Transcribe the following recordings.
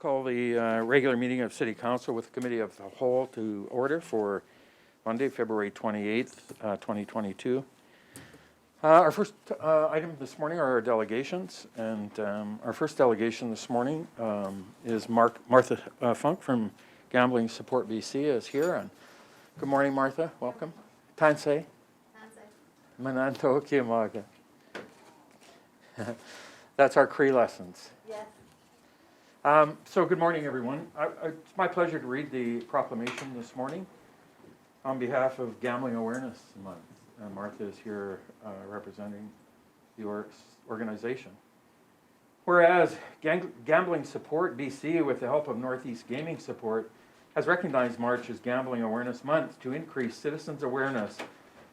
Call the regular meeting of City Council with the Committee of the Whole to order for Monday, February 28th, 2022. Our first item this morning are our delegations, and our first delegation this morning is Martha Funk from Gambling Support BC is here. And good morning, Martha. Welcome. Tansei. Mananto Kiamaga. That's our Cree lessons. Yes. So good morning, everyone. It's my pleasure to read the proclamation this morning on behalf of Gambling Awareness Month. Martha is here representing the organization. Whereas Gambling Support BC, with the help of Northeast Gaming Support, has recognized March as Gambling Awareness Month to increase citizens' awareness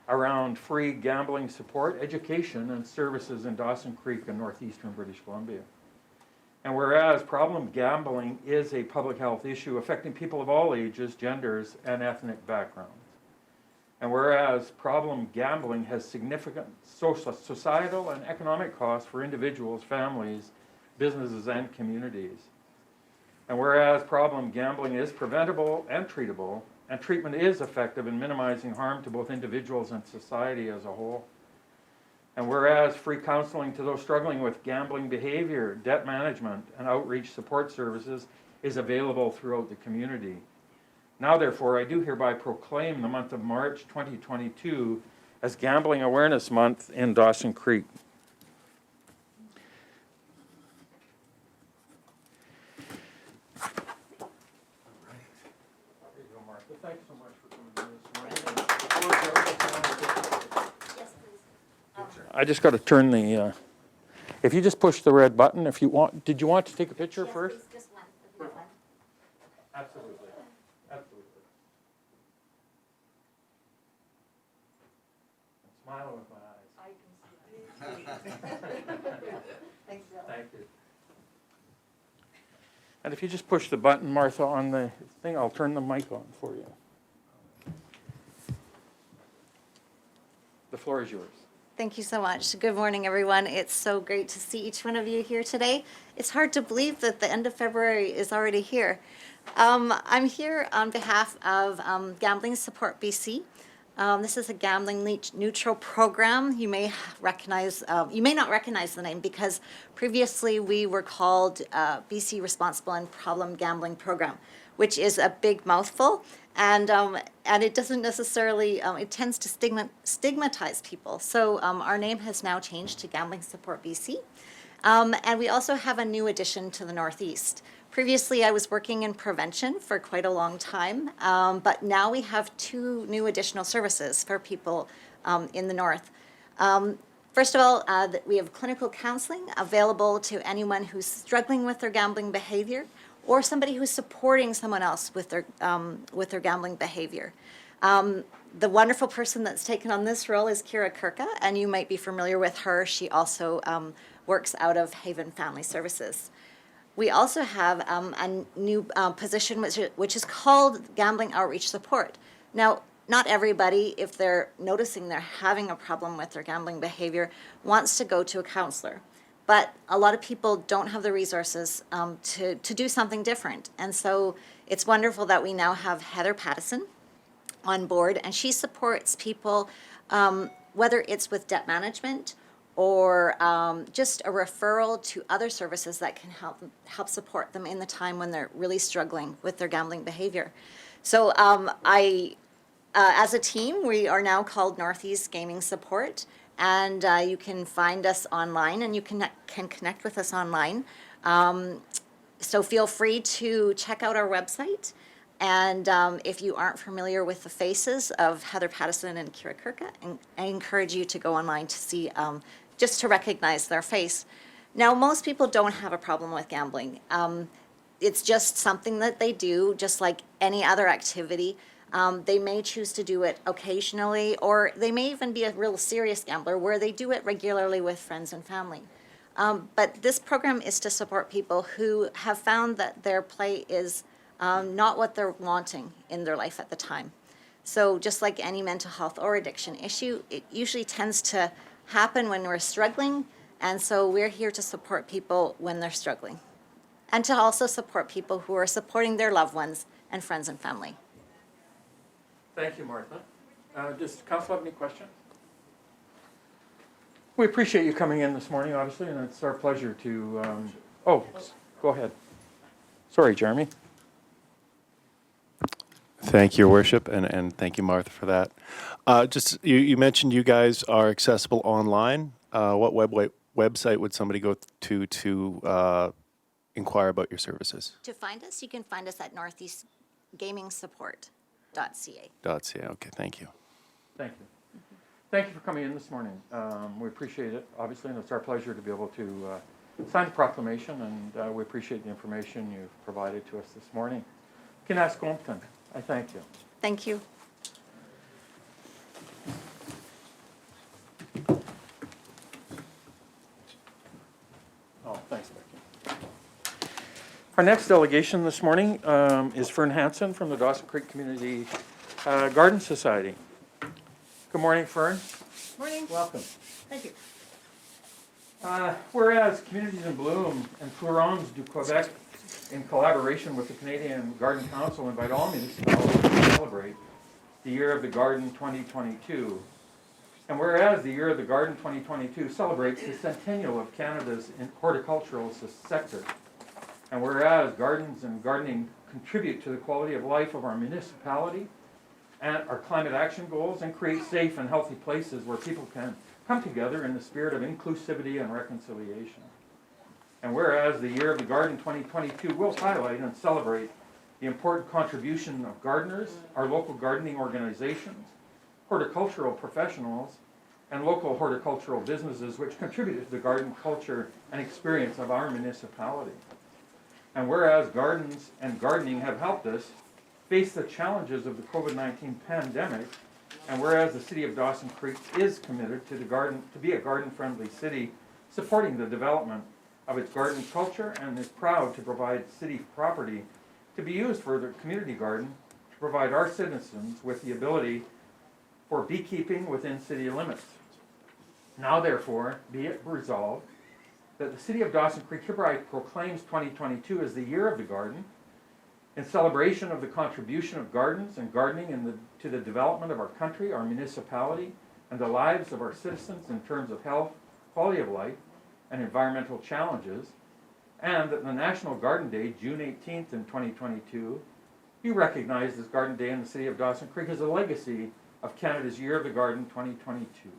around free gambling support, education, and services in Dawson Creek and northeastern British Columbia. And whereas problem gambling is a public health issue affecting people of all ages, genders, and ethnic backgrounds. And whereas problem gambling has significant societal and economic costs for individuals, families, businesses, and communities. And whereas problem gambling is preventable and treatable, and treatment is effective in minimizing harm to both individuals and society as a whole. And whereas free counseling to those struggling with gambling behavior, debt management, and outreach support services is available throughout the community. Now, therefore, I do hereby proclaim the month of March 2022 as Gambling Awareness Month in Dawson Creek. Thanks so much for coming in this morning. Yes, please. I just got to turn the, if you just push the red button, if you want, did you want to take a picture Yes, first? please, just one. If you don't mind. Absolutely, absolutely. I'm smiling with my eyes. I can see. Thanks, Bill. Thank you. And if you just push the button, Martha, on the thing, I'll turn the mic on for you. The floor is yours. Thank you so much. Good morning, everyone. It's so great to see each one of you here today. It's hard to believe that the end of February is already here. I'm here on behalf of Gambling Support BC. This is a gambling neutral program. You may recognize, you may not recognize the name because previously we were called BC Responsible and Problem Gambling Program, which is a big mouthful, and it doesn't necessarily, it tends to stigmatize people. So our name has now changed to Gambling Support BC, and we also have a new addition to the Northeast. Previously, I was working in prevention for quite a long time, but now we have two new additional services for people in the North. First of all, we have clinical counseling available to anyone who's struggling with their gambling behavior or somebody who's supporting someone else with their gambling behavior. The wonderful person that's taken on this role is Kira Kirka, and you might be familiar with her. She also works out of Haven Family Services. We also have a new position which is called Gambling Outreach Support. Now, not everybody, if they're noticing they're having a problem with their gambling behavior, wants to go to a counselor. But a lot of people don't have the resources to do something different. And so it's wonderful that we now have Heather Pattison on board, and she supports people, whether it's with debt management or just a referral to other services that can help support them in the time when they're really struggling with their gambling behavior. So as a team, we are now called Northeast Gaming Support, and you can find us online, and you can connect with us online. So feel free to check out our website. And if you aren't familiar with the faces of Heather Pattison and Kira Kirka, I encourage you to go online to see, just to recognize their face. Now, most people don't have a problem with gambling. It's just something that they do, just like any other activity. They may choose to do it occasionally, or they may even be a real serious gambler where they do it regularly with friends and family. But this program is to support people who have found that their play is not what they're wanting in their life at the time. So just like any mental health or addiction issue, it usually tends to happen when we're struggling, and so we're here to support people when they're struggling. and to also support people who are supporting their loved ones and friends and family. Thank you, Martha. Does council have any questions? We appreciate you coming in this morning, obviously, and it's our pleasure to, go ahead. Sorry, Jeremy. Thank you, Your Worship, and thank you, Martha, for that. You mentioned you guys are accessible online. What website would somebody go to inquire about your services? To find us, you can find us at northeastgamingsupport.ca. .ca. Okay, thank you. Thank you. Thank you for coming in this morning. We appreciate it, obviously, and it's our pleasure to be able to sign the proclamation, and we appreciate the information you've provided to us this morning. Kinas Compton, I thank you. Thank you. Oh, thanks, Becky. Our next delegation this morning is Fern Hansen from the Dawson Creek Community Garden Society. Good morning, Fern. Morning. Welcome. Thank you. Whereas Communities in Bloom and Fleurons du Quebec, in collaboration with the Canadian Garden Council, invite all municipalities to celebrate the Year of the Garden 2022. And whereas the Year of the Garden 2022 celebrates the centennial of Canada's horticultural sector, and whereas gardens and gardening contribute to the quality of life of our municipality and our climate action goals, and create safe and healthy places where people can come together in the spirit of inclusivity and reconciliation. And whereas the Year of the Garden 2022 will highlight and celebrate the important contribution of gardeners, our local gardening organizations, horticultural professionals, and local horticultural businesses which contribute to the garden culture and experience of our municipality. And whereas gardens and gardening have helped us face the challenges of the COVID-19 pandemic, and whereas the City of Dawson Creek is committed to be a garden-friendly city, supporting the development of its garden culture, and is proud to provide city property to be used for the community garden to provide our citizens with the ability for beekeeping within city limits. Now therefore, be it resolved that the City of Dawson Creek hereby proclaims 2022 as the Year of the Garden, in celebration of the contribution of gardens and gardening to the development of our country, our municipality, and the lives of our citizens in terms of health, quality of life, and environmental challenges, and that the National Garden Day, June 18th in 2022, be recognized as Garden Day in the City of Dawson Creek as a legacy of Canada's Year of the Garden 2022.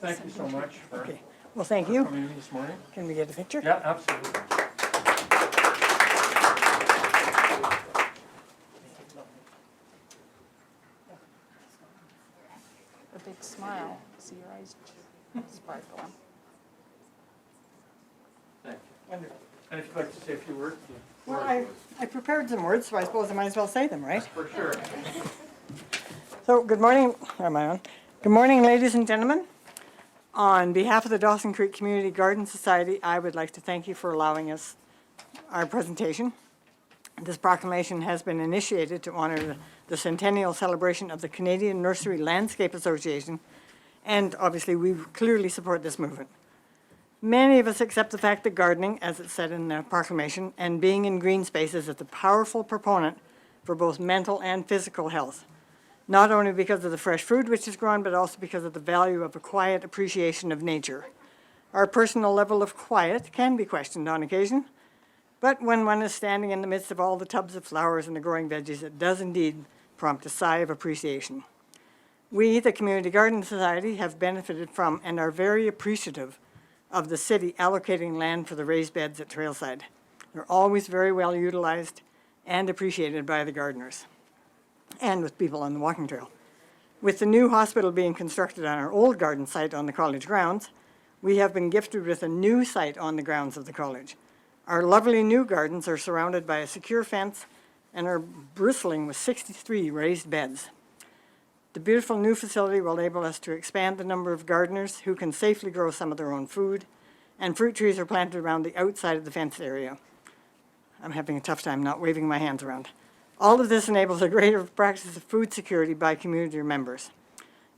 Thank you so much for Okay. Well, thank you. coming in this morning. Can we get a picture? Yeah, absolutely. A big smile. See your eyes sparkle. Thank you. And if you'd like to say a few words. the Well, floor is I prepared some words, so I suppose I might as well say them, right? yours. For sure. So, good morning. Am I on? Good morning, ladies and gentlemen. On behalf of the Dawson Creek Community Garden Society, I would like to thank you for allowing us our presentation. This proclamation has been initiated to honor the centennial celebration of the Canadian Nursery Landscape Association, and obviously we clearly support this movement. Many of us accept the fact that gardening, as it said in the proclamation, and being in green spaces is a powerful proponent for both mental and physical health. Not only because of the fresh food which is grown, but also because of the value of a quiet appreciation of nature. Our personal level of quiet can be questioned on occasion, but when one is standing in the midst of all the tubs of flowers and the growing veggies, it does indeed prompt a sigh of appreciation. We, the Community Garden Society, have benefited from and are very appreciative of the city allocating land for the raised beds at Trailside. They're always very well utilized and appreciated by the gardeners and with people on the walking trail. With the new hospital being constructed on our old garden site on the college grounds, we have been gifted with a new site on the grounds of the college. Our lovely new gardens are surrounded by a secure fence and are bristling with 63 raised beds. The beautiful new facility will enable us to expand the number of gardeners who can safely grow some of their own food, and fruit trees are planted around the outside of the fenced area. I'm having a tough time not waving my hands around. All of this enables a greater practice of food security by community members.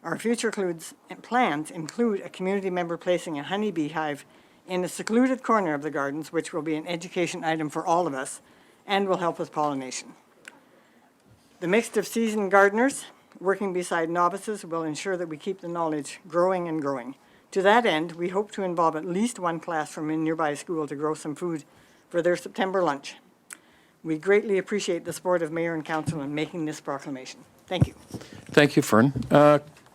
Our future plans include a community member placing a honeybee hive in a secluded corner of the gardens, which will be an education item for all of us and will help with pollination. The mix of seasoned gardeners working beside novices will ensure that we keep the knowledge growing and growing. To that end, we hope to involve at least one class from a nearby school to grow some food for their September lunch. We greatly appreciate the support of Mayor and Council in making this proclamation. Thank you. Thank you, Fern.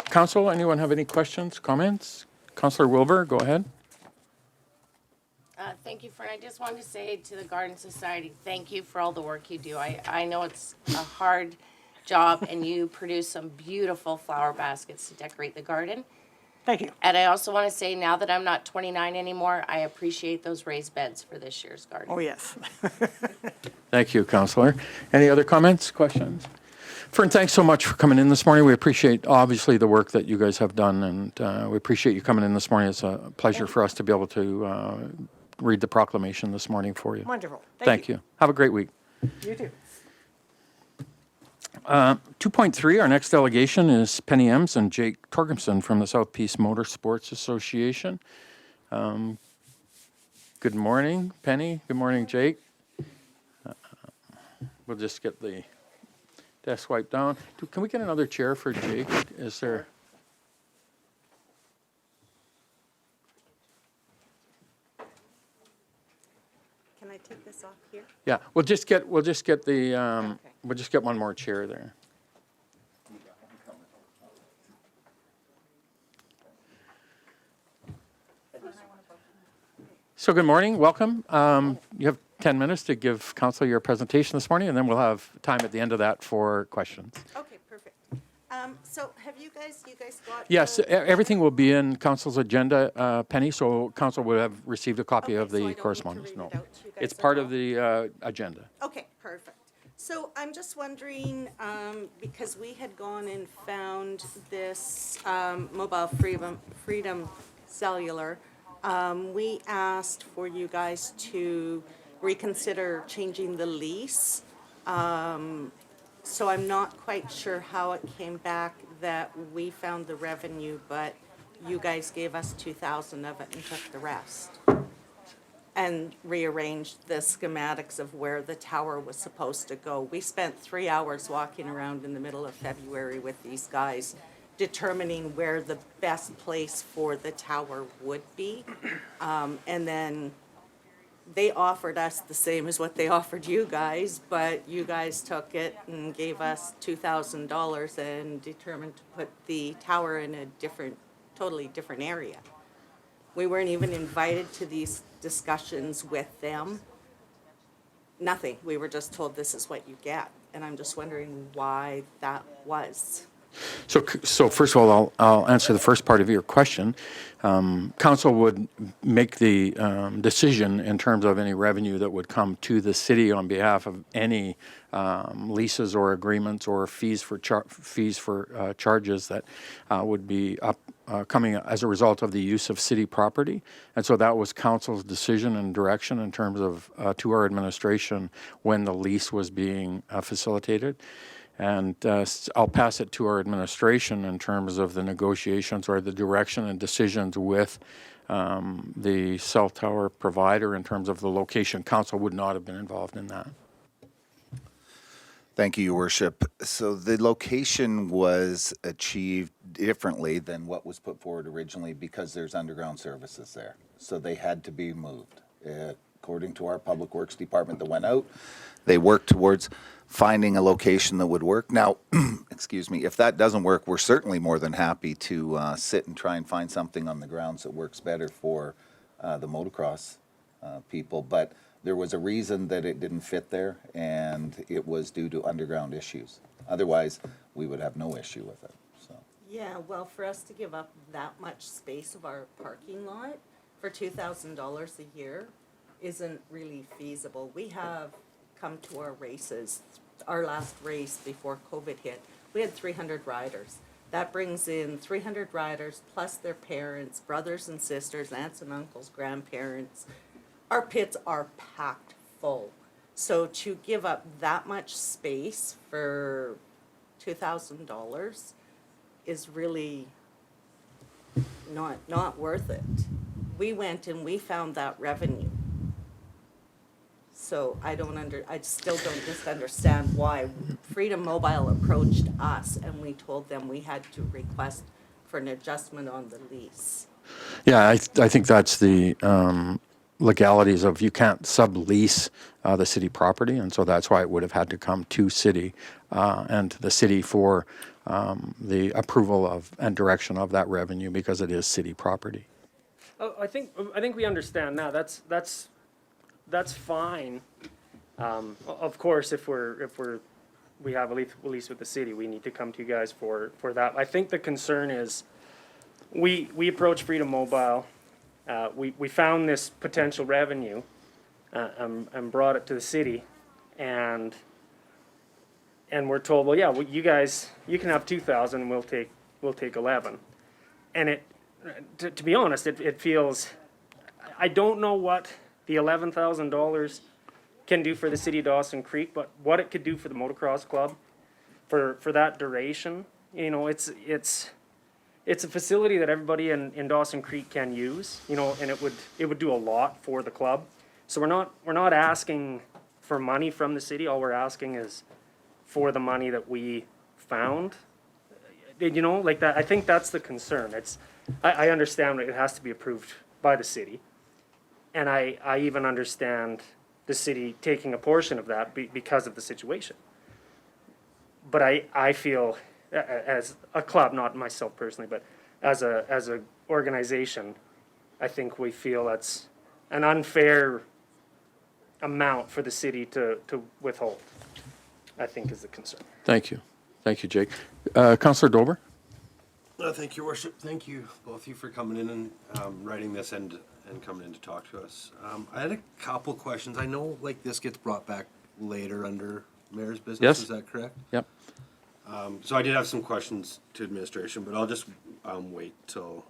Council, anyone have any questions, comments? Councillor Wilbur, go ahead. Thank you, Fern. I just wanted to say to the Garden Society, thank you for all the work you do. I know it's a hard job, and you produce some beautiful flower baskets to decorate the garden. Thank you. And I also want to say, now that I'm not 29 anymore, I appreciate those raised beds for this year's garden. Oh, yes. Thank you, Councillor. Any other comments, questions? Fern, thanks so much for coming in this morning. We appreciate, obviously, the work that you guys have done, and we appreciate you coming in this morning. It's a pleasure for us to be able to read the proclamation this morning for you. Wonderful. Thank you. Have a great week. You too. 2.3, our next delegation is Penny Ems and Jake Torgerson from the South Peace Motorsports Association. Good morning, Penny. Good morning, Jake. We'll just get the desk wiped down. Can we get another chair for Jake? Is there? Can I take this off here? Yeah, we'll just get the Okay. we'll just get one more chair there. So good morning, welcome. You have 10 minutes to give council your presentation this morning, and then we'll have time at the end of that for questions. Okay, perfect. So have you guys got? Yes, everything will be in council's agenda, Penny, so council would have received a copy Okay, of so I don't the need to correspondence. read No, it out to you guys it's at part of all? the agenda. Okay, perfect. So I'm just wondering, because we had gone and found this mobile freedom cellular, we asked for you guys to reconsider changing the lease. So I'm not quite sure how it came back that we found the revenue, but you guys gave us 2,000 of it and took the rest. And rearranged the schematics of where the tower was supposed to go. We spent 3 hours walking around in the middle of February with these guys, determining where the best place for the tower would be. And then they offered us the same as what they offered you guys, but you guys took it and gave us $2,000 and determined to put the tower in a totally different area. We weren't even invited to these discussions with them. Nothing. We were just told this is what you get. And I'm just wondering why that was. So first of all, I'll answer the first part of your question. Council would make the decision in terms of any revenue that would come to the city on behalf of any leases or agreements or fees for charges that would be coming as a result of the use of city property. And so that was council's decision and direction in terms of to our administration when the lease was being facilitated. And I'll pass it to our administration in terms of the negotiations or the direction and decisions with the cell tower provider in terms of the location. Council would not have been involved in that. Thank you, Your Worship. So the location was achieved differently than what was put forward originally because there's underground services there. So they had to be moved. According to our Public Works Department that went out, they worked towards finding a location that would work. Now, excuse me, if that doesn't work, we're certainly more than happy to sit and try and find something on the grounds that works better for the motocross people. But there was a reason that it didn't fit there, and it was due to underground issues. Otherwise, we would have no issue with it. So. Yeah, well, for us to give up that much space of our parking lot for $2,000 a year isn't really feasible. We have come to our races, our last race before COVID hit, we had 300 riders. That brings in 300 riders plus their parents, brothers and sisters, aunts and uncles, grandparents. Our pits are packed full. So to give up that much space for $2,000 is really not worth it. We went and we found that revenue. So I still don't just understand why Freedom Mobile approached us and we told them we had to request for an adjustment on the lease. Yeah, I think that's the legalities of you can't sublease the city property, and so that's why it would have had to come to city and the city for the approval of and direction of that revenue because it is city property. Oh, I think we understand now. That's fine. Of course, if we have a lease with the city, we need to come to you guys for that. I think the concern is we approached Freedom Mobile. We found this potential revenue and brought it to the city, and we're told, well, yeah, well, you can have 2,000, and we'll take 11, and to be honest, it feels, I don't know what the $11,000 can do for the city of Dawson Creek, but what it could do for the motocross club for that duration, it's a facility that everybody in Dawson Creek can use, and it would do a lot for the club. So we're not asking for money from the city. All we're asking is for the money that we found. Like that. I think that's the concern. I understand that it has to be approved by the city, and I even understand the city taking a portion of that because of the situation. But I feel, as a club, not myself personally, but as a organization, I think we feel that's an unfair amount for the city to withhold, I think is the concern. Thank you, Jake. Councillor Dober. Thank you, Worship. Thank you, both of you, for coming in and writing this and coming in to talk to us. I had a couple questions. I know this gets brought back later under mayor's business. Yes. Is that correct? Yep. So I did have some questions to administration, but I'll just wait till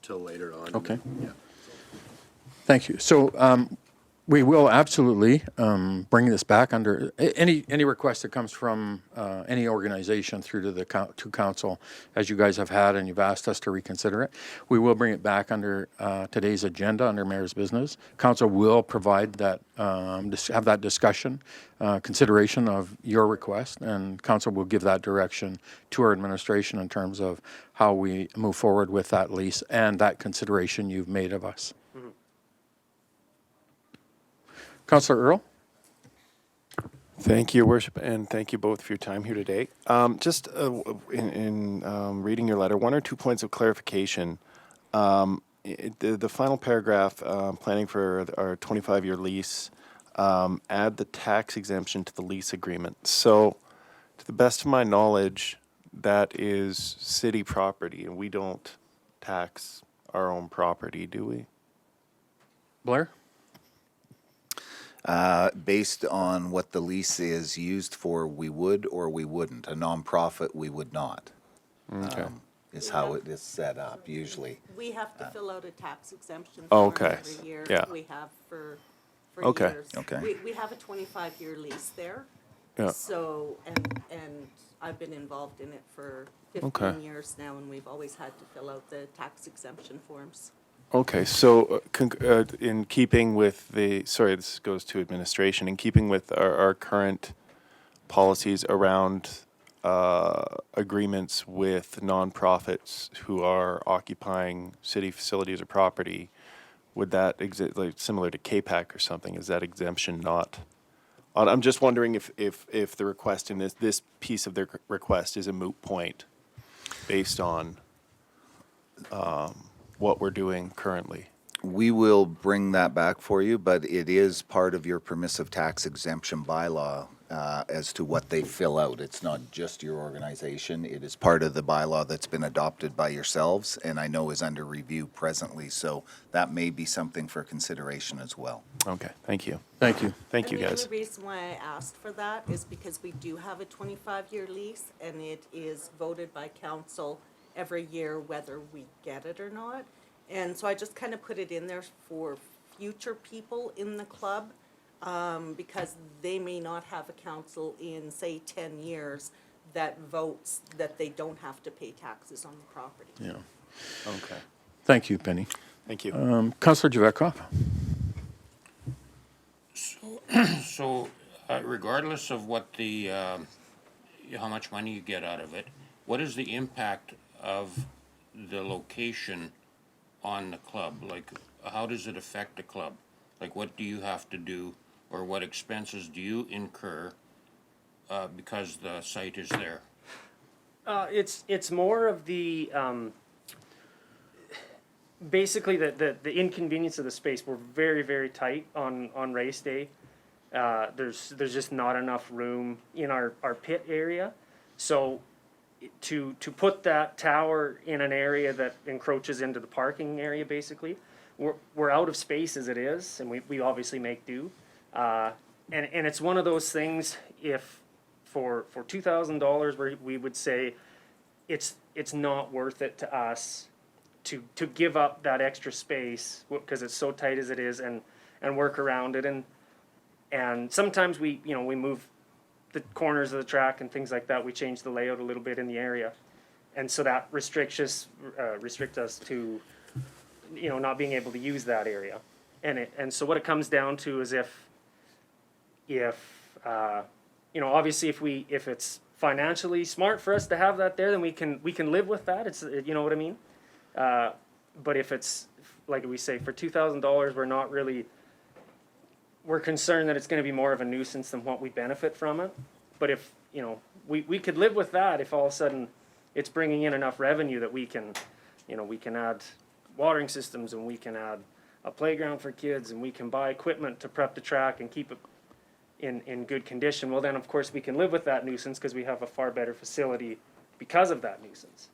later on. Okay. Yeah. Thank you. So we will absolutely bring this back under any request that comes from any organization through to the to council, as you guys have had and you've asked us to reconsider it. We will bring it back under today's agenda under mayor's business. Council will provide that, have that discussion, consideration of your request, and council will give that direction to our administration in terms of how we move forward with that lease and that consideration you've made of us. Councillor Earl? Thank you, Your Worship, and thank you both for your time here today. Just in reading your letter, one or 2 points of clarification. The final paragraph, planning for our 25-year lease, add the tax exemption to the lease agreement. So, to the best of my knowledge, that is city property, and we don't tax our own property, do we? Blair? Based on what the lease is used for, we would or we wouldn't. A nonprofit, we would not. Okay. Is how it is set up usually. We have to fill out a tax exemption Oh, form okay. every year. Yeah. We have for Okay. years. Okay. We have a 25-year lease there. Yeah. So, and I've been involved in it for 15 Okay. years now, and we've always had to fill out the tax exemption forms. Okay, so in keeping with this goes to administration, in keeping with our current policies around agreements with nonprofits who are occupying city facilities or property, would that exist, similar to KPAC or something, is that exemption not? I'm just wondering if the request in this piece of their request is a moot point based on what we're doing currently. We will bring that back for you, but it is part of your permissive tax exemption bylaw as to what they fill out. It's not just your organization. It is part of the bylaw that's been adopted by yourselves and I know is under review presently. So that may be something for consideration as well. Okay, thank you. Thank you. Thank you, And guys. the only reason why I asked for that is because we do have a 25-year lease, and it is voted by council every year whether we get it or not. And so I just kind of put it in there for future people in the club. because they may not have a council in, say, 10 years that votes that they don't have to pay taxes on the property. Yeah. Okay. Thank you, Penny. Thank you. Councillor Javetkov? So, regardless of what the, how much money you get out of it, what is the impact of the location on the club? Like, how does it affect the club? Like, what do you have to do, or what expenses do you incur because the site is there? It's more of the, basically the inconvenience of the space. We're very, very tight on race day. There's just not enough room in our pit area. So to put that tower in an area that encroaches into the parking area, basically, we're out of space as it is, and we obviously make do. And it's one of those things, if for $2,000, we would say it's not worth it to us to give up that extra space, because it's so tight as it is, and work around it. And sometimes we move the corners of the track and things like that. We change the layout a little bit in the area, and so that restrict us to not being able to use that area. And so what it comes down to is if obviously if it's financially smart for us to have that there, then we can live with that. It's, you know what I mean? But if it's, like we say, for $2,000, we're concerned that it's going to be more of a nuisance than what we benefit from it. But if, we could live with that if all of a sudden it's bringing in enough revenue that we can add watering systems, and we can add a playground for kids, and we can buy equipment to prep the track and keep it in good condition. Well, then of course we can live with that nuisance because we have a far better facility because of that nuisance.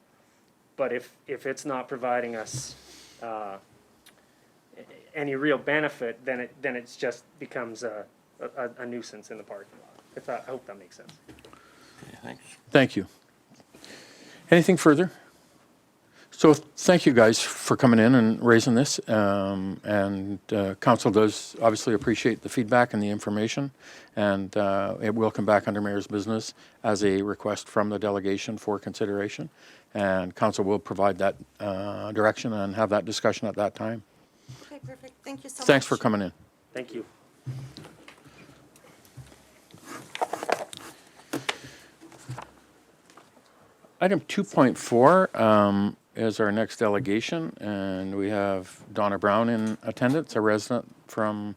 But if it's not providing us any real benefit, then it just becomes a nuisance in the parking lot. I hope that makes sense. Okay, thanks. Thank you. Anything further? So thank you guys for coming in and raising this. And council does obviously appreciate the feedback and the information. And it will come back under mayor's business as a request from the delegation for consideration. And council will provide that direction and have that discussion at that time. Okay, perfect. Thank you so much. Thanks for coming in. Thank you. Item 2.4 is our next delegation, and we have Donna Brown in attendance, a resident from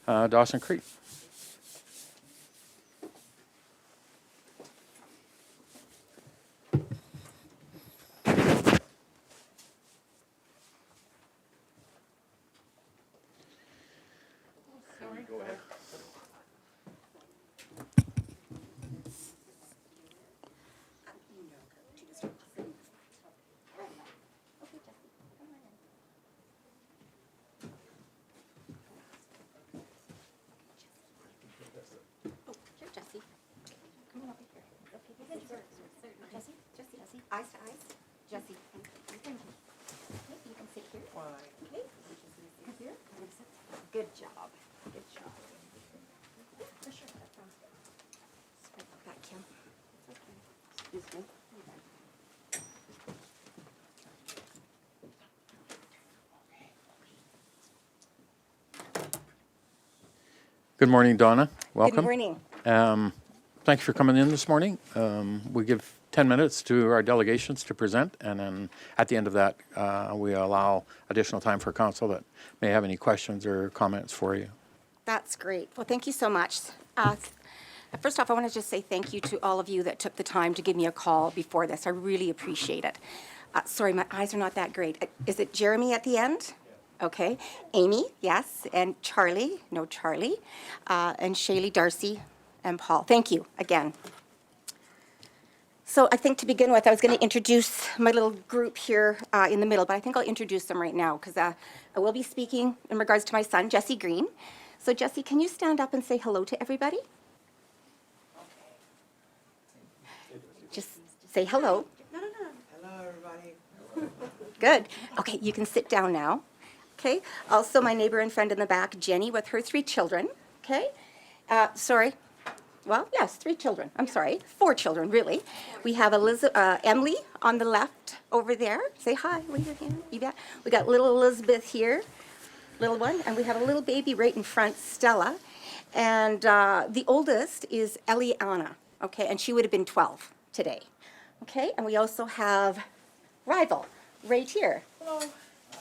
Dawson Creek. Eyes to eyes. Jesse. You can sit here. Okay. Come here. Good job. Good job. For sure. That sounds good. Sorry about that, Kim. Excuse me. Good morning, Donna. Welcome. Good morning. Thank you for coming in this morning. We give 10 minutes to our delegations to present, and then at the end of that, we allow additional time for council that may have any questions or comments for you. That's great. Well, thank you so much. First off, I want to just say thank you to all of you that took the time to give me a call before this. I really appreciate it. Sorry, my eyes are not that great. Is it Jeremy at the end? Okay. Amy, yes. And Charlie, no Charlie. And Shaylee, Darcy, and Paul. Thank you again. So I think to begin with, I was going to introduce my little group here in the middle, but I think I'll introduce them right now because I will be speaking in regards to my son, Jesse Green. So Jesse, can you stand up and say hello to everybody? Just say hello. Hello, everybody. Good. Okay, you can sit down now. Okay. Also, my neighbor and friend in the back, Jenny, with her 3 children. Okay? Sorry. Well, yes, 3 children. I'm sorry, 4 children, really. We have Emily on the left over there. Say hi, wave your hand. You bet. We got little Elizabeth here, little one, and we have a little baby right in front, Stella. And the oldest is Eliana, okay, and she would have been 12 today. Okay, and we also have Rival right here. Hello.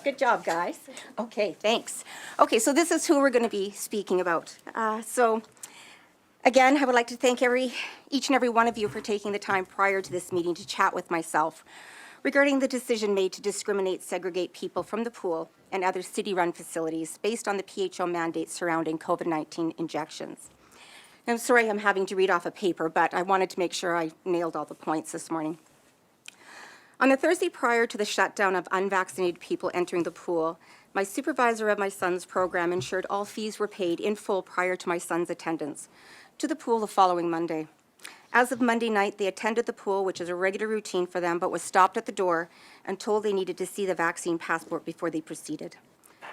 Good job, guys. Okay, thanks. Okay, so this is who we're going to be speaking about. Again, I would like to thank each and every one of you for taking the time prior to this meeting to chat with myself regarding the decision made to discriminate, segregate people from the pool and other city-run facilities based on the PHO mandates surrounding COVID-19 injections. I'm sorry I'm having to read off a paper, but I wanted to make sure I nailed all the points this morning. On the Thursday prior to the shutdown of unvaccinated people entering the pool, my supervisor of my son's program ensured all fees were paid in full prior to my son's attendance to the pool the following Monday. As of Monday night, they attended the pool, which is a regular routine for them, but was stopped at the door and told they needed to see the vaccine passport before they proceeded.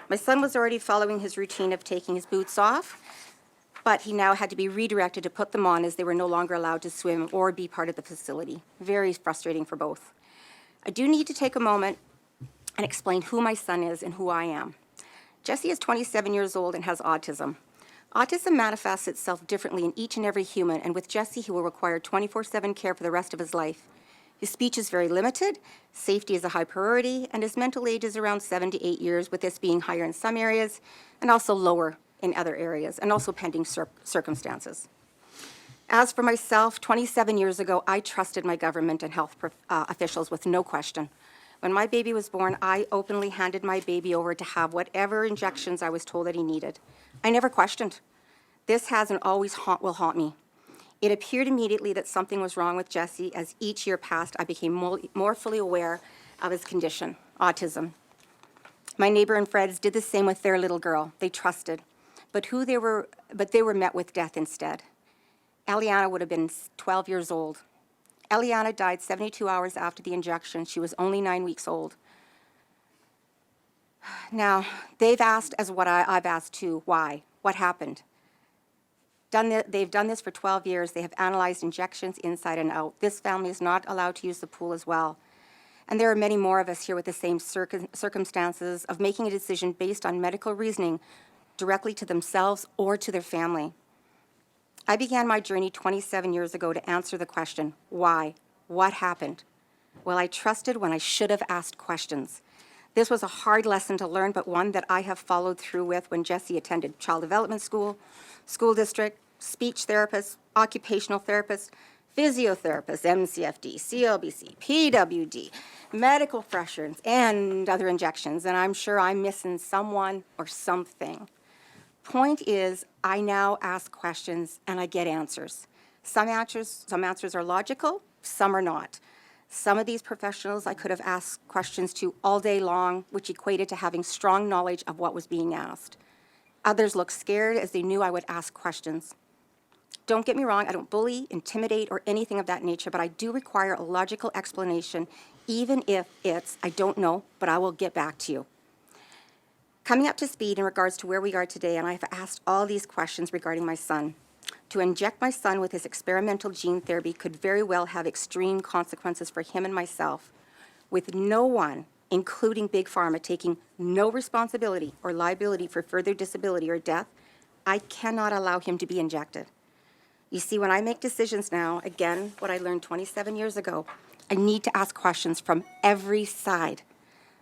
My son was already following his routine of taking his boots off, but he now had to be redirected to put them on as they were no longer allowed to swim or be part of the facility. Very frustrating for both. I do need to take a moment and explain who my son is and who I am. Jesse is 27 years old and has autism. Autism manifests itself differently in each and every human, and with Jesse, he will require 24/7 care for the rest of his life. His speech is very limited, safety is a high priority, and his mental age is around 7 to 8 years, with this being higher in some areas and also lower in other areas, and also pending circumstances. As for myself, 27 years ago, I trusted my government and health officials with no question. When my baby was born, I openly handed my baby over to have whatever injections I was told that he needed. I never questioned. This has and always will haunt me. It appeared immediately that something was wrong with Jesse. As each year passed, I became more fully aware of his condition, autism. My neighbor and friends did the same with their little girl. They trusted, but they were met with death instead. Eliana would have been 12 years old. Eliana died 72 hours after the injection. She was only 9 weeks old. Now, they've asked, as what I've asked too, why? What happened? They've done this for 12 years. They have analyzed injections inside and out. This family is not allowed to use the pool as well. And there are many more of us here with the same circumstances of making a decision based on medical reasoning directly to themselves or to their family. I began my journey 27 years ago to answer the question, why? What happened? Well, I trusted when I should have asked questions. This was a hard lesson to learn, but one that I have followed through with when Jesse attended child development school, school district, speech therapist, occupational therapist, physiotherapist, MCFD, CLBC, PWD, medical pressures, and other injections. And I'm sure I'm missing someone or something. Point is, I now ask questions and I get answers. Some answers are logical, some are not. Some of these professionals I could have asked questions to all day long, which equated to having strong knowledge of what was being asked. Others looked scared as they knew I would ask questions. Don't get me wrong, I don't bully, intimidate, or anything of that nature, but I do require a logical explanation, even if it's, I don't know, but I will get back to you. Coming up to speed in regards to where we are today, and I've asked all these questions regarding my son. To inject my son with his experimental gene therapy could very well have extreme consequences for him and myself, with no one, including Big Pharma, taking no responsibility or liability for further disability or death. I cannot allow him to be injected. You see, when I make decisions now, again, what I learned 27 years ago, I need to ask questions from every side.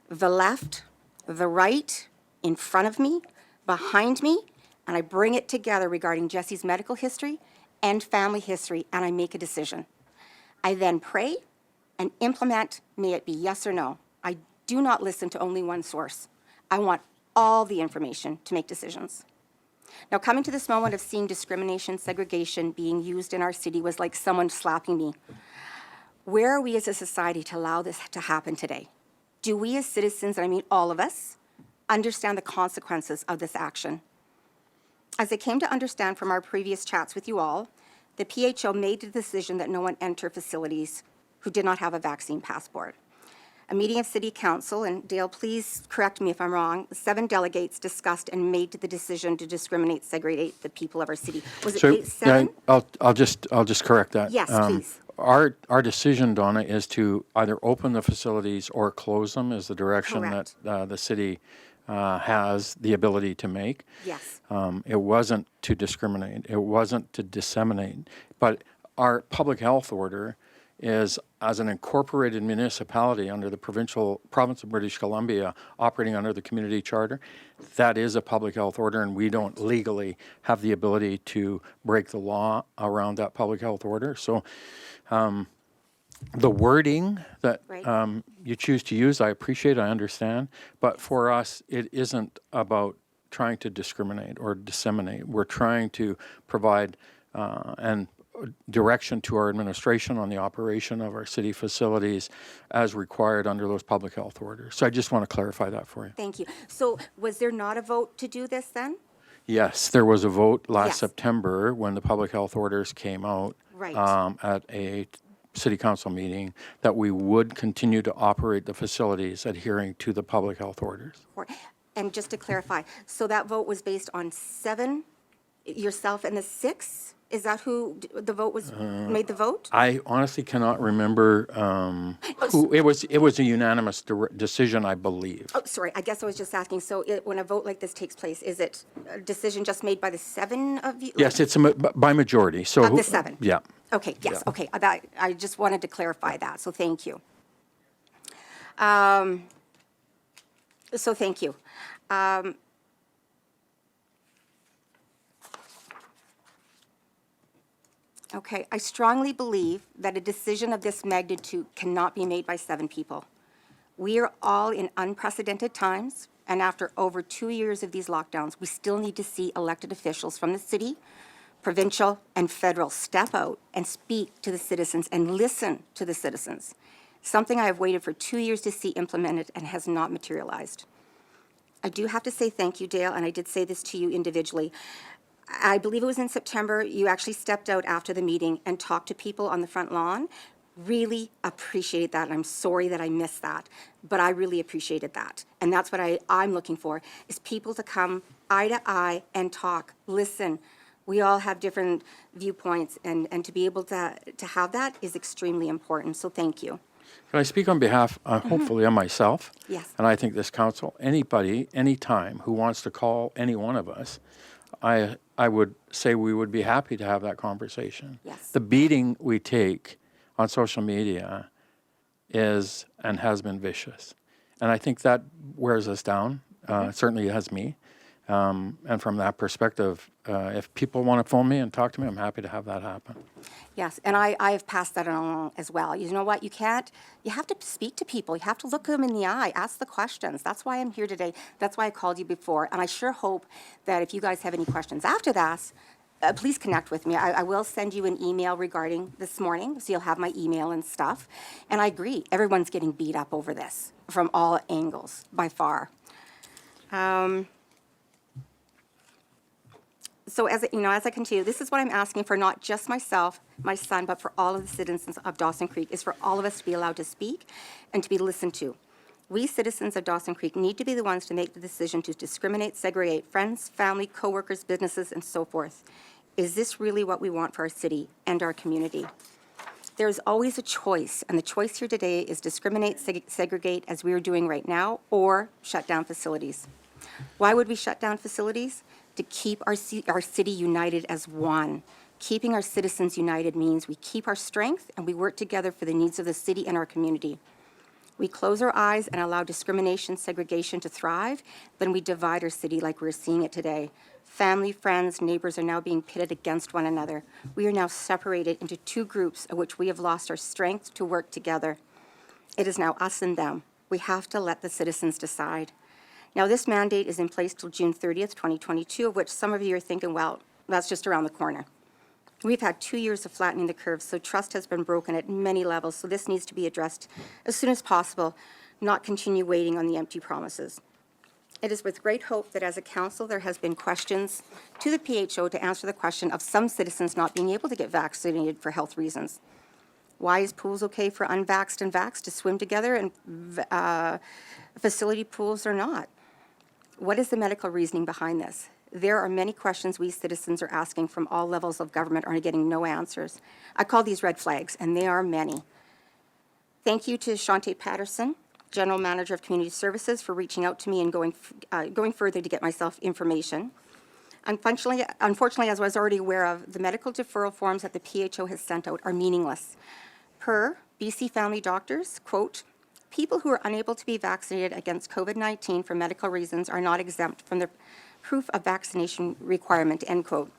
The left, the right, in front of me, behind me, and I bring it together regarding Jesse's medical history and family history, and I make a decision. I then pray and implement, may it be yes or no. I do not listen to only one source. I want all the information to make decisions. Now, coming to this moment of seeing discrimination, segregation being used in our city was like someone slapping me. Where are we as a society to allow this to happen today? Do we as citizens, and I mean all of us, understand the consequences of this action? As I came to understand from our previous chats with you all, the PHO made the decision that no one enter facilities who did not have a vaccine passport. A meeting of City Council, and Dale, please correct me if I'm wrong, 7 delegates discussed and made the decision to discriminate, segregate the people of our city. Was it So, 7? I'll just correct that. Yes, please. Our decision, Donna, is to either open the facilities or close them is the direction that Correct. the city has the ability to make. Yes. It wasn't to discriminate. It wasn't to disseminate. But our public health order is, as an incorporated municipality under the province of British Columbia, operating under the community charter, that is a public health order, and we don't legally have the ability to break the law around that public health order. So the wording that Right. you choose to use, I appreciate, I understand, but for us, it isn't about trying to discriminate or disseminate. We're trying to provide and direction to our administration on the operation of our city facilities as required under those public health orders. So I just want to clarify that for you. Thank you. So was there not a vote to do this then? Yes, there was a vote last Yes. September when the public health orders came out Right. at a city council meeting that we would continue to operate the facilities adhering to the public health orders. And just to clarify, so that vote was based on 7, yourself and the 6? Is that who the vote was, made the vote? I honestly cannot remember who, it was a unanimous decision, I believe. Oh, sorry, I guess I was just asking, so when a vote like this takes place, is it a decision just made by the 7 of you? Yes, it's by majority, so. Of the 7? Yeah. Okay, yes, Yeah. okay, I just wanted to clarify that, so thank you. So thank you. Okay, I strongly believe that a decision of this magnitude cannot be made by 7 people. We are all in unprecedented times, and after over 2 years of these lockdowns, we still need to see elected officials from the city, provincial, and federal step out and speak to the citizens and listen to the citizens, something I have waited for 2 years to see implemented and has not materialized. I do have to say thank you, Dale, and I did say this to you individually. I believe it was in September, you actually stepped out after the meeting and talked to people on the front lawn. Really appreciate that, and I'm sorry that I missed that, but I really appreciated that. And that's what I'm looking for, is people to come eye to eye and talk, listen. We all have different viewpoints, and to be able to have that is extremely important, so thank you. Can I speak on behalf, hopefully, of myself? Yes. And I think this council, anybody, anytime who wants to call any one of us, I would say we would be happy to have that conversation. Yes. The beating we take on social media is and has been vicious. And I think that wears us down. It certainly has me. And from that perspective, if people want to phone me and talk to me, I'm happy to have that happen. Yes, and I have passed that along as well. You know what, you have to speak to people. You have to look them in the eye, ask the questions. That's why I'm here today. That's why I called you before. And I sure hope that if you guys have any questions after that, please connect with me. I will send you an email regarding this morning, so you'll have my email and stuff. And I agree, everyone's getting beat up over this from all angles, by far. So as I continue, this is what I'm asking for, not just myself, my son, but for all of the citizens of Dawson Creek, is for all of us to be allowed to speak and to be listened to. We citizens of Dawson Creek need to be the ones to make the decision to discriminate, segregate friends, family, coworkers, businesses, and so forth. Is this really what we want for our city and our community? There's always a choice, and the choice here today is discriminate, segregate, as we are doing right now, or shut down facilities. Why would we shut down facilities? To keep our city united as one. Keeping our citizens united means we keep our strength and we work together for the needs of the city and our community. We close our eyes and allow discrimination, segregation to thrive, then we divide our city like we're seeing it today. Family, friends, neighbors are now being pitted against one another. We are now separated into 2 groups of which we have lost our strength to work together. It is now us and them. We have to let the citizens decide. Now, this mandate is in place till June 30th, 2022, of which some of you are thinking, well, that's just around the corner. We've had 2 years of flattening the curve, so trust has been broken at many levels, so this needs to be addressed as soon as possible, not continue waiting on the empty promises. It is with great hope that as a council, there has been questions to the PHO to answer the question of some citizens not being able to get vaccinated for health reasons. Why is pools okay for unvaxxed and vaxxed to swim together and facility pools are not? What is the medical reasoning behind this? There are many questions we citizens are asking from all levels of government are getting no answers. I call these red flags, and they are many. Thank you to Shante Patterson, General Manager of Community Services, for reaching out to me and going further to get myself information. Unfortunately, as I was already aware of, the medical deferral forms that the PHO has sent out are meaningless. Per BC Family Doctors, quote, people who are unable to be vaccinated against COVID-19 for medical reasons are not exempt from the proof of vaccination requirement, end quote,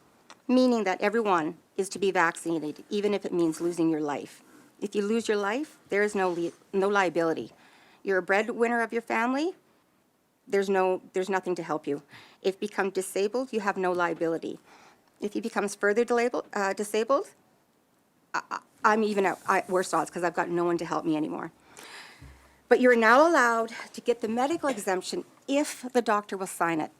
meaning that everyone is to be vaccinated, even if it means losing your life. If you lose your life, there is no liability. You're a breadwinner of your family, there's nothing to help you. If you become disabled, you have no liability. If you become further disabled, I'm even at worse odds because I've got no one to help me anymore. But you're now allowed to get the medical exemption if the doctor will sign it.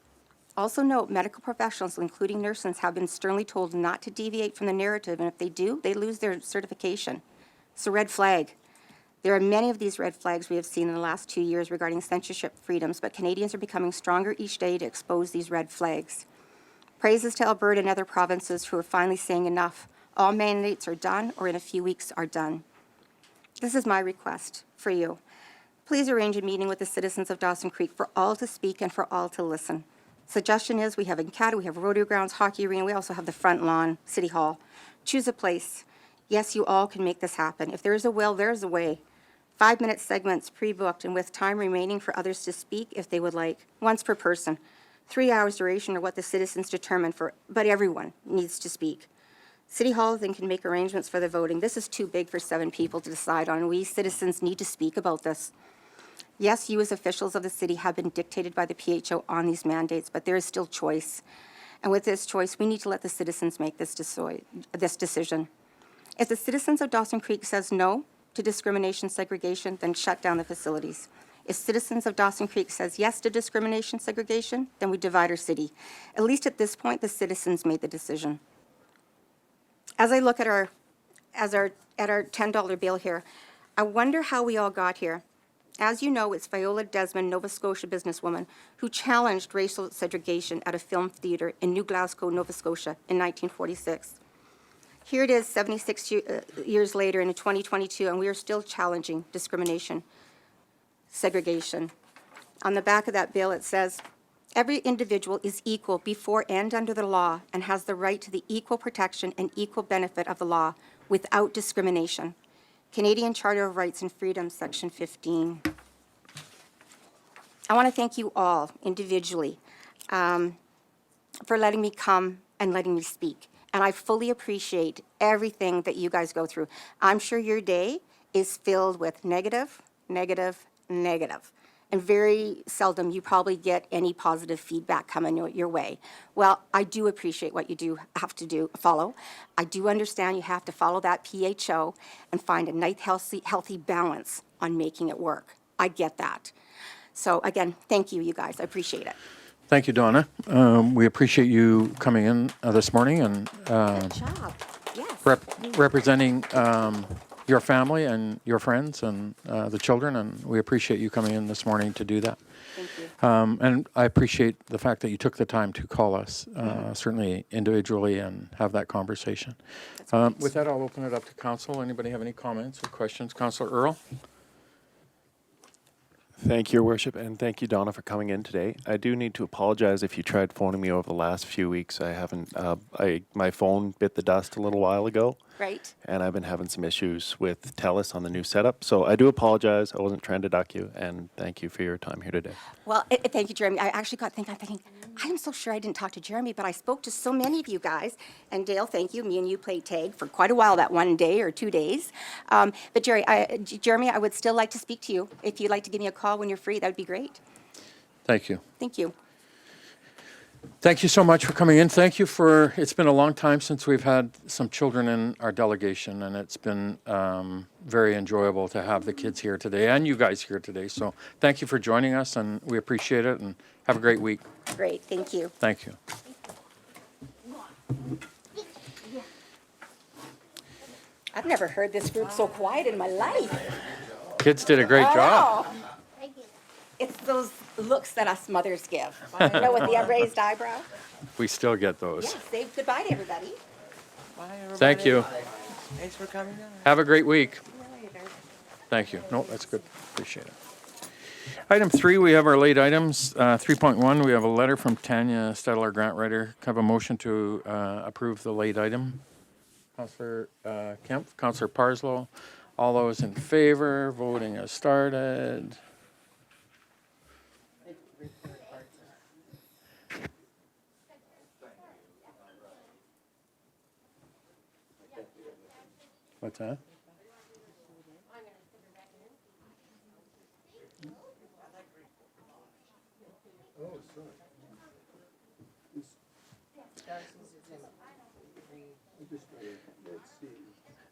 Also note, medical professionals, including nurses, have been sternly told not to deviate from the narrative, and if they do, they lose their certification. It's a red flag. There are many of these red flags we have seen in the last 2 years regarding censorship freedoms, but Canadians are becoming stronger each day to expose these red flags. Praises to Alberta and other provinces who are finally saying enough. All mandates are done, or in a few weeks are done. This is my request for you. Please arrange a meeting with the citizens of Dawson Creek for all to speak and for all to listen. Suggestion is we have Encata, we have rodeo grounds, hockey arena, we also have the front lawn, City Hall. Choose a place. Yes, you all can make this happen. If there is a will, there is a way. 5-minute segments pre-booked and with time remaining for others to speak if they would like, once per person. 3 hours duration are what the citizens determine for, but everyone needs to speak. City Hall then can make arrangements for the voting. This is too big for 7 people to decide on. We citizens need to speak about this. Yes, you as officials of the city have been dictated by the PHO on these mandates, but there is still choice. And with this choice, we need to let the citizens make this decision. If the citizens of Dawson Creek says no to discrimination segregation, then shut down the facilities. If citizens of Dawson Creek says yes to discrimination segregation, then we divide our city. At least at this point, the citizens made the decision. As I look at our $10 bill here, I wonder how we all got here. As you know, it's Viola Desmond, Nova Scotia businesswoman, who challenged racial segregation at a film theater in New Glasgow, Nova Scotia in 1946. Here it is 76 years later in 2022, and we are still challenging discrimination, segregation. On the back of that bill, it says, every individual is equal before and under the law and has the right to the equal protection and equal benefit of the law without discrimination. Canadian Charter of Rights and Freedoms, Section 15. I want to thank you all individually for letting me come and letting me speak. And I fully appreciate everything that you guys go through. I'm sure your day is filled with negative, negative, negative. And very seldom you probably get any positive feedback coming your way. Well, I do appreciate what you have to follow. I do understand you have to follow that PHO and find a nice, healthy balance on making it work. I get that. So again, thank you, you guys. I appreciate it. Thank you, Donna. We appreciate you coming in this morning and Good job. Yes. representing your family and your friends and the children, and we appreciate you coming in this morning to do that. Thank you. And I appreciate the fact that you took the time to call us, certainly individually, and have that conversation. With that, I'll open it up to council. Anybody have any comments or questions? Councillor Earl? Thank you, Your Worship, and thank you, Donna, for coming in today. I do need to apologize if you tried phoning me over the last few weeks. I haven't, my phone bit the dust a little while ago. Right. And I've been having some issues with TELUS on the new setup. So I do apologize. I wasn't trying to duck you, and thank you for your time here today. Well, thank you, Jeremy. I actually got thinking, I'm so sure I didn't talk to Jeremy, but I spoke to so many of you guys. And Dale, thank you. Me and you played tag for quite a while that one day or 2 days. But Jeremy, I would still like to speak to you. If you'd like to give me a call when you're free, that would be great. Thank you. Thank you. Thank you so much for coming in. Thank you for, it's been a long time since we've had some children in our delegation, and it's been very enjoyable to have the kids here today and you guys here today. So thank you for joining us, and we appreciate it, and have a great week. Great. Thank you. Thank you. I've never heard this group so quiet in my life. Kids did a great job. Oh. It's those looks that us mothers give. You know, with the upraised eyebrow. We still get those. Yes, say goodbye to everybody. Thank you. Thanks for coming down. Have a great week. Thank you. No, that's good. Appreciate it. Item 3, we have our late items. 3.1, we have a letter from Tanya Stedler, grant writer. Have a motion to approve the late item. Councillor Kemp, Councillor Parslow. All those in favor, voting has started. What's that?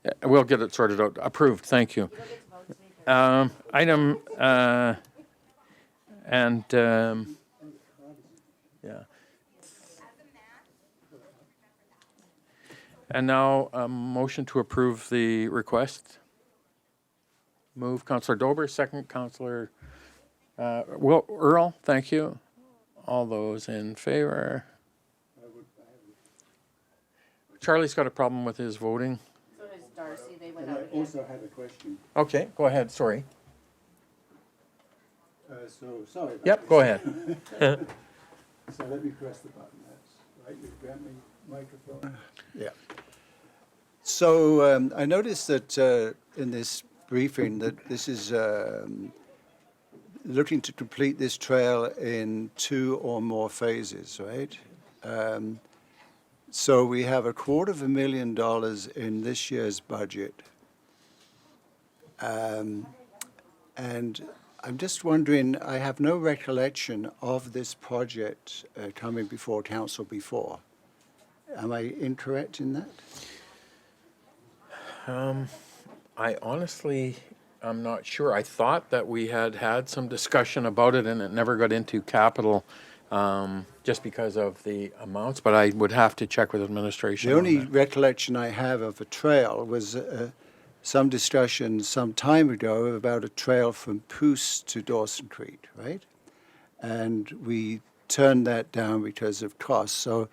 Yeah, we'll get it sorted out. Approved, thank you. Item, yeah. And now, a motion to approve the request. Move Councillor Dober, second Councillor Earl, thank you. All those in favor? Charlie's got a problem with his voting. So does Darcy, they went out I again. also have a question. Okay, go ahead, sorry. Sorry. about Yep, this. go ahead. So let me press the button. That's right. You grant me microphone. Yeah. So I noticed that in this briefing that this is looking to complete this trail in 2 or more phases, right? So we have $250,000 in this year's budget. And I'm just wondering, I have no recollection of this project coming before council before. Am I incorrect in that? I honestly, I'm not sure. I thought that we had had some discussion about it and it never got into capital just because of the amounts, but I would have to check with administration The on only that. recollection I have of a trail was some discussion some time ago about a trail from Poos to Dawson Creek, right? And we turned that down because of cost. So,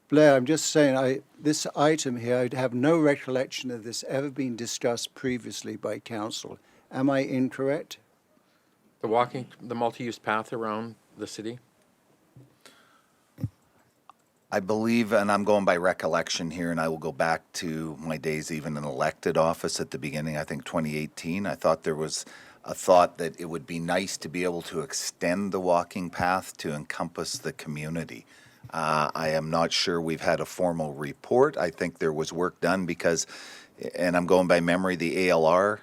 Blair, I'm just saying, this item here, I have no recollection of this ever being discussed previously by council. Am I incorrect? The multi-use path around the city? I believe, and I'm going by recollection here, and I will go back to my days even in elected office at the beginning, I think 2018. I thought there was a thought that it would be nice to be able to extend the walking path to encompass the community. I am not sure we've had a formal report. I think there was work done because, and I'm going by memory, the ALR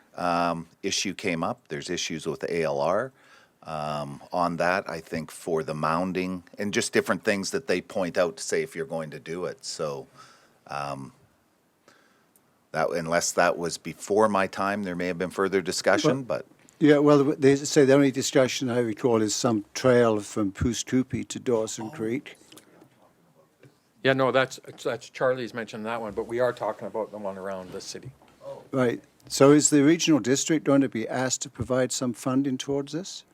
issue came up. There's issues with the ALR on that, I think, for the mounding and just different things that they point out to say if you're going to do it. So that, unless that was before my time, there may have been further discussion, but. Yeah, well, they say the only discussion I recall is some trail from Poos Toopy to Dawson Creek. Yeah, no, that's Charlie's mentioned that one, but we are talking about the one around the city. Right. So is the regional district going to be asked to provide some funding towards this?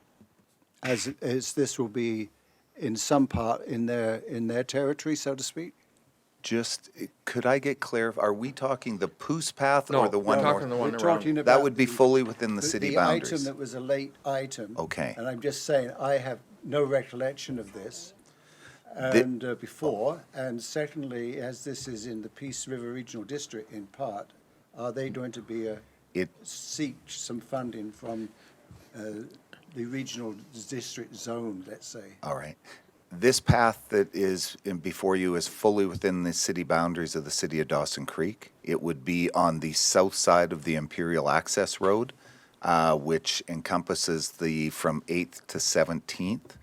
As this will be in some part in their territory, so to speak? Just, could I get clear, are we talking the Poos path No, or the we're one talking north? the one We're around. talking about That would be fully within the city the item boundaries. that was a late item. Okay. And I'm just saying, I have no recollection of this and before. And secondly, as this is in the Peace River Regional District in part, are they going to be seek some funding from the regional district zone, let's say? All right. This path that is before you is fully within the city boundaries of the city of Dawson Creek. It would be on the south side of the Imperial Access Road, which encompasses the from 8th to 17th.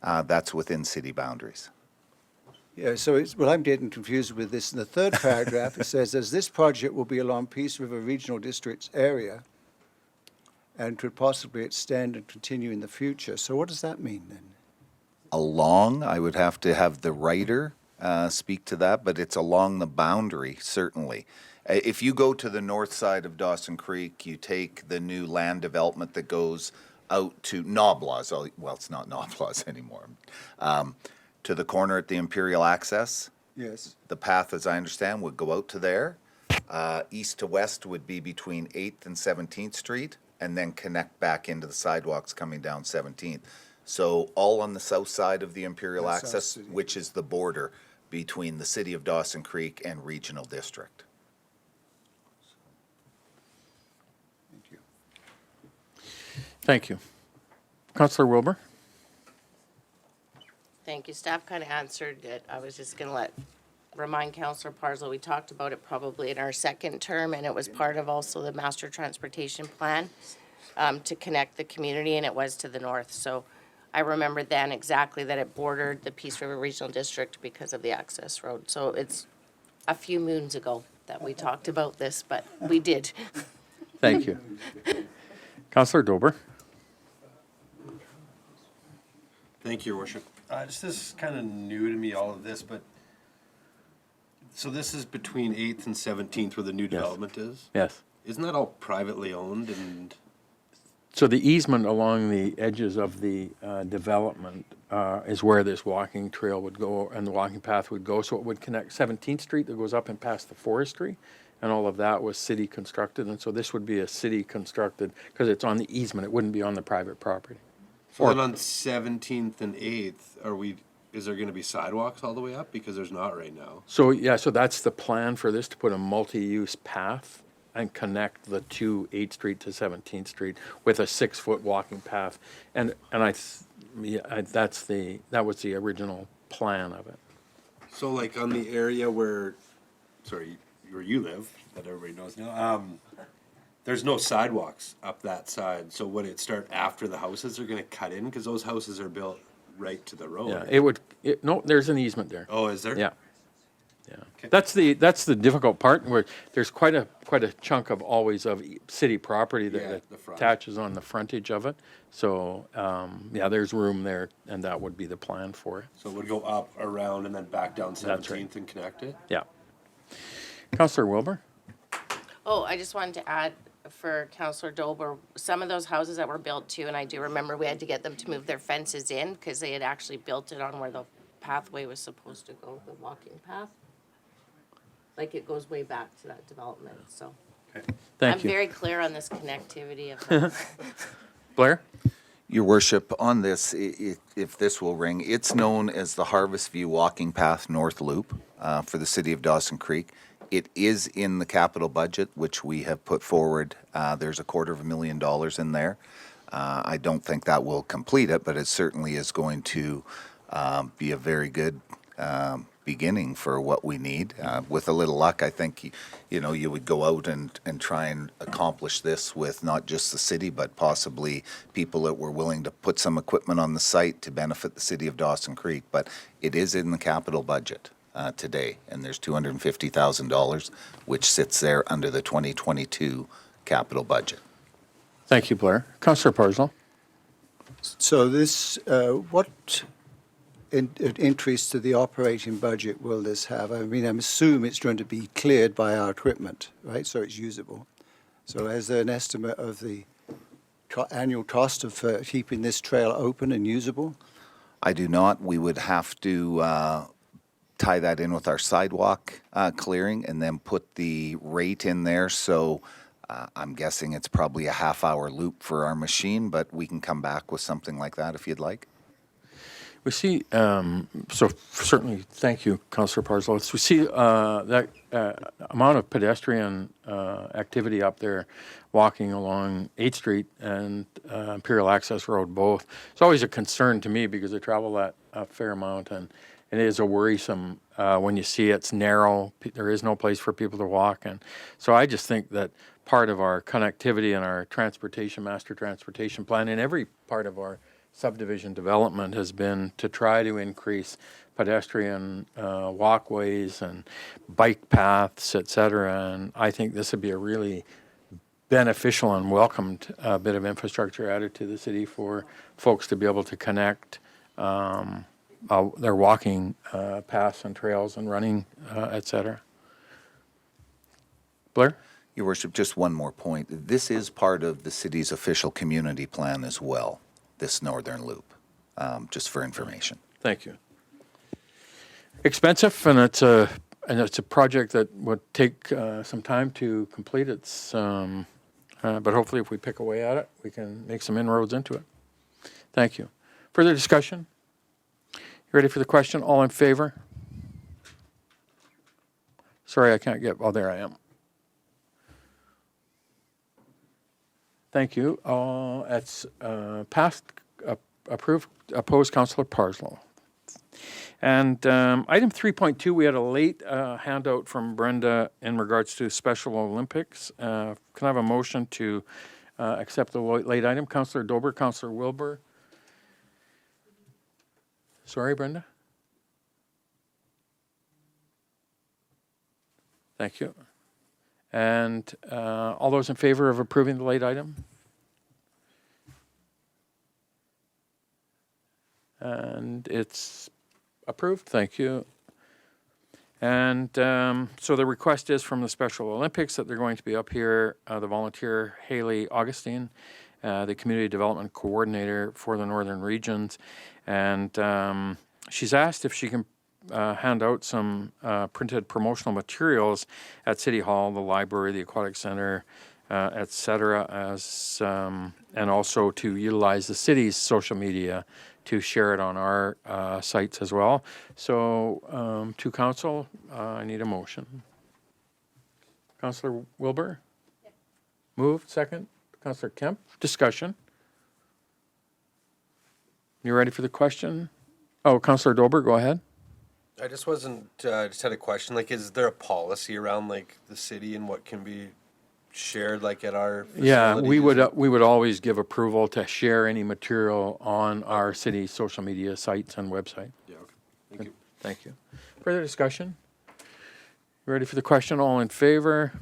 That's within city boundaries. Yeah, so well, I'm getting confused with this. In the third paragraph, it says, as this project will be along Peace River Regional District's area and could possibly extend and continue in the future. So what does that mean then? Along, I would have to have the writer speak to that, but it's along the boundary, certainly. If you go to the north side of Dawson Creek, you take the new land development that goes out to Knoblaws, well, it's not Knoblaws anymore, to the corner at the Imperial Access. Yes. The path, as I understand, would go out to there. East to west would be between 8th and 17th Street, and then connect back into the sidewalks coming down 17th. So all on the south side of the Imperial That's South Access, City. which is the border between the city of Dawson Creek and Regional District. Thank you. Thank you. Councillor Wilbur? Thank you. Staff kind of answered it. I was just going to remind Councillor Parslow, we talked about it probably in our second term, and it was part of also the master transportation plan to connect the community, and it was to the north. So I remember then exactly that it bordered the Peace River Regional District because of the access road. So it's a few moons ago that we talked about this, but we did. Thank you. Councillor Dober? Thank you, Your Worship. This is kind of new to me, all of this, but, so this is between 8th and 17th where the new development is? Yes. Isn't that all privately owned and? So the easement along the edges of the development is where this walking trail would go and the walking path would go. So it would connect 17th Street that goes up and past the forestry, and all of that was city constructed. And so this would be a city constructed, because it's on the easement, it wouldn't be on the private property. So then on 17th and 8th, is there gonna be sidewalks all the way up? Because there's not right now. So, yeah, so that's the plan for this, to put a multi-use path and connect the two 8th Street to 17th Street with a 6-foot walking path. And that was the original plan of it. So like on the area where you live, that everybody knows now, there's no sidewalks up that side. So would it start after the houses are gonna cut in? Cause those houses are built right to the road. Yeah, no, there's an easement there. Oh, is there? Yeah. Yeah. Okay. That's the difficult part, where there's quite a chunk of city property Yeah, that the front. attaches on the frontage of it. So, yeah, there's room there, and that would be the plan for it. So it would go up, around, and then back down That's right. 17th and connect it? Yeah. Councillor Wilbur? Oh, I just wanted to add for Councillor Dober, some of those houses that were built too, and I do remember we had to get them to move their fences in because they had actually built it on where the pathway was supposed to go, the walking path. Like it goes way back to that development, so. Thank I'm you. very clear on this connectivity of that. Blair? Your Worship, on this, if this will ring, it's known as the Harvest View Walking Path North Loop for the city of Dawson Creek. It is in the capital budget, which we have put forward. There's $250,000 in there. I don't think that will complete it, but it certainly is going to be a very good beginning for what we need. With a little luck, I think, you would go out and try and accomplish this with not just the city, but possibly people that were willing to put some equipment on the site to benefit the city of Dawson Creek. But it is in the capital budget today, and there's $250,000, which sits there under the 2022 capital budget. Thank you, Blair. Councillor Parslow? So this, what increase to the operating budget will this have? I mean, I assume it's going to be cleared by our equipment, right? So it's usable. So is there an estimate of the annual cost of keeping this trail open and usable? I do not. We would have to tie that in with our sidewalk clearing and then put the rate in there. So I'm guessing it's probably a half-hour loop for our machine, but we can come back with something like that if you'd like. We see, so certainly, thank you, Councillor Parslow. We see that amount of pedestrian activity up there walking along 8th Street and Imperial Access Road both. It's always a concern to me because I travel that a fair amount, and it is a worrisome when you see it's narrow. There is no place for people to walk. And so I just think that part of our connectivity and our master transportation plan in every part of our subdivision development has been to try to increase pedestrian walkways and bike paths, et cetera. And I think this would be a really beneficial and welcomed bit of infrastructure added to the city for folks to be able to connect their walking paths and trails and running, et cetera. Blair? Your worship, just one more point. This is part of the city's official community plan as well, this northern loop, just for information. Thank you. Expensive, and it's a project that would take some time to complete. It's but hopefully, if we pick away at it, we can make some inroads into it. Thank you. Further discussion? You ready for the question? All in favor? Sorry, I can't get. Oh, there I am. Thank you. It's passed. Approved. Opposed. Councillor Parslow. And item 3.2, we had a late handout from Brenda in regards to Special Olympics. Can I have a motion to accept the late item? Councillor Dober, Councillor Wilbur. Sorry, Brenda? Thank you. And all those in favor of approving the late item? And it's approved. Thank you. And so the request is from the Special Olympics that they're going to be up here. The volunteer, Haley Augustine, the Community Development Coordinator for the Northern Regions. And she's asked if she can hand out some printed promotional materials at City Hall, the library, the Aquatic Center, et cetera, as, and also to utilize the city's social media to share it on our sites as well. So to council, I need a motion. Councillor Wilbur? Moved, second. Councillor Kemp, discussion. You ready for the question? Oh, Councillor Dober, go ahead. I just wasn't, just had a question, like, is there a policy around, like, the city and what can be shared, like, at our facilities? Yeah, we would always give approval to share any material on our city social media sites and website. Yeah, okay, thank you. Thank you. Further discussion? You ready for the question? All in favor?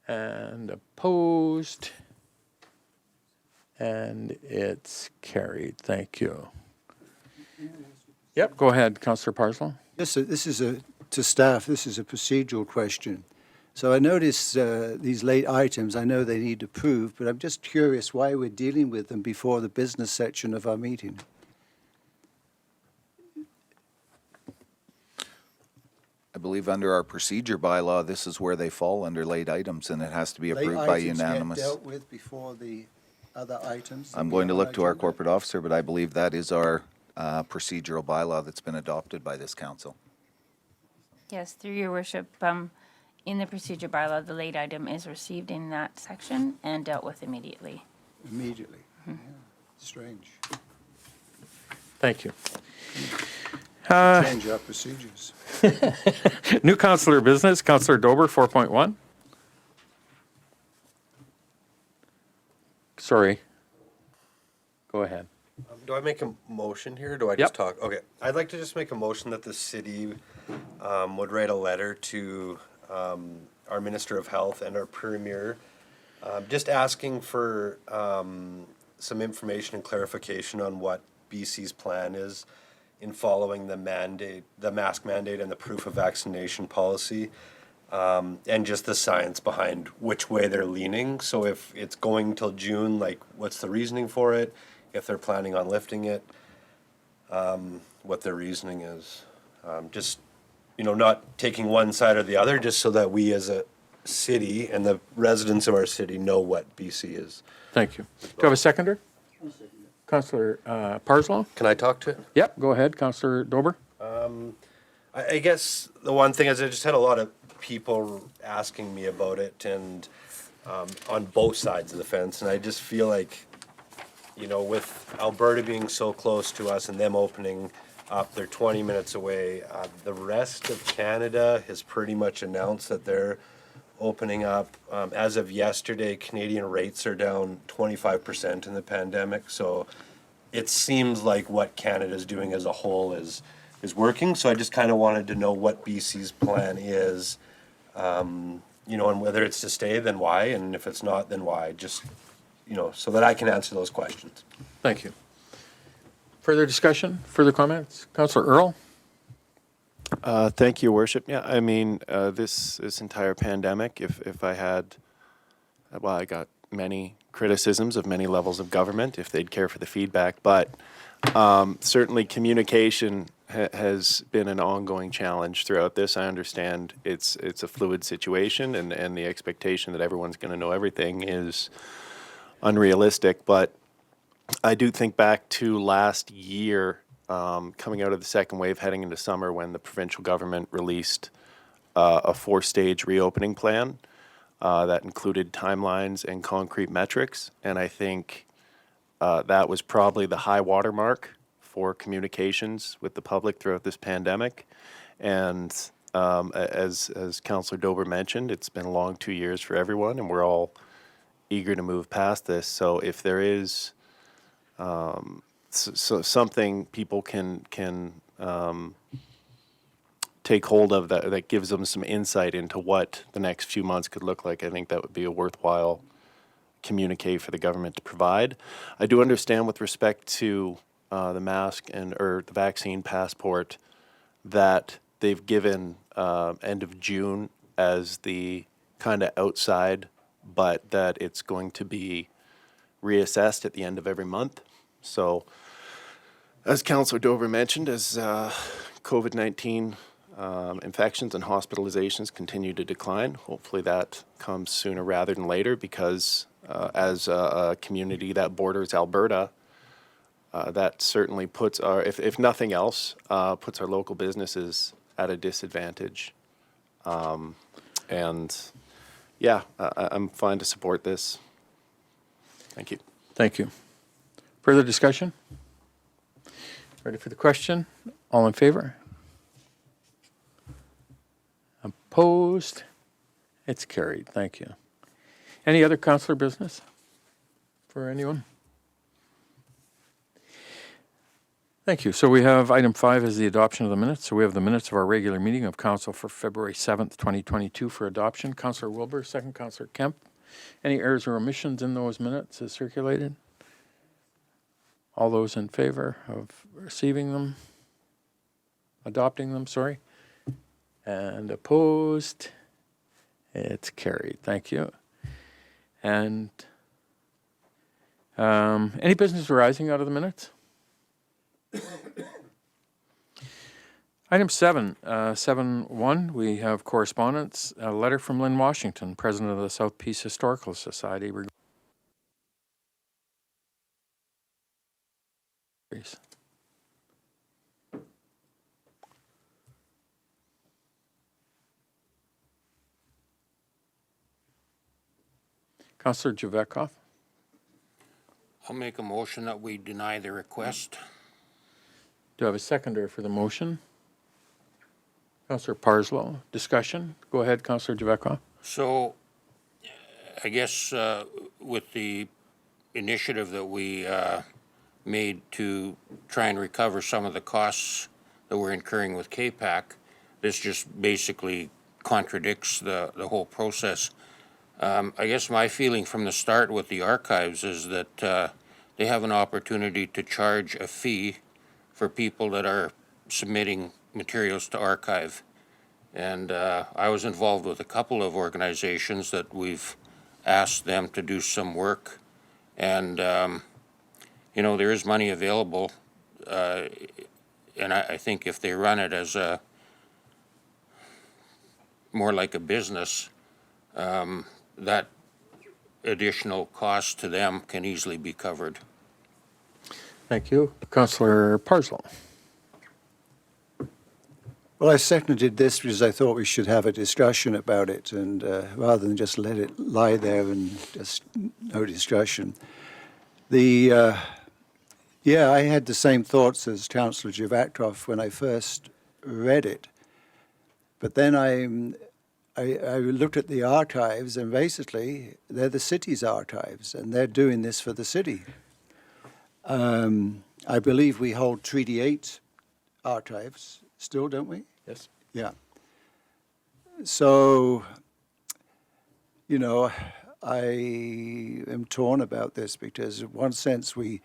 And opposed? And it's carried. Thank you. Yep, go ahead, Councillor Parslow. Yes, sir, this is to staff, this is a procedural question. So I notice these late items, I know they need approved, but I'm just curious why we're dealing with them before the business section of our meeting. I believe under our procedure bylaw, this is where they fall under late items, and it has to be approved by unanimous. Late items get dealt with before the other items? I'm going to look to our corporate officer, but I believe that is our procedural bylaw that's been adopted by this council. Yes, through your worship, in the procedure bylaw, the late item is received in that section and dealt with immediately. Immediately. Yeah, strange. Thank you. Change our procedures. New councillor business, Councillor Dober, 4.1. Sorry. Go ahead. Do I make a motion here, or do I just talk? Okay, I'd like to just make a motion that the city would write a letter to our Minister of Health and our Premier, just asking for some information and clarification on what BC's plan is in following the mandate, the mask mandate and the proof of vaccination policy, and just the science behind which way they're leaning. So if it's going till June, like, what's the reasoning for it? If they're planning on lifting it, what their reasoning is. Just, not taking one side or the other, just so that we as a city and the residents of our city know what BC is. Thank you. Do you have a seconder? Councillor Parslow? Can I talk to it? Yep, go ahead, Councillor Dober. I guess the one thing is I just had a lot of people asking me about it, and on both sides of the fence, and I just feel like, with Alberta being so close to us and them opening up, they're 20 minutes away. The rest of Canada has pretty much announced that they're opening up. As of yesterday, Canadian rates are down 25% in the pandemic. So it seems like what Canada's doing as a whole is working. So I just kind of wanted to know what BC's plan is, and whether it's to stay, then why, and if it's not, then why. Just so that I can answer those questions. Thank you. Further discussion, further comments? Councillor Earl? Thank you, Your Worship. Yeah, I mean, this entire pandemic, if I had, well, I got many criticisms of many levels of government, if they'd care for the feedback, but certainly communication has been an ongoing challenge throughout this. I understand it's a fluid situation, and the expectation that everyone's going to know everything is unrealistic, but I do think back to last year, coming out of the second wave, heading into summer, when the provincial government released a 4-stage reopening plan that included timelines and concrete metrics. And I think that was probably the high watermark for communications with the public throughout this pandemic. And as Councillor Dober mentioned, it's been a long 2 years for everyone, and we're all eager to move past this. So if there is so something people can take hold of that gives them some insight into what the next few months could look like, I think that would be a worthwhile communique for the government to provide. I do understand with respect to the mask or the vaccine passport that they've given end of June as the kind of outside, but that it's going to be reassessed at the end of every month. So, as Councillor Dover mentioned, as COVID-19 infections and hospitalizations continue to decline, hopefully that comes sooner rather than later, because as a community that borders Alberta, that certainly puts our, if nothing else, puts our local businesses at a disadvantage. And yeah, I'm fine to support this. Thank you. Thank you. Further discussion? Ready for the question? All in favor? Opposed? It's carried. Thank you. Any other councillor business for anyone? Thank you. So we have item 5 is the adoption of the minutes. So we have the minutes of our regular meeting of council for February 7th, 2022 for adoption. Councillor Wilbur, second Councillor Kemp. Any errors or omissions in those minutes as circulated? All those in favor of receiving them, adopting them, sorry, and opposed? It's carried. Thank you. And any business arising out of the minutes? Item 7, 7.1, we have correspondence, a letter from Lynn Washington, President of the South Peace Historical Society. Councillor Javetkov. I'll make a motion that we deny the request. Do I have a seconder for the motion? Councillor Parslow. Discussion? Go ahead, Councillor Javetkov. So, I guess with the initiative that we made to try and recover some of the costs that we're incurring with KPAC, this just basically contradicts the whole process. I guess my feeling from the start with the archives is that they have an opportunity to charge a fee for people that are submitting materials to archive. And I was involved with a couple of organizations that we've asked them to do some work. And, you know, there is money available. And I think if they run it as more like a business, that additional cost to them can easily be covered. Thank you. Councillor Parslow. Well, I seconded this because I thought we should have a discussion about it, and rather than just let it lie there and just no discussion. Yeah, I had the same thoughts as Councillor Javetkov when I first read it, but then I looked at the archives, and basically they're the city's archives, and they're doing this for the city. I believe we hold Treaty 8 archives still, don't we? Yes. Yeah. So, you know, I am torn about this because in one sense we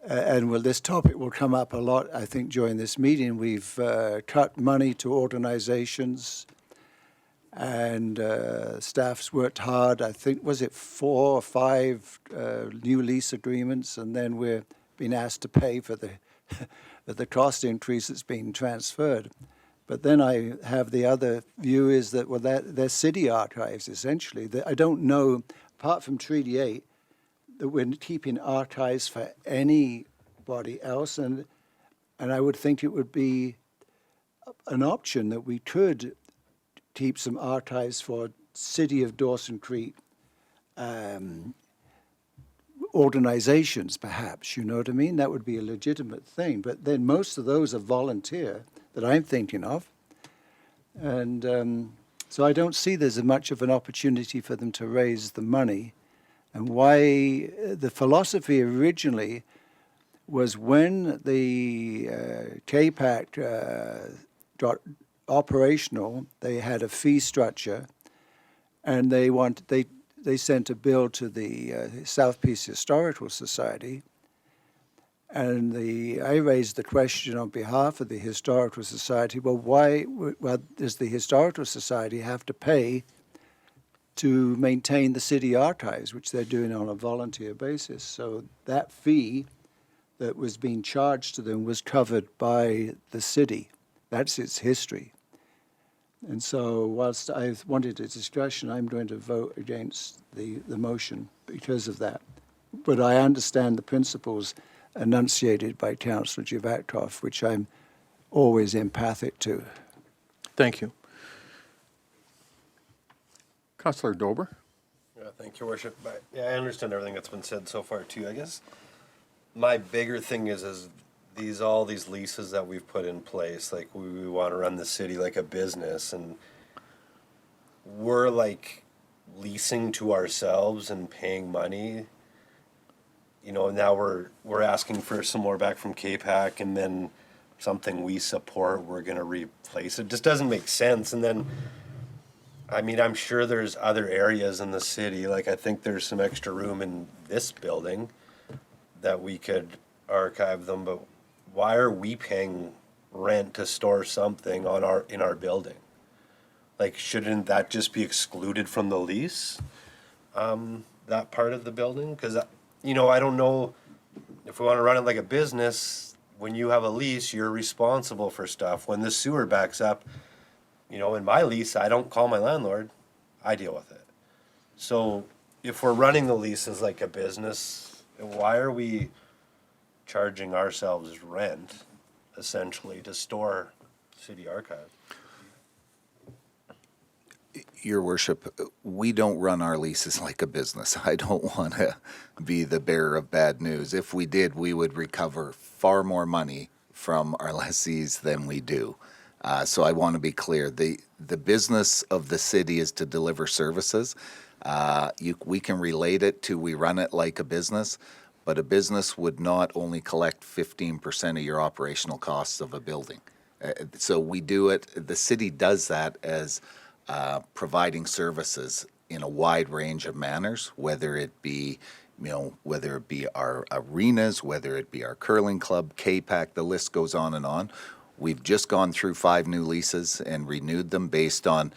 and well, this topic will come up a lot, I think, during this meeting. We've cut money to organizations, and staff's worked hard. I think, was it 4 or 5 new lease agreements, and then we're being asked to pay for the for the cost increase that's being transferred. But then I have the other view is that, well, they're city archives, essentially. I don't know, apart from Treaty 8, that we're keeping archives for anybody else. And I would think it would be an option that we could keep some archives for City of Dawson Creek organizations, perhaps, you know what I mean? That would be a legitimate thing. But then most of those are volunteer that I'm thinking of. And so I don't see there's much of an opportunity for them to raise the money. And why the philosophy originally was when the KPAC got operational, they had a fee structure, and they sent a bill to the South Peace Historical Society, and I raised the question on behalf of the Historical Society, well, why does the Historical Society have to pay to maintain the city archives, which they're doing on a volunteer basis? So that fee that was being charged to them was covered by the city. That's its history. And so whilst I wanted a discussion, I'm going to vote against the motion because of that. But I understand the principles enunciated by Councillor Javatkov, which I'm always empathic to. Thank you. Councillor Dober? Yeah, thank you, Worship. Yeah, I understand everything that's been said so far too. I guess my bigger thing is all these leases that we've put in place. Like we want to run the city like a business, and we're like leasing to ourselves and paying money. You know, now we're asking for some more back from KPAC, and then something we support, we're going to replace it. Just doesn't make sense. And then, I mean, I'm sure there's other areas in the city. Like I think there's some extra room in this building that we could archive them. But why are we paying rent to store something in our building? Like, shouldn't that just be excluded from the lease? That part of the building? Because, you know, I don't know if we want to run it like a business. When you have a lease, you're responsible for stuff. When the sewer backs up, you know, in my lease, I don't call my landlord. I deal with it. So if we're running the leases like a business, why are we charging ourselves rent, essentially, to store city archive? Your Worship, we don't run our leases like a business. I don't want to be the bearer of bad news. If we did, we would recover far more money from our lessees than we do. So I want to be clear. The business of the city is to deliver services. We can relate it to we run it like a business, but a business would not only collect 15% of your operational costs of a building. So we do it, the city does that as providing services in a wide range of manners, whether it be, whether it be our arenas, whether it be our curling club, KPAC, the list goes on and on. We've just gone through 5 new leases and renewed them based on,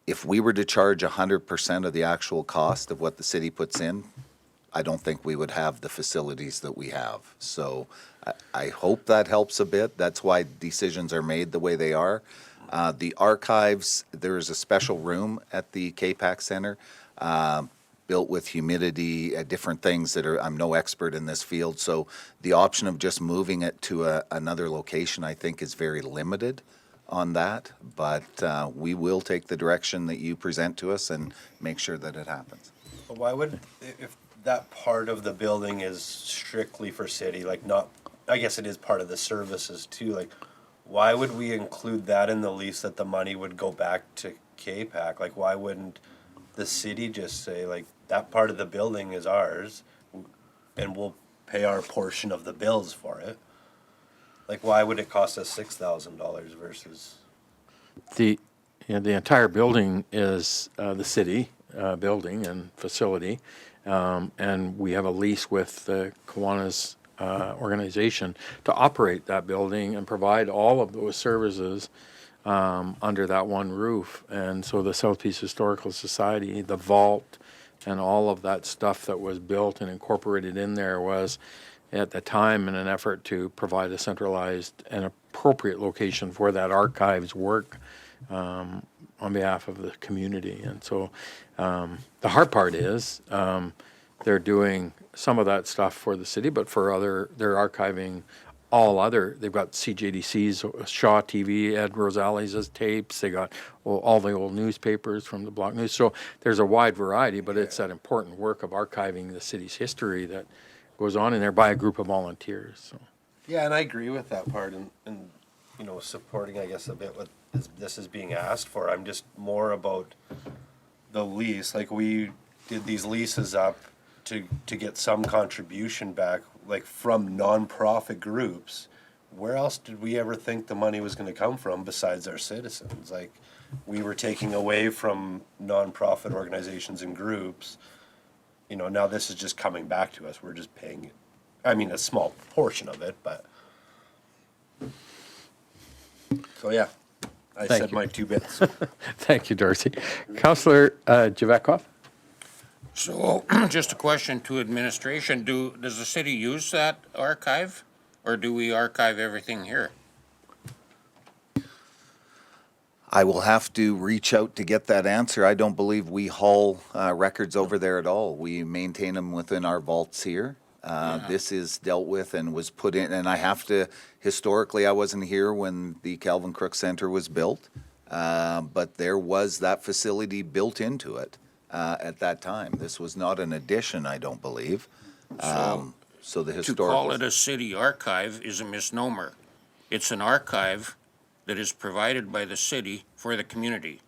if we were to charge 100% of the actual cost of what the city puts in, I don't think we would have the facilities that we have. So I hope that helps a bit. That's why decisions are made the way they are. The archives, there is a special room at the KPAC Center built with humidity, different things that are, I'm no expert in this field. So the option of just moving it to another location, I think, is very limited on that. But we will take the direction that you present to us and make sure that it happens. But why would, if that part of the building is strictly for city, like not, I guess it is part of the services too, like, why would we include that in the lease that the money would go back to KPAC? Like, why wouldn't the city just say, like, that part of the building is ours and we'll pay our portion of the bills for it? Like, why would it cost us $6,000 versus? The entire building is the city building and facility, and we have a lease with the Kiwanis organization to operate that building and provide all of those services under that one roof. And so the Southeast Historical Society, the vault, and all of that stuff that was built and incorporated in there was, at the time, in an effort to provide a centralized and appropriate location for that archives work on behalf of the community. And so the hard part is they're doing some of that stuff for the city, but for they're archiving all other, they've got CJDC's, Shaw TV, Ed Rosales' tapes, they got all the old newspapers from the block news. So there's a wide variety, but it's that important work of archiving the city's history that goes on in there by a group of volunteers. So. Yeah, and I agree with that part, and supporting, I guess, a bit what this is being asked for. I'm just more about the lease. Like, we did these leases up to get some contribution back, like from nonprofit groups. Where else did we ever think the money was going to come from besides our citizens? Like, we were taking away from nonprofit organizations and groups. Now this is just coming back to us. We're just paying it. I mean, a small portion of it, but. So, yeah, I said my 2 bits. Thank you, Darcy. Councillor Javetkov? So, just a question to administration. Does the city use that archive, or do we archive everything here? I will have to reach out to get that answer. I don't believe we haul records over there at all. We maintain them within our vaults here. This is dealt with and was put in, and I have to, historically, I wasn't here when the Calvin Crook Center was built, but there was that facility built into it at that time. This was not an addition, I don't believe. So the historical. To call it a city archive is a misnomer. It's an archive that is provided by the city for the community.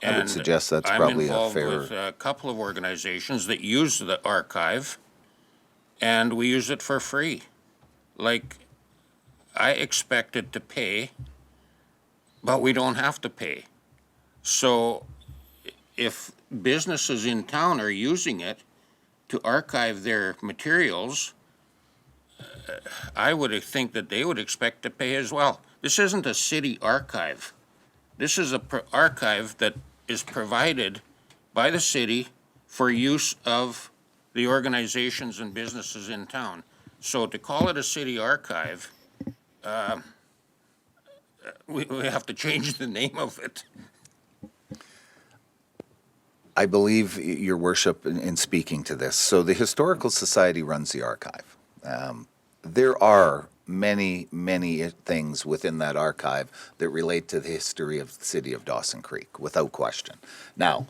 I would suggest that's probably a fair. I'm involved with a couple of organizations that use the archive, and we use it for free. Like, I expected to pay, but we don't have to pay. So if businesses in town are using it to archive their materials, I would think that they would expect to pay as well. This isn't a city archive. This is an archive that is provided by the city for use of the organizations and businesses in town. So to call it a city archive, we have to change the name of it. I believe, Your Worship, in speaking to this. So the Historical Society runs the archive. There are many, many things within that archive that relate to the history of the city of Dawson Creek, without question. Now,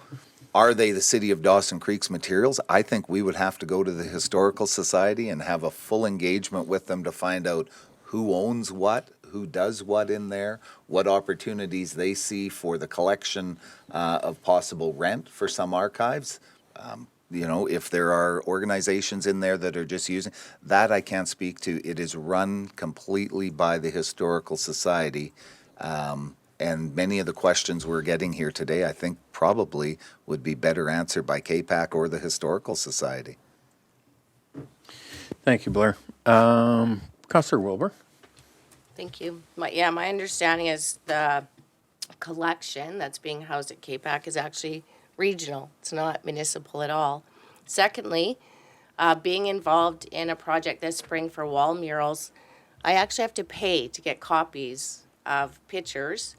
are they the city of Dawson Creek's materials? I think we would have to go to the Historical Society and have a full engagement with them to find out who owns what, who does what in there, what opportunities they see for the collection of possible rent for some archives. If there are organizations in there that are just using, that I can't speak to. It is run completely by the Historical Society. And many of the questions we're getting here today, I think probably would be better answered by KPAC or the Historical Society. Thank you, Blair. Councillor Wilbur? Thank you. My understanding is the collection that's being housed at KPAC is actually regional. It's not municipal at all. Secondly, being involved in a project this spring for wall murals, I actually have to pay to get copies of pictures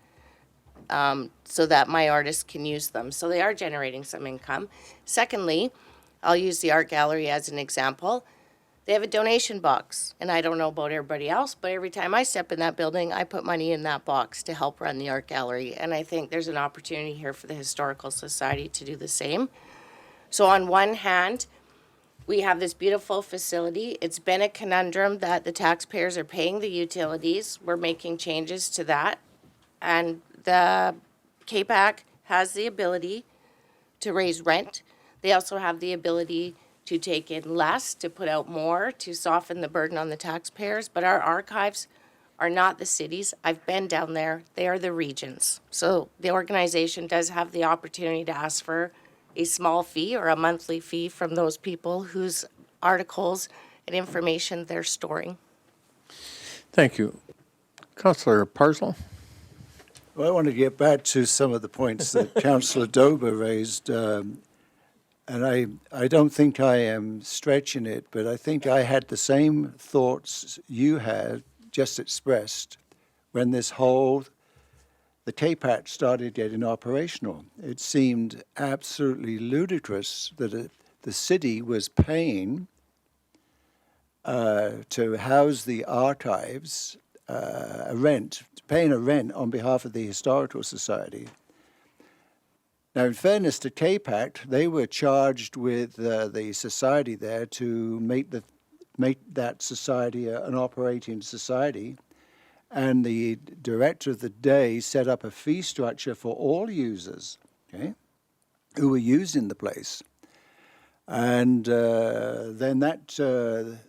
so that my artists can use them. So they are generating some income. Secondly, I'll use the art gallery as an example. They have a donation box, and I don't know about everybody else, but every time I step in that building, I put money in that box to help run the art gallery, and I think there's an opportunity here for the Historical Society to do the same. So on one hand, we have this beautiful facility. It's been a conundrum that the taxpayers are paying the utilities. We're making changes to that, and the KPAC has the ability to raise rent. They also have the ability to take in less, to put out more, to soften the burden on the taxpayers. But our archives are not the cities. I've been down there. They are the regions. So the organization does have the opportunity to ask for a small fee or a monthly fee from those people whose articles and information they're storing. Thank you. Councillor Parslow? Well, I want to get back to some of the points that Councillor Dober raised, and I don't think I am stretching it, but I think I had the same thoughts you had just expressed when the K-PAT started getting operational. It seemed absolutely ludicrous that the city was paying to house the archives, paying a rent on behalf of the Historical Society. Now, in fairness to K-PAT, they were charged with the society there to make that society an operating society, and the director of the day set up a fee structure for all users, okay, who were using the place. And then that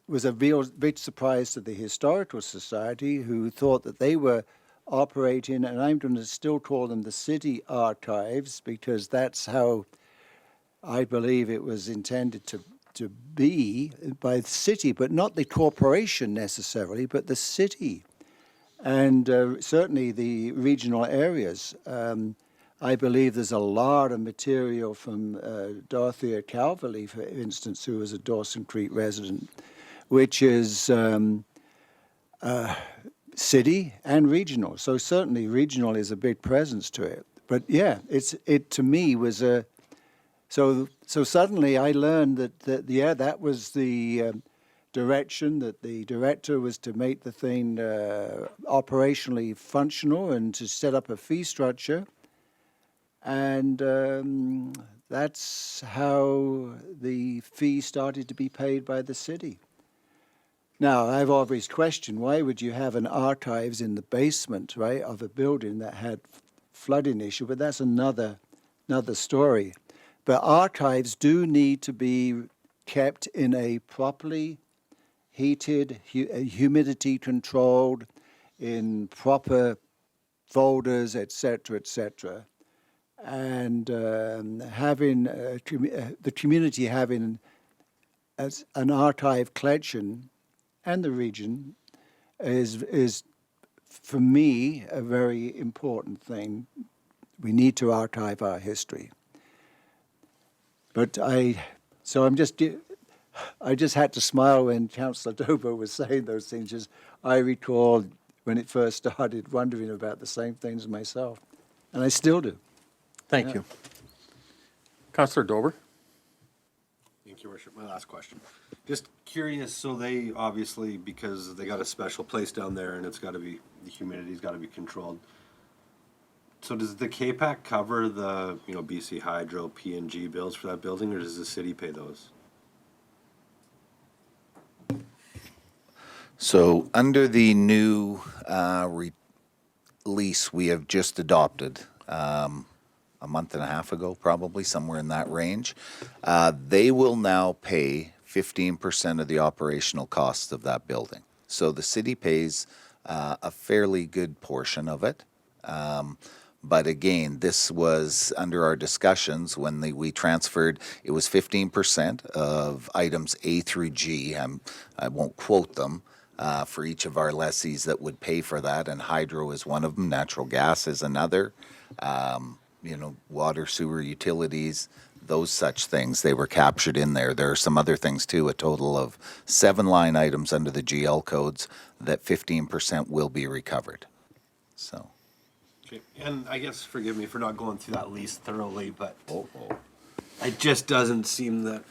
was a real big surprise to the Historical Society, who thought that they were operating, and I'm going to still call them the city archives, because that's how I believe it was intended to be by the city, but not the corporation necessarily, but the city. And certainly the regional areas. I believe there's a lot of material from Dorothea Calverley, for instance, who was a Dawson Creek resident, which is city and regional. So certainly regional is a big presence to it. But yeah, it to me was a so suddenly I learned that was the direction, that the director was to make the thing operationally functional and to set up a fee structure. And that's how the fee started to be paid by the city. Now, I've always questioned, why would you have an archives in the basement, right, of a building that had flooding issue? But that's another story. But archives do need to be kept in a properly heated, humidity controlled, in proper folders, etc., etc. And having the community having as an archive collection, and the region is for me a very important thing. We need to archive our history. But I just had to smile when Councillor Dober was saying those things. Just, I recall when it first started wondering about the same things myself, and I still do. Thank you. Councillor Dober? Thank you, Worship. My last question. Just curious, so they obviously, because they got a special place down there and it's got to be, the humidity's got to be controlled. So does the K-PAC cover the, BC Hydro, P&G bills for that building, or does the city pay those? So under the new lease we have just adopted, a month and a half ago, probably somewhere in that range, they will now pay 15% of the operational costs of that building. So the city pays a fairly good portion of it. But again, this was under our discussions when we transferred, it was 15% of items A through G. I won't quote them for each of our lessees that would pay for that, and hydro is one of them, natural gas is another. Water, sewer, utilities, those such things, they were captured in there. There are some other things too, a total of 7 line items under the GL codes that 15% will be recovered. So. Okay, and I guess, forgive me for not going through that lease thoroughly, but it just doesn't seem that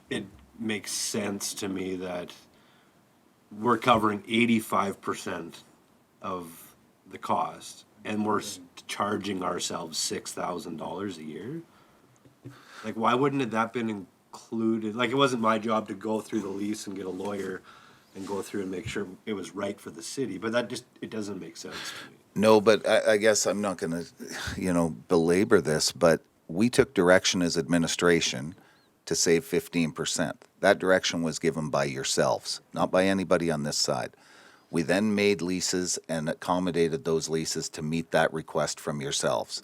it makes sense to me that we're covering 85% of the cost and we're charging ourselves $6,000 a year. Like, why wouldn't that been included? Like, it wasn't my job to go through the lease and get a lawyer and go through and make sure it was right for the city, but that just, it doesn't make sense to me. No, but I guess I'm not going to, belabor this, but we took direction as administration to save 15%. That direction was given by yourselves, not by anybody on this side. We then made leases and accommodated those leases to meet that request from yourselves.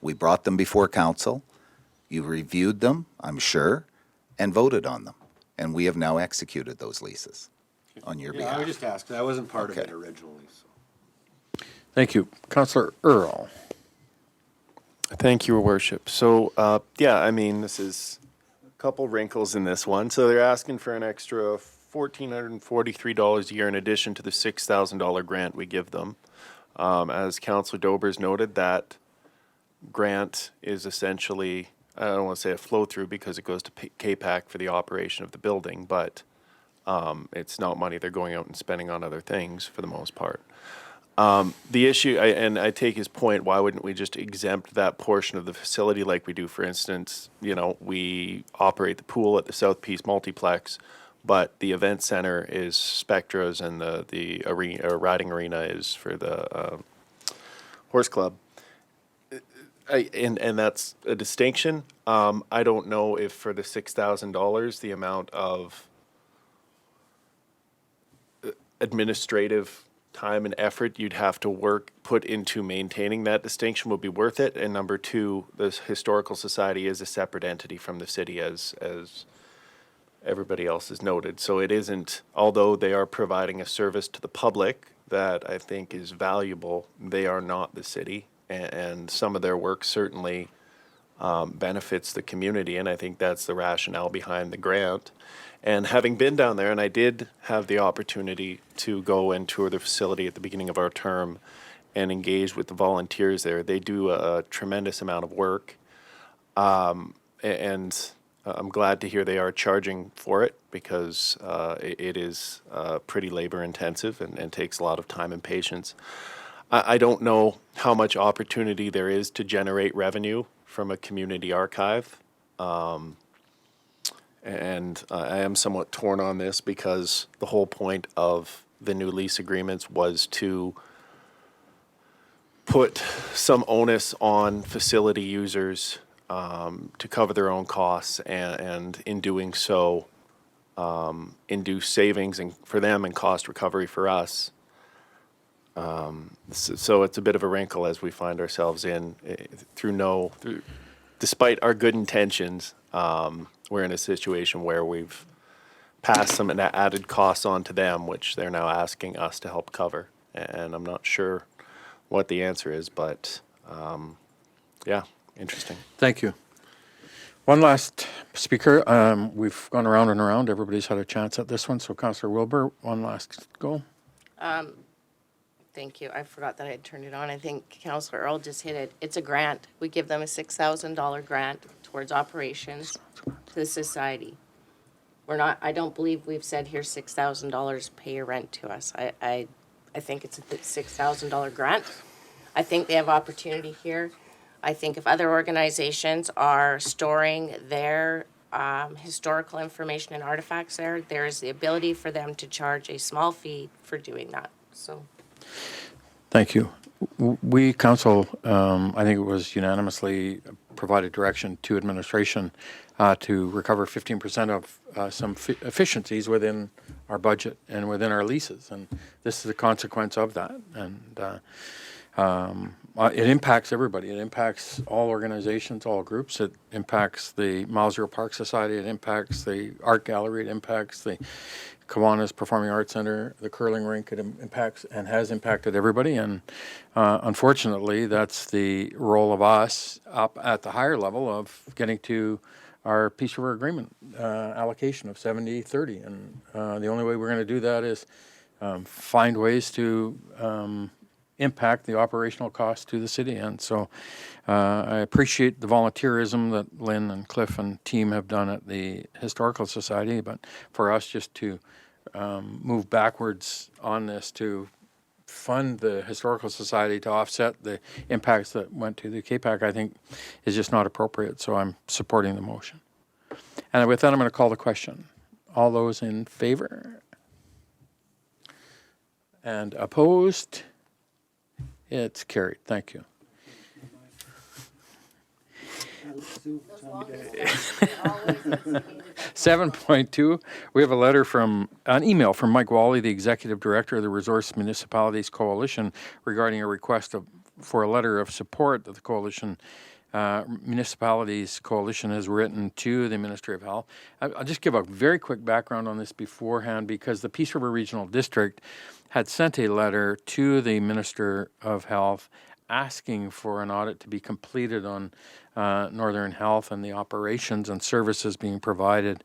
We brought them before council. You reviewed them, I'm sure, and voted on them. And we have now executed those leases on your Yeah, I behalf. would just ask, 'cause I wasn't part of Okay. it originally, so. Thank you. Councillor Earl. Thank you, Your Worship. So, yeah, I mean, this is a couple wrinkles in this one. So they're asking for an extra $1,443 a year in addition to the $6,000 grant we give them. As Councillor Dobers noted, that grant is essentially, I don't want to say a flow-through because it goes to KPAC for the operation of the building, but it's not money they're going out and spending on other things for the most part. The issue, and I take his point, why wouldn't we just exempt that portion of the facility like we do, for instance, we operate the pool at the South Peace Multiplex, but the event center is Spectra's and the arena, riding arena is for the horse club. And that's a distinction. I don't know if for the $6,000, the amount of administrative time and effort you'd have to put into maintaining that distinction would be worth it. And number two, the Historical Society is a separate entity from the city, as everybody else has noted. So it isn't, although they are providing a service to the public that I think is valuable, they are not the city. And some of their work certainly benefits the community, and I think that's the rationale behind the grant. And having been down there, and I did have the opportunity to go and tour the facility at the beginning of our term and engage with the volunteers there, they do a tremendous amount of work. And I'm glad to hear they are charging for it because it is pretty labor intensive and takes a lot of time and patience. I don't know how much opportunity there is to generate revenue from a community archive. And I am somewhat torn on this because the whole point of the new lease agreements was to put some onus on facility users to cover their own costs and in doing so, induce savings for them and cost recovery for us. So it's a bit of a wrinkle as we find ourselves in despite our good intentions, we're in a situation where we've passed some added costs on to them, which they're now asking us to help cover. And I'm not sure what the answer is, but yeah, interesting. Thank you. One last speaker. We've gone around and around. Everybody's had a chance at this one. So Councillor Wilbur, one last go. Thank you. I forgot that I had turned it on. I think Councillor Earl just hit it. It's a grant. We give them a $6,000 grant towards operations to the society. I don't believe we've said here's $6,000, pay your rent to us. I think it's a $6,000 grant. I think they have opportunity here. I think if other organizations are storing their historical information and artifacts there is the ability for them to charge a small fee for doing that. So. Thank you. We, council, I think it was unanimously provided direction to administration to recover 15% of some efficiencies within our budget and within our leases. And this is a consequence of that. And it impacts everybody. It impacts all organizations, all groups. It impacts the Miles Zero Park Society. It impacts the art gallery. It impacts the Kiwanis Performing Arts Center, the curling rink. It impacts and has impacted everybody. And unfortunately, that's the role of us up at the higher level of getting to our Peace River Agreement allocation of 70-30. And the only way we're going to do that is find ways to impact the operational cost to the city. And so I appreciate the volunteerism that Lynn and Cliff and team have done at the Historical Society, but for us just to move backwards on this to fund the Historical Society to offset the impacts that went to the KPAC, I think is just not appropriate. So I'm supporting the motion. And with that, I'm going to call the question. All those in favor? And opposed? It's carried. Thank you. 7.2, we have an email from Mike Wally, the Executive Director of the Resource Municipalities Coalition, regarding a request for a letter of support that the Coalition Municipalities Coalition has written to the Ministry of Health. I'll just give a very quick background on this beforehand, because the Peace River Regional District had sent a letter to the Minister of Health asking for an audit to be completed on Northern Health and the operations and services being provided.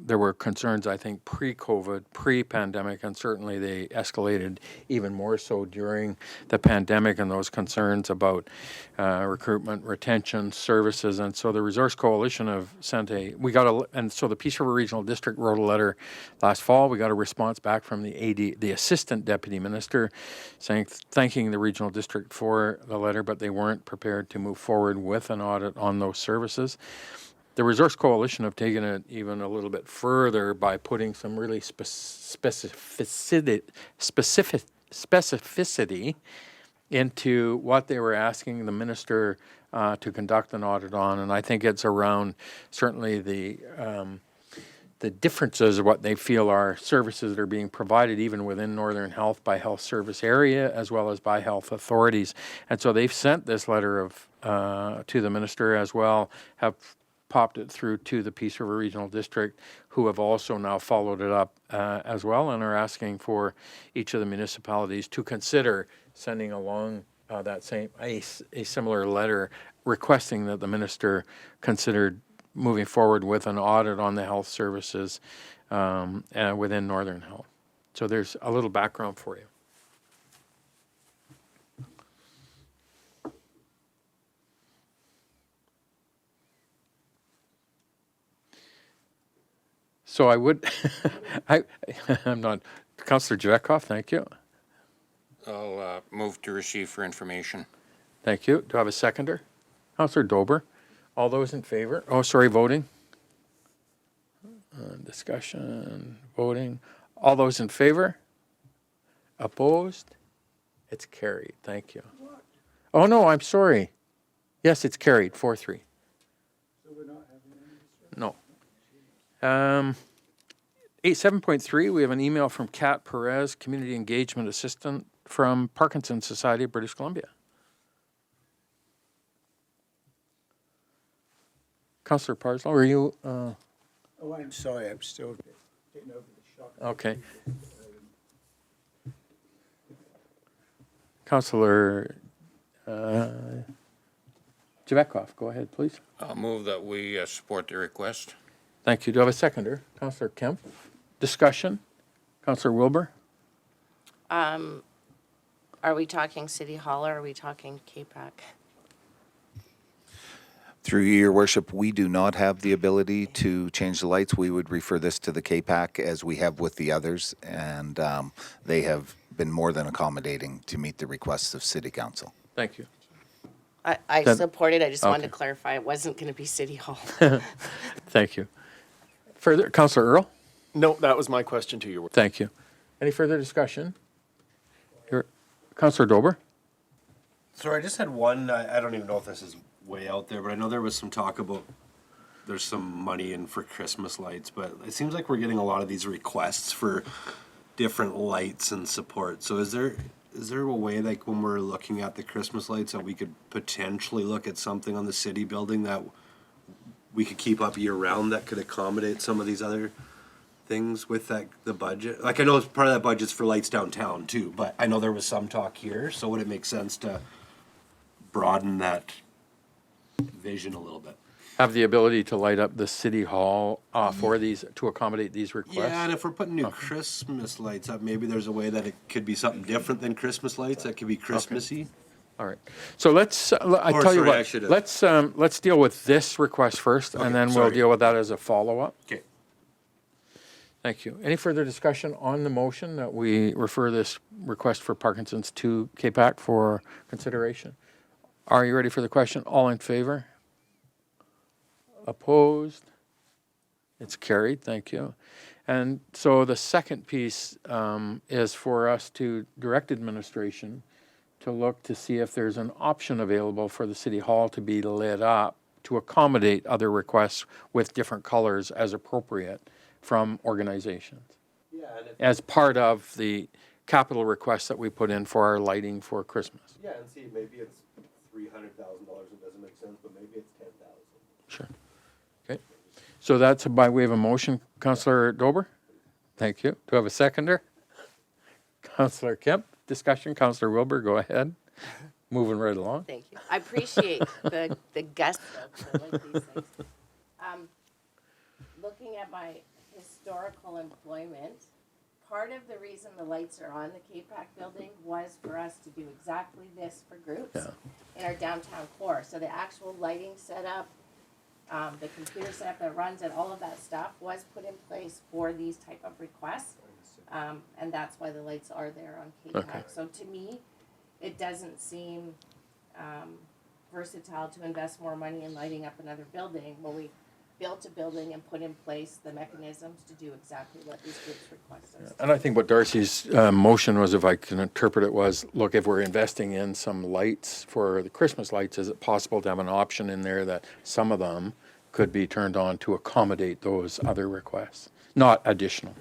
There were concerns, I think, pre-COVID, pre-pandemic, and certainly they escalated even more so during the pandemic, and those concerns about recruitment, retention, services. And so the Resource Coalition have sent and so the Peace River Regional District wrote a letter last fall. We got a response back from the Assistant Deputy Minister thanking the Regional District for the letter, but they weren't prepared to move forward with an audit on those services. The Resource Coalition have taken it even a little bit further by putting some really specificity into what they were asking the minister to conduct an audit on, and I think it's around certainly the differences of what they feel are services that are being provided even within Northern Health by health service area as well as by health authorities. And so they've sent this letter to the minister as well, have popped it through to the Peace River Regional District, who have also now followed it up as well, and are asking for each of the municipalities to consider sending along a similar letter requesting that the minister considered moving forward with an audit on the health services within Northern Health. So there's a little background for you. So I would, I'm not, Councillor Javetkov, thank you. I'll move to receive for information. Thank you. Do I have a seconder? Councillor Dober. All those in favor? Oh, sorry, voting. Discussion, voting. All those in favor? Opposed? It's carried. Thank you. Oh, no, I'm sorry. Yes, it's carried, 4-3. No. 7.3, we have an email from Kat Perez, Community Engagement Assistant from Parkinson's Society of British Columbia. Councillor Parslow, are you? Oh, I'm sorry, I'm still getting over the shock. Okay. Councillor Javetkov, go ahead, please. I'll move that we support the request. Thank you. Do I have a seconder? Councillor Kemp. Discussion? Councillor Wilbur? Are we talking City Hall or are we talking KPAC? Through your worship, we do not have the ability to change the lights. We would refer this to the KPAC as we have with the others, and they have been more than accommodating to meet the requests of City Council. Thank you. I support it. I just wanted to Okay. clarify it wasn't going to be City Hall. Thank you. Further, Councillor Earl? No, that was my question to you. Thank you. Any further discussion? Councillor Dober? Sorry, I just had one, I don't even know if this is way out there, but I know there was some talk about there's some money in for Christmas lights, but it seems like we're getting a lot of these requests for different lights and support. So is there a way, like when we're looking at the Christmas lights, that we could potentially look at something on the city building that we could keep up year round that could accommodate some of these other things with the budget? Like I know part of that budget's for lights downtown too, but I know there was some talk here, so would it make sense to broaden that vision a little bit? Have the ability to light up the City Hall for these, to accommodate these requests? Yeah, and if we're putting new Christmas lights up, maybe there's a way that it could be something different than Christmas lights that could be Christmassy. All right. So let's, let's deal with this request first, and then we'll sorry. deal with that as a follow-up. Okay. Thank you. Any further discussion on the motion that we refer this request for Parkinson's to KPAC for consideration? Are you ready for the question? All in favor? Opposed? It's carried. Thank you. And so the second piece is for us to direct administration to look to see if there's an option available for the City Hall to be lit up to accommodate other requests with different colors as appropriate from organizations. Yeah, As part of the capital request that we put in for our lighting for Christmas. and see, maybe it's $100,000, it doesn't make sense, but maybe it's 10,000. Sure. Okay. So that's by way of a motion, Councillor Dober? Thank you. Do I have a seconder? Councillor Kemp, discussion. Councillor Wilbur, go ahead. Moving right along. Thank you. I appreciate the gusto. I like these things. Looking at my historical employment, part of the reason the lights are on the KPAC building was for us to do exactly this for groups in our downtown core. So the actual lighting setup, the computer setup that runs it, all of that stuff was put in place for these type of requests. And that's why the lights are there on KPAC. Okay. So to me, it doesn't seem versatile to invest more money in lighting up another building when we built a building and put in place the mechanisms to do exactly what these groups request us. And I think what Darcy's motion was, if I can interpret it, was, look, if we're investing in some lights for the Christmas lights, is it possible to have an option in there that some of them could be turned on to accommodate those other requests, not additional?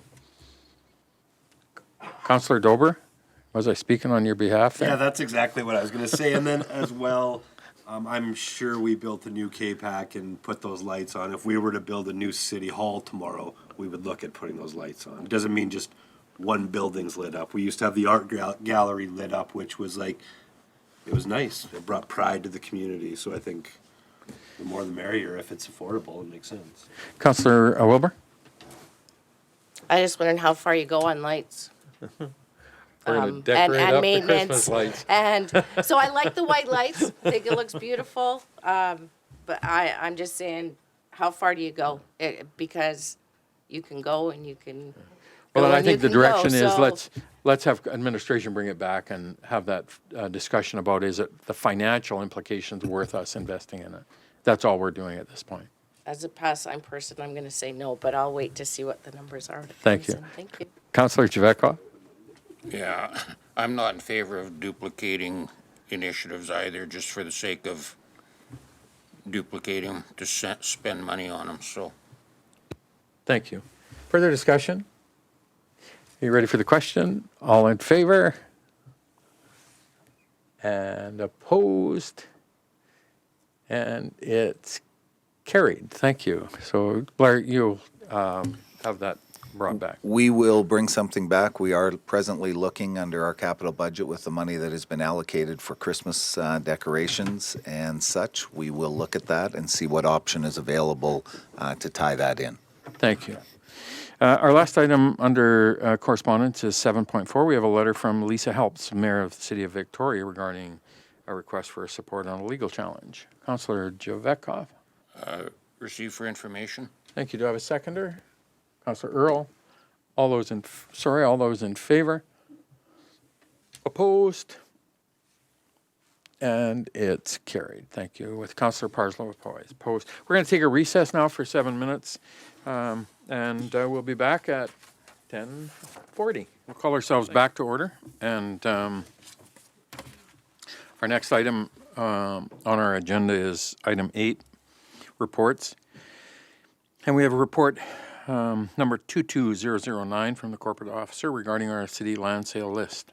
Councillor Dober, was I speaking on your behalf there? Yeah, that's exactly what I was going to say. And then as well, I'm sure we built a new KPAC and put those lights on. If we were to build a new city hall tomorrow, we would look at putting those lights on. It doesn't mean just one building's lit up. We used to have the art gallery lit up, which was like, it was nice. It brought pride to the community. So I think the more the merrier. If it's affordable, it makes sense. Councillor Wilbur? I just wondered how far you go on lights. We're going to decorate up the maintenance. Christmas lights. And so I like the white lights. I think it looks beautiful. But I'm just saying, how far do you go? Because you can go and you can. Well, go and I and think you the can go, direction is so- let's have administration bring it back and have that discussion about, is it the financial implications worth us investing in it? That's all we're doing at this point. As a pastime person, I'm going to say no, but I'll wait to see what the numbers are. Thank you. Thank you. Councillor Javetkov? Yeah, I'm not in favor of duplicating initiatives either, just for the sake of duplicating them, to spend money on them, so. Thank you. Further discussion? Are you ready for the question? All in favor? And opposed? And it's carried. Thank you. So Blair, you'll have that brought back. We will bring something back. We are presently looking under our capital budget with the money that has been allocated for Christmas decorations and such. We will look at that and see what option is available to tie that in. Thank you. Our last item under correspondence is 7.4. We have a letter from Lisa Helps, Mayor of the City of Victoria, regarding a request for support on a legal challenge. Councillor Javetkov. Receive for information. Thank you. Do I have a seconder? Councillor Earl. All those in favor? Opposed? And it's carried. Thank you. With Councillor Parslow opposed. We're going to take a recess now for 7 minutes, and we'll be back at 10:40. We'll call ourselves back to order, and our next item on our agenda is item 8, reports. And we have a report number 22009 from the corporate officer regarding our city land sale list.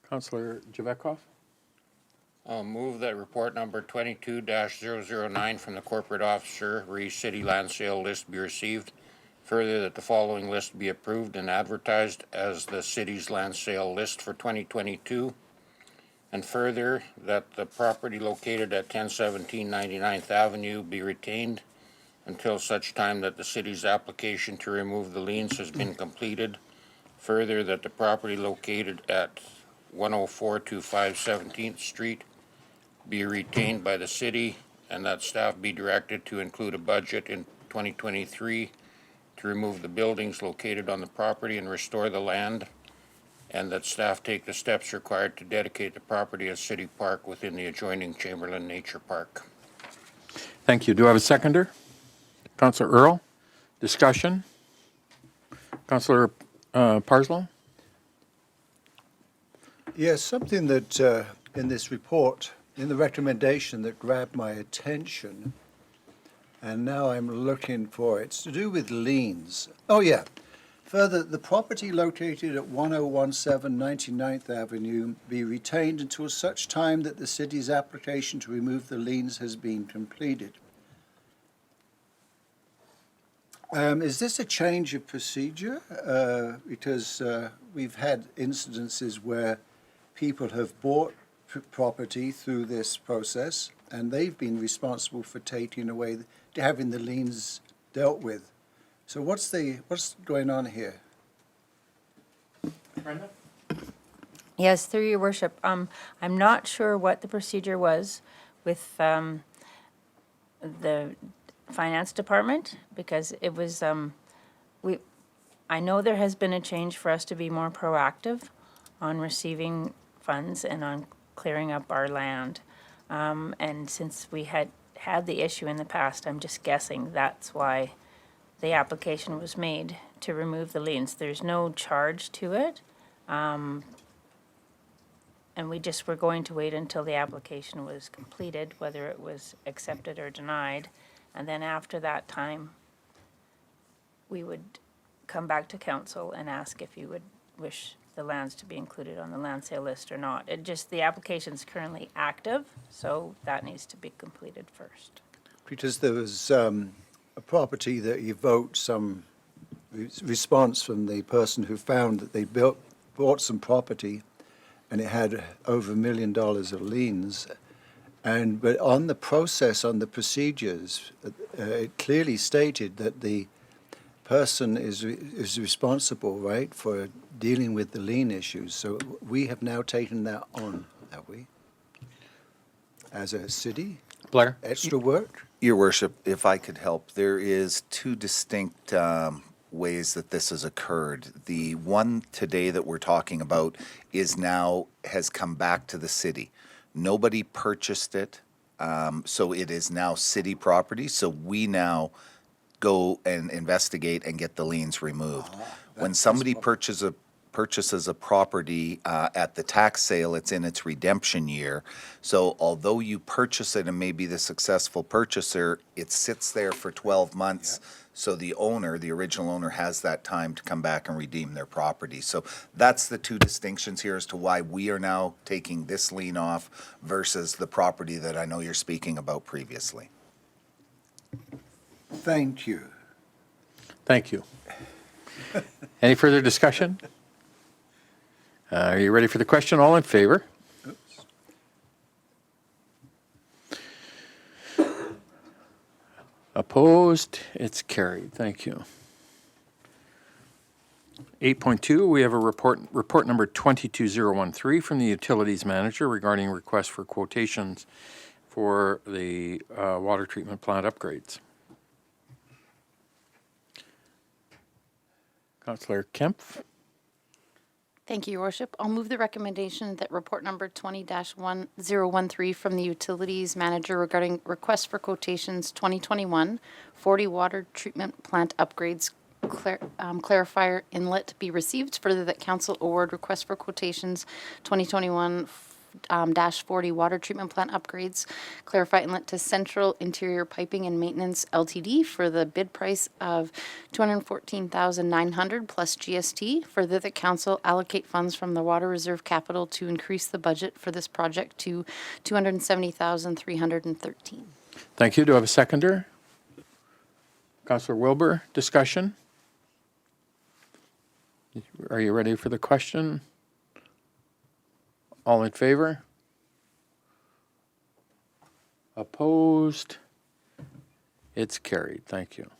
Councillor Javetkov. I'll move that report number 22-009 from the corporate officer, city land sale list be received. Further, that the following list be approved and advertised as the city's land sale list for 2022. And further, that the property located at 1017 99th Avenue be retained until such time that the city's application to remove the liens has been completed. Further, that the property located at 10425 17th Street be retained by the city, and that staff be directed to include a budget in 2023 to remove the buildings located on the property and restore the land, and that staff take the steps required to dedicate the property as city park within the adjoining Chamberlain Nature Park. Thank you. Do I have a seconder? Councillor Earl. Discussion? Councillor Parslow? Yes, something that in this report, in the recommendation, that grabbed my attention, and now I'm looking for it. It's to do with liens. Oh yeah, Further, the property located at 1017 99th Avenue be retained until such time that the city's application to remove the liens has been completed. Is this a change of procedure? Because we've had incidences where people have bought property through this process, and they've been responsible for taking away, having the liens dealt with. So what's going on here? Brenda? Yes, through your worship. I'm not sure what the procedure was with the finance department, because it was, I know there has been a change for us to be more proactive on receiving funds and on clearing up our land. And since we had the issue in the past, I'm just guessing that's why the application was made to remove the liens. There's no charge to it. And we just were going to wait until the application was completed, whether it was accepted or denied. And then after that time, we would come back to council and ask if you would wish the lands to be included on the land sale list or not. The application's currently active, so that needs to be completed first. Because there was a property that evoked some response from the person who found that they bought some property and it had over $1 million of liens. But on the process, on the procedures, it clearly stated that the person is responsible, right, for dealing with the lien issues. So we have now taken that on, have we? As a city? Blair? Extra work? Your worship, if I could help, there is two distinct ways that this has occurred. The one today that we're talking about has come back to the city. Nobody purchased it, so it is now city property. So we now go and investigate and get the liens removed. When somebody purchases a property at the tax sale, it's in its redemption year. So although you purchase it and may be the successful purchaser, it sits there for 12 months. So the owner, the original owner, has that time to come back and redeem their property. So that's the two distinctions here as to why we are now taking this lien off versus the property that I know you're speaking about previously. Thank you. Thank you. Any further discussion? Are you ready for the question? All in favor? Opposed? It's carried. Thank you. 8.2, we have a report number 22013 from the Utilities Manager regarding request for quotations for the water treatment plant upgrades. Councillor Kempf. Thank you, Your Worship. I'll move the recommendation that report number 20-1013 from the Utilities Manager regarding request for quotations 2021 40 water treatment plant upgrades clarifier inlet be received. Further, that council award request for quotations 2021 -40 water treatment plant upgrades clarify inlet to Central Interior Piping and Maintenance Ltd. for the bid price of $214,900 plus GST. Further, the council allocate funds from the water reserve capital to increase the budget for this project to $270,313. Thank you. Do I have a seconder? Councillor Wilbur, discussion? Are you ready for the question? All in favor? Opposed? It's carried. Thank you.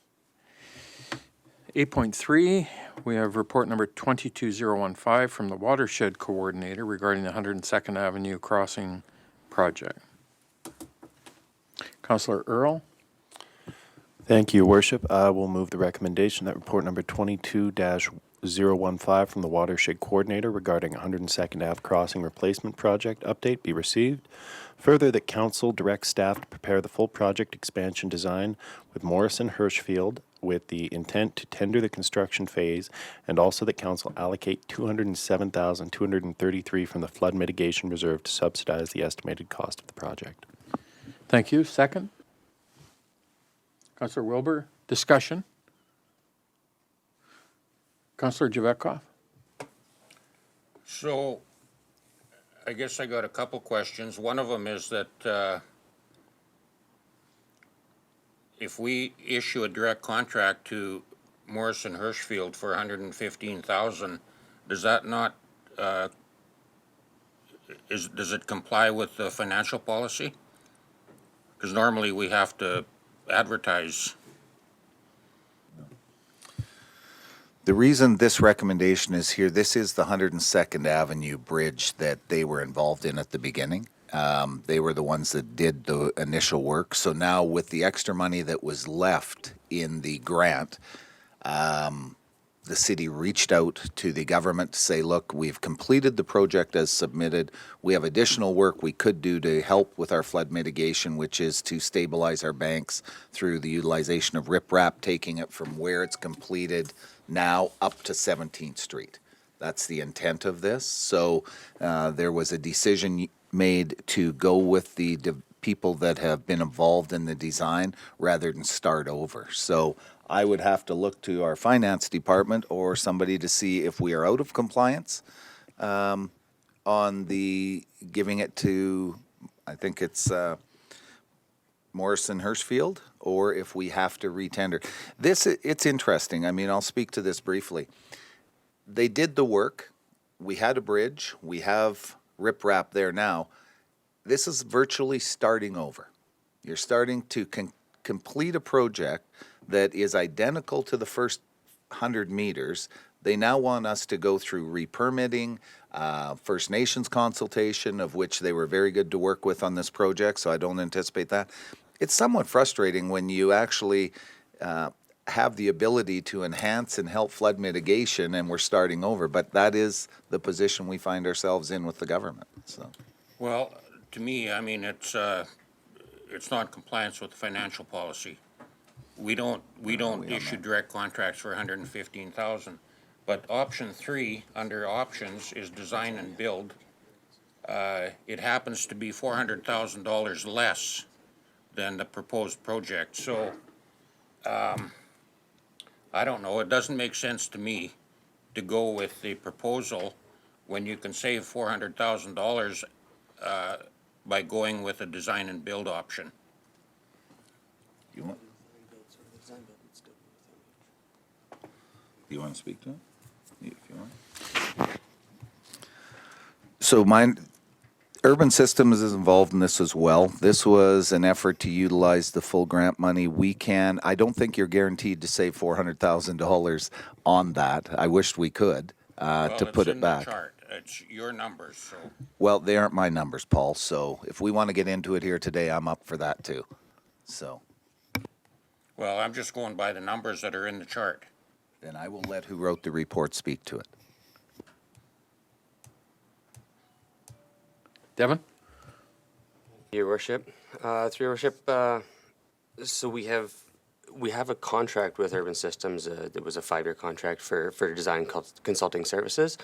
8.3, we have report number 22015 from the Watershed Coordinator regarding the 102nd Avenue Crossing project. Councillor Earl? Thank you, Your Worship. I will move the recommendation that report number 22-015 from the Watershed Coordinator regarding 102nd Ave Crossing Replacement Project update be received. Further, that Council directs staff to prepare the full project expansion design with Morrison Hirschfield with the intent to tender the construction phase, and also that Council allocate $207,233 from the Flood Mitigation Reserve to subsidize the estimated cost of the project. Thank you. Second? Councillor Wilbur, discussion? Councillor Javetkov? So, I guess I got a couple questions. One of them is that if we issue a direct contract to Morrison Hirschfield for $115,000, does that not, does it comply with the financial policy? Because normally we have to advertise. The reason this recommendation is here, this is the 102nd Avenue Bridge that they were involved in at the beginning. They were the ones that did the initial work. So now with the extra money that was left in the grant, the city reached out to the government to say, look, we've completed the project as submitted. We have additional work we could do to help with our flood mitigation, which is to stabilize our banks through the utilization of riprap, taking it from where it's completed now up to 17th Street. That's the intent of this. So there was a decision made to go with the people that have been involved in the design rather than start over. So I would have to look to our finance department or somebody to see if we are out of compliance on the giving it to, I think it's Morrison Hirschfield, or if we have to retender. It's interesting. I mean, I'll speak to this briefly. They did the work. We had a bridge. We have riprap there now. This is virtually starting over. You're starting to complete a project that is identical to the first 100 meters. They now want us to go through re-permitting, First Nations consultation, of which they were very good to work with on this project, so I don't anticipate that. It's somewhat frustrating when you actually have the ability to enhance and help flood mitigation and we're starting over, but that is the position we find ourselves in with the government. So, Well, to me, I mean, it's not in compliance with the financial policy. We don't issue direct contracts for $115,000. But option 3 under options is design and build. It happens to be $400,000 less than the proposed project. So I don't know. It doesn't make sense to me to go with the proposal when you can save $400,000 by going with a design and build option. you want to speak to it? If you want. So Urban Systems is involved in this as well. This was an effort to utilize the full grant money. I don't think you're guaranteed to save $400,000 on that. I wished we could to put it back. It's in the chart. It's your numbers, so. Well, they aren't my numbers, Paul, so if we want to get into it here today, I'm up for that too. So. Well, I'm just going by the numbers that are in the chart. Then I will let who wrote the report speak to it. Devin? Your Worship, through Your Worship, so we have a contract with Urban Systems. It was a 5-year contract for design consulting services,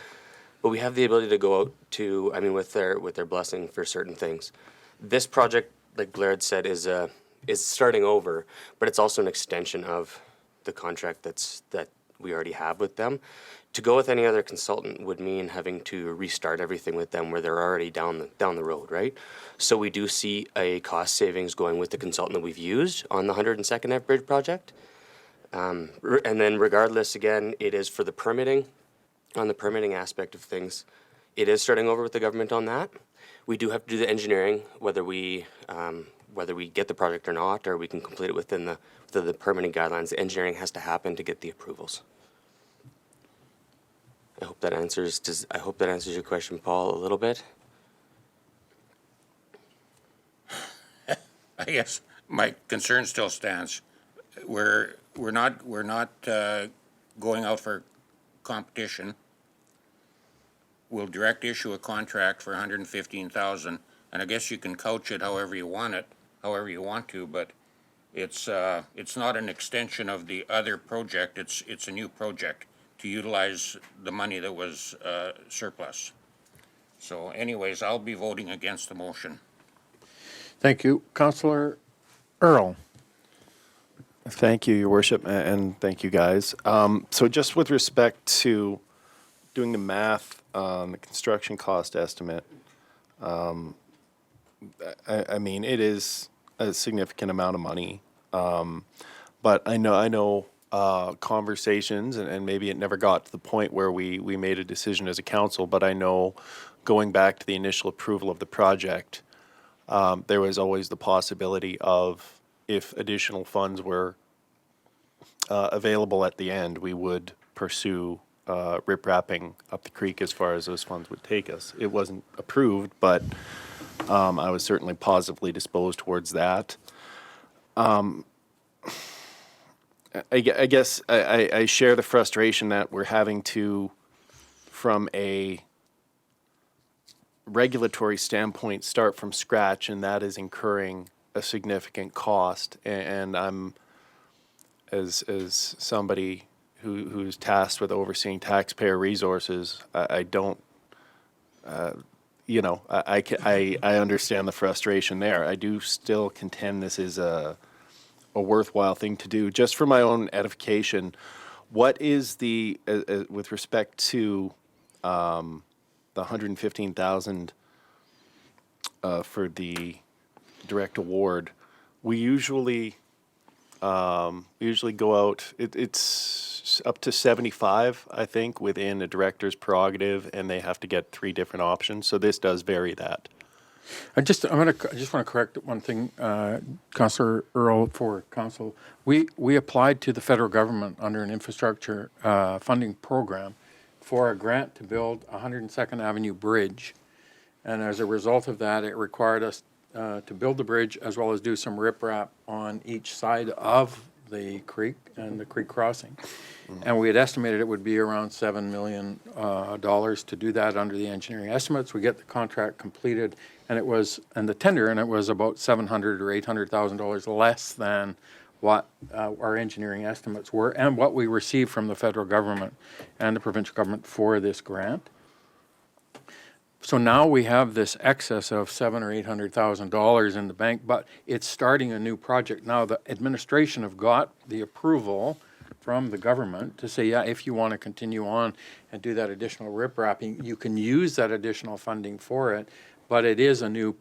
but we have the ability to go out to, I mean, with their blessing for certain things. This project, like Blair had said, is starting over, but it's also an extension of the contract that we already have with them. To go with any other consultant would mean having to restart everything with them where they're already down the road, right? So we do see a cost savings going with the consultant that we've used on the 102nd Ave Bridge project. And then regardless, again, it is for the permitting, on the permitting aspect of things, it is starting over with the government on that. We do have to do the engineering, whether we get the project or not, or we can complete it within the permitting guidelines. The engineering has to happen to get the approvals. I hope that answers your question, Paul, a little bit. I guess my concern still stands. We're not going out for competition. We'll direct issue a contract for $115,000, and I guess you can couch it however you want to, but it's not an extension of the other project. It's a new project to utilize the money that was surplus. So anyways, I'll be voting against the motion. Thank you. Councillor Earl? Thank you, Your Worship, and thank you, guys. So just with respect to doing the math on the construction cost estimate, I mean, it is a significant amount of money. But I know conversations, and maybe it never got to the point where we made a decision as a council, but I know going back to the initial approval of the project, there was always the possibility of, if additional funds were available at the end, we would pursue rip-rapping up the creek as far as those funds would take us. It wasn't approved, but I was certainly positively disposed towards that. I guess I share the frustration that we're having to, from a regulatory standpoint, start from scratch, and that is incurring a significant cost. And I'm, as somebody who's tasked with overseeing taxpayer resources, I don't, I understand the frustration there. I do still contend this is a worthwhile thing to do. Just for my own edification, what is the, with respect to the $115,000 for the direct award, we usually go out, it's up to 75, I think, within a director's prerogative, and they have to get 3 different options. So this does vary that. I just want to correct one thing, Councillor Earl, for council. We applied to the federal government under an infrastructure funding program for a grant to build a 102nd Avenue bridge, and as a result of that, it required us to build the bridge as well as do some riprap on each side of the creek and the creek crossing. And we had estimated it would be around $7 million to do that under the engineering estimates. We get the contract completed, and it was, and the tender, and it was about $700,000 or $800,000 less than what our engineering estimates were and what we received from the federal government and the provincial government for this grant. So now we have this excess of $700,000 or $800,000 in the bank, but it's starting a new project. Now the administration have got the approval from the government to say, yeah, if you want to continue on and do that additional riprapping, you can use that additional funding for it, but it is a new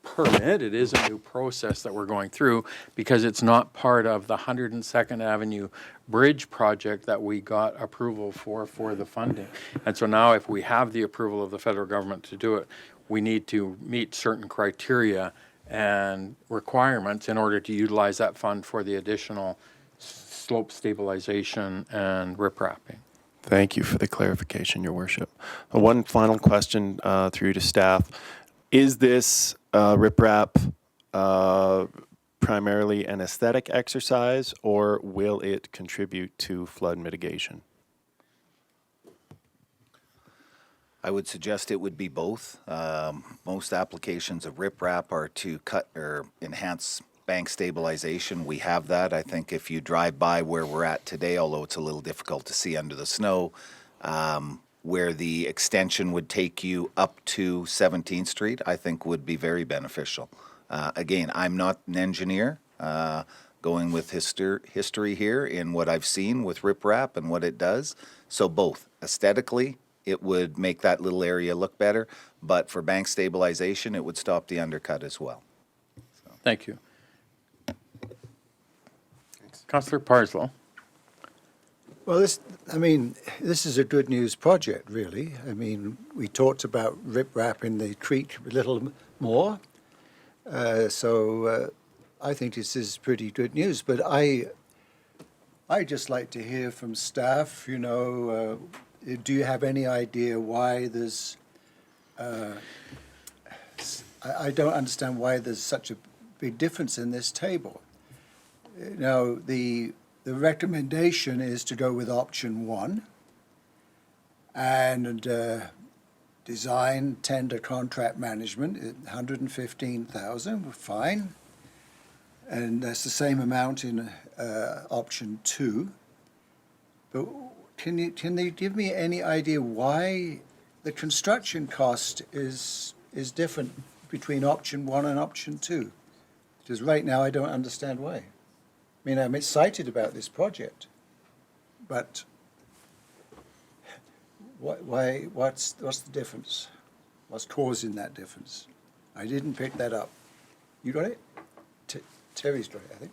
permit, it is a new process that we're going through because it's not part of the 102nd Avenue Bridge project that we got approval for the funding. And so now if we have the approval of the federal government to do it, we need to meet certain criteria and requirements in order to utilize that fund for the additional slope stabilization and riprapping. Thank you for the clarification, Your Worship. One final question through to staff. Is this riprap primarily an aesthetic exercise, or will it contribute to flood mitigation? I would suggest it would be both. Most applications of riprap are to cut or enhance bank stabilization. We have that. I think if you drive by where we're at today, although it's a little difficult to see under the snow, where the extension would take you up to 17th Street, I think would be very beneficial. Again, I'm not an engineer, going with history here in what I've seen with riprap and what it does. So both. Aesthetically, it would make that little area look better, but for bank stabilization, it would stop the undercut as well. So. Thank you. Councillor Parslow. Well, this is a good news project, really. I mean, we talked about riprap in the creek a little more. So I think this is pretty good news. But I just like to hear from staff, you know, do you have any idea why there's, I don't understand why there's such a big difference in this table. Now, the recommendation is to go with option 1 and design, tender, contract management, $115,000, fine. And that's the same amount in option 2. But can they give me any idea why the construction cost is different between option 1 and option 2? Because right now I don't understand why. mean, I'm excited about this project, but what's the difference? What's causing that difference? I didn't pick that up. You got it? Terry's got it, I think.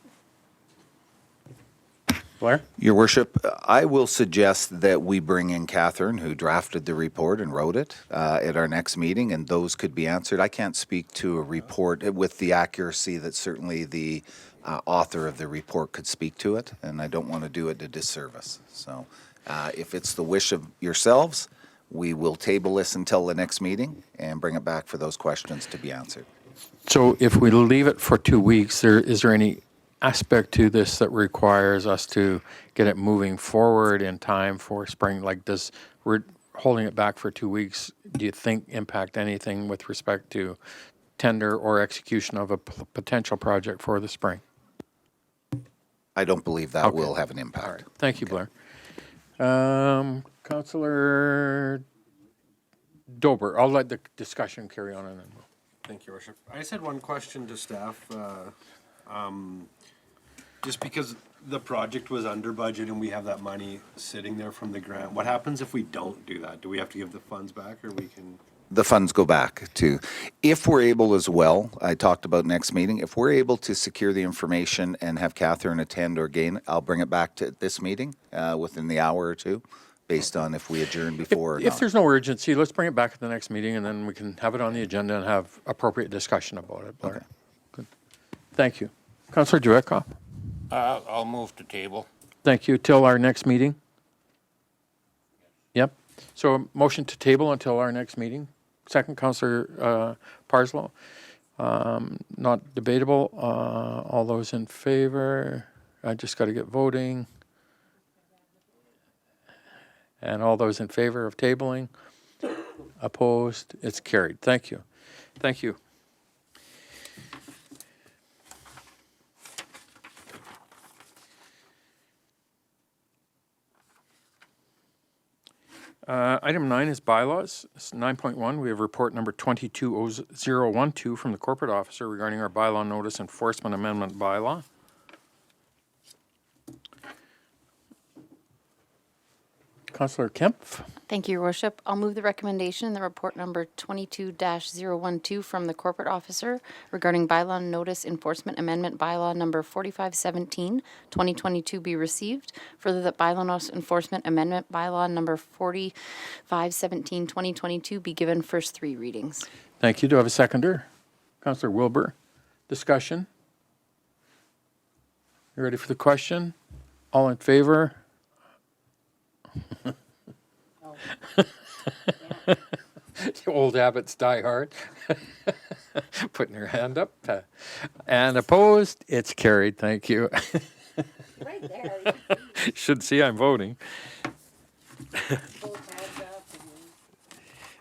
Blair? Your Worship, I will suggest that we bring in Catherine, who drafted the report and wrote it, at our next meeting, and those could be answered. I can't speak to a report with the accuracy that certainly the author of the report could speak to it, and I don't want to do it a disservice. So if it's the wish of yourselves, we will table this until the next meeting and bring it back for those questions to be answered. So if we leave it for 2 weeks, is there any aspect to this that requires us to get it moving forward in time for spring? Like, we're holding it back for 2 weeks, do you think impact anything with respect to tender or execution of a potential project for the spring? I don't believe that will have an impact. All right. Thank you, Blair. Councillor Dober, I'll let the discussion carry on and then we'll. Thank you, Worship. I just had one question to staff. Just because the project was under budget and we have that money sitting there from the grant, what happens if we don't do that? Do we have to give the funds back, or we can? The funds go back to, if we're able as well, I talked about next meeting, if we're able to secure the information and have Catherine attend or gain, I'll bring it back to this meeting within the hour or two, based on if we adjourn before or not. If there's no urgency, let's bring it back at the next meeting and then we can have it on the agenda and have appropriate discussion about it. Blair. Okay. Good. Thank you. Councillor Jawetkov. I'll move to table. Thank you. Till our next meeting? Yep. So a motion to table until our next meeting. Second, Councillor Parslow. Not debatable. All those in favor? I just got to get voting. And all those in favor of tabling? Opposed? It's carried. Thank you. Thank you. Item 9 is bylaws. It's 9.1. We have report number 220012 from the corporate officer regarding our bylaw notice enforcement amendment bylaw. Councillor Kempf. Thank you, Your Worship. I'll move the recommendation in the report number 22-012 from the corporate officer regarding bylaw notice enforcement amendment bylaw number 4517, 2022 be received. Further, that bylaw notice enforcement amendment bylaw number 4517, 2022 be given first 3 readings. Thank you. Do I have a seconder? Councillor Wilbur. Discussion? You ready for the question? All in favor? Old habits die hard. Putting her hand up. And opposed? It's carried. Thank you. Right there. Should see I'm voting.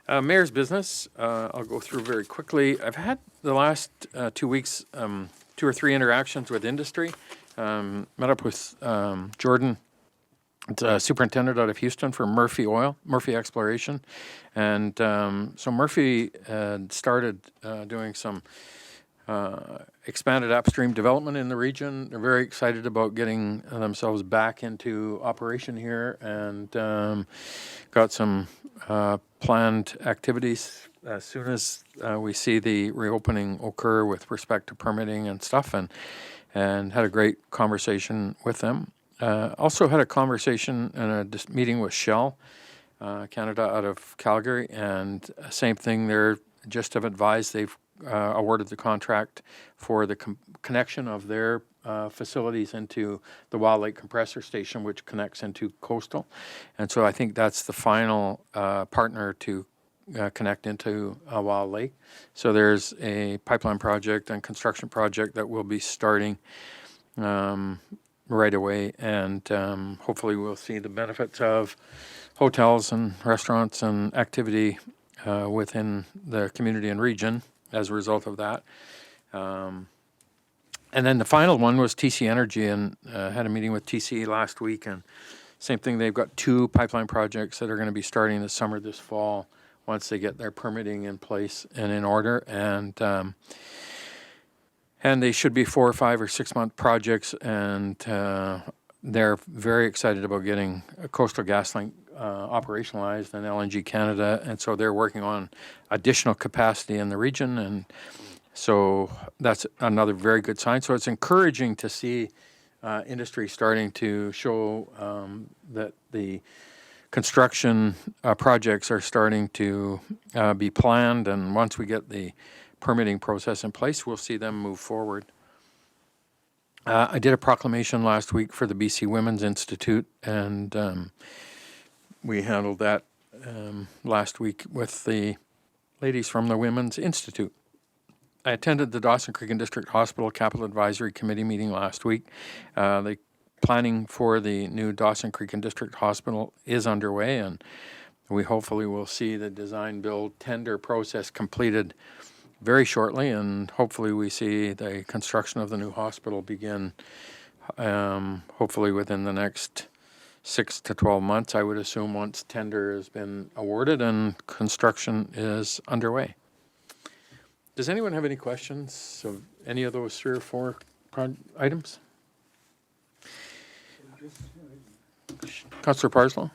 Mayor's business. I'll go through very quickly. I've had the last 2 weeks 2 or 3 interactions with industry. Met up with Jordan, superintendent out of Houston for Murphy Exploration. And so Murphy had started doing some expanded upstream development in the region. They're very excited about getting themselves back into operation here and got some planned activities as soon as we see the reopening occur with respect to permitting and stuff, and had a great conversation with them. Also had a conversation and a meeting with Shell Canada out of Calgary, and same thing, they're just have advised they've awarded the contract for the connection of their facilities into the Wild Lake Compressor Station, which connects into Coastal. And so I think that's the final partner to connect into Wild Lake. So there's a pipeline project and construction project that will be starting right away, and hopefully we'll see the benefits of hotels and restaurants and activity within the community and region as a result of that. And then the final one was TC Energy, and had a meeting with TC last week, and same thing, they've got 2 pipeline projects that are going to be starting this summer, this fall, once they get their permitting in place and in order. And And they should be 4 or 5 or 6 month projects, and they're very excited about getting a Coastal GasLink operationalized and LNG Canada, and so they're working on additional capacity in the region, and so that's another very good sign. So it's encouraging to see industry starting to show that the construction projects are starting to be planned, and once we get the permitting process in place, we'll see them move forward. I did a proclamation last week for the BC Women's Institute, and we handled that last week with the ladies from the Women's Institute. I attended the Dawson Creek and District Hospital Capital Advisory Committee meeting last week. The planning for the new Dawson Creek and District Hospital is underway, and we hopefully will see the design build tender process completed very shortly, and hopefully we see the construction of the new hospital begin hopefully within the next 6 to 12 months, I would assume, once tender has been awarded and construction is underway. Does anyone have any questions of any of those 3 or 4 items? Councillor Parslow?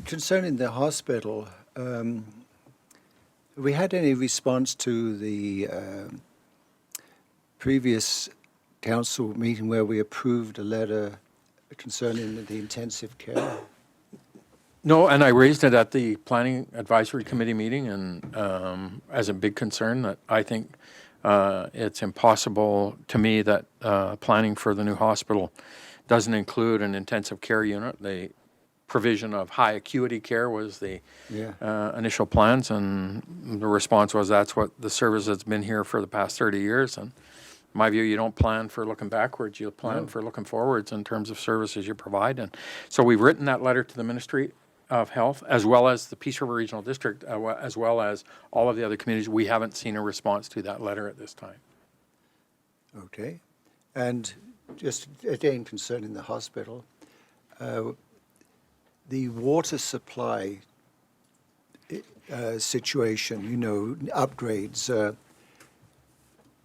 Concerning the hospital, have we had any response to the previous council meeting where we approved a letter concerning the intensive care? No, and I raised it at the Planning Advisory Committee meeting, and as a big concern that I think it's impossible to me that planning for the new hospital doesn't include an intensive care unit. The provision of high acuity care was the initial plans, and the response was that's what the service has been here for the past 30 years. And in my view, you don't plan for looking backwards, you plan for looking forwards in terms of services you provide. And so we've written that letter to the Ministry of Health, as well as the Peace River Regional District, as well as all of the other communities. We haven't seen a response to that letter at this time. Okay. And just again concerning the hospital, the water supply situation, upgrades,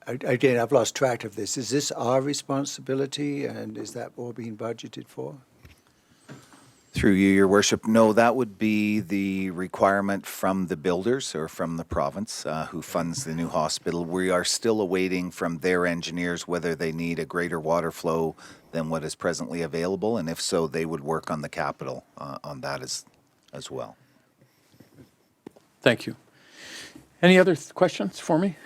again, I've lost track of this. Is this our responsibility, and is that all being budgeted for? Through you, Your Worship, no, that would be the requirement from the builders or from the province who funds the new hospital. We are still awaiting from their engineers whether they need a greater water flow than what is presently available, and if so, they would work on the capital on that as well. Thank you. Any other questions for me?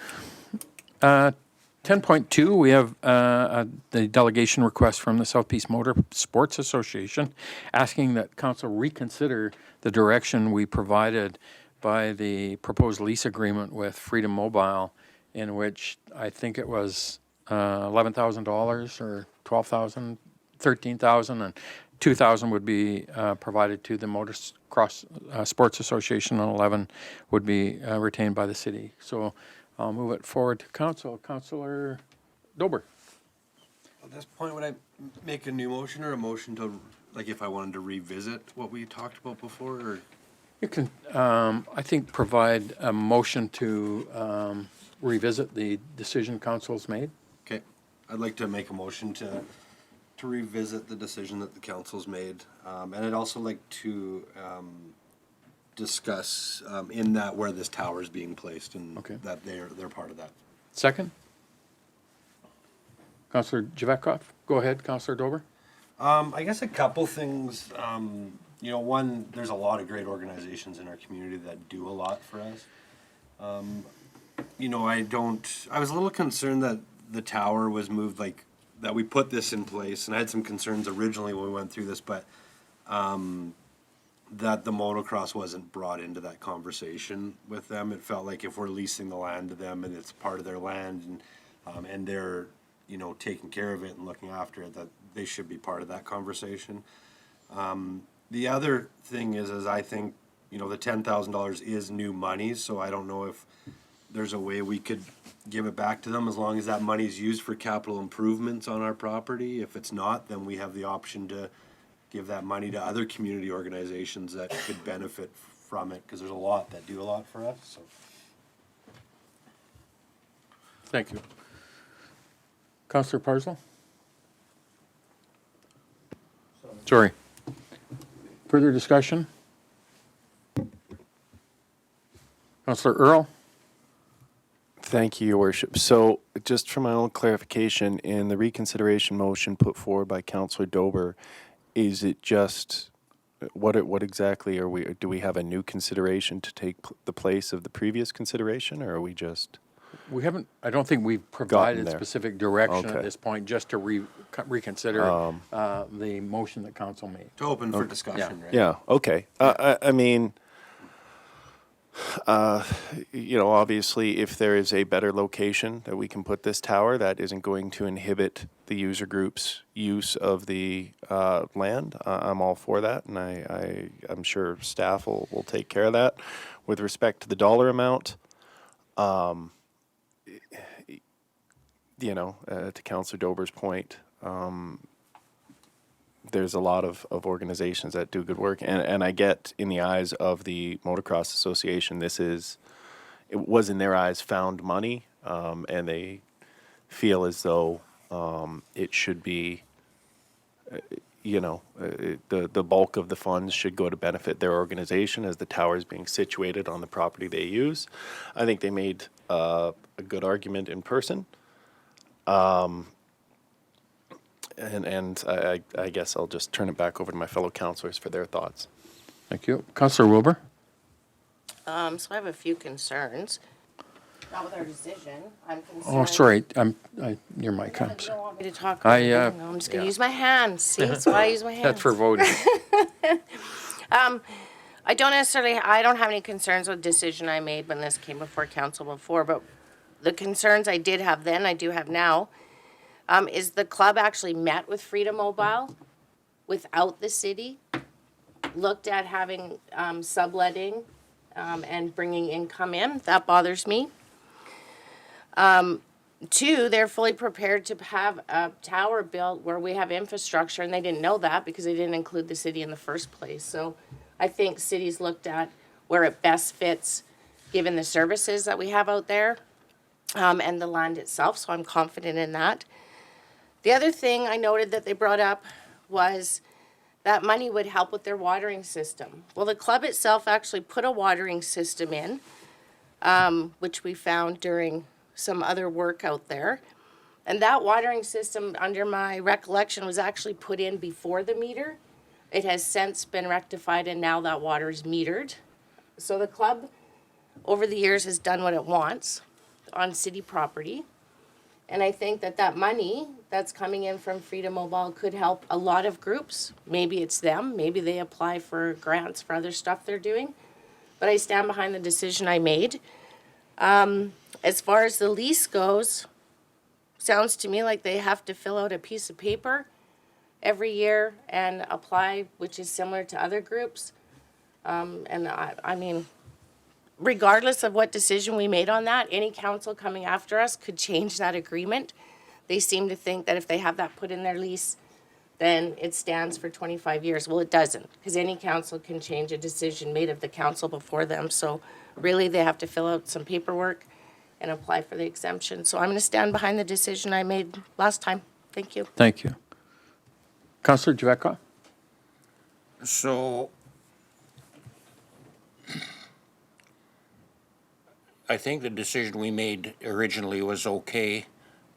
10.2, we have the delegation request from the South Peace Motor Sports Association asking that council reconsider the direction we provided by the proposed lease agreement with Freedom Mobile, in which I think it was $11,000 or $12,000, $13,000, and $2,000 would be provided to the Motocross Sports Association, and $11,000 would be retained by the city. So I'll move it forward to council. Councillor Dober. At this point, would I make a new motion or a motion to, like, if I wanted to revisit what we talked about before, or? You can, I think, provide a motion to revisit the decision council's made. Okay, I'd like to make a motion to revisit the decision that the council's made, and I'd also like to discuss in that where this tower is being placed, and that they're part of that. Second? Councillor Javetkov. Go ahead, Councillor Dober. I guess a couple things. One, there's a lot of great organizations in our community that do a lot for us. I was a little concerned that the tower was moved, like, that we put this in place, and I had some concerns originally when we went through this, but that the motocross wasn't brought into that conversation with them. It felt like if we're leasing the land to them and it's part of their land, and they're, taking care of it and looking after it, that they should be part of that conversation. The other thing is I think, the $10,000 is new money, so I don't know if there's a way we could give it back to them as long as that money is used for capital improvements on our property. If it's not, then we have the option to give that money to other community organizations that could benefit from it, because there's a lot that do a lot for us. So. Thank you. Councillor Parslow? Sorry. Further discussion? Councillor Earl? Thank you, Your Worship. So just for my own clarification, in the reconsideration motion put forward by Councillor Dober, is it just, what exactly are we, do we have a new consideration to take the place of the previous consideration, or are we just? We haven't, I don't think we've provided there. specific direction Okay. at this point, just to reconsider the motion that council made. To open for discussion, right? Yeah, okay. I mean, you know, obviously, if there is a better location that we can put this tower, that isn't going to inhibit the user group's use of the land. I'm all for that, and I'm sure staff will take care of that. With respect to the dollar amount, you know, to Councillor Dober's point, there's a lot of organizations that do good work, and I get in the eyes of the Motocross Association, it was in their eyes found money, and they feel as though it should be, you know, the bulk of the funds should go to benefit their organization as the tower is being situated on the property they use. I think they made a good argument in person. And I guess I'll just turn it back over to my fellow councillors for their thoughts. Thank you. Councillor Wilbur? So I have a few concerns. Not with our decision. I'm concerned. Oh, sorry, your mic You comes. don't want me to talk. I, over you. No, I'm just gonna yeah. use my hands. See, that's why I use my hands. That's for voting. I don't have any concerns with the decision I made when this came before council before, but the concerns I did have then, I do have now, is the club actually met with Freedom Mobile without the city, looked at having subletting and bringing income in. That bothers me. Two, they're fully prepared to have a tower built where we have infrastructure, and they didn't know that because they didn't include the city in the first place. So I think cities looked at where it best fits, given the services that we have out there and the land itself, so I'm confident in that. The other thing I noted that they brought up was that money would help with their watering system. Well, the club itself actually put a watering system in, which we found during some other work out there. And that watering system, under my recollection, was actually put in before the meter. It has since been rectified, and now that water is metered. So the club, over the years, has done what it wants on city property. And I think that that money that's coming in from Freedom Mobile could help a lot of groups. Maybe it's them, maybe they apply for grants for other stuff they're doing. But I stand behind the decision I made. As far as the lease goes, sounds to me like they have to fill out a piece of paper every year and apply, which is similar to other groups. And I mean, regardless of what decision we made on that, any council coming after us could change that agreement. They seem to think that if they have that put in their lease, then it stands for 25 years. Well, it doesn't, because any council can change a decision made of the council before them. So really, they have to fill out some paperwork and apply for the exemption. So I'm going to stand behind the decision I made last time. Thank you. Thank you. Councillor Javeka? So I think the decision we made originally was okay,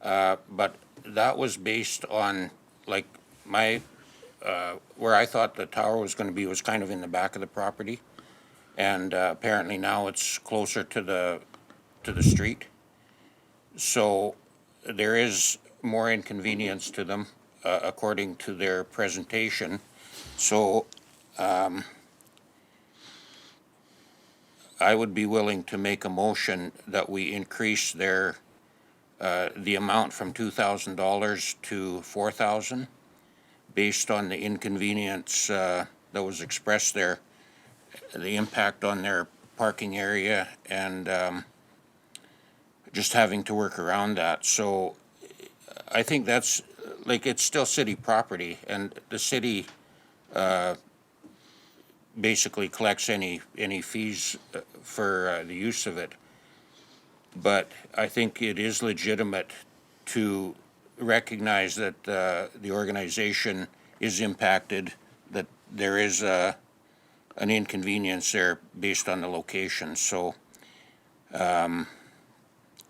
but that was based on, like, my, where I thought the tower was going to be was kind of in the back of the property. And apparently now it's closer to the street. So there is more inconvenience to them, according to their presentation. So I would be willing to make a motion that we increase their, the amount from $2,000 to $4,000 based on the inconvenience that was expressed there, the impact on their parking area, and just having to work around that. So I think that's, like, it's still city property, and the city basically collects any fees for the use of it. But I think it is legitimate to recognize that the organization is impacted, that there is an inconvenience there based on the location. So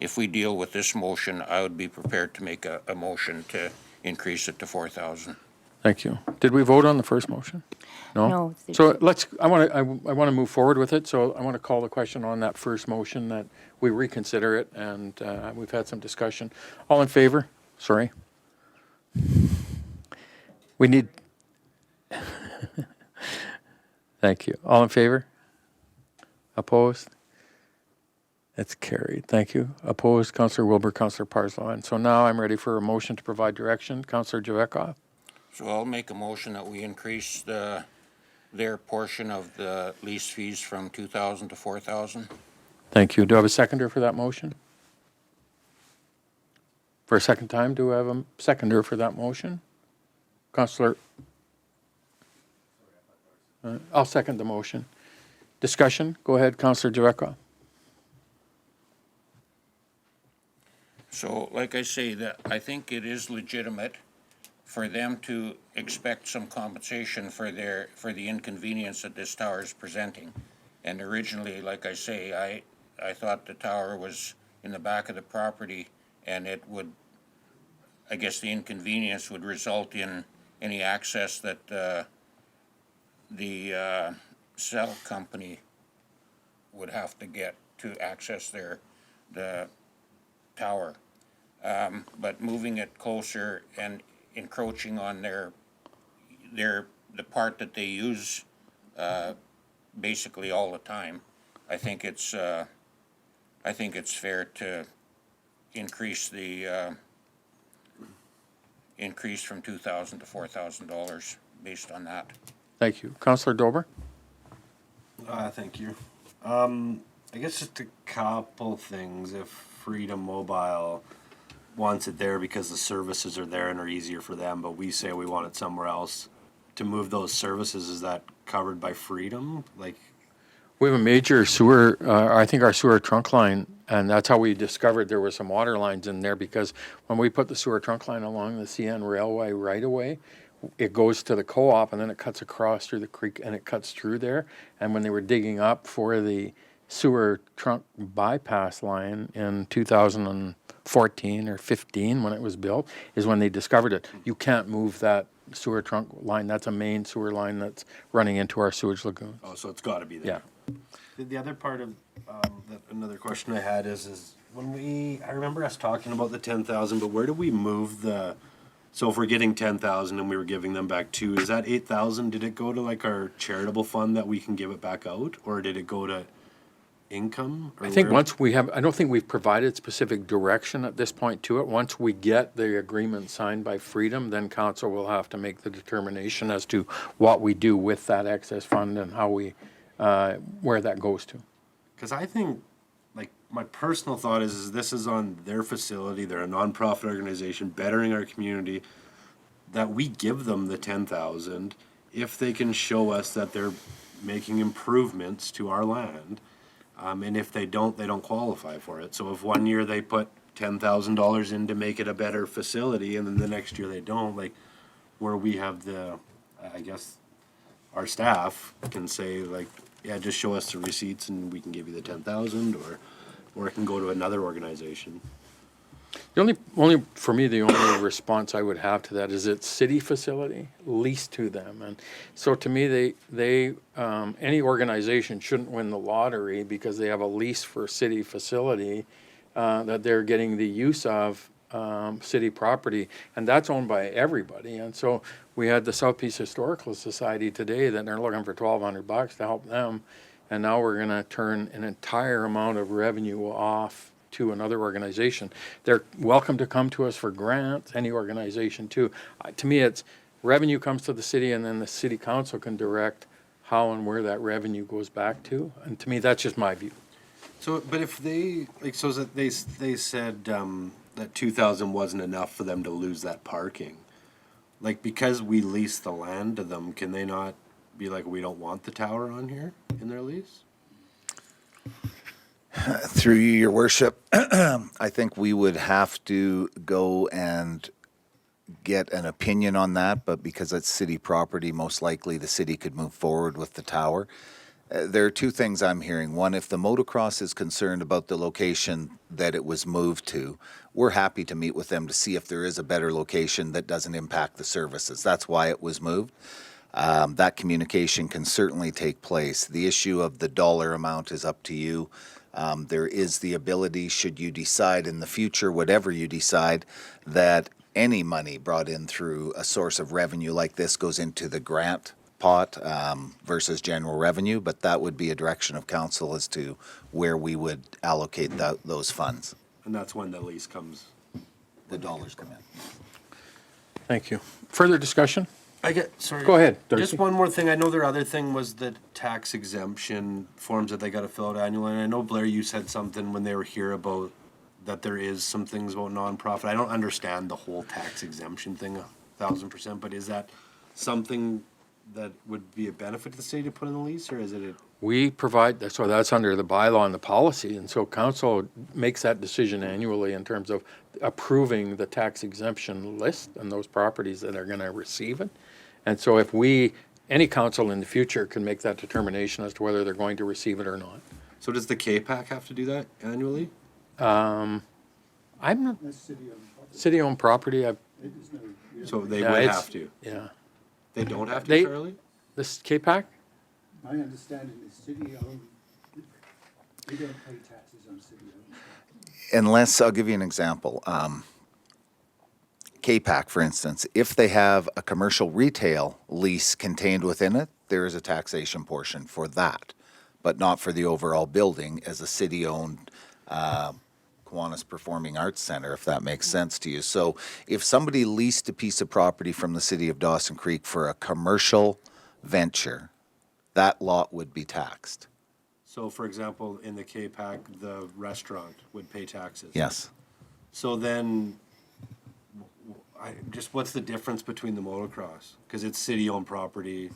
if we deal with this motion, I would be prepared to make a motion to increase it to 4,000. Thank you. Did we vote on the first motion? No? No. So I want to move forward with it, so I want to call the question on that first motion that we reconsider it, and we've had some discussion. All in favor? Sorry. We need, thank you. All in favor? Opposed? It's carried. Thank you. Opposed, Councillor Wilbur, Councillor Parslow. And so now I'm ready for a motion to provide direction. Councillor Javetkov? So I'll make a motion that we increase their portion of the lease fees from 2,000 to 4,000. Thank you. Do I have a seconder for that motion? For a second time, do I have a seconder for that motion? Councillor? I'll second the motion. Discussion? Go ahead, Councillor Javetkov. So, like I say, that I think it is legitimate for them to expect some compensation for the inconvenience that this tower is presenting. And originally, like I say, I thought the tower was in the back of the property, and it would, I guess the inconvenience would result in any access that the cell company would have to get to access the tower. But moving it closer and encroaching on the part that they use basically all the time, I think it's fair to increase from $2,000 to $4,000 based on that. Thank you. Councillor Dober? Thank you. I guess just a couple things. If Freedom Mobile wants it there because the services are there and are easier for them, but we say we want it somewhere else, to move those services, is that covered by Freedom? Like, We have a major sewer, I think our sewer trunk line, and that's how we discovered there were some water lines in there, because when we put the sewer trunk line along the CN Railway right away, it goes to the co-op and then it cuts across through the creek and it cuts through there. And when they were digging up for the sewer trunk bypass line in 2014 or 15 when it was built, is when they discovered it. You can't move that sewer trunk line. That's a main sewer line that's running into our sewage lagoon. oh, so it's got to be there. Yeah. The other part of another question I had is when I remember us talking about the 10,000, but where do we move the? So if we're getting 10,000 and we were giving them back 2, is that 8,000? Did it go to like our charitable fund that we can give it back out, or did it go to income? Or I think where? once we have, I don't think we've provided specific direction at this point to it. Once we get the agreement signed by Freedom, then council will have to make the determination as to what we do with that excess fund and how we, where that goes to. Because I think, like, my personal thought is this is on their facility. They're a nonprofit organization bettering our community. That we give them the 10,000 if they can show us that they're making improvements to our land. And if they don't qualify for it. So if one year they put $10,000 in to make it a better facility, and then the next year they don't, like, where we have I guess, our staff can say, like, yeah, just show us the receipts and we can give you the 10,000, or it can go to another organization. The only for me, the only response I would have to that is it's city facility leased to them, and so to me, they any organization shouldn't win the lottery because they have a lease for city facility that they're getting the use of city property, and that's owned by everybody. And so we had the South Peace Historical Society today that they're looking for $1,200 to help them, and now we're going to turn an entire amount of revenue off to another organization. They're welcome to come to us for grants, any organization too. To me, it's revenue comes to the city, and then the city council can direct how and where that revenue goes back to. And to me, that's just my view. So, but if they, like, so that they said that 2,000 wasn't enough for them to lose that parking, like, because we lease the land to them, can they not be like, we don't want the tower on here in their lease? Through you, your worship, I think we would have to go and get an opinion on that, but because it's city property, most likely the city could move forward with the tower. There are two things I'm hearing. One, if the motocross is concerned about the location that it was moved to, we're happy to meet with them to see if there is a better location that doesn't impact the services. That's why it was moved. That communication can certainly take place. The issue of the dollar amount is up to you. There is the ability, should you decide in the future, whatever you decide, that any money brought in through a source of revenue like this goes into the grant pot versus general revenue, but that would be a direction of council as to where we would allocate those funds. And that's when the lease comes. The dollars come in. Thank you. Further discussion? Sorry. Go ahead, Darcy. Just one more thing. I know their other thing was the tax exemption forms that they got to fill out annually. And I know, Blair, you said something when they were here about that there is some things about nonprofit. I don't understand the whole tax exemption thing 1,000%, but is that something that would be a benefit to the city to put in the lease, or is it? We provide, that's under the bylaw and the policy, and so council makes that decision annually in terms of approving the tax exemption list and those properties that are going to receive it. And so if any council in the future can make that determination as to whether they're going to receive it or not. So does the KPAC have to do that annually? I'm not, city-owned property, So they would have to. Yeah. They don't have to, They- Charlie? This KPAC? My understanding is city-owned, we don't pay taxes on city-owned. Unless, I'll give you an example. KPAC, for instance, if they have a commercial retail lease contained within it, there is a taxation portion for that, but not for the overall building as a city-owned Kiwanis Performing Arts Center, if that makes sense to you. So if somebody leased a piece of property from the city of Dawson Creek for a commercial venture, that lot would be taxed. So, for example, in the KPAC, the restaurant would pay taxes? Yes. So then, what's the difference between the motocross? Because it's city-owned property.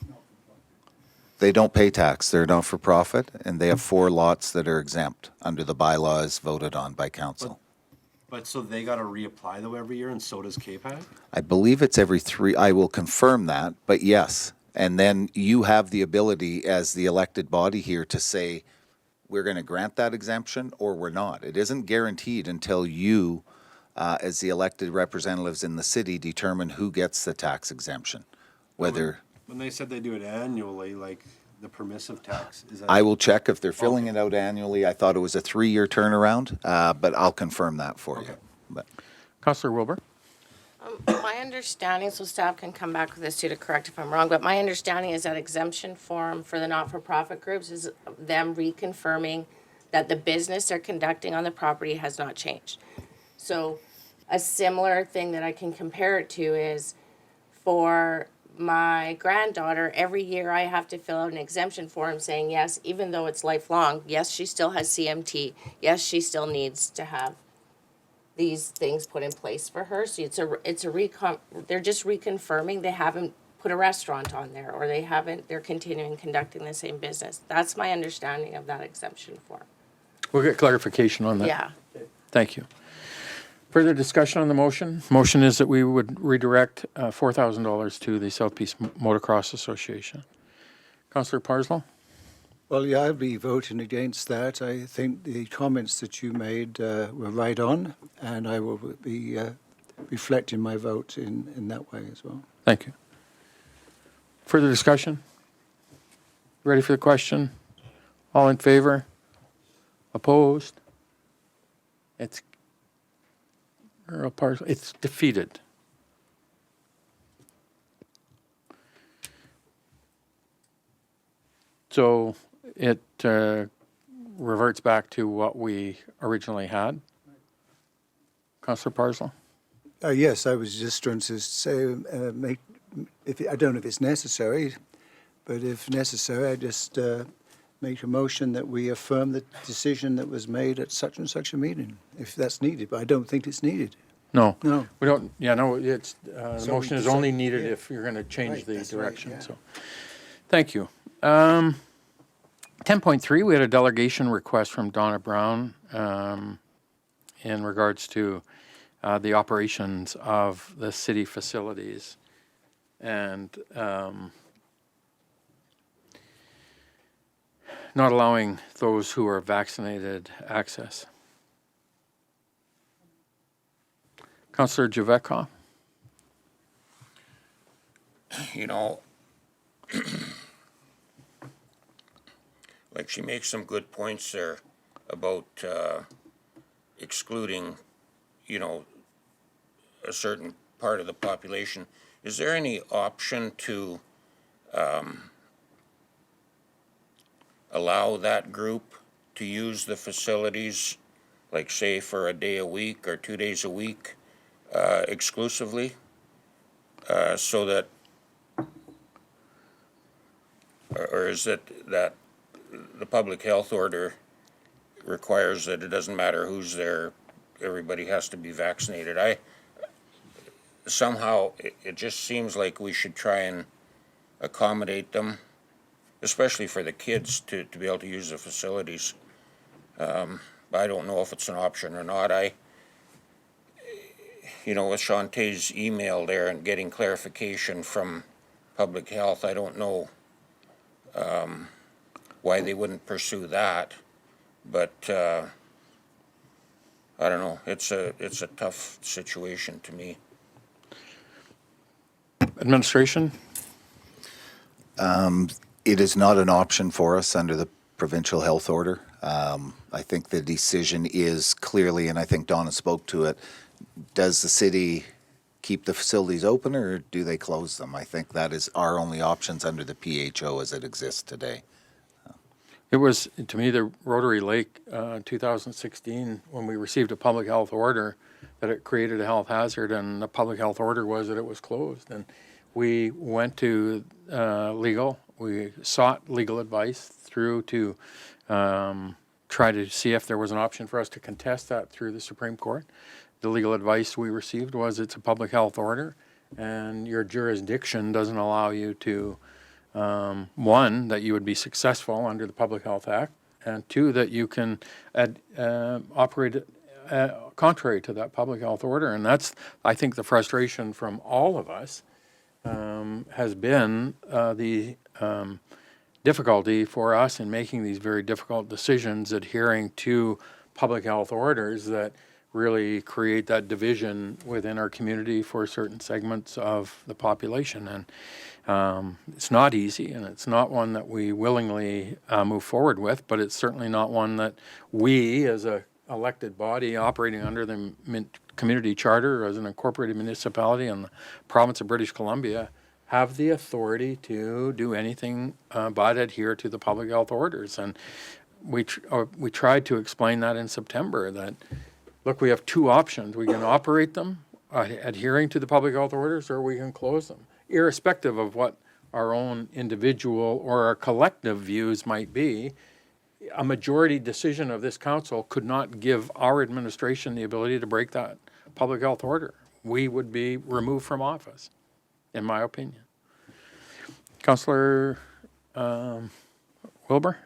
They don't pay tax. They're not-for-profit, and they have 4 lots that are exempt under the bylaws voted on by council. But so they got to reapply though every year, and so does KPAC? I believe it's every 3. I will confirm that, but yes. And then you have the ability as the elected body here to say, we're going to grant that exemption or we're not. It isn't guaranteed until you, as the elected representatives in the city, determine who gets the tax exemption. Whether When they said they do it annually, like the permissive tax, is that? I will check if they're filling it out annually. I thought it was a 3-year turnaround, but I'll confirm that for you. But Councillor Wilbur? My understanding, so staff can come back with this too to correct if I'm wrong, but my understanding is that exemption form for the not-for-profit groups is them reconfirming that the business they're conducting on the property has not changed. So a similar thing that I can compare it to is for my granddaughter, every year I have to fill out an exemption form saying, yes, even though it's lifelong, yes, she still has CMT, yes, she still needs to have these things put in place for her. So they're just reconfirming they haven't put a restaurant on there, or they're continuing conducting the same business. That's my understanding of that exemption form. We'll get clarification on that. Yeah. Thank you. Further discussion on the motion? Motion is that we would redirect $4,000 to the South Peace Motocross Association. Councillor Parslow? Well, yeah, I'll be voting against that. I think the comments that you made were right on, and I will be reflecting my vote in that way as well. Thank you. Further discussion? Ready for the question? All in favor? Opposed? It's defeated. So it reverts back to what we originally had. Councillor Parslow? Yes, I was just trying to say, I don't know if it's necessary, but if necessary, I just make a motion that we affirm the decision that was made at such and such a meeting, if that's needed, but I don't think it's needed. No. No. We don't, it's, the So motion we is decide- only needed yeah. if you're going to change Right, the that's right, direction, yeah. so. Thank you. 10.3, we had a delegation request from Donna Brown in regards to the operations of the city facilities. And not allowing those who are vaccinated access. Councillor Javetkov? You know, like she makes some good points there about excluding, you know, a certain part of the population. Is there any option to allow that group to use the facilities, like say for a day a week or 2 days a week exclusively, so that, or is it that the public health order requires that it doesn't matter who's there, everybody has to be vaccinated? Somehow it just seems like we should try and accommodate them, especially for the kids to be able to use the facilities. I don't know if it's an option or not. You know, with Shantae's email there and getting clarification from public health, I don't know why they wouldn't pursue that, but I don't know. It's a tough situation to me. Administration? It is not an option for us under the provincial health order. I think the decision is clearly, and I think Donna spoke to it, does the city keep the facilities open or do they close them? I think that is our only options under the PHO as it exists today. It was, to me, the Rotary Lake 2016, when we received a public health order, that it created a health hazard, and the public health order was that it was closed. And we went to legal, we sought legal advice through to try to see if there was an option for us to contest that through the Supreme Court. The legal advice we received was it's a public health order, and your jurisdiction doesn't allow you to, one, that you would be successful under the Public Health Act, and two, that you can operate contrary to that public health order. And that's, I think, the frustration from all of us has been the difficulty for us in making these very difficult decisions, adhering to public health orders that really create that division within our community for certain segments of the population. And it's not easy, and it's not one that we willingly move forward with, but it's certainly not one that we, as a elected body operating under the community charter as an incorporated municipality in the province of British Columbia, have the authority to do anything but adhere to the public health orders. And we tried to explain that in September, that look, we have two options. We can operate them adhering to the public health orders, or we can close them, irrespective of what our own individual or our collective views might be. A majority decision of this council could not give our administration the ability to break that public health order. We would be removed from office, in my opinion. Councillor Wilbur?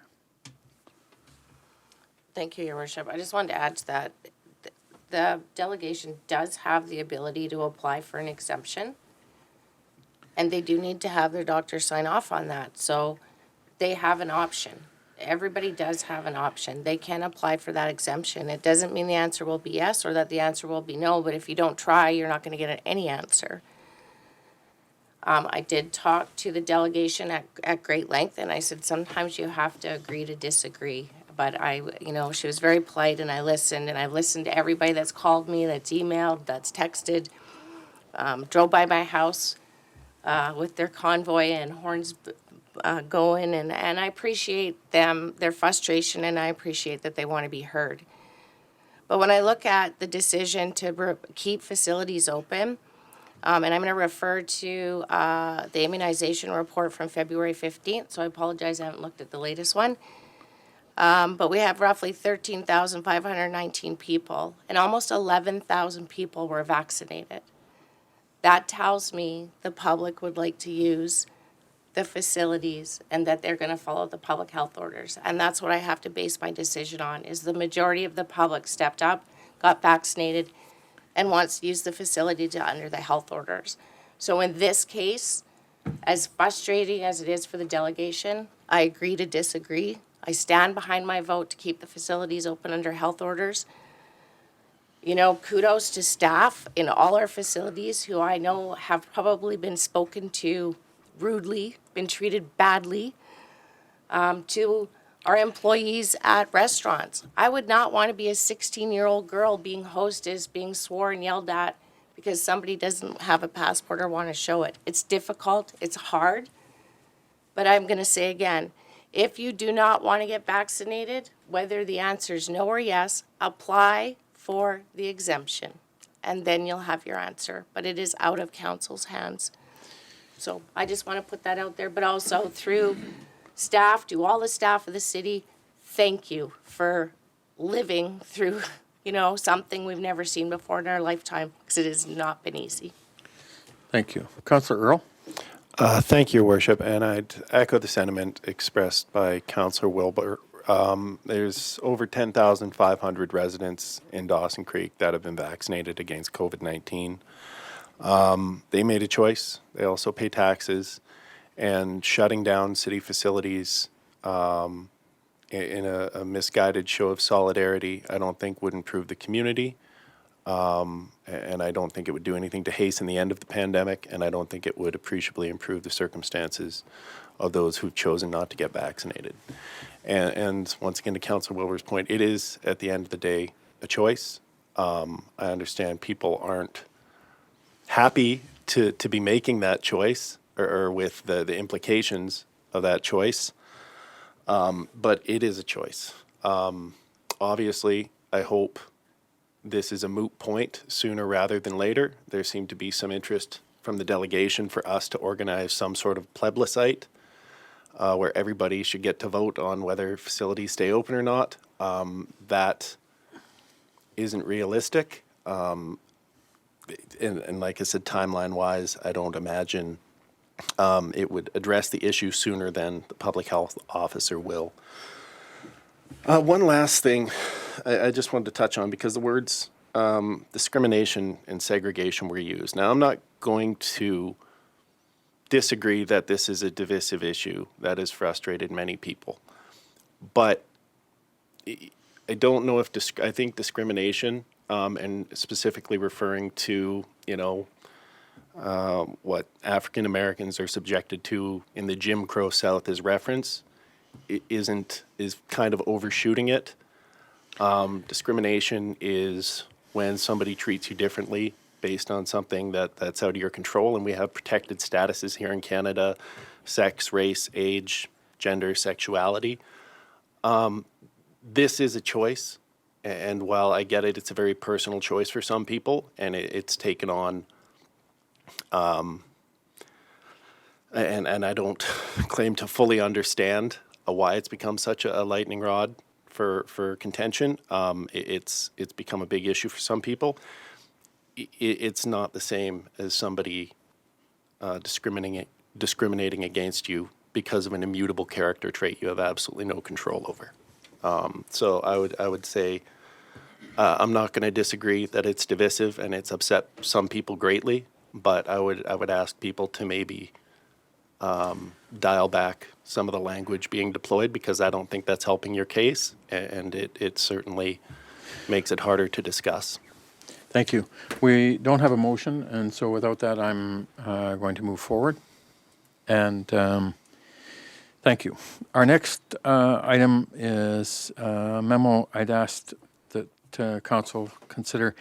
Thank you, Your Worship. I just wanted to add to that. The delegation does have the ability to apply for an exemption, and they do need to have their doctor sign off on that. So they have an option. Everybody does have an option. They can apply for that exemption. It doesn't mean the answer will be yes or that the answer will be no, but if you don't try, you're not going to get any answer. I did talk to the delegation at great length, and I said sometimes you have to agree to disagree. But she was very polite, and I listened, and I've listened to everybody that's called me, that's emailed, that's texted, drove by my house with their convoy and horns going, and I appreciate their frustration, and I appreciate that they want to be heard. But when I look at the decision to keep facilities open, and I'm going to refer to the immunization report from February 15th, so I apologize, I haven't looked at the latest one. But we have roughly 13,519 people, and almost 11,000 people were vaccinated. That tells me the public would like to use the facilities and that they're going to follow the public health orders. And that's what I have to base my decision on, is the majority of the public stepped up, got vaccinated, and wants to use the facility under the health orders. So in this case, as frustrating as it is for the delegation, I agree to disagree. I stand behind my vote to keep the facilities open under health orders. You know, kudos to staff in all our facilities who I know have probably been spoken to rudely, been treated badly, to our employees at restaurants. I would not want to be a 16-year-old girl being hostess, being sworn, yelled at because somebody doesn't have a passport or want to show it. It's difficult, it's hard, but I'm going to say again, if you do not want to get vaccinated, whether the answer is no or yes, apply for the exemption, and then you'll have your answer. But it is out of council's hands. So I just want to put that out there, but also through staff, to all the staff of the city, thank you for living through, you know, something we've never seen before in our lifetime, because it has not been easy. Thank you. Councillor Earl? Thank you, Your Worship, and I'd echo the sentiment expressed by Councillor Wilbur. There's over 10,500 residents in Dawson Creek that have been vaccinated against COVID-19. They made a choice. They also pay taxes, and shutting down city facilities in a misguided show of solidarity, I don't think would improve the community. And I don't think it would do anything to hasten the end of the pandemic, and I don't think it would appreciably improve the circumstances of those who've chosen not to get vaccinated. And once again, to Councillor Wilbur's point, it is, at the end of the day, a choice. I understand people aren't happy to be making that choice or with the implications of that choice, but it is a choice. Obviously, I hope this is a moot point sooner rather than later. There seemed to be some interest from the delegation for us to organize some sort of plebiscite where everybody should get to vote on whether facilities stay open or not. That isn't realistic. And like I said, timeline-wise, I don't imagine it would address the issue sooner than the public health officer will. One last thing I just wanted to touch on, because the words discrimination and segregation were used. Now, I'm not going to disagree that this is a divisive issue that has frustrated many people, but I don't know if I think discrimination, and specifically referring to, you know, what African Americans are subjected to in the Jim Crow South as reference, is kind of overshooting it. Discrimination is when somebody treats you differently based on something that's out of your control, and we have protected statuses here in Canada: sex, race, age, gender, sexuality. This is a choice, and while I get it, it's a very personal choice for some people, and it's taken on, and I don't claim to fully understand why it's become such a lightning rod for contention. It's become a big issue for some people. It's not the same as somebody discriminating against you because of an immutable character trait you have absolutely no control over. So I would say I'm not going to disagree that it's divisive and it's upset some people greatly, but I would ask people to maybe dial back some of the language being deployed, because I don't think that's helping your case, and it certainly makes it harder to discuss. Thank you. We don't have a motion, and so without that, I'm going to move forward. And thank you. Our next item is a memo I'd asked that Council consider.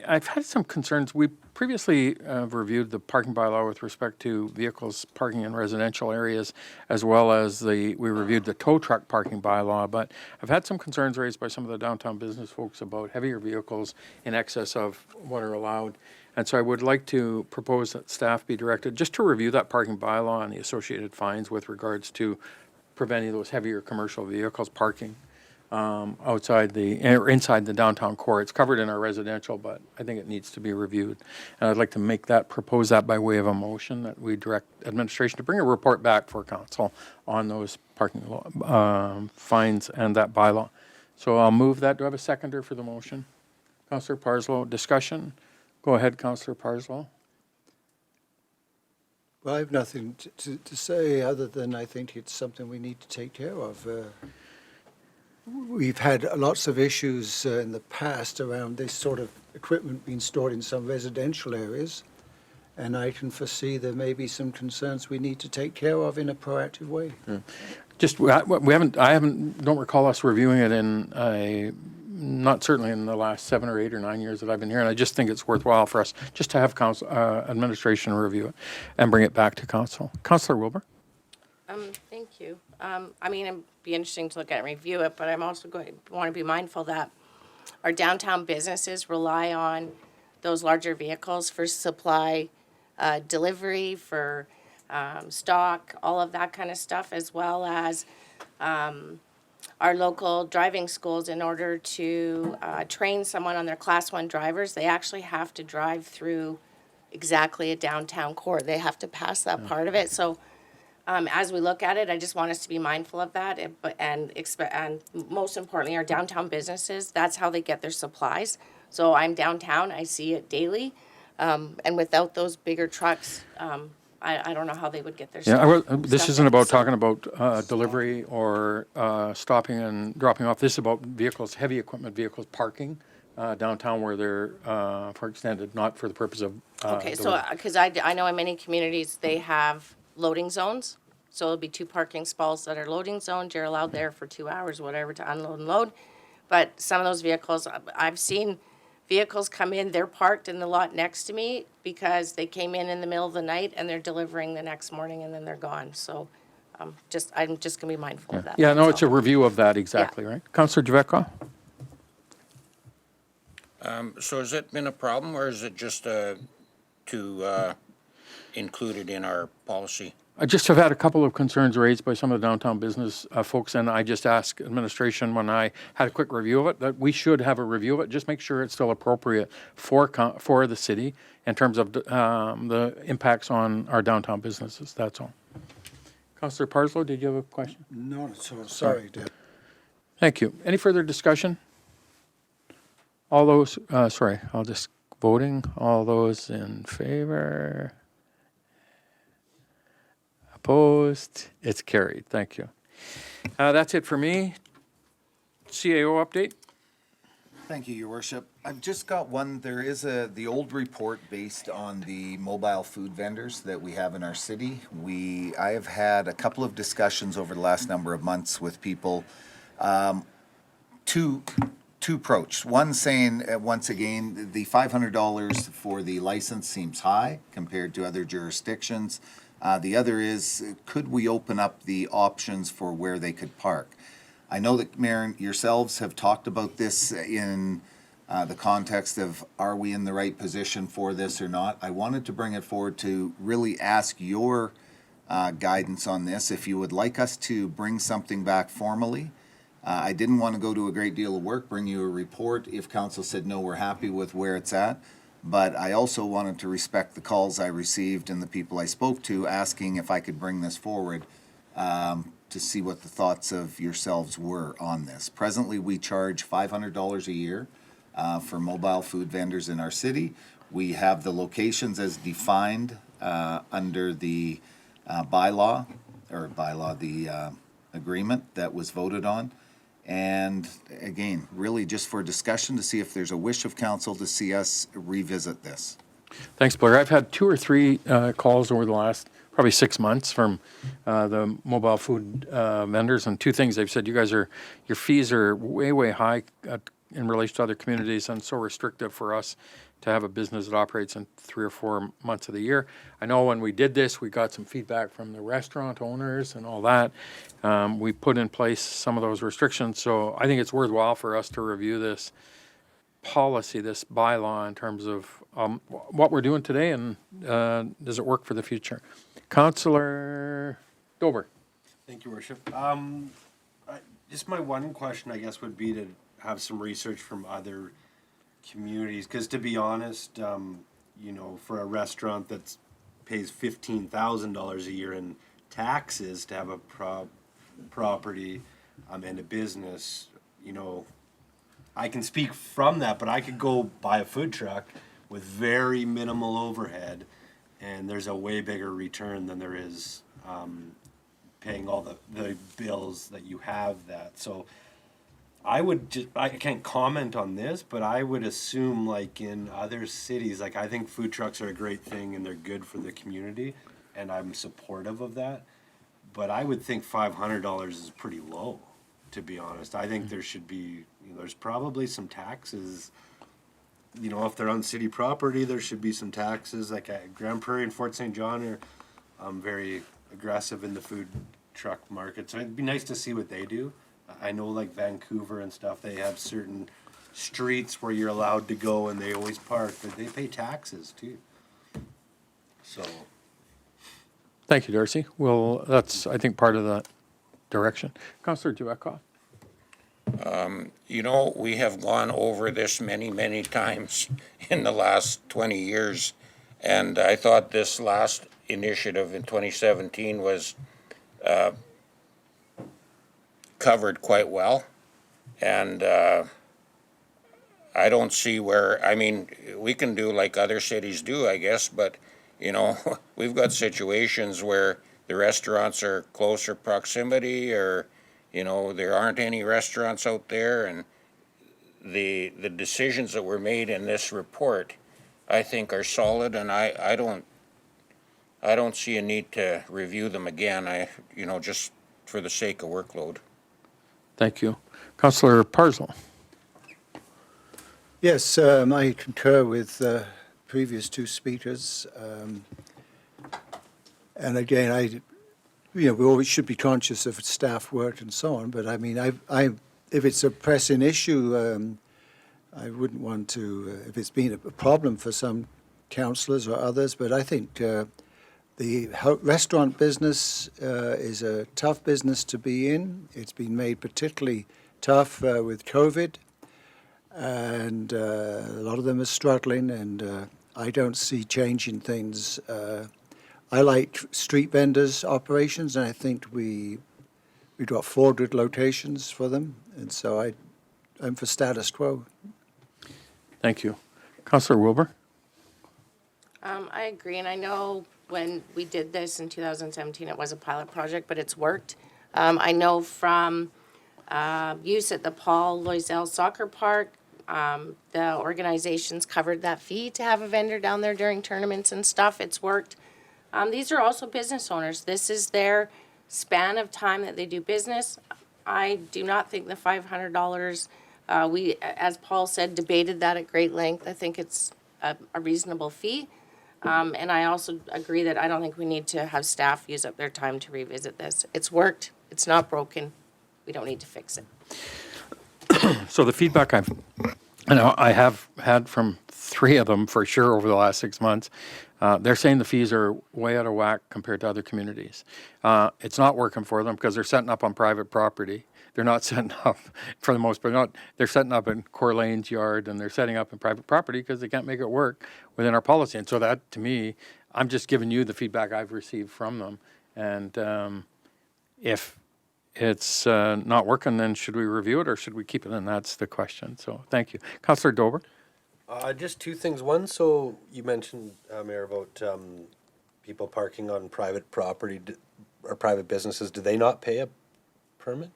I've had some concerns. We previously reviewed the parking bylaw with respect to vehicles parking in residential areas, as well as we reviewed the tow truck parking bylaw, but I've had some concerns raised by some of the downtown business folks about heavier vehicles in excess of what are allowed. And so I would like to propose that staff be directed just to review that parking bylaw and the associated fines with regards to preventing those heavier commercial vehicles parking outside or inside the downtown core. It's covered in our residential, but I think it needs to be reviewed. And I'd like to propose that by way of a motion, that we direct administration to bring a report back for council on those parking fines and that bylaw. So I'll move that. Do I have a seconder for the motion? Councillor Parslow, discussion? Go ahead, Councillor Parslow. Well, I have nothing to say other than I think it's something we need to take care of. We've had lots of issues in the past around this sort of equipment being stored in some residential areas, and I can foresee there may be some concerns we need to take care of in a proactive way. Just, don't recall us reviewing it not certainly in the last 7 or 8 or 9 years that I've been here, and I just think it's worthwhile for us just to have council, administration review it and bring it back to council. Councillor Wilbur? Thank you. I mean, it'd be interesting to look at and review it, but I'm also want to be mindful that our downtown businesses rely on those larger vehicles for supply, delivery, for stock, all of that kind of stuff, as well as our local driving schools. In order to train someone on their Class 1 drivers, they actually have to drive through exactly a downtown core. They have to pass that part of it. So as we look at it, I just want us to be mindful of that, and most importantly, our downtown businesses, that's how they get their supplies. So I'm downtown, I see it daily, and without those bigger trucks, I don't know how they would get their stuff. Yeah, this isn't about talking about delivery or stopping and dropping off. This is about vehicles, heavy equipment vehicles parking downtown where they're for extended, not for the purpose of Okay, so, delivery. because I know in many communities, they have loading zones. So it'll be 2 parking stalls that are loading zones. You're allowed there for 2 hours, whatever, to unload and load. But some of those vehicles, I've seen vehicles come in, they're parked in the lot next to me because they came in the middle of the night and they're delivering the next morning and then they're gone. So I'm just going to be mindful of that. Yeah, no, that's it's a all. review of that exactly, right? Councillor Javeka? So has it been a problem, or is it just to include it in our policy? I just have had a couple of concerns raised by some of the downtown business folks, and I just asked administration when I had a quick review of it, that we should have a review of it, just make sure it's still appropriate for the city in terms of the impacts on our downtown businesses, that's all. Councillor Parslow, did you have a question? Not at all. Sorry, Deb. Thank you. Any further discussion? All those, I'll just voting. All those in favor? Opposed? It's carried. Thank you. That's it for me. CAO update? Thank you, Your Worship. I've just got one. There is the old report based on the mobile food vendors that we have in our city. I have had a couple of discussions over the last number of months with people. Two approaches. One saying, once again, the $500 for the license seems high compared to other jurisdictions. The other is, could we open up the options for where they could park? I know that, Mayor, yourselves have talked about this in the context of, are we in the right position for this or not? I wanted to bring it forward to really ask your guidance on this. If you would like us to bring something back formally, I didn't want to go to a great deal of work, bring you a report if council said, no, we're happy with where it's at. But I also wanted to respect the calls I received and the people I spoke to asking if I could bring this forward to see what the thoughts of yourselves were on this. Presently, we charge $500 a year for mobile food vendors in our city. We have the locations as defined under the the agreement that was voted on. And again, really just for discussion to see if there's a wish of council to see us revisit this. Thanks, Blair. I've had 2 or 3 calls over the last probably 6 months from the mobile food vendors, and 2 things they've said. Your fees are way, way high in relation to other communities and so restrictive for us to have a business that operates in 3 or 4 months of the year. I know when we did this, we got some feedback from the restaurant owners and all that. We put in place some of those restrictions, so I think it's worthwhile for us to review this policy, this bylaw, in terms of what we're doing today and does it work for the future. Councillor Dover. Thank you, Worship. Just my one question, I guess, would be to have some research from other communities, because to be honest, for a restaurant that pays $15,000 a year in taxes to have a property and a business, I can speak from that, but I could go buy a food truck with very minimal overhead, and there's a way bigger return than there is paying all the bills that you have that. So I can't comment on this, but I would assume like in other cities, like I think food trucks are a great thing and they're good for the community, and I'm supportive of that. But I would think $500 is pretty low, to be honest. I think there should be, there's probably some taxes. If they're on city property, there should be some taxes. Like Grand Prairie and Fort St. John are very aggressive in the food truck market. So it'd be nice to see what they do. I know like Vancouver and stuff, they have certain streets where you're allowed to go and they always park, but they pay taxes too. So. Thank you, Darcy. Well, that's, I think, part of the direction. Councillor Duekoff. We have gone over this many, many times in the last 20 years, and I thought this last initiative in 2017 was covered quite well, and I don't see where, we can do like other cities do, I guess, but, we've got situations where the restaurants are closer proximity, or, there aren't any restaurants out there, and the decisions that were made in this report, I think, are solid, and I don't see a need to review them again, just for the sake of workload. Thank you. Councillor Parslow. Yes, I concur with previous two speakers. And again, we always should be conscious of staff work and so on. But if it's a pressing issue, I wouldn't want to. If it's been a problem for some councillors or others, but I think the restaurant business is a tough business to be in. It's been made particularly tough with COVID, and a lot of them are struggling, and I don't see changing things. I like street vendors' operations, and I think we've got 4 good locations for them, and so I'm for status quo. Thank you. Councillor Wilbur. I agree, and I know when we did this in 2017, it was a pilot project, but it's worked. I know from use at the Paul Loisel Soccer Park, the organizations covered that fee to have a vendor down there during tournaments and stuff. It's worked. These are also business owners. This is their span of time that they do business. I do not think the $500, we, as Paul said, debated that at great length. I think it's a reasonable fee. And I also agree that I don't think we need to have staff use up their time to revisit this. It's worked. It's not broken. We don't need to fix it. So the feedback I have had from 3 of them for sure over the last 6 months, they're saying the fees are way out of whack compared to other communities. It's not working for them because they're setting up on private property. They're not setting up, for the most part, they're setting up in Coeur Lane's yard, and they're setting up in private property because they can't make it work within our policy. And so that, to me, I'm just giving you the feedback I've received from them. And if it's not working, then should we review it or should we keep it? And that's the question. So thank you. Councillor Dober. Just 2 things. One, so you mentioned, Mayor, about people parking on private property or private businesses. Do they not pay a permit?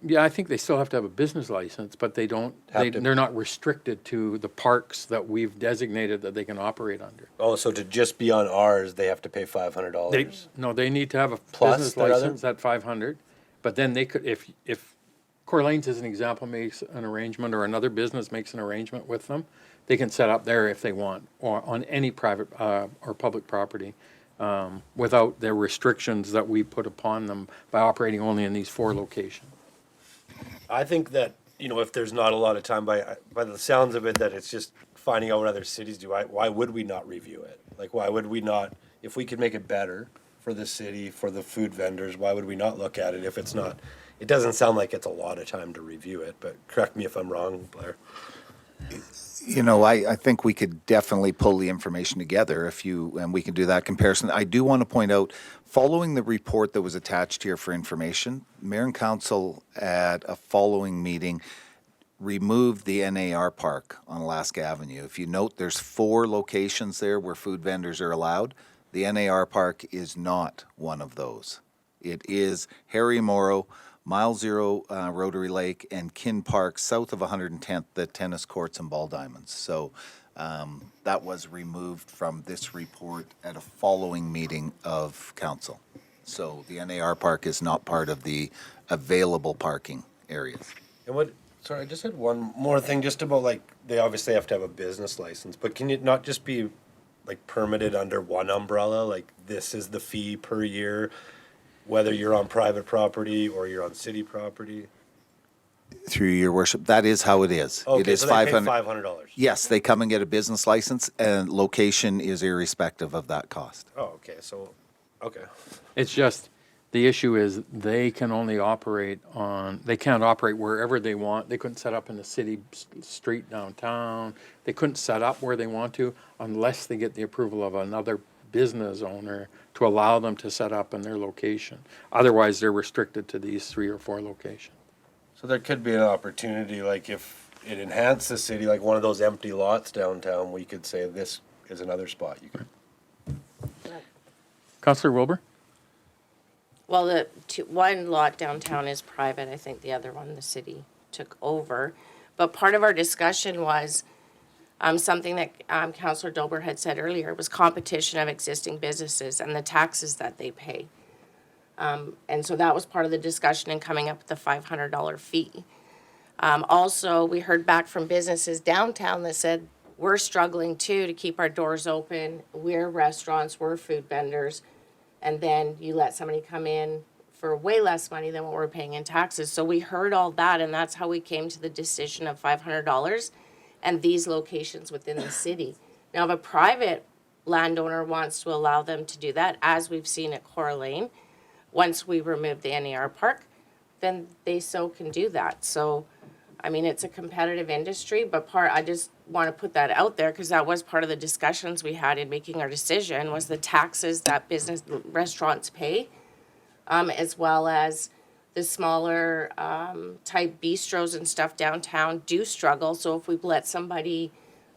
Yeah, I think they still have to have a business license, but they don't. They're not restricted to the parks that we've designated that they can operate under. Oh, so to just be on ours, they have to pay $500? No, they need to have a Plus business their license at $500. But then they could, if Coeur Lane's, as an example, makes an arrangement, or another business makes an arrangement with them, they can set up there if they want, or on any private or public property, without the restrictions that we put upon them by operating only in these 4 locations. I think that, if there's not a lot of time, by the sounds of it, that it's just finding out what other cities do. Why would we not review it? Like, why would we not, if we could make it better for the city, for the food vendors, why would we not look at it if it's not? It doesn't sound like it's a lot of time to review it, but correct me if I'm wrong, Blair. I think we could definitely pull the information together and we can do that comparison. I do want to point out, following the report that was attached here for information, Mayor and Council at a following meeting removed the NAR park on Alaska Avenue. If you note, there's 4 locations there where food vendors are allowed. The NAR park is not one of those. It is Harry Morrow, Mile Zero Rotary Lake, and Kin Park south of 110th, the tennis courts and ball diamonds. So that was removed from this report at a following meeting of council. So the NAR park is not part of the available parking areas. And what, sorry, I just had one more thing just about like, they obviously have to have a business license, but can it not just be like permitted under one umbrella? Like this is the fee per year, whether you're on private property or you're on city property? Through your worship, that is how it is. It Okay, is so they pay $500. Yes, they come and get a business license, and location is irrespective of that cost. Oh, okay, so, okay. It's just, the issue is they can only operate they can't operate wherever they want. They couldn't set up in the city street downtown. They couldn't set up where they want to unless they get the approval of another business owner to allow them to set up in their location. Otherwise, they're restricted to these 3 or 4 locations. So there could be an opportunity, like if it enhanced the city, like one of those empty lots downtown, we could say this is another spot you could. Councillor Wilbur? Well, the one lot downtown is private. I think the other one the city took over. But part of our discussion was something that Councillor Dober had said earlier was competition of existing businesses and the taxes that they pay. And so that was part of the discussion in coming up with the $500 fee. Also, we heard back from businesses downtown that said, we're struggling too to keep our doors open. We're restaurants, we're food vendors. And then you let somebody come in for way less money than what we're paying in taxes. So we heard all that, and that's how we came to the decision of $500 and these locations within the city. Now, if a private landowner wants to allow them to do that, as we've seen at Cora Lane, once we remove the NAR park, then they so can do that. So, I mean, it's a competitive industry, but I just want to put that out there because that was part of the discussions we had in making our decision was the taxes that restaurants pay, as well as the smaller type bistros and stuff downtown do struggle. So if we let somebody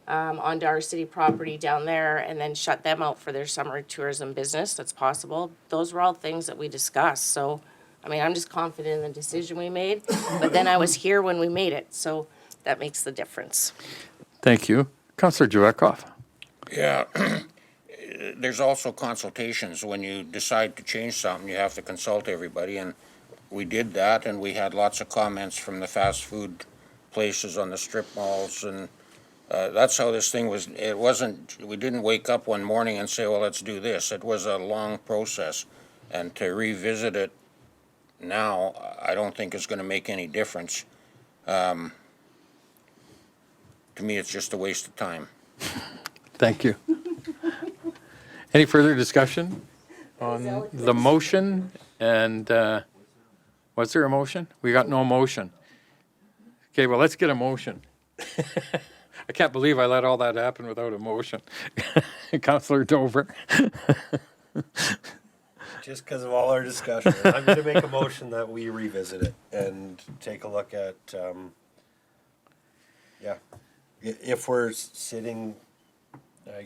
onto our city property down there and then shut them out for their summer tourism business, that's possible. Those were all things that we discussed. So, I mean, I'm just confident in the decision we made, but then I was here when we made it, so that makes the difference. Thank you. Councillor Javetkov? Yeah, there's also consultations. When you decide to change something, you have to consult everybody, and we did that, and we had lots of comments from the fast food places on the strip malls, and that's how this thing was. It wasn't, we didn't wake up one morning and say, well, let's do this. It was a long process, and to revisit it now, I don't think it's going to make any difference. To me, it's just a waste of time. Thank you. Any further discussion on the motion? And was there a motion? We got no motion. Okay, well, let's get a motion. I can't believe I let all that happen without a motion. Councillor Dover. Just because of all our discussion, I'm going to make a motion that we revisit it and take a look at, if we're sitting,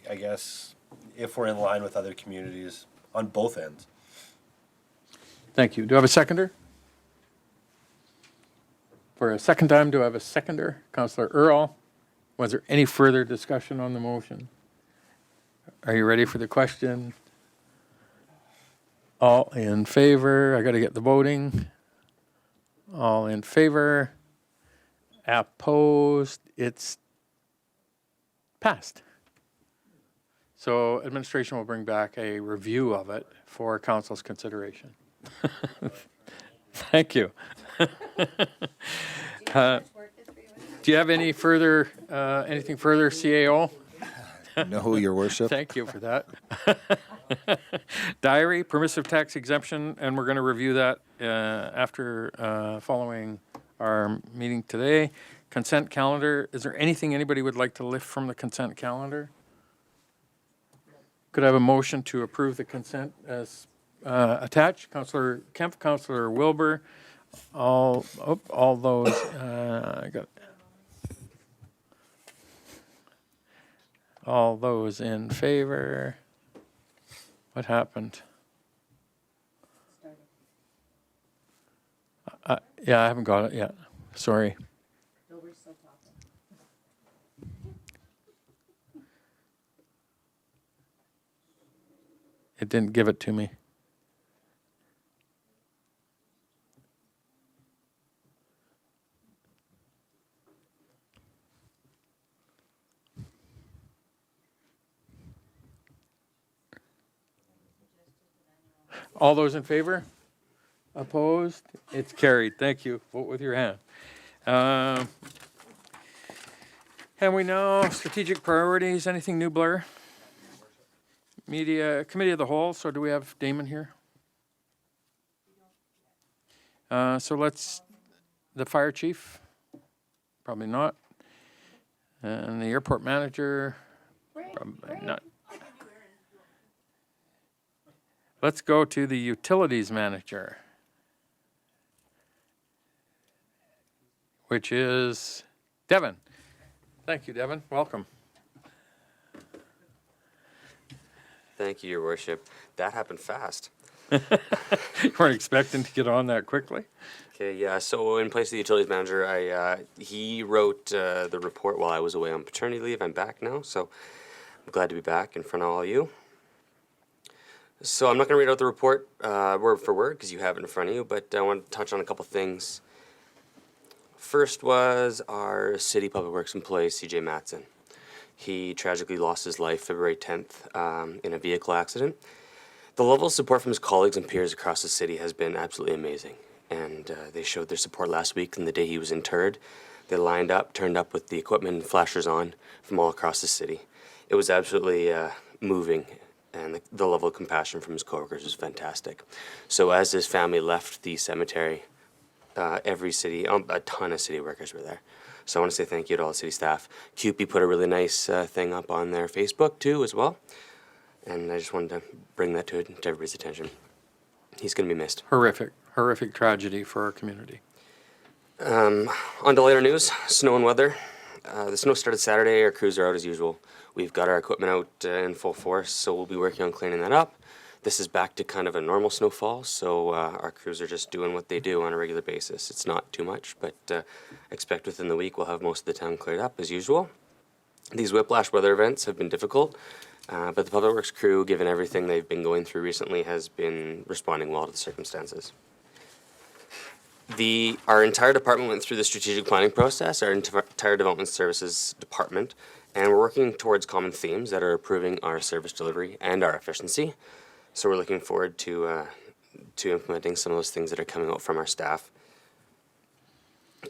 I guess, if we're in line with other communities on both ends. Thank you. Do I have a seconder? For a second time, do I have a seconder? Councillor Earl. Was there any further discussion on the motion? Are you ready for the question? All in favor? I got to get the voting. All in favor? Opposed? It's passed. So administration will bring back a review of it for council's consideration. Thank you. Do you have any further, anything further, CAO? No, Your Worship. Thank you for that. Diary, permissive tax exemption, and we're going to review that after following our meeting today. Consent calendar, is there anything anybody would like to lift from the consent calendar? Could I have a motion to approve the consent as attached? Councillor Kemp, Councillor Wilbur, all those, I got All those in favor? What happened? Yeah, I haven't got it yet. Sorry. It didn't give it to me. All those in favor? Opposed? It's carried. Thank you. Vote with your hand. And we know strategic priorities. Anything new, Blair? Media Committee of the Whole. So do we have Damon here? So let's, the fire chief? Probably not. And the airport manager? Probably not. Let's go to the utilities manager, which is Devin. Thank you, Devin. Welcome. Thank you, Your Worship. That happened fast. You weren't expecting to get on that quickly? Okay, yeah, so in place of the utilities manager, he wrote the report while I was away on paternity leave. I'm back now, so I'm glad to be back in front of all of you. So I'm not going to read out the report word for word because you have it in front of you, but I want to touch on a couple things. First was our City Public Works employee, CJ Matson. He tragically lost his life February 10th in a vehicle accident. The level of support from his colleagues and peers across the city has been absolutely amazing. And they showed their support last week and the day he was interred. They lined up, turned up with the equipment and flashers on from all across the city. It was absolutely moving, and the level of compassion from his coworkers was fantastic. So as his family left the cemetery, every city, a ton of city workers were there. So I want to say thank you to all the city staff. CUPE put a really nice thing up on their Facebook too as well. And I just wanted to bring that to everybody's attention. He's going to be missed. Horrific tragedy for our community. On to later news, snow and weather. The snow started Saturday. Our crews are out as usual. We've got our equipment out in full force, so we'll be working on cleaning that up. This is back to kind of a normal snowfall, so our crews are just doing what they do on a regular basis. It's not too much, but expect within the week we'll have most of the town cleared up as usual. These whiplash weather events have been difficult, but the Public Works crew, given everything they've been going through recently, has been responding well to the circumstances. Our entire department went through the strategic planning process, our entire development services department, and we're working towards common themes that are improving our service delivery and our efficiency. So we're looking forward to implementing some of those things that are coming out from our staff.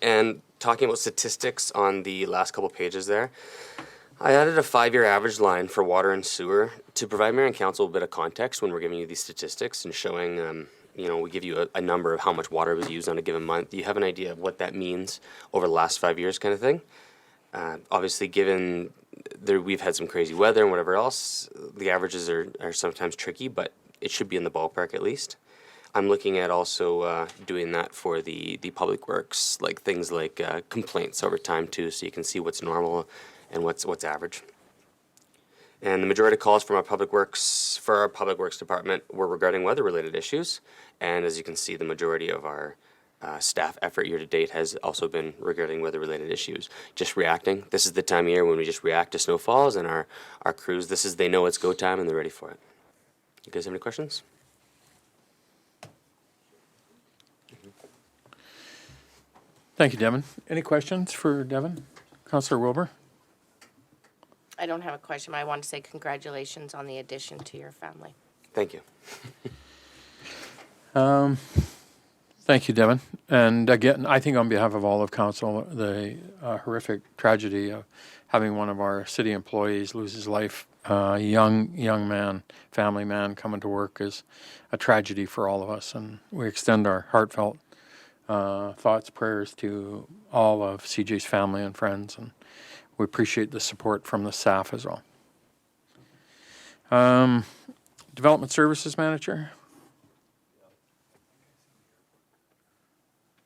And talking about statistics on the last couple pages there, I added a 5-year average line for water and sewer to provide Mayor and Council a bit of context when we're giving you these statistics and showing, we give you a number of how much water was used on a given month. You have an idea of what that means over the last 5 years kind of thing. Obviously, given we've had some crazy weather and whatever else, the averages are sometimes tricky, but it should be in the ballpark at least. I'm looking at also doing that for the Public Works, like things like complaints over time too, so you can see what's normal and what's average. And the majority of calls from our Public Works department were regarding weather-related issues. And as you can see, the majority of our staff effort year to date has also been regarding weather-related issues. Just reacting. This is the time of year when we just react to snowfalls, and our crews, they know it's go time and they're ready for it. You guys have any questions? Thank you, Devin. Any questions for Devin? Councillor Wilbur? I don't have a question. I want to say congratulations on the addition to your family. Thank you. Thank you, Devin. And again, I think on behalf of all of council, the horrific tragedy of having one of our city employees lose his life, young man, family man coming to work is a tragedy for all of us. And we extend our heartfelt thoughts, prayers to all of CJ's family and friends. And we appreciate the support from the staff as well. Development Services Manager.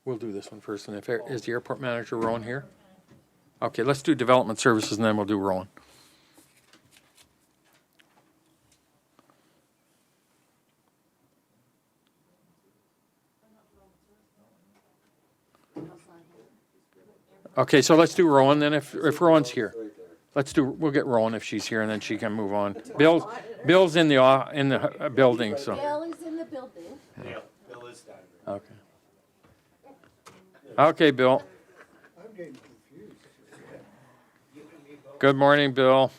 We'll do this one first. And is the airport manager Rowan here? Okay, let's do Development Services and then we'll do Rowan. Okay, so let's do Rowan then, if Rowan's here. We'll get Rowan if she's here, and then she can move on. Bill's in the building, so. Bill is in the building. Bill is standing. Okay. Okay, Bill. Good morning, Bill.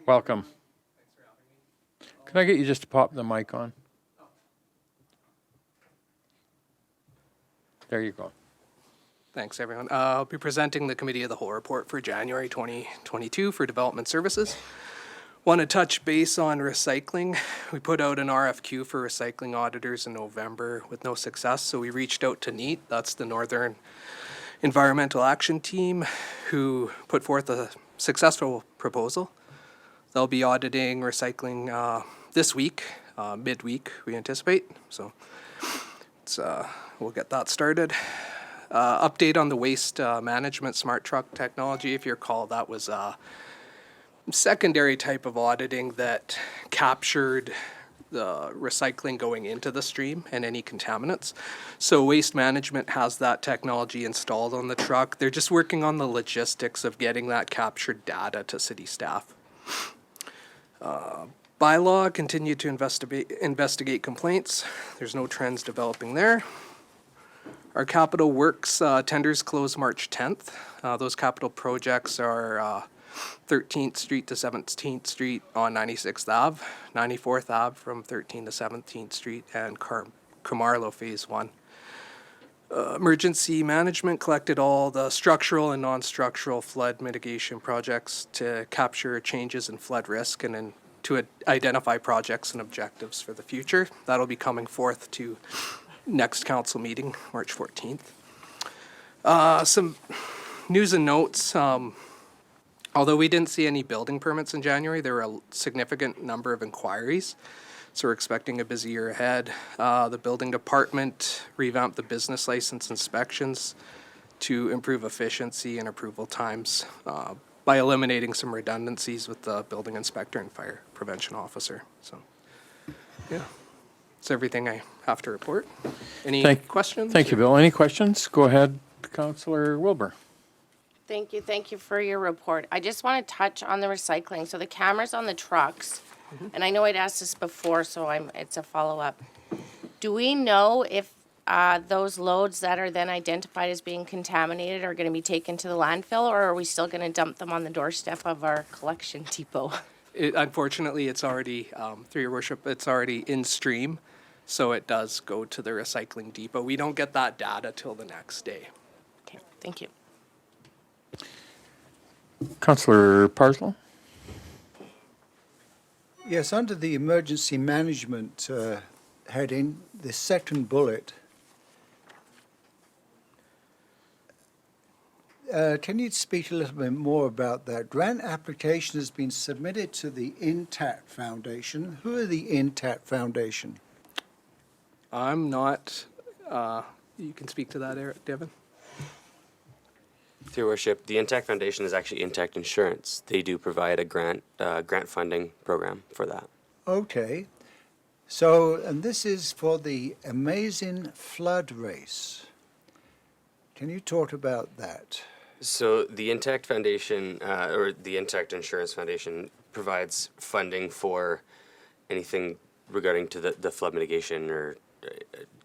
Welcome. Can I get you just to pop the mic on? There you go. Thanks, everyone. I'll be presenting the Committee of the Whole report for January 2022 for Development Services. Want to touch base on recycling. We put out an RFQ for recycling auditors in November with no success, so we reached out to NEAT, that's the Northern Environmental Action Team, who put forth a successful proposal. They'll be auditing recycling this week, midweek, we anticipate. So we'll get that started. Update on the waste management smart truck technology. If you recall, that was a secondary type of auditing that captured the recycling going into the stream and any contaminants. So waste management has that technology installed on the truck. They're just working on the logistics of getting that captured data to city staff. Bylaw, continue to investigate complaints. There's no trends developing there. Our capital works tenders close March 10th. Those capital projects are 13th Street to 17th Street on 96th Ave, 94th Ave from 13th to 17th Street, and Camarlo Phase 1. Emergency management collected all the structural and non-structural flood mitigation projects to capture changes in flood risk and then to identify projects and objectives for the future. That'll be coming forth to next council meeting, March 14th. Some news and notes. Although we didn't see any building permits in January, there were a significant number of inquiries. So we're expecting a busy year ahead. The building department revamped the business license inspections to improve efficiency and approval times by eliminating some redundancies with the building inspector and fire prevention officer. So, yeah, that's everything I have to report. Any questions? Thank you, Bill. Any questions? Go ahead, Councillor Wilbur. Thank you for your report. I just want to touch on the recycling. So the cameras on the trucks, and I know I'd asked this before, so it's a follow-up. Do we know if those loads that are then identified as being contaminated are going to be taken to the landfill, or are we still going to dump them on the doorstep of our collection depot? Unfortunately, it's already, through your worship, it's already in stream, so it does go to the recycling depot. We don't get that data till the next day. Okay, thank you. Councillor Parslow. Yes, under the emergency management heading, the second bullet, can you speak a little bit more about that? Grant application has been submitted to the Intact Foundation. Who are the Intact Foundation? I'm not, you can speak to that, Eric, Devin? Through your worship, the Intact Foundation is actually Intact Insurance. They do provide a grant funding program for that. Okay. So, and this is for the Amazing Flood Race. Can you talk about that? So the Intact Foundation, or the Intact Insurance Foundation, provides funding for anything regarding to the flood mitigation or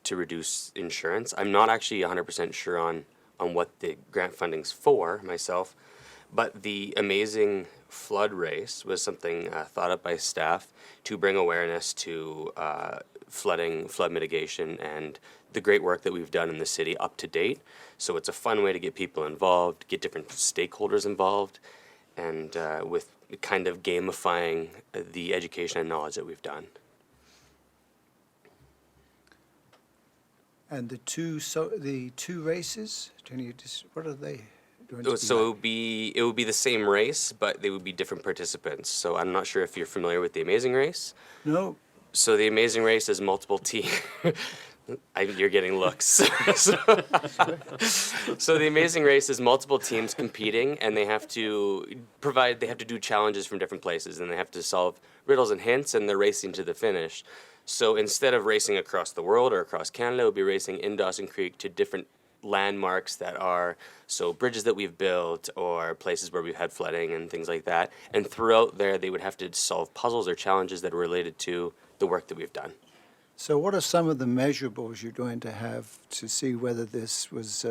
to reduce insurance. I'm not actually 100% sure on what the grant funding's for myself, but the Amazing Flood Race was something thought up by staff to bring awareness to flood mitigation and the great work that we've done in the city up to date. So it's a fun way to get people involved, get different stakeholders involved, and with kind of gamifying the education and knowledge that we've done. And the two races, can you just, what are they going to be? So it would be the same race, but they would be different participants. So I'm not sure if you're familiar with the Amazing Race. No. So the Amazing Race is multiple teams. You're getting looks. So the Amazing Race is multiple teams competing, and they have to do challenges from different places, and they have to solve riddles and hints, and they're racing to the finish. So instead of racing across the world or across Canada, we'll be racing in Dawson Creek to different landmarks that are, so bridges that we've built or places where we've had flooding and things like that. And throughout there, they would have to solve puzzles or challenges that are related to the work that we've done. So what are some of the measurables you're going to have to see whether this was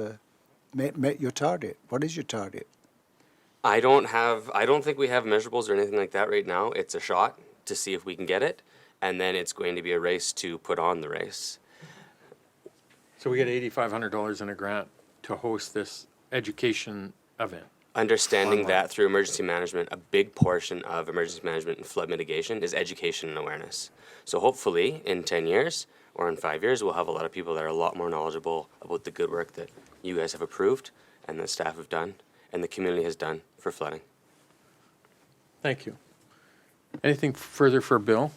met your target? What is your target? I don't think we have measurables or anything like that right now. It's a shot to see if we can get it, and then it's going to be a race to put on the race. So we get $8,500 in a grant to host this education event. Understanding that through emergency management, a big portion of emergency management and flood mitigation is education and awareness. So hopefully in 10 years or in 5 years, we'll have a lot of people that are a lot more knowledgeable about the good work that you guys have approved and that staff have done and the community has done for flooding. Thank you. Anything further for Bill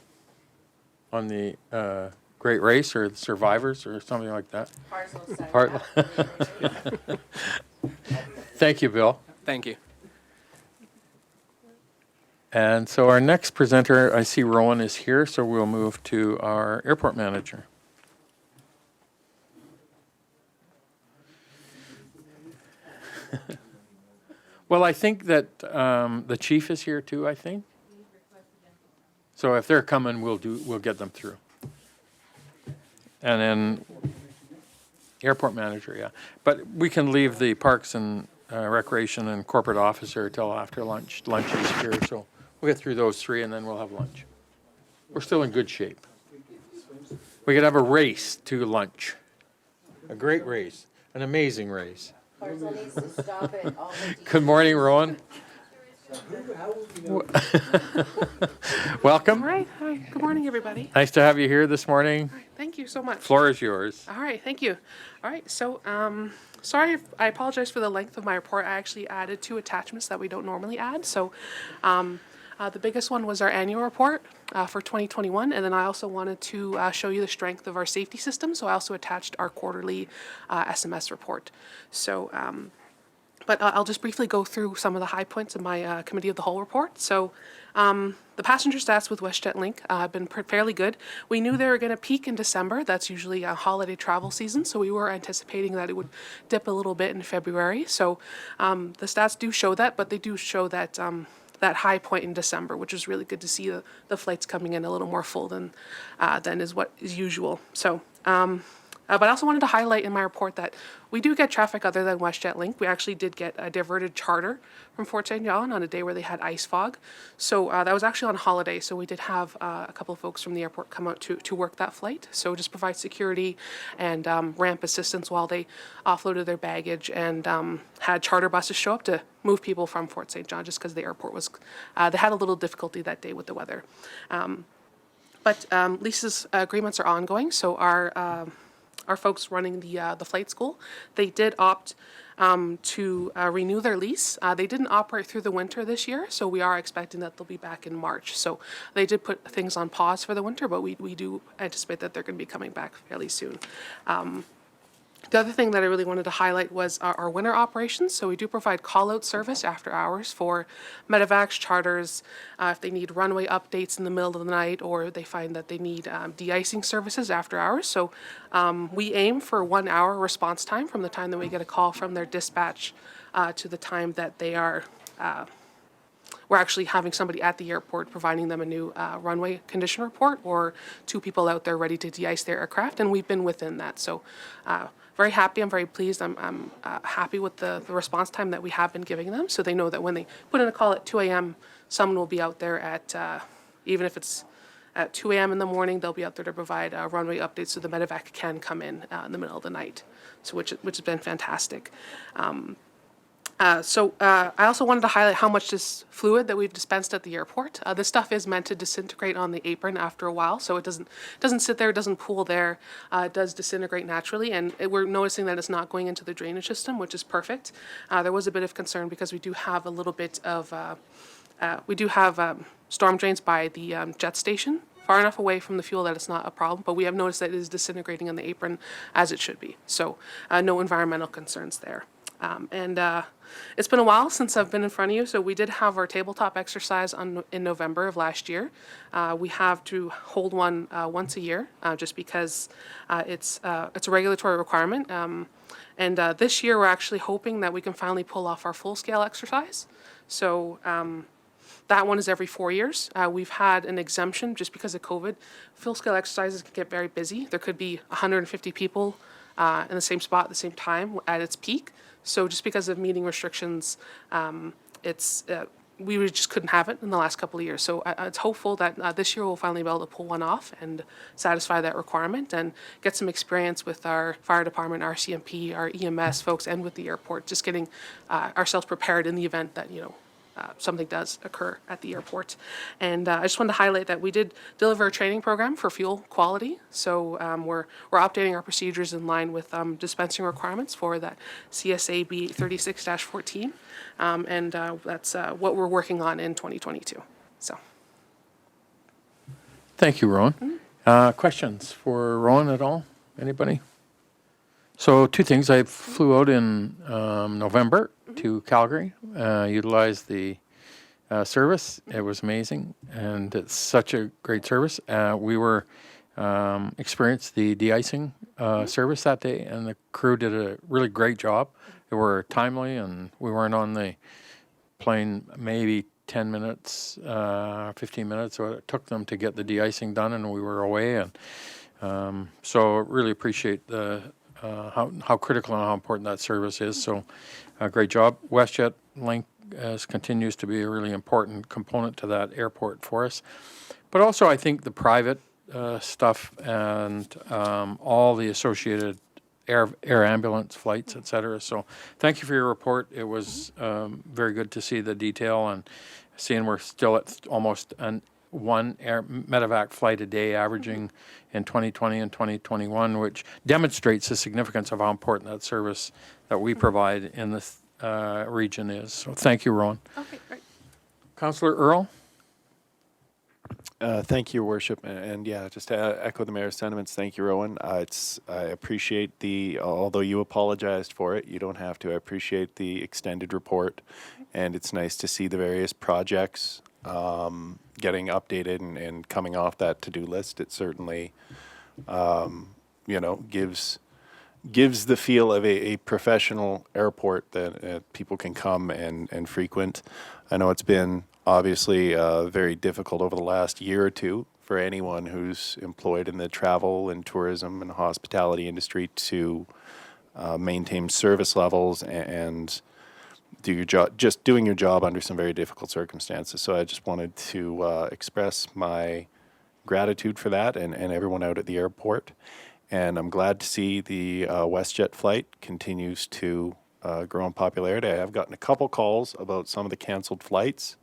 on the Great Race or the survivors or something like that? Thank you, Bill. Thank you. And so our next presenter, I see Rowan is here, so we'll move to our airport manager. Well, I think that the chief is here too, I think. So if they're coming, we'll get them through. And then airport manager, yeah. But we can leave the parks and recreation and corporate officer till after lunch. Lunch is here, so we'll get through those three and then we'll have lunch. We're still in good shape. We could have a race to lunch. A great race, an amazing race. Good morning, Rowan. Welcome. All right. Hi. Good morning, everybody. Nice to have you here this morning. All right. Thank you so much. Floor is yours. All right. Thank you. All right. So, sorry, I apologize for the length of my report. I actually added 2 attachments that we don't normally add. So, the biggest one was our annual report for 2021, and then I also wanted to show you the strength of our safety system. So I also attached our quarterly SMS report. So, but I'll just briefly go through some of the high points of my Committee of the Whole report. So the passenger stats with WestJet Link have been fairly good. We knew they were going to peak in December. That's usually a holiday travel season, so we were anticipating that it would dip a little bit in February. So the stats do show that, but they do show that that high point in December, which is really good to see the flights coming in a little more full than is what is usual. So. But I also wanted to highlight in my report that we do get traffic other than WestJet Link. We actually did get a diverted charter from Fort St. John on a day where they had ice fog. So that was actually on holiday. So we did have a couple of folks from the airport come out to work that flight. So just provide security and ramp assistance while they offloaded their baggage and had charter buses show up to move people from Fort St. John just because the airport was, they had a little difficulty that day with the weather. But leases agreements are ongoing. So our folks running the flight school, they did opt to renew their lease. They didn't operate through the winter this year, so we are expecting that they'll be back in March. So they did put things on pause for the winter, but we do anticipate that they're going to be coming back fairly soon. The other thing that I really wanted to highlight was our winter operations. So we do provide call-out service after hours for medevacs, charters, if they need runway updates in the middle of the night or they find that they need de-icing services after hours. So we aim for 1 hour response time from the time that we get a call from their dispatch to the time that they are we're actually having somebody at the airport providing them a new runway condition report or 2 people out there ready to de-ice their aircraft, and we've been within that. So very happy, I'm very pleased. I'm happy with the response time that we have been giving them, so they know that when they put in a call at 2 a.m., someone will be out there at, even if it's at 2 a.m. in the morning, they'll be out there to provide runway updates so the medevac can come in the middle of the night, so which has been fantastic. I also wanted to highlight how much this fluid that we've dispensed at the airport. This stuff is meant to disintegrate on the apron after a while, so it doesn't sit there, it doesn't pool there. It does disintegrate naturally, and we're noticing that it's not going into the drainage system, which is perfect. There was a bit of concern because we do have a little bit of, storm drains by the jet station, far enough away from the fuel that it's not a problem, but we have noticed that it is disintegrating on the apron as it should be. So no environmental concerns there. It's been a while since I've been in front of you, so we did have our tabletop exercise in November of last year. We have to hold one once a year, just because it's a regulatory requirement. This year, we're actually hoping that we can finally pull off our full-scale exercise. So that one is every 4 years. We've had an exemption just because of COVID. Full-scale exercises can get very busy. There could be 150 people in the same spot at the same time at its peak. So just because of meeting restrictions, we just couldn't have it in the last couple of years. So it's hopeful that this year we'll finally be able to pull one off and satisfy that requirement and get some experience with our fire department, our CMP, our EMS folks, and with the airport, just getting ourselves prepared in the event that, something does occur at the airport. And I just wanted to highlight that we did deliver a training program for fuel quality. So we're updating our procedures in line with dispensing requirements for that CSA B36-14. That's what we're working on in 2022. So. Thank you, Rowan. Questions for Rowan at all? Anybody? So 2 things. I flew out in November to Calgary, utilized the service. It was amazing, and it's such a great service. We were experienced the de-icing service that day, and the crew did a really great job. They were timely, and we weren't on the plane maybe 10 minutes, 15 minutes, so it took them to get the de-icing done, and we were away. And so really appreciate how critical and how important that service is. So great job. WestJet Link continues to be a really important component to that airport for us. But also I think the private stuff and all the associated air ambulance flights, et cetera. So thank you for your report. It was very good to see the detail and seeing we're still at almost one air medevac flight a day averaging in 2020 and 2021, which demonstrates the significance of how important that service that we provide in this region is. So thank you, Rowan. Okay, great. Councillor Earl? Thank you, Your Worship, and yeah, just to echo the mayor's sentiments. Thank you, Rowan. I appreciate although you apologized for it, you don't have to. I appreciate the extended report, and it's nice to see the various projects getting updated and coming off that to-do list. It certainly, gives the feel of a professional airport that people can come and frequent. I know it's been obviously very difficult over the last year or two for anyone who's employed in the travel and tourism and hospitality industry to maintain service levels and do your job, just doing your job under some very difficult circumstances. So I just wanted to express my gratitude for that and everyone out at the airport. And I'm glad to see the WestJet flight continues to grow in popularity. I have gotten a couple calls about some of the canceled flights,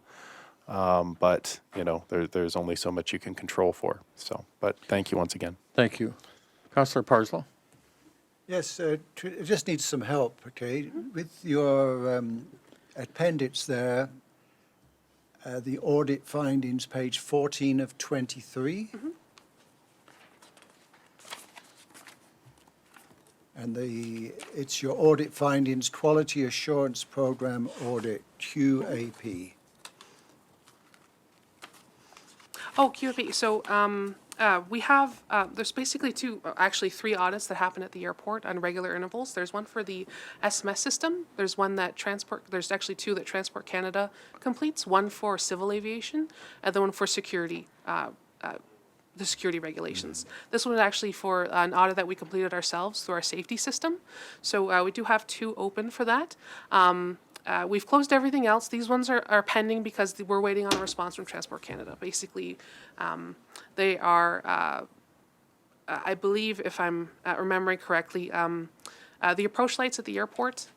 but there's only so much you can control for. So, but thank you once again. Thank you. Councillor Parslow? Yes, it just needs some help, okay? With your appendix there, the audit findings, page 14 of 23. And it's your audit findings, Quality Assurance Program Audit, QAP. Oh, QAP. So we have, there's basically three audits that happen at the airport on regular intervals. There's one for the SMS system. There's one that there's actually 2 that Transport Canada completes, one for civil aviation, and the one for security, the security regulations. This one is actually for an audit that we completed ourselves through our safety system. So we do have 2 open for that. We've closed everything else. These ones are pending because we're waiting on a response from Transport Canada. Basically, they are, I believe, if I'm remembering correctly, the approach lights at the airport.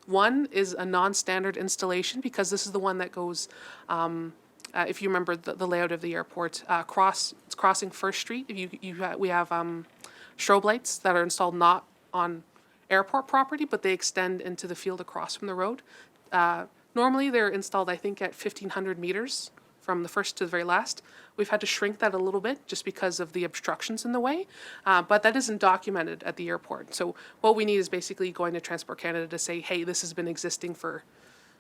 One is a non-standard installation because this is the one that goes, if you remember the layout of the airport, it's crossing First Street. We have strobe lights that are installed not on airport property, but they extend into the field across from the road. Normally, they're installed, I think, at 1,500 meters from the first to the very last. We've had to shrink that a little bit just because of the obstructions in the way, but that isn't documented at the airport. So what we need is basically going to Transport Canada to say, hey, this has been existing for,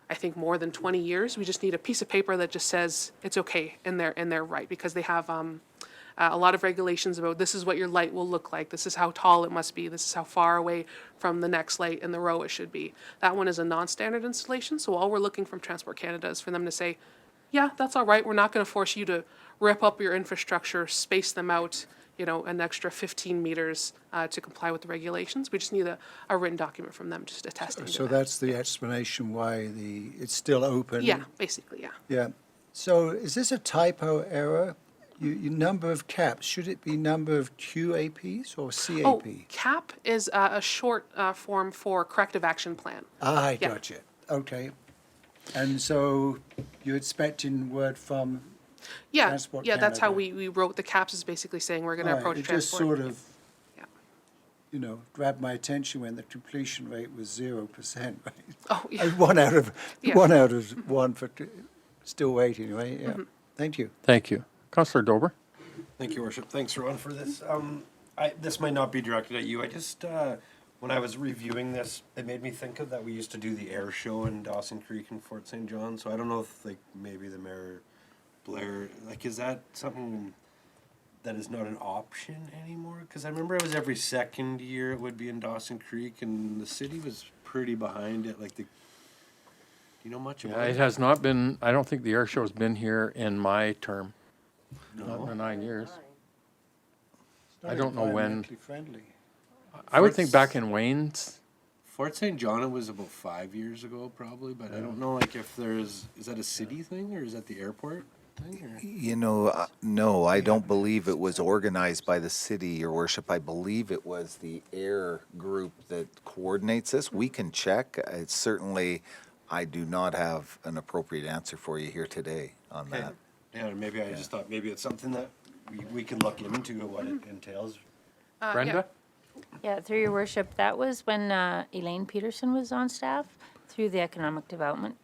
I think, more than 20 years. We just need a piece of paper that just says it's okay, and they're right, because they have a lot of regulations about this is what your light will look like, this is how tall it must be, this is how far away from the next light in the row it should be. That one is a non-standard installation, so all we're looking from Transport Canada is for them to say, yeah, that's all right, we're not going to force you to rip up your infrastructure, space them out, you know, an extra 15 meters to comply with the regulations. We just need a written document from them just attesting to So that. that's the explanation why it's still open? Yeah, basically, yeah. Yeah. So is this a typo error? You number of caps, should it be number of QAPs or CAP? Oh, CAP is a short form for corrective action plan. I Yeah. got you. Okay. And so you're expecting word from Yeah, Transport yeah, that's how Canada? we wrote the CAPs, is basically saying we're going to All right, approach it just transport. sort of, you know, grabbed my attention when the completion rate was 0%, right? Oh, yeah. One out of Yeah. one for still waiting, right? Yeah. Mhm. Thank you. Thank you. Councillor Dober? Thank you, Your Worship. Thanks, Ron, for this. This might not be directed at you. I just, when I was reviewing this, it made me think of that we used to do the air show in Dawson Creek and Fort St. John. So I don't know if, like, maybe the Mayor Blair, like, is that something that is not an option anymore? Because I remember it was every second year it would be in Dawson Creek, and the city was pretty behind it. Like, do you know much about Yeah, it has not been, I don't think the air show's been here in my term. Not in the 9 years. I don't know when. Environmentally friendly. I would think back in Wayne's. Fort St. John, it was about 5 years ago, probably, but I don't know, like, if is that a city thing, or is that the airport thing? Or? You know, no, I don't believe it was organized by the city, Your Worship. I believe it was the air group that coordinates this. We can check. It's certainly, I do not have an appropriate answer for you here today on Okay. that. Yeah, maybe I just thought maybe it's something that we can look into what it entails. Brenda? Yeah, through your worship, that was when Elaine Peterson was on staff through the Economic Development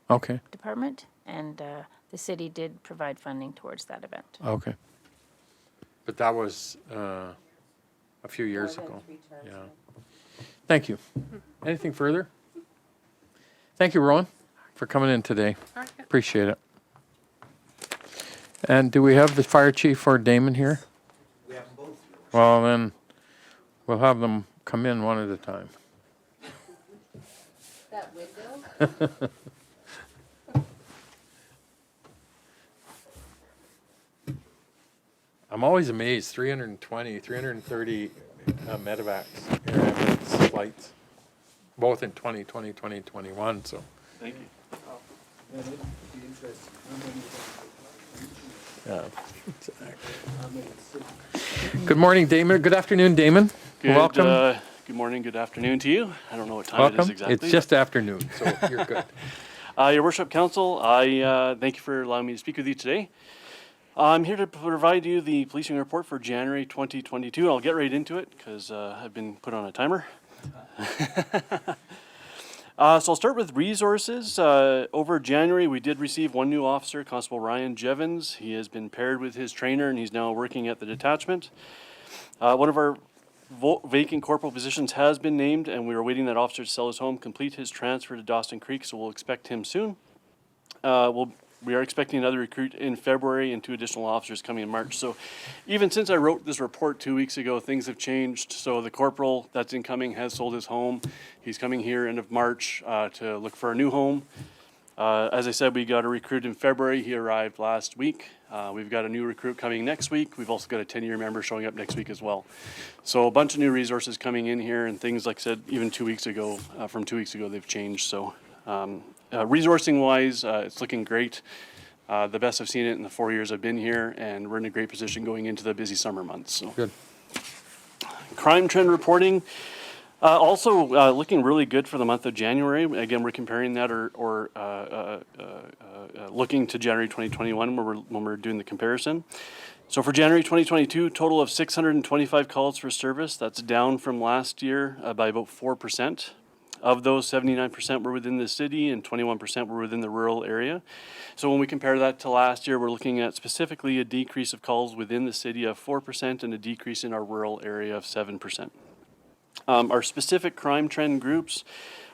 Okay, Department, and the city did provide funding towards that event. okay. But that was a few years ago. Yeah. Thank you. Anything further? Thank you, Rowan, for coming in today. All right, yeah. Appreciate it. And do we have the fire chief or Damon here? We have them both. Well, then, we'll have them come in one at a time. That window? I'm always amazed, 320, 330 medevacs, air ambulance flights, both in 2020, 2021, so. Thank you. Yeah. Good morning, Damon. Good afternoon, Damon. Good, Welcome. good morning, good afternoon to you. I don't know what time it Welcome. is exactly. It's just afternoon, so you're good. Your Worship Council, I thank you for allowing me to speak with you today. I'm here to provide you the policing report for January 2022. I'll get right into it because I've been put on a timer. So I'll start with resources. Over January, we did receive one new officer, Constable Ryan Jevons. He has been paired with his trainer and he's now working at the detachment. One of our vacant corporal positions has been named and we are waiting that officer to sell his home, complete his transfer to Dawson Creek, so we'll expect him soon. We are expecting another recruit in February and 2 additional officers coming in March. So even since I wrote this report 2 weeks ago, things have changed. So the corporal that's incoming has sold his home. He's coming here end of March to look for a new home. As I said, we got a recruit in February. He arrived last week. We've got a new recruit coming next week. We've also got a 10-year member showing up next week as well. So a bunch of new resources coming in here and things, like I said, even 2 weeks ago, from 2 weeks ago, they've changed. So resourcing wise, it's looking great. The best I've seen it in the 4 years I've been here, and we're in a great position going into the busy summer months. So. Good. Crime trend reporting, also looking really good for the month of January. Again, we're comparing that or looking to January 2021 when we're doing the comparison. So for January 2022, total of 625 calls for service. That's down from last year by about 4%. Of those, 79% were within the city and 21% were within the rural area. So when we compare that to last year, we're looking at specifically a decrease of calls within the city of 4% and a decrease in our rural area of 7%. Our specific crime trend groups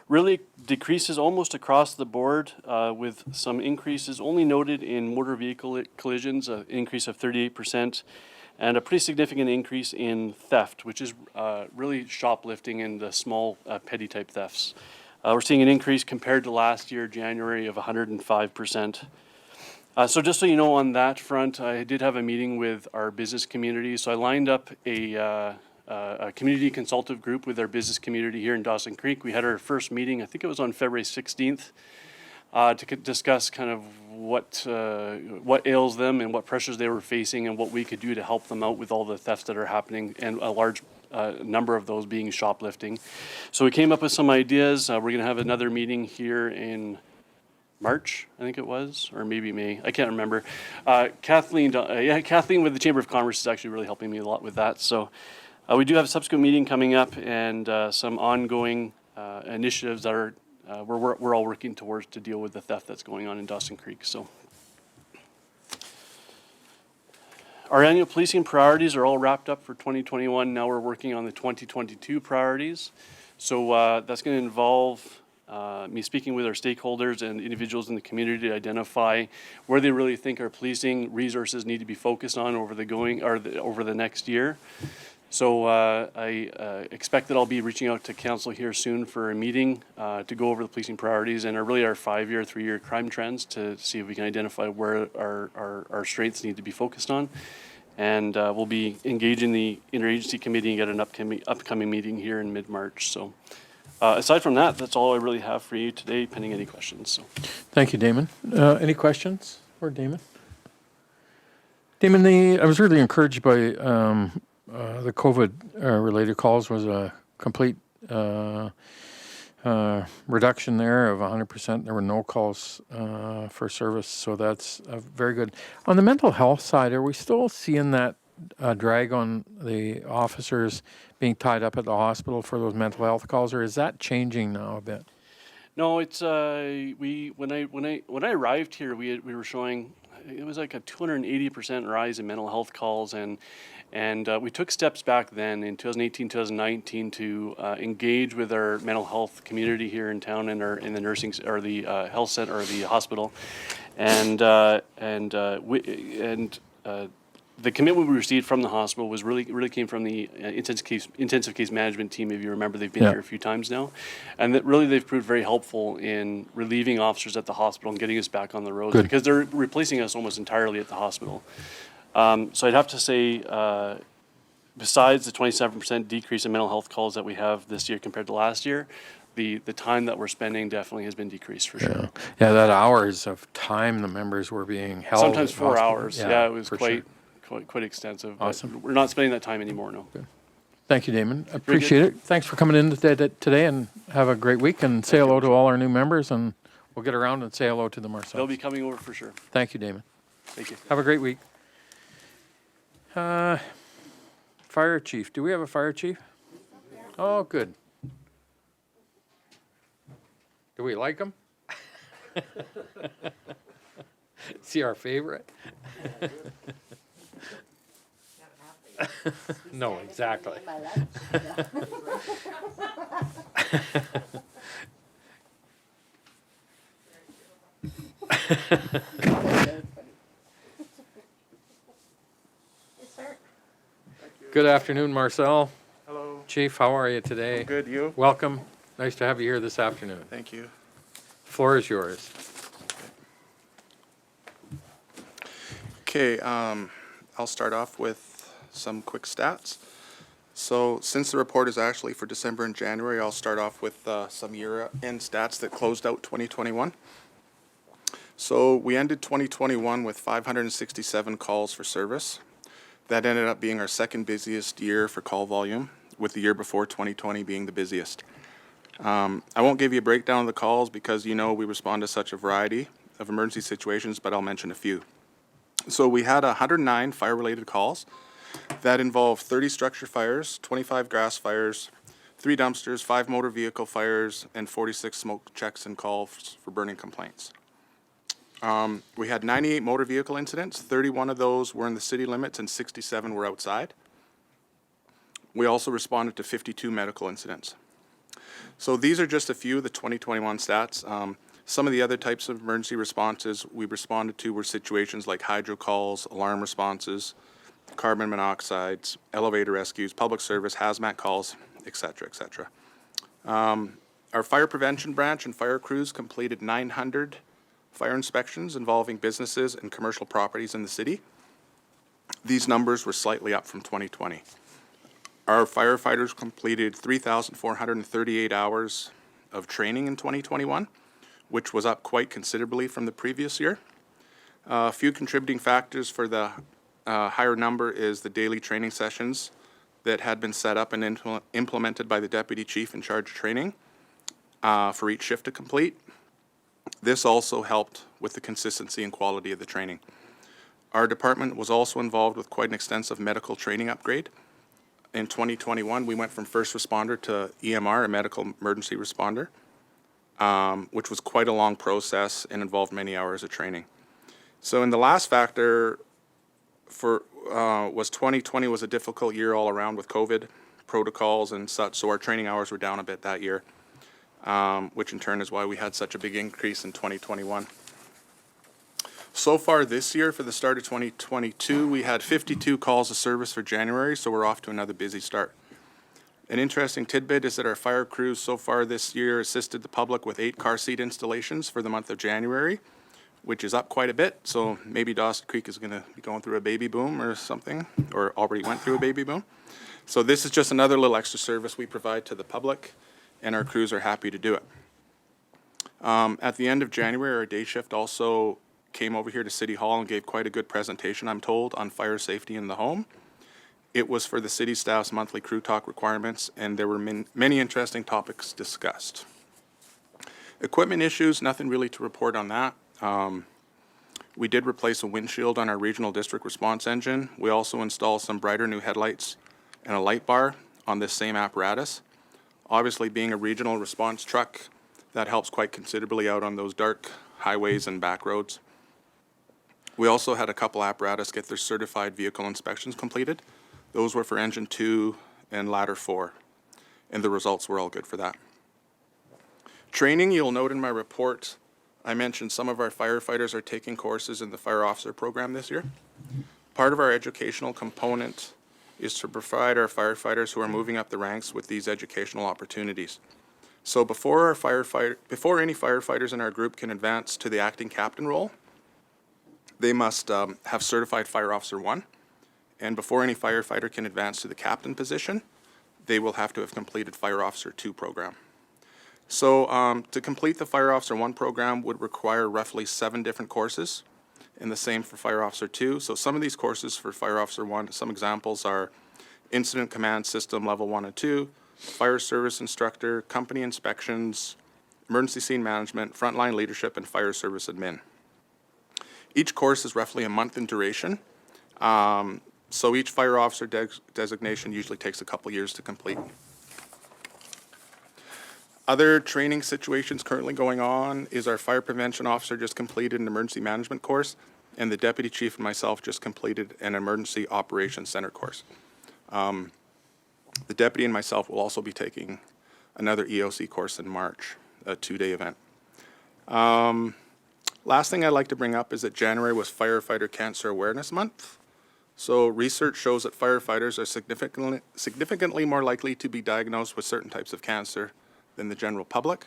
really decreases almost across the board, with some increases only noted in motor vehicle collisions, an increase of 38%, and a pretty significant increase in theft, which is really shoplifting and the small petty type thefts. We're seeing an increase compared to last year, January, of 105%. So just so you know, on that front, I did have a meeting with our business community. So I lined up a community consultative group with our business community here in Dawson Creek. We had our first meeting, I think it was on February 16th, to discuss kind of what ails them and what pressures they were facing and what we could do to help them out with all the thefts that are happening, and a large number of those being shoplifting. So we came up with some ideas. We're going to have another meeting here in March, I think it was, or maybe May. I can't remember. Kathleen with the Chamber of Commerce is actually really helping me a lot with that. So we do have a subsequent meeting coming up, and some ongoing initiatives that are we're all working towards to deal with the theft that's going on in Dawson Creek. So our annual policing priorities are all wrapped up for 2021. Now we're working on the 2022 priorities. So that's going to involve me speaking with our stakeholders and individuals in the community to identify where they really think our policing resources need to be focused on over the next year. So I expect that I'll be reaching out to council here soon for a meeting to go over the policing priorities and our 5-year, 3-year crime trends to see if we can identify where our strengths need to be focused on. And we'll be engaging the interagency committee and get an upcoming meeting here in mid-March. So aside from that, that's all I really have for you today, pending any questions. So. Thank you, Damon. Any questions for Damon? Damon, I was really encouraged by the COVID-related calls was a complete reduction there of 100%. There were no calls for service, so that's very good. On the mental health side, are we still seeing that drag on the officers being tied up at the hospital for those mental health calls, or is that changing now a bit? No, it's when I arrived here, we were showing it was like a 280% rise in mental health calls, and we took steps back then in 2018, 2019 to engage with our mental health community here in town and in the nursing or the health center or the hospital, and the commitment we received from the hospital was really came from the intensive case management team. If you remember, they've been here a few times now, and that really they've proved very helpful in relieving officers at the hospital and getting us back on the road because they're replacing us almost entirely at the hospital. So I'd have to say, besides the 27% decrease in mental health calls that we have this year compared to last year, the time that we're spending definitely has been decreased for sure. Yeah, that hours of time the members were being held. Sometimes 4 hours. Yeah, it was quite extensive. Awesome. We're not spending that time anymore, no. Good. Thank you, Damon. Appreciate it. Thanks for coming in today, and have a great week, and say hello to all our new members, and we'll get around and say hello to them ourselves. They'll be coming over for sure. Thank you, Damon. Thank you. Have a great week. Fire chief. Do we have a fire chief? Oh, good. Do we like him? Is he our favorite? No, exactly. Good afternoon, Marcel. Hello. Chief, how are you today? Good, you? Welcome. Nice to have you here this afternoon. Thank you. Floor is yours. Okay, I'll start off with some quick stats. So since the report is actually for December and January, I'll start off with some year-end stats that closed out 2021. So we ended 2021 with 567 calls for service. That ended up being our second busiest year for call volume, with the year before 2020 being the busiest. I won't give you a breakdown of the calls because we respond to such a variety of emergency situations, but I'll mention a few. So we had 109 fire-related calls. That involved 30 structure fires, 25 grass fires, 3 dumpsters, 5 motor vehicle fires, and 46 smoke checks and calls for burning complaints. We had 98 motor vehicle incidents. 31 of those were in the city limits and 67 were outside. We also responded to 52 medical incidents. So these are just a few of the 2021 stats. Some of the other types of emergency responses we responded to were situations like hydro calls, alarm responses, carbon monoxides, elevator rescues, public service, hazmat calls, et cetera, et cetera. Our fire prevention branch and fire crews completed 900 fire inspections involving businesses and commercial properties in the city. These numbers were slightly up from 2020. Our firefighters completed 3,438 hours of training in 2021, which was up quite considerably from the previous year. A few contributing factors for the higher number is the daily training sessions that had been set up and implemented by the deputy chief in charge of training for each shift to complete. This also helped with the consistency and quality of the training. Our department was also involved with quite an extensive medical training upgrade. In 2021, we went from first responder to EMR, a medical emergency responder, which was quite a long process and involved many hours of training. So in the last factor was 2020 was a difficult year all around with COVID protocols and such, so our training hours were down a bit that year, which in turn is why we had such a big increase in 2021. So far this year, for the start of 2022, we had 52 calls of service for January, so we're off to another busy start. An interesting tidbit is that our fire crews so far this year assisted the public with 8 car seat installations for the month of January, which is up quite a bit. So maybe Dawson Creek is going to be going through a baby boom or something, or already went through a baby boom. So this is just another little extra service we provide to the public, and our crews are happy to do it. At the end of January, our day shift also came over here to City Hall and gave quite a good presentation, I'm told, on fire safety in the home. It was for the city staff's monthly crew talk requirements, and there were many interesting topics discussed. Equipment issues, nothing really to report on that. We did replace a windshield on our regional district response engine. We also installed some brighter new headlights and a light bar on this same apparatus. Obviously, being a regional response truck, that helps quite considerably out on those dark highways and back roads. We also had a couple apparatus get their certified vehicle inspections completed. Those were for engine 2 and ladder 4, and the results were all good for that. Training, you'll note in my report, I mentioned some of our firefighters are taking courses in the fire officer program this year. Part of our educational component is to provide our firefighters who are moving up the ranks with these educational opportunities. So before any firefighters in our group can advance to the acting captain role, they must have certified Fire Officer 1. And before any firefighter can advance to the captain position, they will have to have completed Fire Officer 2 program. So to complete the Fire Officer 1 program would require roughly 7 different courses, and the same for Fire Officer 2. So some of these courses for Fire Officer 1, some examples are Incident Command System Level 1 and 2, Fire Service Instructor, Company Inspections, Emergency Scene Management, Frontline Leadership, and Fire Service Admin. Each course is roughly a month in duration, so each fire officer designation usually takes a couple years to complete. Other training situations currently going on is our fire prevention officer just completed an emergency management course, and the deputy chief and myself just completed an emergency operations center course. The deputy and myself will also be taking another EOC course in March, a 2-day event. Last thing I'd like to bring up is that January was Firefighter Cancer Awareness Month. So research shows that firefighters are significantly more likely to be diagnosed with certain types of cancer than the general public.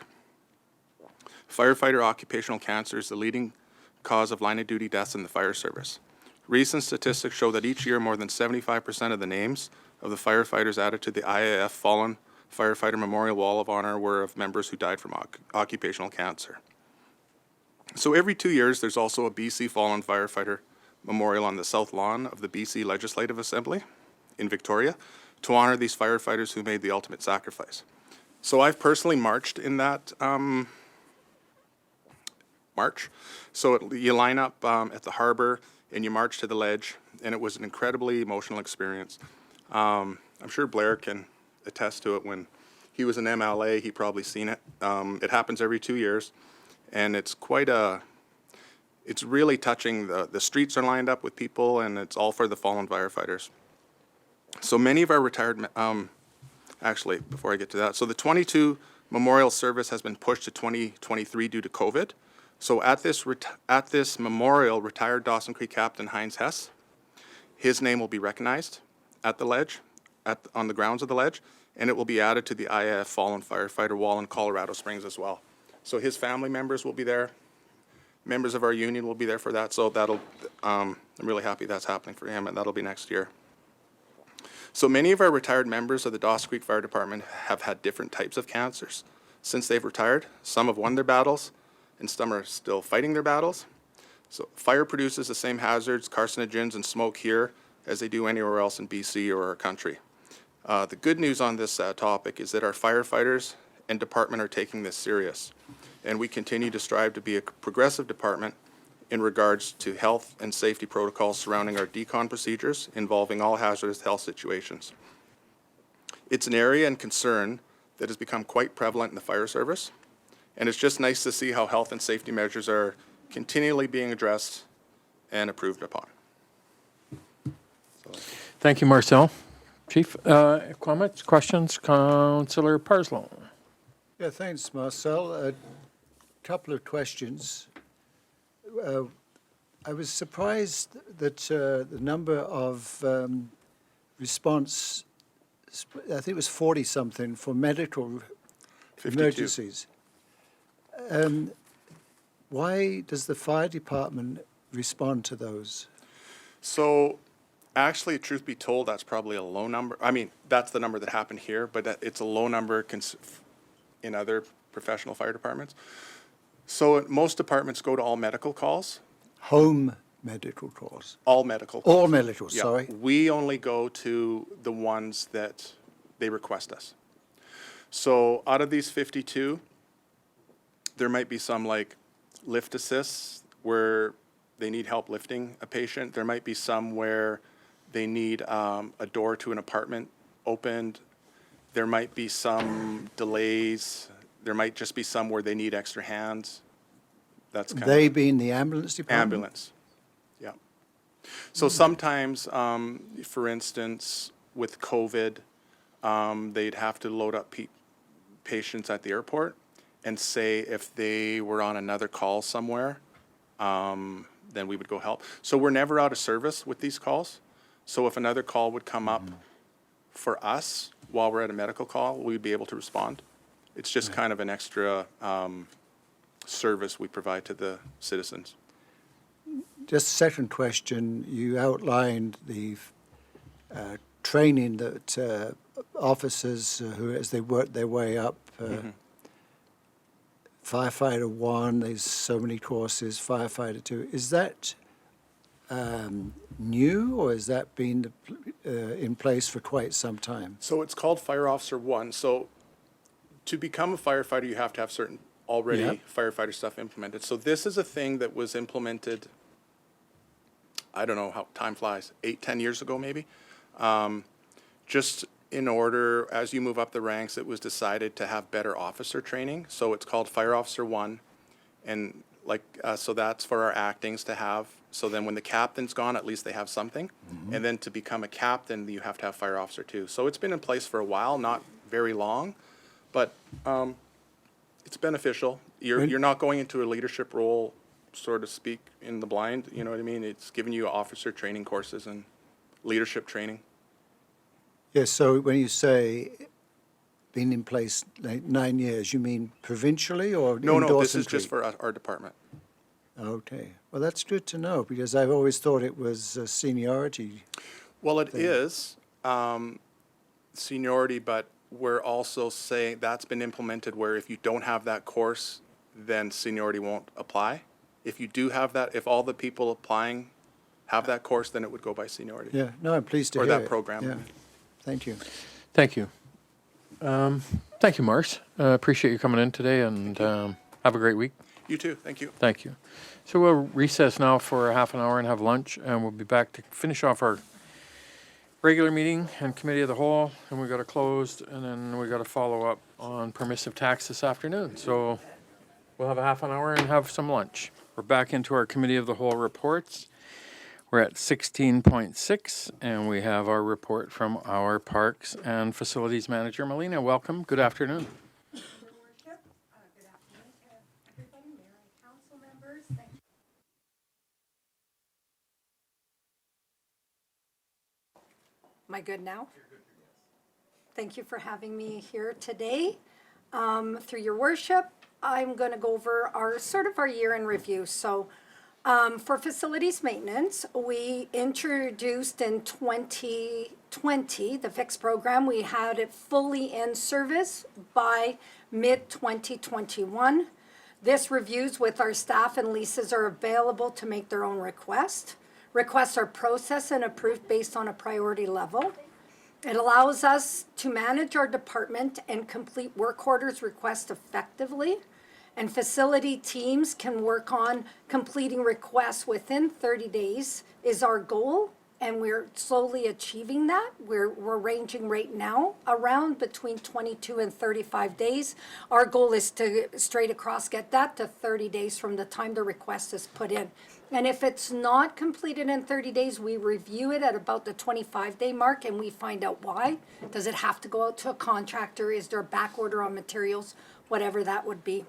Firefighter occupational cancer is the leading cause of line of duty deaths in the fire service. Recent statistics show that each year more than 75% of the names of the firefighters added to the IAF Fallen Firefighter Memorial Wall of Honor were of members who died from occupational cancer. So every 2 years, there's also a BC Fallen Firefighter Memorial on the South Lawn of the BC Legislative Assembly in Victoria to honor these firefighters who made the ultimate sacrifice. So I've personally marched in that march. So you line up at the harbor and you march to the ledge, and it was an incredibly emotional experience. I'm sure Blair can attest to it when he was an MLA, he probably seen it. It happens every 2 years, and it's it's really touching. The streets are lined up with people, and it's all for the fallen firefighters. So many of our retired, actually, before I get to that, so the 22 memorial service has been pushed to 2023 due to COVID. So at this memorial, retired Dawson Creek Captain Heinz Hess, his name will be recognized at the ledge, on the grounds of the ledge, and it will be added to the IAF Fallen Firefighter Wall in Colorado Springs as well. So his family members will be there. Members of our union will be there for that. So that'll, I'm really happy that's happening for him, and that'll be next year. So many of our retired members of the Dawson Creek Fire Department have had different types of cancers since they've retired. Some have won their battles, and some are still fighting their battles. So fire produces the same hazards, carcinogens, and smoke here as they do anywhere else in BC or our country. The good news on this topic is that our firefighters and department are taking this serious, and we continue to strive to be a progressive department in regards to health and safety protocols surrounding our decon procedures involving all hazardous health situations. It's an area and concern that has become quite prevalent in the fire service, and it's just nice to see how health and safety measures are continually being addressed and approved upon. Thank you, Marcel. Chief, comments, questions? Councillor Parslow. Yeah, thanks, Marcel. A couple of questions. I was surprised that the number of response, I think it was 40-something for medical 52. emergencies. Why does the fire department respond to those? So actually, truth be told, that's probably a low number. I mean, that's the number that happened here, but it's a low number in other professional fire departments. So most departments go to all medical calls. Home medical calls? All medical calls. All medical, Yeah. sorry. We only go to the ones that they request us. So out of these 52, there might be some like lift assists where they need help lifting a patient. There might be some where they need a door to an apartment opened. There might be some delays. There might just be some where they need extra hands. That's kind They of being the ambulance department? ambulance. Yeah. So sometimes, for instance, with COVID, they'd have to load up patients at the airport, and say if they were on another call somewhere, then we would go help. So we're never out of service with these calls. So if another call would come up for us while we're at a medical call, we'd be able to respond. It's just kind of an extra service we provide to the citizens. Just second question, you outlined the training that officers who, as they work their way up, Firefighter 1, there's so many courses, Firefighter 2. Is that new, or has that been in place for quite some time? So it's called Fire Officer 1. So to become a firefighter, you have to have certain already firefighter stuff implemented. So this is a thing that was implemented, I don't know how time flies, 8-10 years ago maybe. Just in order, as you move up the ranks, it was decided to have better officer training. So it's called Fire Officer 1. And like, so that's for our actings to have. So then when the captain's gone, at least they have something. And then to become a captain, you have to have Fire Officer 2. So it's been in place for a while, not very long, but it's beneficial. You're not going into a leadership role, so to speak, in the blind, you know what I mean? It's giving you officer training courses and leadership training. Yes, so when you say been in place like 9 years, you mean provincially or No, in no, Dawson this is Creek? just for our department. Okay, well, that's good to know, because I've always thought it was seniority. Well, it is seniority, but we're also saying that's been implemented where if you don't have that course, then seniority won't apply. If you do have that, if all the people applying have that course, then it would go by seniority. Yeah, no, I'm pleased to Or hear that it. program. Yeah. Thank you. Thank you. Thank you, Mars. Appreciate you coming in today, and have a great week. You too, thank you. Thank you. So we'll recess now for a half an hour and have lunch, and we'll be back to finish off our regular meeting and committee of the whole, and we got a closed, and then we got to follow up on permissive tax this afternoon. So we'll have a half an hour and have some lunch. We're back into our committee of the whole reports. We're at 16.6, and we have our report from our Parks and Facilities Manager, Melina. Welcome. Good afternoon. Am I good now? Thank you for having me here today. Through your worship, I'm going to go over our year in review. So for facilities maintenance, we introduced in 2020 the FIX program. We had it fully in service by mid-2021. This reviews with our staff and leases are available to make their own request. Requests are processed and approved based on a priority level. It allows us to manage our department and complete work orders requests effectively. And facility teams can work on completing requests within 30 days is our goal. And we're slowly achieving that. We're ranging right now around between 22 and 35 days. Our goal is to straight across get that to 30 days from the time the request is put in. And if it's not completed in 30 days, we review it at about the 25-day mark and we find out why. Does it have to go out to a contractor? Is there a back order on materials? Whatever that would be.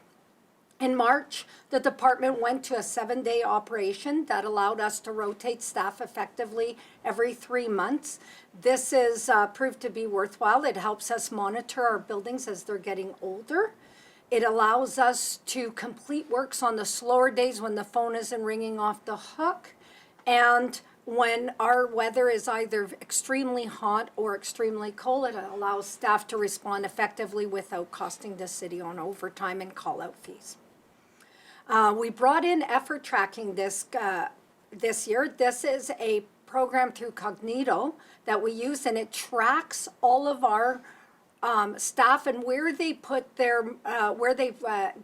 In March, the department went to a 7-day operation that allowed us to rotate staff effectively every 3 months. This is proved to be worthwhile. It helps us monitor our buildings as they're getting older. It allows us to complete works on the slower days when the phone isn't ringing off the hook. And when our weather is either extremely hot or extremely cold, it allows staff to respond effectively without costing the city on overtime and call-out fees. We brought in effort tracking this year. This is a program through Cognito that we use, and it tracks all of our staff and where they put their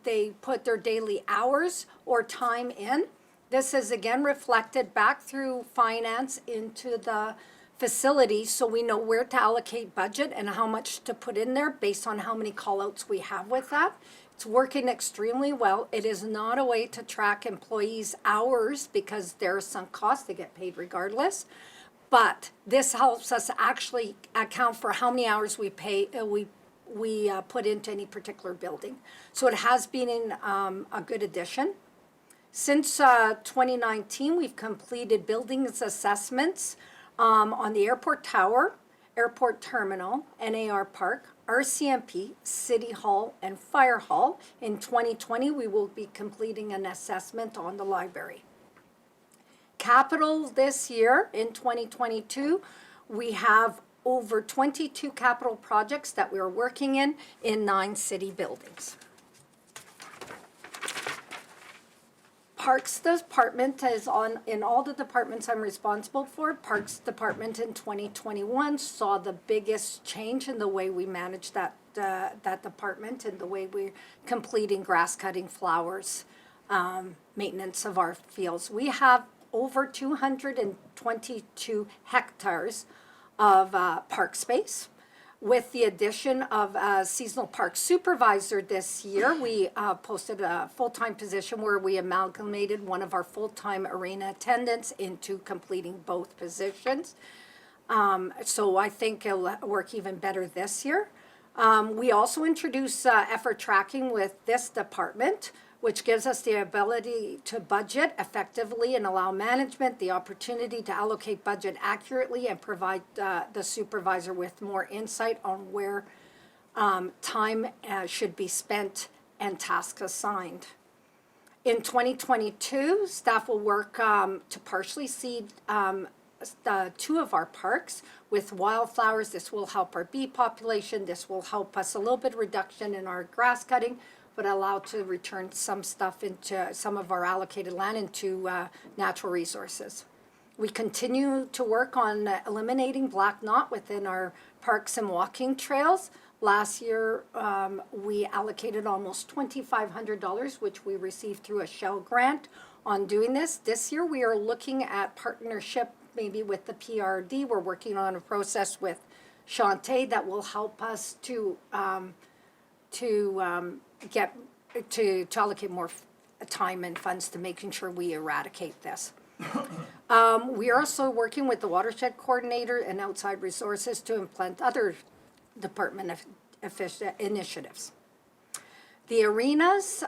they put their daily hours or time in. This is again reflected back through finance into the facility, so we know where to allocate budget and how much to put in there based on how many call-outs we have with that. It's working extremely well. It is not a way to track employees' hours because there's some cost to get paid regardless. But this helps us actually account for how many hours we pay, we put into any particular building. So it has been a good addition. Since 2019, we've completed buildings assessments on the airport tower, airport terminal, NAR Park, RCMP, City Hall, and Fire Hall. In 2020, we will be completing an assessment on the library. Capital this year, in 2022, we have over 22 capital projects that we're working in 9 city buildings. Parks Department is in all the departments I'm responsible for. Parks Department in 2021 saw the biggest change in the way we manage that department and the way we're completing grass cutting, flowers, maintenance of our fields. We have over 222 hectares of park space. With the addition of a seasonal park supervisor this year, we posted a full-time position where we amalgamated one of our full-time arena attendants into completing both positions. So I think it'll work even better this year. We also introduced effort tracking with this department, which gives us the ability to budget effectively and allow management the opportunity to allocate budget accurately and provide the supervisor with more insight on where time should be spent and tasks assigned. In 2022, staff will work to partially seed 2 of our parks with wildflowers. This will help our bee population. This will help us a little bit reduction in our grass cutting, but allow to return some stuff into some of our allocated land into natural resources. We continue to work on eliminating black knot within our parks and walking trails. Last year, we allocated almost $2,500, which we received through a Shell grant on doing this. This year, we are looking at partnership maybe with the PRD. We're working on a process with Shantae that will help us to allocate more time and funds to making sure we eradicate this. We are also working with the watershed coordinator and outside resources to implement other department initiatives. The arenas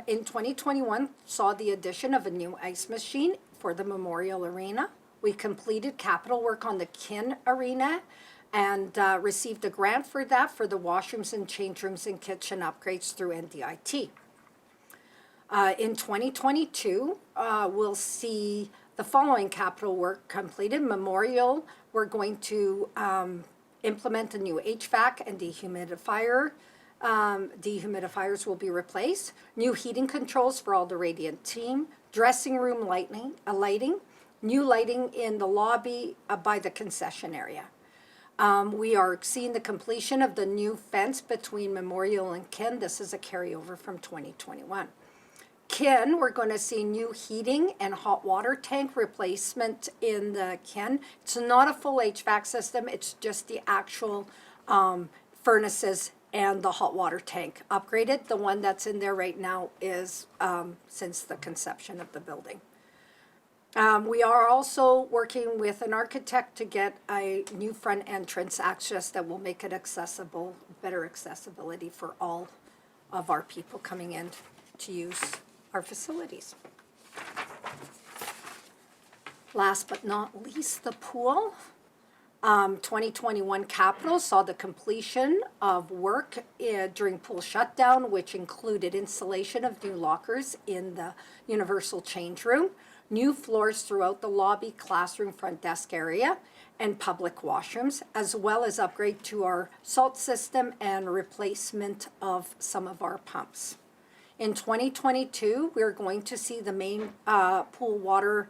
in 2021 saw the addition of a new ice machine for the Memorial Arena. We completed capital work on the Kin Arena and received a grant for that for the washrooms and change rooms and kitchen upgrades through NDIT. In 2022, we'll see the following capital work completed. Memorial, we're going to implement a new HVAC and dehumidifier. Dehumidifiers will be replaced. New heating controls for all the Radiant team. Dressing room lighting, new lighting in the lobby by the concession area. We are seeing the completion of the new fence between Memorial and Ken. This is a carryover from 2021. Ken, we're going to see new heating and hot water tank replacement in the Ken. It's not a full HVAC system. It's just the actual furnaces and the hot water tank upgraded. The one that's in there right now is since the conception of the building. We are also working with an architect to get a new front entrance access that will make it accessible, better accessibility for all of our people coming in to use our facilities. Last but not least, the pool. 2021 capital saw the completion of work during pool shutdown, which included installation of new lockers in the universal change room, new floors throughout the lobby, classroom, front desk area, and public washrooms, as well as upgrade to our salt system and replacement of some of our pumps. In 2022, we're going to see the main pool water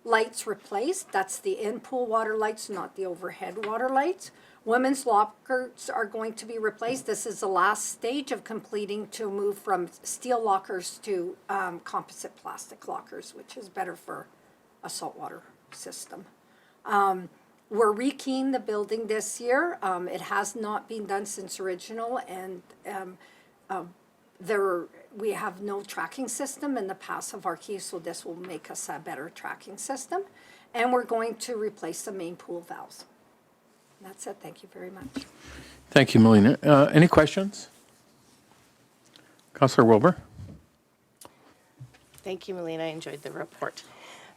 lights replaced. That's the in-pool water lights, not the overhead water lights. Women's lockers are going to be replaced. This is the last stage of completing to move from steel lockers to composite plastic lockers, which is better for a saltwater system. We're rekeying the building this year. It has not been done since original, and we have no tracking system in the past of our keys, so this will make us a better tracking system. And we're going to replace the main pool valves. That's it. Thank you very much. Thank you, Melina. Any questions? Councillor Wilbur? Thank you, Melina. I enjoyed the report.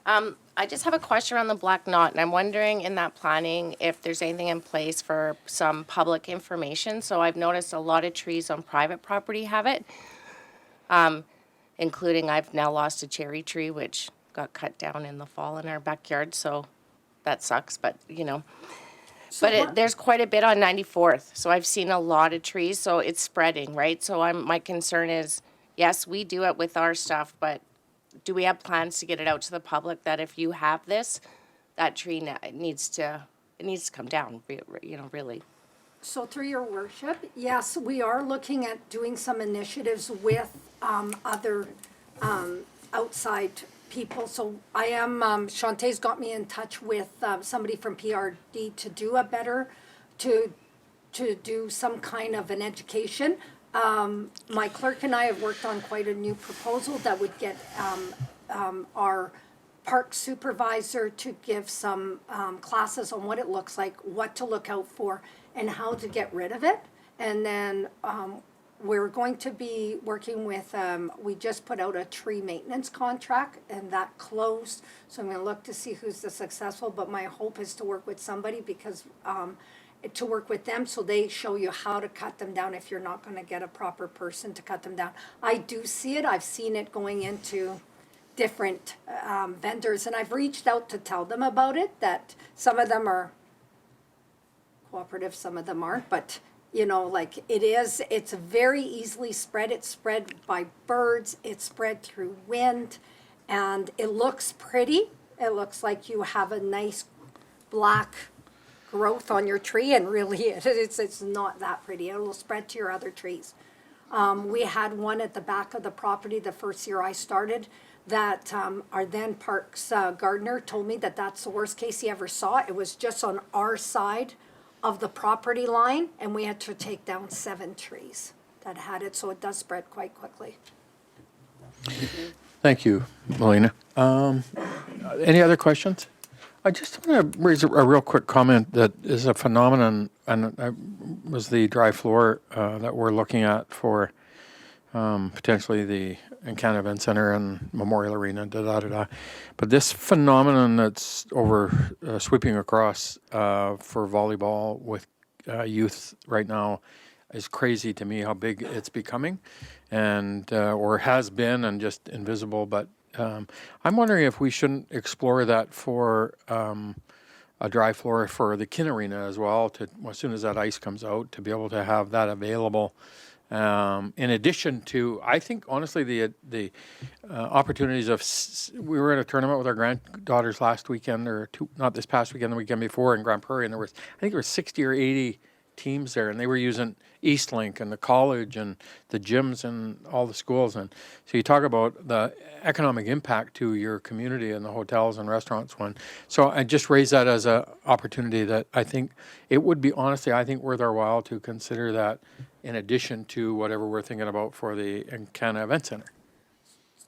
I just have a question around the Black Knot, and I'm wondering in that planning if there's anything in place for some public information. So I've noticed a lot of trees on private property have it, including I've now lost a cherry tree, which got cut down in the fall in our backyard, so that sucks, but you know. But there's quite a bit on 94th, so I've seen a lot of trees, so it's spreading, right? So my concern is, yes, we do it with our stuff, but do we have plans to get it out to the public that if you have this, that tree needs to come down, you know, really? So through your worship, yes, we are looking at doing some initiatives with other outside people. So I am, Shantae's got me in touch with somebody from PRD to do a better, to do some kind of an education. My clerk and I have worked on quite a new proposal that would get our park supervisor to give some classes on what it looks like, what to look out for, and how to get rid of it. And then we're going to be working with, we just put out a tree maintenance contract, and that closed. So I'm going to look to see who's the successful, but my hope is to work with somebody because to work with them so they show you how to cut them down if you're not going to get a proper person to cut them down. I do see it. I've seen it going into different vendors, and I've reached out to tell them about it, that some of them are cooperative, some of them aren't, but you know, like it's very easily spread. It's spread by birds, it's spread through wind, and it looks pretty. It looks like you have a nice black growth on your tree, and really it's not that pretty. It will spread to your other trees. We had one at the back of the property the first year I started. that our then Parks gardener told me that that's the worst case he ever saw. It was just on our side of the property line, and we had to take down 7 trees that had it, so it does spread quite quickly. Thank you, Melina. Any other questions? I just want to raise a real quick comment that is a phenomenon, and was the dry floor that we're looking at for potentially the Encana Event Center and Memorial Arena, But this phenomenon that's sweeping across for volleyball with youth right now is crazy to me, how big it's becoming, and or has been and just invisible. But I'm wondering if we shouldn't explore that for a dry floor for the Kin Arena as well, as soon as that ice comes out, to be able to have that available. In addition to, I think, honestly, the opportunities of, we were at a tournament with our granddaughters last weekend, not this past weekend, the weekend before in Grand Prairie, and there was 60 or 80 teams there, and they were using Eastlink and the college and the gyms and all the schools. And so you talk about the economic impact to your community and the hotels and restaurants one. So I just raise that as an opportunity that I think it would be, honestly, I think worth our while to consider that in addition to whatever we're thinking about for the Encana Event Center.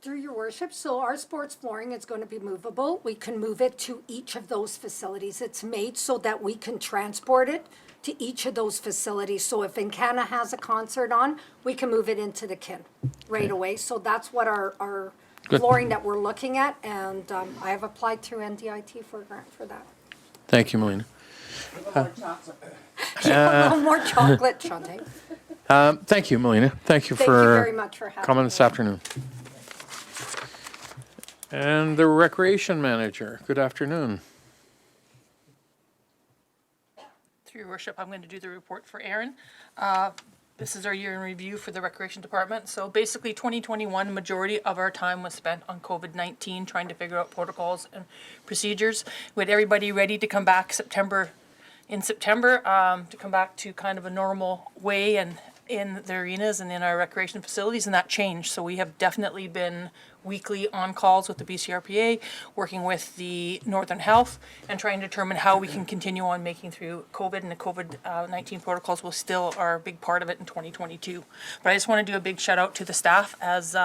Through your worship, so our sports flooring is going to be movable. We can move it to each of those facilities. It's made so that we can transport it to each of those facilities. So if Encana has a concert on, we can move it into the Kin right away. So that's what our flooring that we're looking at, and I have applied through NDIT for a grant for that. Thank you, Melina. A little more chocolate, Shante. Thank you, Melina. Thank you Thank for you very much for having coming me. this afternoon. And the Recreation Manager, good afternoon. Through your worship, I'm going to do the report for Aaron. This is our year in review for the Recreation Department. So basically 2021, majority of our time was spent on COVID-19, trying to figure out protocols and procedures. We had everybody ready to come back in September to come back to kind of a normal way and in the arenas and in our recreation facilities, and that changed. So we have definitely been weekly on calls with the BCRPA, working with the Northern Health, and trying to determine how we can continue on making through COVID, and the COVID-19 protocols will still are a big part of it in 2022. But I just want to do a big shout out to the staff, as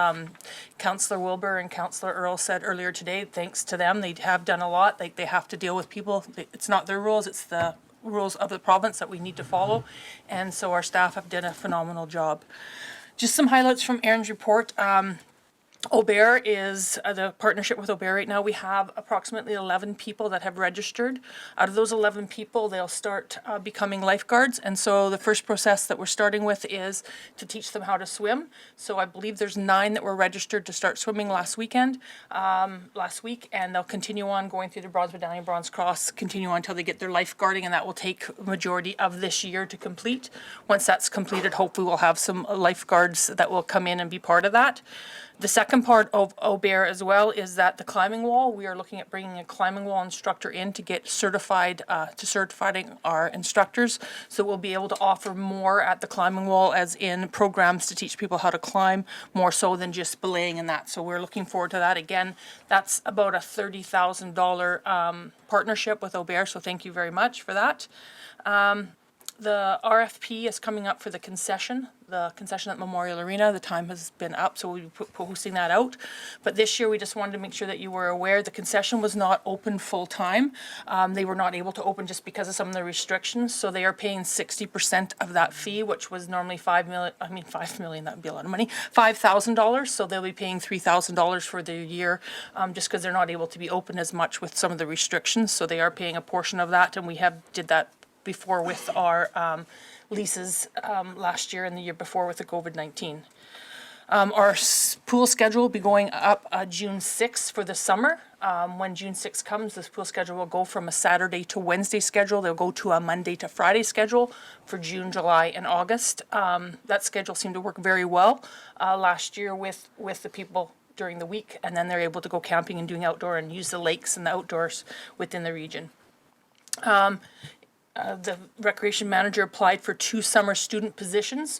Councillor Wilbur and Councillor Earl said earlier today. Thanks to them, they have done a lot. Like, they have to deal with people. It's not their rules, it's the rules of the province that we need to follow, and so our staff have done a phenomenal job. Just some highlights from Aaron's report. Aubert is the partnership with Aubert right now. We have approximately 11 people that have registered. Out of those 11 people, they'll start becoming lifeguards. And so the first process that we're starting with is to teach them how to swim. So I believe there's 9 that were registered to start swimming last week, and they'll continue on going through the Bronze Medallion, Bronze Cross, continue on until they get their lifeguarding, and that will take a majority of this year to complete. Once that's completed, hopefully we'll have some lifeguards that will come in and be part of that. The second part of Aubert as well is that the climbing wall, we are looking at bringing a climbing wall instructor in to get certified, certifying our instructors. So we'll be able to offer more at the climbing wall, as in programs to teach people how to climb, more so than just belaying and that. So we're looking forward to that. Again, that's about a $30,000 partnership with Aubert, so thank you very much for that. The RFP is coming up for the concession at Memorial Arena. The time has been up, so we'll be posting that out. But this year, we just wanted to make sure that you were aware the concession was not open full time. They were not able to open just because of some of the restrictions. So they are paying 60% of that fee, which was normally $5 million, that would be a lot of money, $5,000. So they'll be paying $3,000 for the year, just because they're not able to be open as much with some of the restrictions. So they are paying a portion of that, and we did that before with our leases last year and the year before with the COVID-19. Our pool schedule will be going up June 6th for the summer. When June 6th comes, this pool schedule will go from a Saturday to Wednesday schedule. They'll go to a Monday to Friday schedule for June, July, and August. That schedule seemed to work very well last year with the people during the week, and then they're able to go camping and doing outdoor and use the lakes and the outdoors within the region. The recreation manager applied for 2 summer student positions.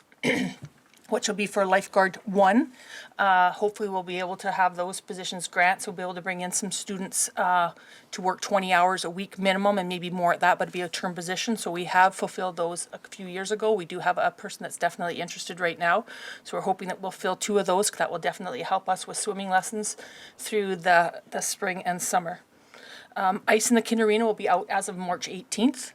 which will be for lifeguard 1. Hopefully we'll be able to have those positions grants. We'll be able to bring in some students to work 20 hours a week minimum and maybe more at that, but it'd be a term position. So we have fulfilled those a few years ago. We do have a person that's definitely interested right now. So we're hoping that we'll fill 2 of those. That will definitely help us with swimming lessons through the spring and summer. Ice in the Kinder Arena will be out as of March 18th.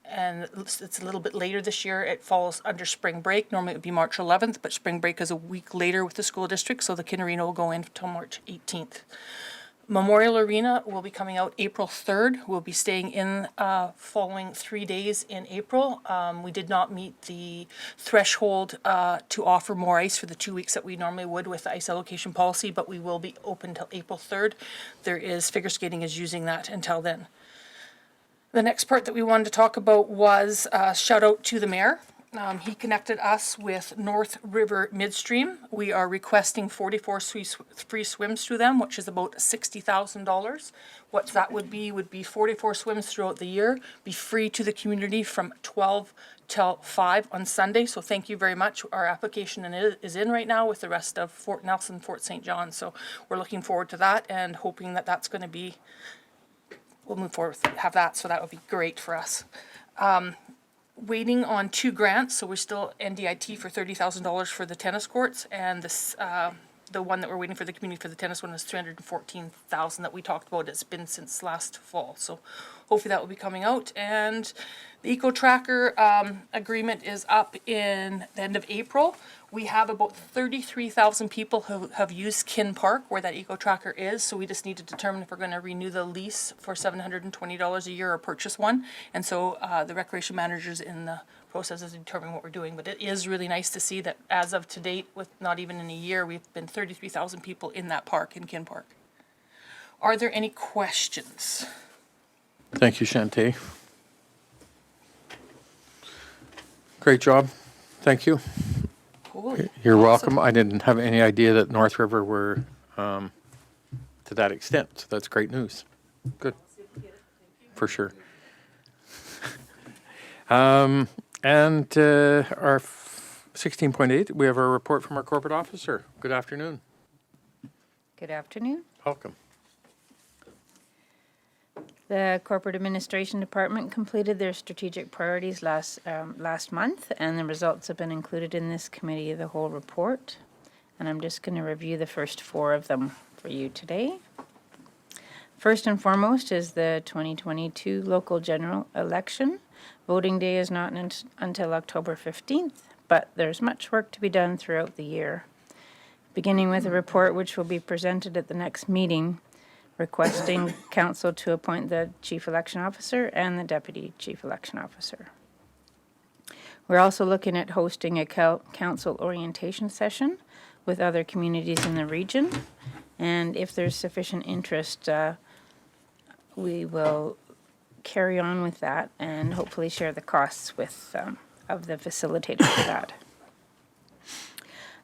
And it's a little bit later this year. It falls under spring break. Normally it would be March 11th, but spring break is a week later with the school district, so the Kinder Arena will go in until March 18th. Memorial Arena will be coming out April 3rd. We'll be staying in following 3 days in April. We did not meet the threshold to offer more ice for the 2 weeks that we normally would with the ice allocation policy, but we will be open till April 3rd. There is figure skating is using that until then. The next part that we wanted to talk about was shout out to the mayor. He connected us with North River Midstream. We are requesting 44 free swims through them, which is about $60,000. What that would be 44 swims throughout the year, be free to the community from 12 till 5 on Sunday. So thank you very much. Our application is in right now with the rest of Fort Nelson, Fort St. John. So we're looking forward to that and hoping that that's going to be, we'll move forward with have that. So that would be great for us. Waiting on 2 grants, so we're still NDIT for $30,000 for the tennis courts, and this the one that we're waiting for the community for the tennis one is $314,000 that we talked about. It's been since last fall, so hopefully that will be coming out. And the Eco Tracker agreement is up in the end of April. We have about 33,000 people who have used Kin Park, where that Eco Tracker is, so we just need to determine if we're going to renew the lease for $720 a year or purchase one. And so the recreation manager's in the process of determining what we're doing. But it is really nice to see that as of to date, with not even in a year, we've been 33,000 people in that park, in Kin Park. Are there any questions? Thank you, Shantae. Great job. Thank you. Cool. You're welcome. I didn't have any idea that North River were to that extent, so that's great news. Good. For sure. And our 16.8, we have our report from our corporate officer. Good afternoon. Good afternoon. Welcome. The Corporate Administration Department completed their strategic priorities last month, and the results have been included in this Committee of the Whole report. And I'm just going to review the first 4 of them for you today. First and foremost is the 2022 local general election. Voting day is not until October 15th, but there's much work to be done throughout the year. Beginning with a report which will be presented at the next meeting, requesting council to appoint the chief election officer and the deputy chief election officer. We're also looking at hosting a council orientation session with other communities in the region. And if there's sufficient interest, we will carry on with that and hopefully share the costs with of the facilitator for that.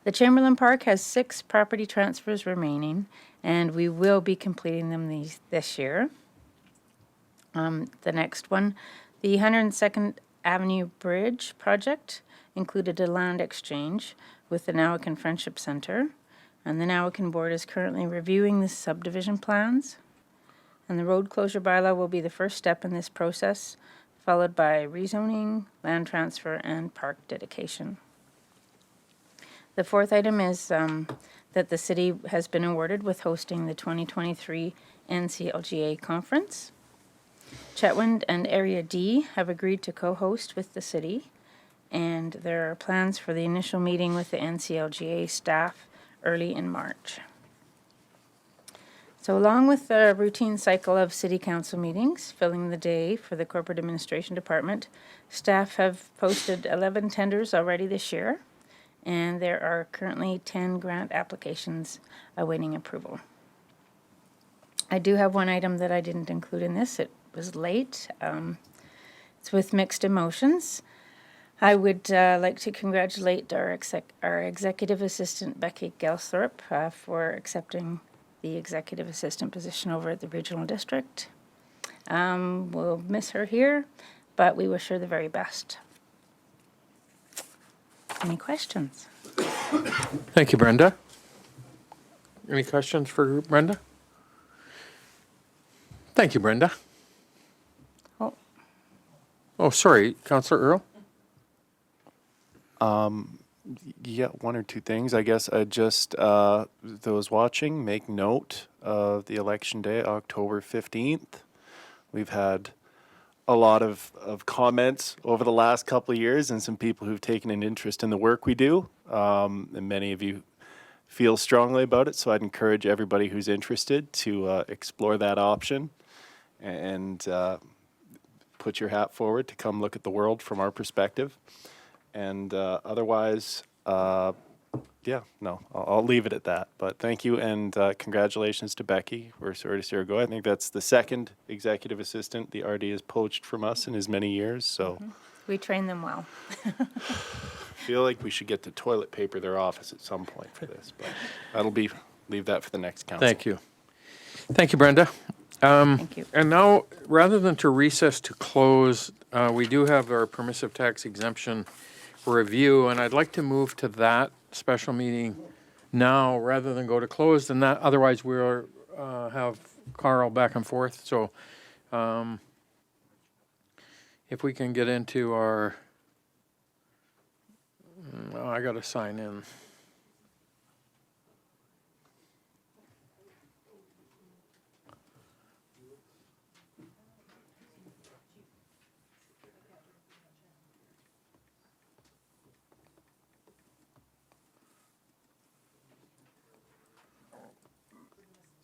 The Chamberlain Park has 6 property transfers remaining, and we will be completing them this year. The next one, the 102nd Avenue Bridge project included a land exchange with the Nowakan Friendship Center, and the Nowakan Board is currently reviewing the subdivision plans. And the road closure bylaw will be the first step in this process, followed by rezoning, land transfer, and park dedication. The 4th item is that the city has been awarded with hosting the 2023 NCLGA conference. Chetwynd and Area D have agreed to co-host with the city, and there are plans for the initial meeting with the NCLGA staff early in March. So along with the routine cycle of city council meetings, filling the day for the Corporate Administration Department, staff have posted 11 tenders already this year, and there are currently 10 grant applications awaiting approval. I do have one item that I didn't include in this. It was late. It's with mixed emotions. I would like to congratulate our executive assistant, Becky Gelsthorpe, for accepting the executive assistant position over at the regional district. We'll miss her here, but we wish her the very best. Any questions? Thank you, Brenda. Any questions for Brenda? Thank you, Brenda. Oh. Oh, sorry, Councillor Earl? Yeah, one or two things. I guess I just, those watching, make note of the election day, October 15th. We've had a lot of comments over the last couple of years and some people who've taken an interest in the work we do. And many of you feel strongly about it, so I'd encourage everybody who's interested to explore that option and put your hat forward to come look at the world from our perspective. And otherwise, yeah, no, I'll leave it at that. But thank you and congratulations to Becky. We're sorry to see her go. I think that's the second executive assistant the RD has poached from us in as many years. So We train them well. I feel like we should get to toilet paper their office at some point for this. But leave that for the next council. Thank you. Thank you, Brenda. Thank you. And now, rather than to recess to close, we do have our permissive tax exemption review, and I'd like to move to that special meeting now rather than go to closed, and that otherwise we'll have Carl back and forth. So if we can get into our, oh, I got to sign in.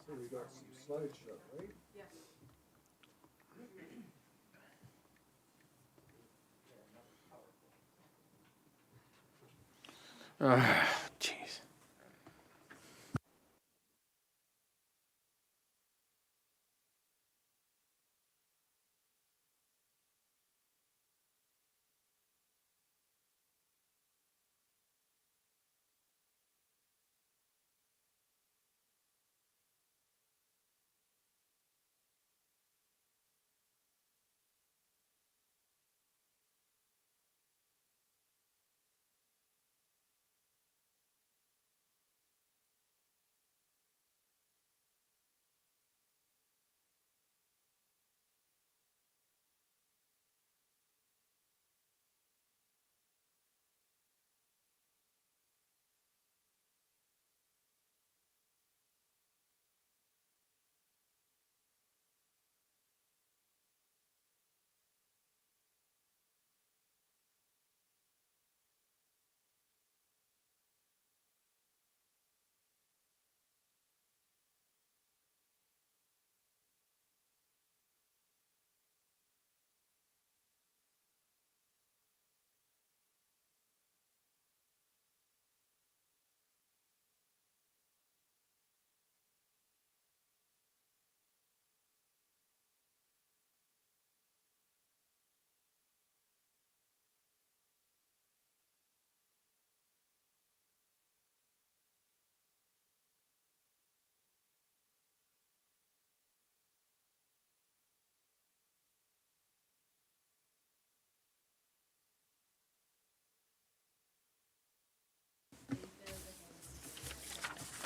So we got some slideshow, right? Jeez.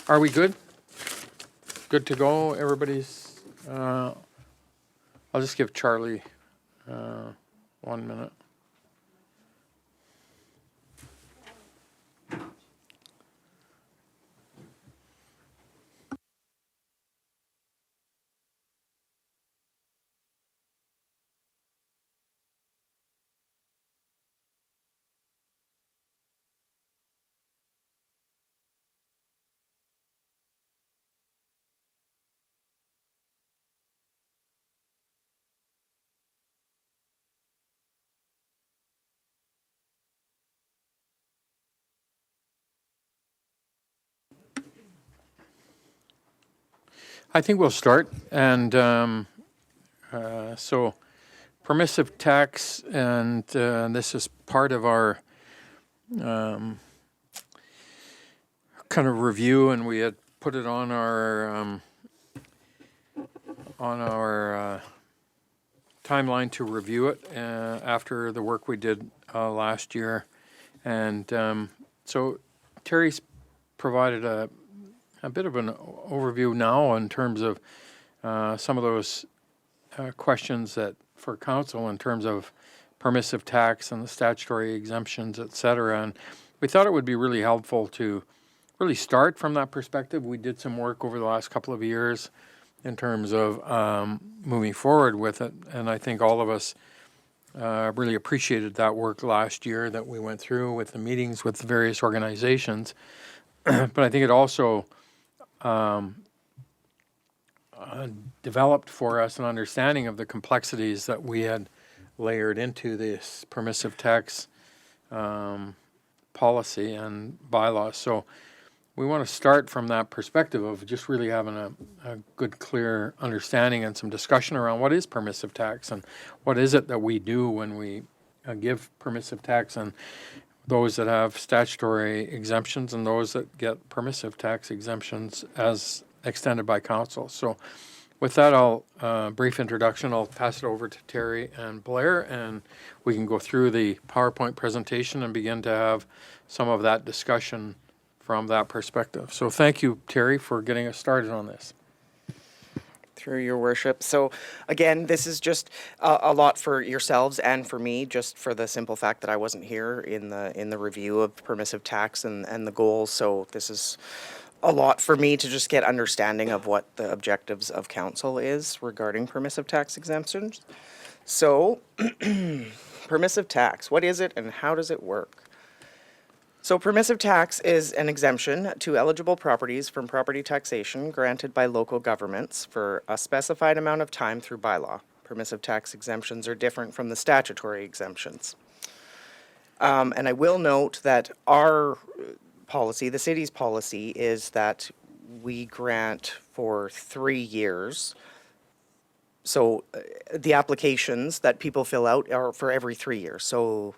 Are we good? Good to go? Everybody's, I'll just give Charlie 1 minute. I think we'll start. And so permissive tax, and this is part of our kind of review, and we had put it on our timeline to review it after the work we did last year. And so Terry's provided a bit of an overview now in terms of some of those questions that for council in terms of permissive tax and the statutory exemptions, et cetera. And we thought it would be really helpful to really start from that perspective. We did some work over the last couple of years in terms of moving forward with it. And I think all of us really appreciated that work last year that we went through with the meetings with the various organizations. But I think it also developed for us an understanding of the complexities that we had layered into this permissive tax policy and bylaws. So we want to start from that perspective of just really having a good, clear understanding and some discussion around what is permissive tax and what is it that we do when we give permissive tax, and those that have statutory exemptions and those that get permissive tax exemptions as extended by council. So with that, brief introduction, I'll pass it over to Terry and Blair, and we can go through the PowerPoint presentation and begin to have some of that discussion from that perspective. So thank you, Terry, for getting us started on this. Through your worship. So again, this is just a lot for yourselves and for me, just for the simple fact that I wasn't here in the review of permissive tax and the goals. So this is a lot for me to just get understanding of what the objectives of council is regarding permissive tax exemptions. So permissive tax, what is it and how does it work? So permissive tax is an exemption to eligible properties from property taxation granted by local governments for a specified amount of time through bylaw. Permissive tax exemptions are different from the statutory exemptions. And I will note that our policy, the city's policy, is that we grant for 3 years. So the applications that people fill out are for every 3 years. So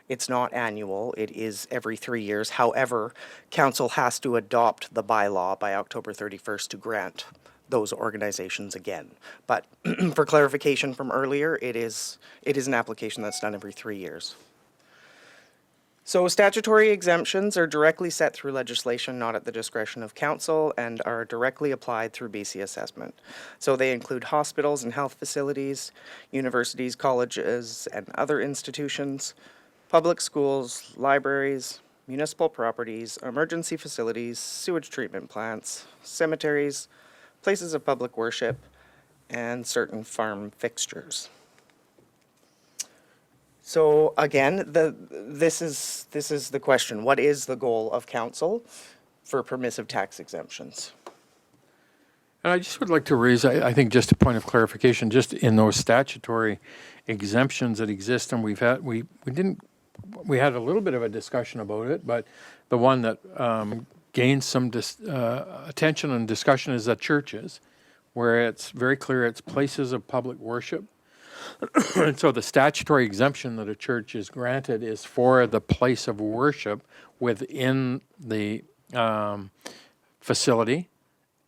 it's not annual, it is every 3 years. However, council has to adopt the bylaw by October 31st to grant those organizations again. But for clarification from earlier, it is an application that's done every 3 years. So statutory exemptions are directly set through legislation, not at the discretion of council, and are directly applied through BC assessment. So they include hospitals and health facilities, universities, colleges, and other institutions, public schools, libraries, municipal properties, emergency facilities, sewage treatment plants, cemeteries, places of public worship, and certain farm fixtures. So again, this is the question. What is the goal of council for permissive tax exemptions? And I just would like to raise, I think, just a point of clarification, just in those statutory exemptions that exist, and we had a little bit of a discussion about it, but the one that gained some attention and discussion is that churches, where it's very clear it's places of public worship. And so the statutory exemption that a church is granted is for the place of worship within the facility,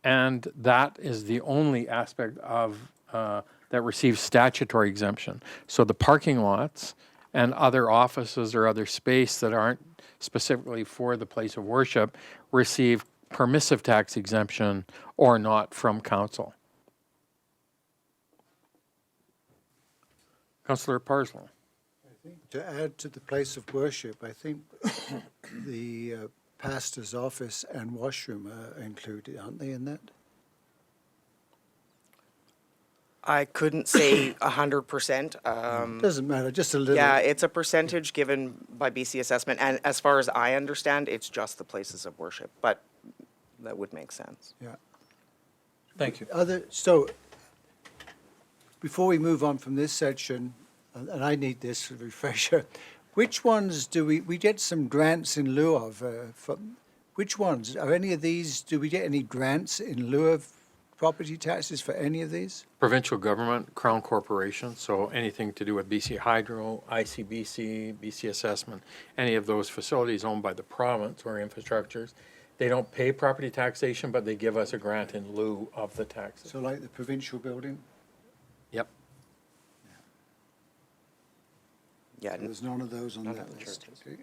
and that is the only aspect of that receives statutory exemption. So the parking lots and other offices or other space that aren't specifically for the place of worship receive permissive tax exemption or not from council. Councillor Parslow. To add to the place of worship, I think the pastor's office and washroom are included, aren't they, in that? I couldn't say 100%. Doesn't matter, just a little. Yeah, it's a percentage given by BC assessment, and as far as I understand, it's just the places of worship, but that would make sense. Yeah. Thank you. So, before we move on from this section, and I need this refresher, which ones do we get some grants in lieu of? Which ones? Are any of these, do we get any grants in lieu of property taxes for any of these? Provincial government, Crown Corporation, so anything to do with BC Hydro, ICBC, BC Assessment, any of those facilities owned by the province or infrastructures, they don't pay property taxation, but they give us a grant in lieu of the taxes. So like the provincial building? Yep. Yeah. There's none of those on that list. Okay.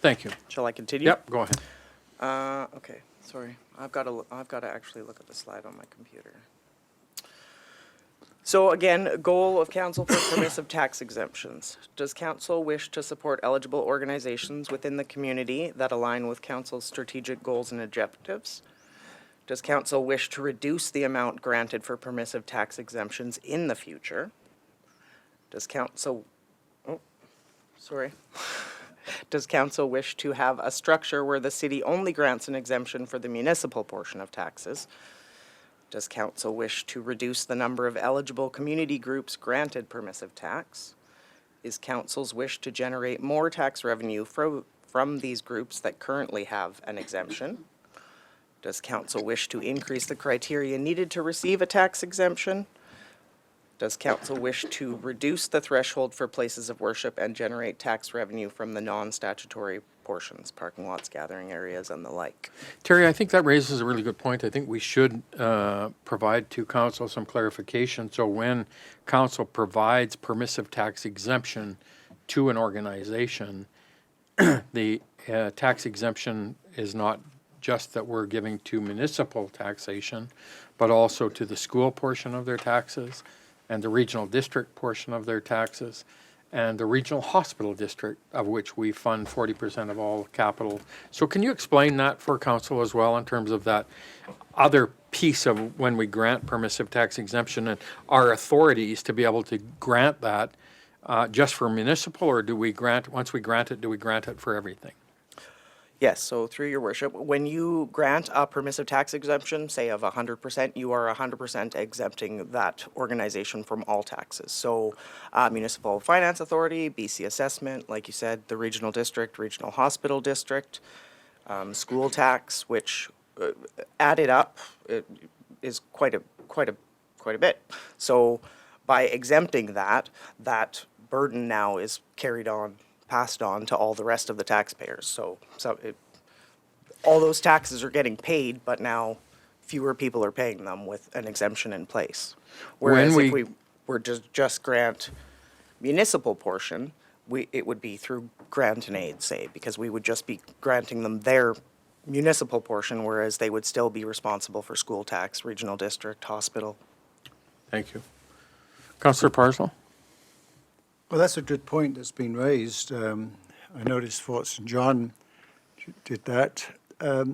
Thank you. Shall I continue? Yep, go ahead. Okay, sorry. I've got to actually look at the slide on my computer. So again, goal of council for permissive tax exemptions. Does council wish to support eligible organizations within the community that align with council's strategic goals and objectives? Does council wish to reduce the amount granted for permissive tax exemptions in the future? Does council, Does council wish to have a structure where the city only grants an exemption for the municipal portion of taxes? Does council wish to reduce the number of eligible community groups granted permissive tax? Is council's wish to generate more tax revenue from these groups that currently have an exemption? Does council wish to increase the criteria needed to receive a tax exemption? Does council wish to reduce the threshold for places of worship and generate tax revenue from the non-statutory portions, parking lots, gathering areas, and the like? Terry, I think that raises a really good point. I think we should provide to council some clarification. So when council provides permissive tax exemption to an organization, the tax exemption is not just that we're giving to municipal taxation, but also to the school portion of their taxes, and the regional district portion of their taxes, and the regional hospital district, of which we fund 40% of all capital. So can you explain that for council as well in terms of that other piece of when we grant permissive tax exemption and our authorities to be able to grant that just for municipal, or do we grant, once we grant it, do we grant it for everything? Yes, so through your worship, when you grant a permissive tax exemption, say of 100%, you are 100% exempting that organization from all taxes. So Municipal Finance Authority, BC Assessment, like you said, the regional district, regional hospital district, school tax, which added up is quite a bit. So by exempting that, that burden now is passed on to all the rest of the taxpayers. So all those taxes are getting paid, but now fewer people are paying them with an exemption in place. Whereas if we were to just grant municipal portion, it would be through grant and aid, say, because we would just be granting them their municipal portion, whereas they would still be responsible for school tax, regional district, hospital. Thank you. Councillor Parslow? Well, that's a good point that's been raised. I noticed Fort St. John did that. But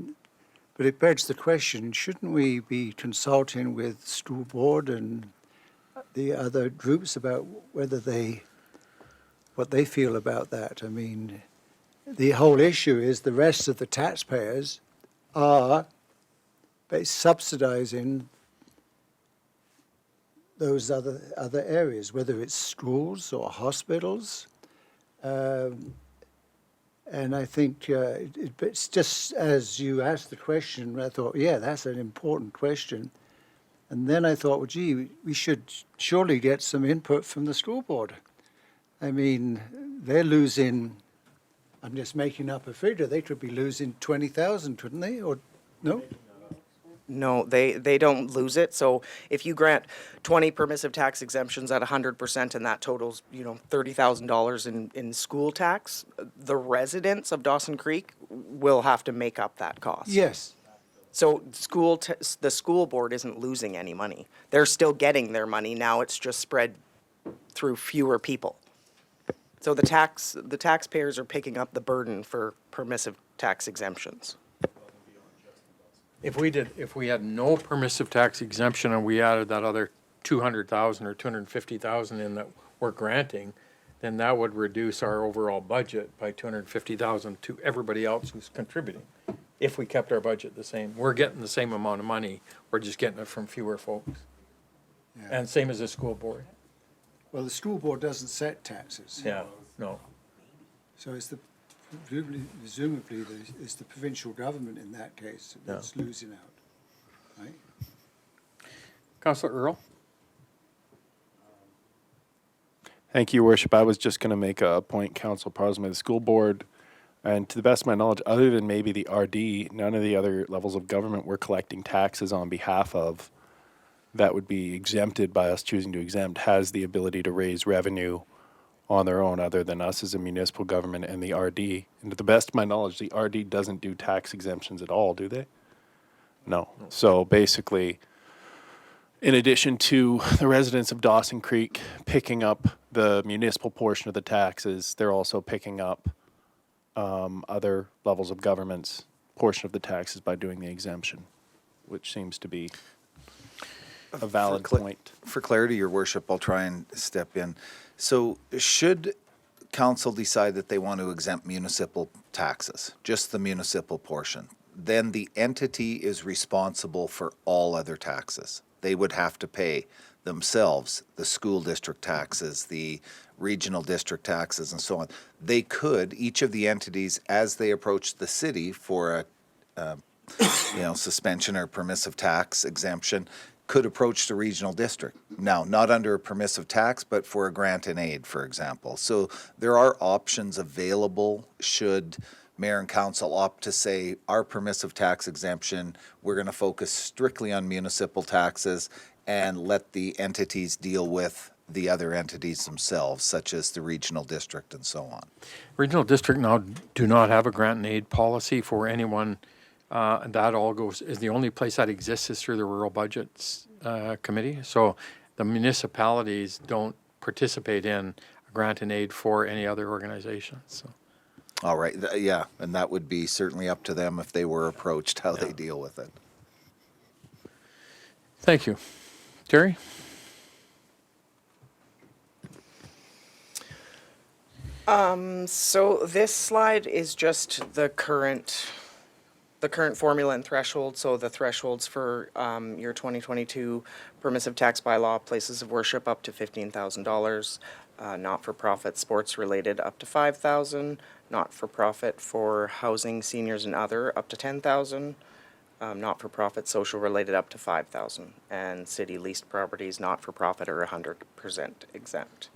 it begs the question, shouldn't we be consulting with school board and the other groups about what they feel about that? I mean, the whole issue is the rest of the taxpayers are subsidizing those other areas, whether it's schools or hospitals. And I think it's just as you asked the question, I thought, yeah, that's an important question. And then I thought, well, gee, we should surely get some input from the school board. I mean, they're losing, I'm just making up a figure, they could be losing 20,000, couldn't they? Or no? No, they don't lose it. So if you grant 20 permissive tax exemptions at 100% and that totals, $30,000 in school tax, the residents of Dawson Creek will have to make up that cost. Yes. So the school board isn't losing any money. They're still getting their money. Now it's just spread through fewer people. So the taxpayers are picking up the burden for permissive tax exemptions. If we had no permissive tax exemption and we added that other 200,000 or 250,000 in that we're granting, then that would reduce our overall budget by 250,000 to everybody else who's contributing. If we kept our budget the same, we're getting the same amount of money, we're just getting it from fewer folks. Yeah. And same as the school board. Well, the school board doesn't set taxes. Yeah, no. So it's presumably it's the provincial government in that case that's losing out, right? Councillor Earl? Thank you, Your Worship. I was just going to make a point, Council Parslow, the school board, and to the best of my knowledge, other than maybe the RD, none of the other levels of government we're collecting taxes on behalf of that would be exempted by us choosing to exempt has the ability to raise revenue on their own other than us as a municipal government and the RD. And to the best of my knowledge, the RD doesn't do tax exemptions at all, do they? No. So basically, in addition to the residents of Dawson Creek picking up the municipal portion of the taxes, they're also picking up other levels of government's portion of the taxes by doing the exemption, which seems to be a valid point. For clarity, Your Worship, I'll try and step in. So should council decide that they want to exempt municipal taxes, just the municipal portion, then the entity is responsible for all other taxes. They would have to pay themselves the school district taxes, the regional district taxes, and so on. They could, each of the entities, as they approach the city for a suspension or permissive tax exemption, could approach the regional district. Now, not under a permissive tax, but for a grant and aid, for example. So there are options available should mayor and council opt to say, our permissive tax exemption, we're going to focus strictly on municipal taxes and let the entities deal with the other entities themselves, such as the regional district and so on. Regional district now do not have a grant and aid policy for anyone. And that all is the only place that exists is through the Rural Budgets Committee. So the municipalities don't participate in a grant and aid for any other organizations. So. All right, yeah, and that would be certainly up to them if they were approached, how they deal with it. Thank you. Terry? So this slide is just the current formula and threshold. So the thresholds for your 2022 permissive tax bylaw, places of worship up to $15,000, not-for-profit sports related up to $5,000, not-for-profit for housing, seniors and other up to $10,000, not-for-profit social related up to $5,000, and city leased properties not-for-profit are 100% exempt.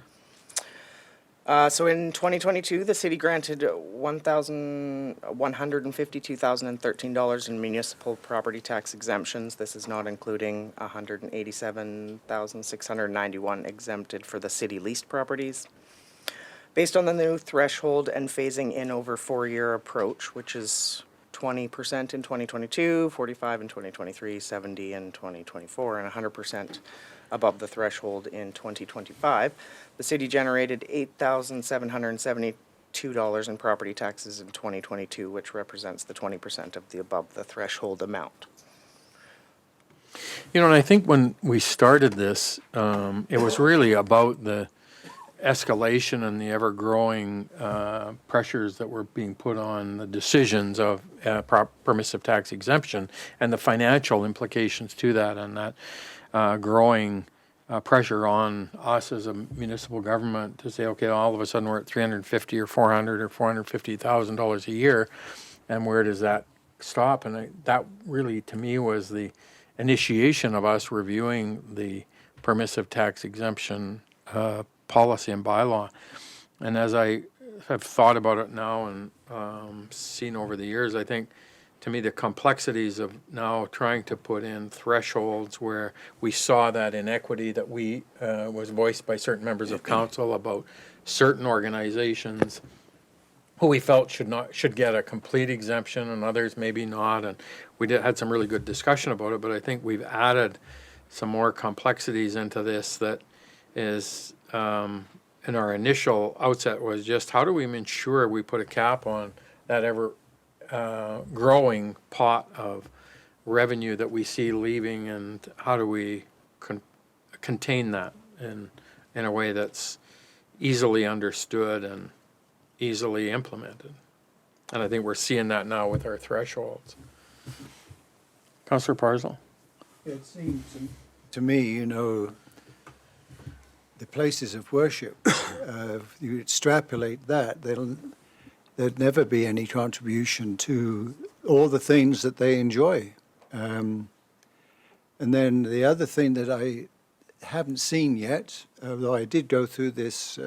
So in 2022, the city granted $152,013 in municipal property tax exemptions. This is not including $187,691 exempted for the city leased properties. Based on the new threshold and phasing in over 4-year approach, which is 20% in 2022, 45 in 2023, 70 in 2024, and 100% above the threshold in 2025, the city generated $8,772 in property taxes in 2022, which represents the 20% of the above the threshold amount. You know, and I think when we started this, it was really about the escalation and the ever-growing pressures that were being put on the decisions of permissive tax exemption and the financial implications to that, and that growing pressure on us as a municipal government to say, okay, all of a sudden we're at $350,000 or $400,000 or $450,000 a year, and where does that stop? And that really, to me, was the initiation of us reviewing the permissive tax exemption policy and bylaw. And as I have thought about it now and seen over the years, I think, to me, the complexities of now trying to put in thresholds where we saw that inequity that was voiced by certain members of council about certain organizations who we felt should get a complete exemption and others maybe not. And we had some really good discussion about it, but I think we've added some more complexities into this that is, in our initial outset, was just how do we ensure we put a cap on that growing pot of revenue that we see leaving, and how do we contain that in a way that's easily understood and easily implemented. And I think we're seeing that now with our thresholds. Councillor Parslow? It seems to me, you know, the places of worship, you extrapolate that, there'd never be any contribution to all the things that they enjoy. And then the other thing that I haven't seen yet, although I did go through this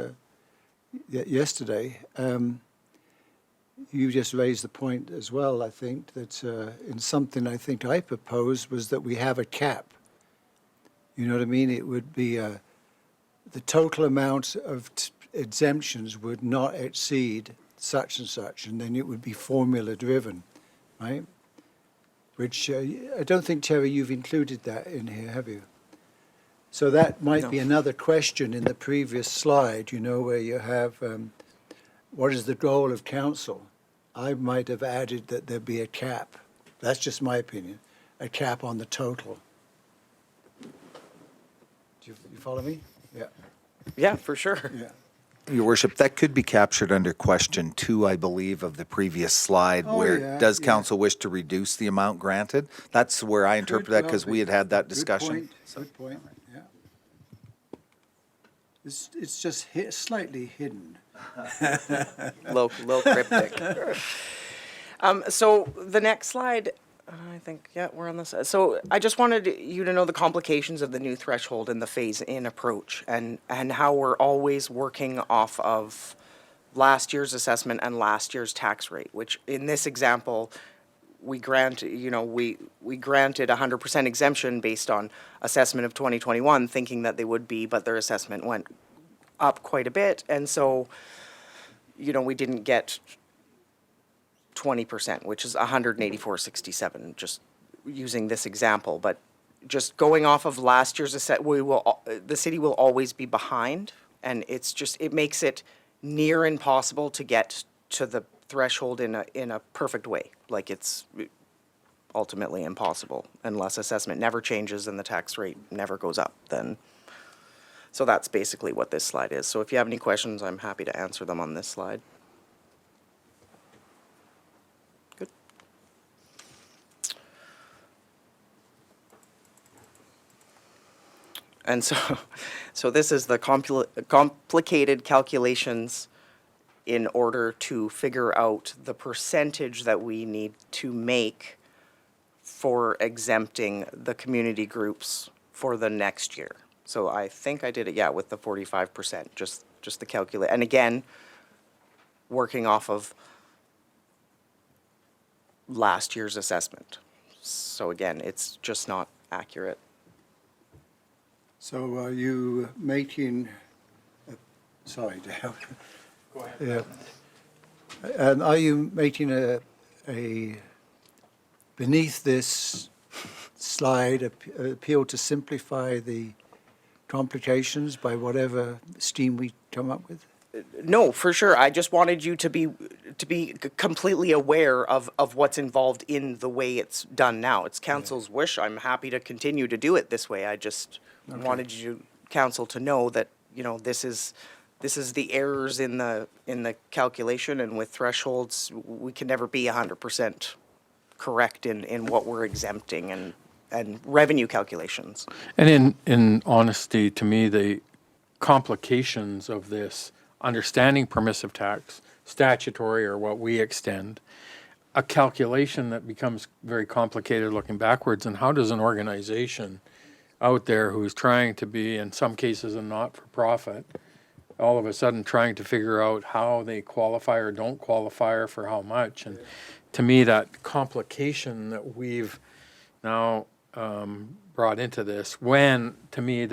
yesterday, you just raised the point as well, I think, that in something I think I proposed was that we have a cap. You know what I mean? It would be the total amount of exemptions would not exceed such and such, and then it would be formula driven, right? Which I don't think, Terry, you've included that in here, have you? So that might be another question in the previous slide, you know, where you have what is the goal of council? I might have added that there be a cap. That's just my opinion, a cap on the total. Do you follow me? Yeah. Yeah, for sure. Yeah. Your worship, that could be captured under question 2, I believe, of the previous slide, Oh, where yeah, does yeah. council wish to reduce the amount granted? That's where I interpret that, because we had had that discussion. Good point, yeah. It's just slightly hidden. Low cryptic. So the next slide, I think, yeah, we're on this. So I just wanted you to know the complications of the new threshold and the phase-in approach, and how we're always working off of last year's assessment and last year's tax rate, which in this example, we granted 100% exemption based on assessment of 2021, thinking that they would be, but their assessment went up quite a bit, and so, we didn't get 20%, which is 184.67, just using this example. But just going off of last year's the city will always be behind, and it makes it near impossible to get to the threshold in a perfect way. Like, it's ultimately impossible unless assessment never changes and the tax rate never goes up. So that's basically what this slide is. So if you have any questions, I'm happy to answer them on this slide. Good. And so this is the complicated calculations in order to figure out the percentage that we need to make for exempting the community groups for the next year. So I think I did it, yeah, with the 45%, just the calculate. And again, working off of last year's assessment. So again, it's just not accurate. So are you making, sorry, Dale. Go ahead. Yeah. And are you making a beneath this slide appeal to simplify the complications by whatever scheme we come up with? No, for sure. I just wanted you to be completely aware of what's involved in the way it's done now. It's council's wish. I'm happy to continue to do it this way. I just wanted council to know that, this is the errors in the calculation, and with thresholds, we can never be 100% correct in what we're exempting and revenue calculations. And in honesty, to me, the complications of this, understanding permissive tax, statutory or what we extend, a calculation that becomes very complicated looking backwards, and how does an organization out there who's trying to be, in some cases, a not-for-profit, all of a sudden trying to figure out how they qualify or don't qualify or for how much. And to me, that complication that we've now brought into this, when, to me,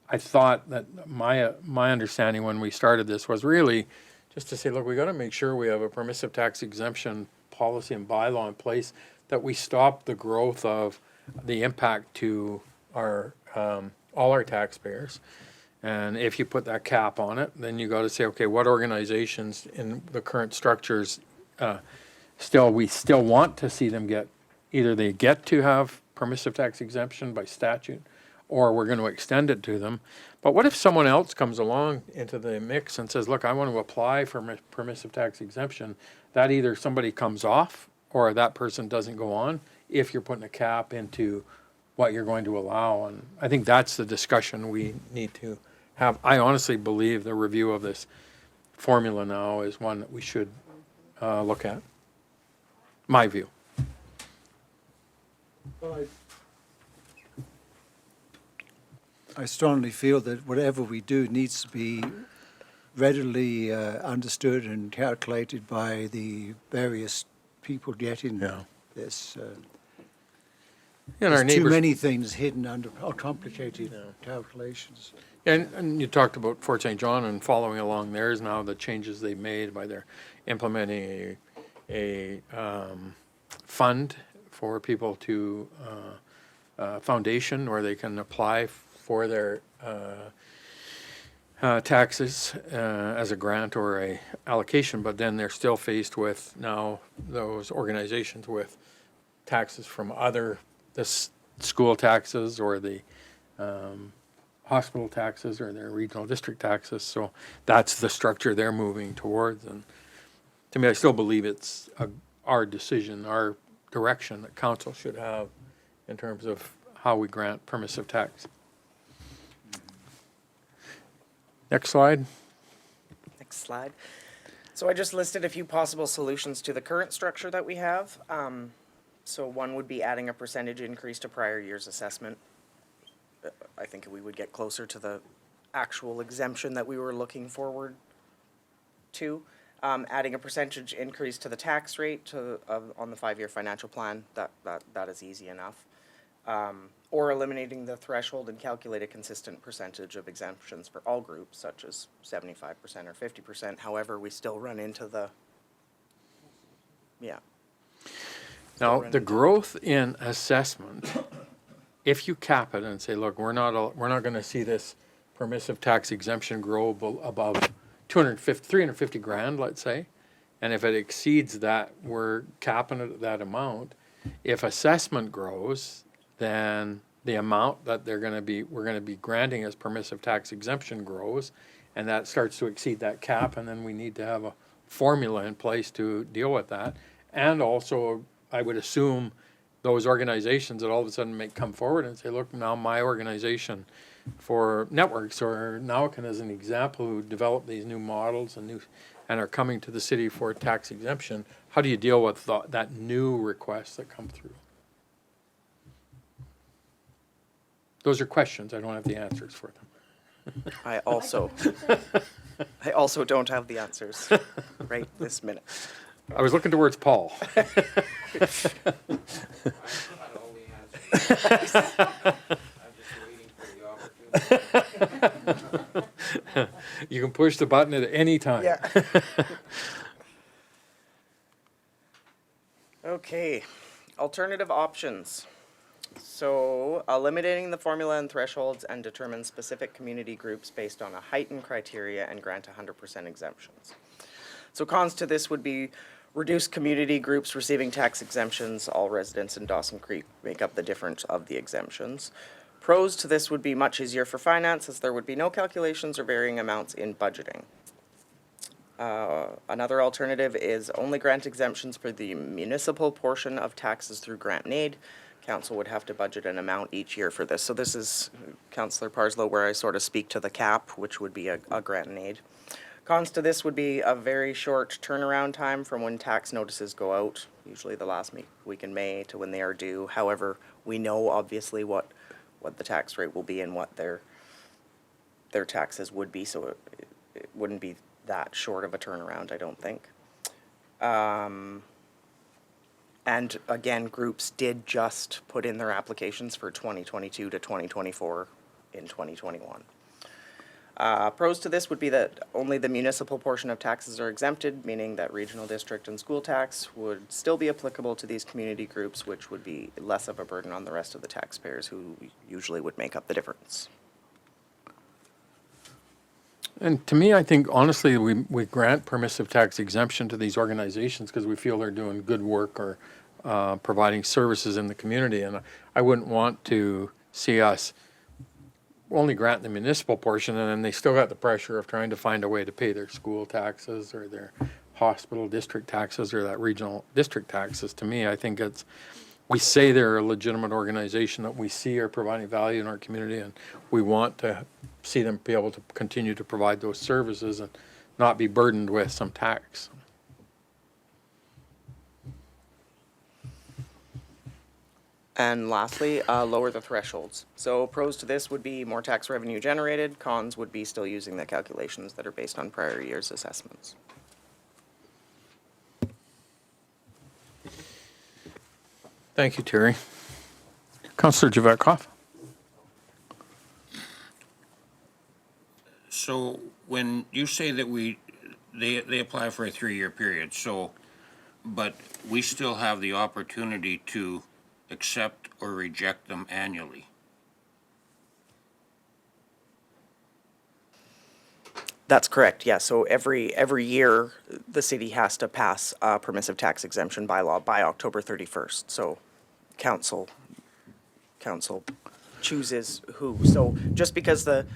I thought that my understanding when we started this was really just to say, look, we got to make sure we have a permissive tax exemption policy and bylaw in place, that we stop the growth of the impact to our all our taxpayers. And if you put that cap on it, then you got to say, okay, what organizations in the current structures we still want to see them get, either they get to have permissive tax exemption by statute, or we're going to extend it to them. But what if someone else comes along into the mix and says, look, I want to apply for permissive tax exemption? That either somebody comes off or that person doesn't go on if you're putting a cap into what you're going to allow. And I think that's the discussion we need to have. I honestly believe the review of this formula now is one that we should look at. My view. Well, I strongly feel that whatever we do needs to be readily understood and calculated by the various people getting this. And our There's too neighbors, many things hidden under complicated calculations. And you talked about Fort St. John and following along there is now the changes they've made by their implementing a fund for people to, foundation where they can apply for their taxes as a grant or a allocation, but then they're still faced with now those organizations with taxes from other, school taxes or the hospital taxes or their regional district taxes. So that's the structure they're moving towards. And to me, I still believe it's our decision, our direction that council should have in terms of how we grant permissive tax. Next slide. Next slide. So I just listed a few possible solutions to the current structure that we have. So one would be adding a percentage increase to prior year's assessment. I think we would get closer to the actual exemption that we were looking forward to. Adding a percentage increase to the tax rate to, on the 5-year financial plan, that is easy enough. Or eliminating the threshold and calculate a consistent percentage of exemptions for all groups, such as 75% or 50%. However, we still run into the, yeah. Now, the growth in assessment, if you cap it and say, look, we're not going to see this permissive tax exemption grow above 350 grand, let's say, and if it exceeds that, we're capping it at that amount. If assessment grows, then the amount that we're going to be granting as permissive tax exemption grows, and that starts to exceed that cap, and then we need to have a formula in place to deal with that. And also, I would assume those organizations that all of a sudden may come forward and say, look, now my organization for networks, or Naucan as an example, who developed these new models and are coming to the city for tax exemption, how do you deal with that new requests that come through? Those are questions. I don't have the answers for them. I also don't have the answers right this minute. I was looking towards Paul. You can push the button at any time. Yeah. Okay, alternative options. So, eliminating the formula and thresholds and determine specific community groups based on a heightened criteria and grant 100% exemptions. So cons to this would be reduce community groups receiving tax exemptions. All residents in Dawson Creek make up the difference of the exemptions. Pros to this would be much easier for finance, as there would be no calculations or varying amounts in budgeting. Another alternative is only grant exemptions for the municipal portion of taxes through grant and aid. Council would have to budget an amount each year for this. So this is, Councillor Parslow, where I sort of speak to the cap, which would be a grant and aid. Cons to this would be a very short turnaround time from when tax notices go out, usually the last week in May, to when they are due. However, we know obviously what the tax rate will be and what their taxes would be, so it wouldn't be that short of a turnaround, I don't think. And again, groups did just put in their applications for 2022 to 2024 in 2021. Pros to this would be that only the municipal portion of taxes are exempted, meaning that regional district and school tax would still be applicable to these community groups, which would be less of a burden on the rest of the taxpayers who usually would make up the difference. And to me, I think honestly, we grant permissive tax exemption to these organizations because we feel they're doing good work or providing services in the community. And I wouldn't want to see us only grant the municipal portion and then they still got the pressure of trying to find a way to pay their school taxes or their hospital district taxes or that regional district taxes. To me, I think we say they're a legitimate organization that we see are providing value in our community, and we want to see them be able to continue to provide those services and not be burdened with some tax. And lastly, lower the thresholds. So pros to this would be more tax revenue generated. Cons would be still using the calculations that are based on prior year's assessments. Thank you, Terry. Councillor Javetkov. So when you say that they apply for a 3-year period, so, but we still have the opportunity to accept or reject them annually. That's correct, yeah. So every year, the city has to pass a permissive tax exemption bylaw by October 31st. So council chooses who. So just because the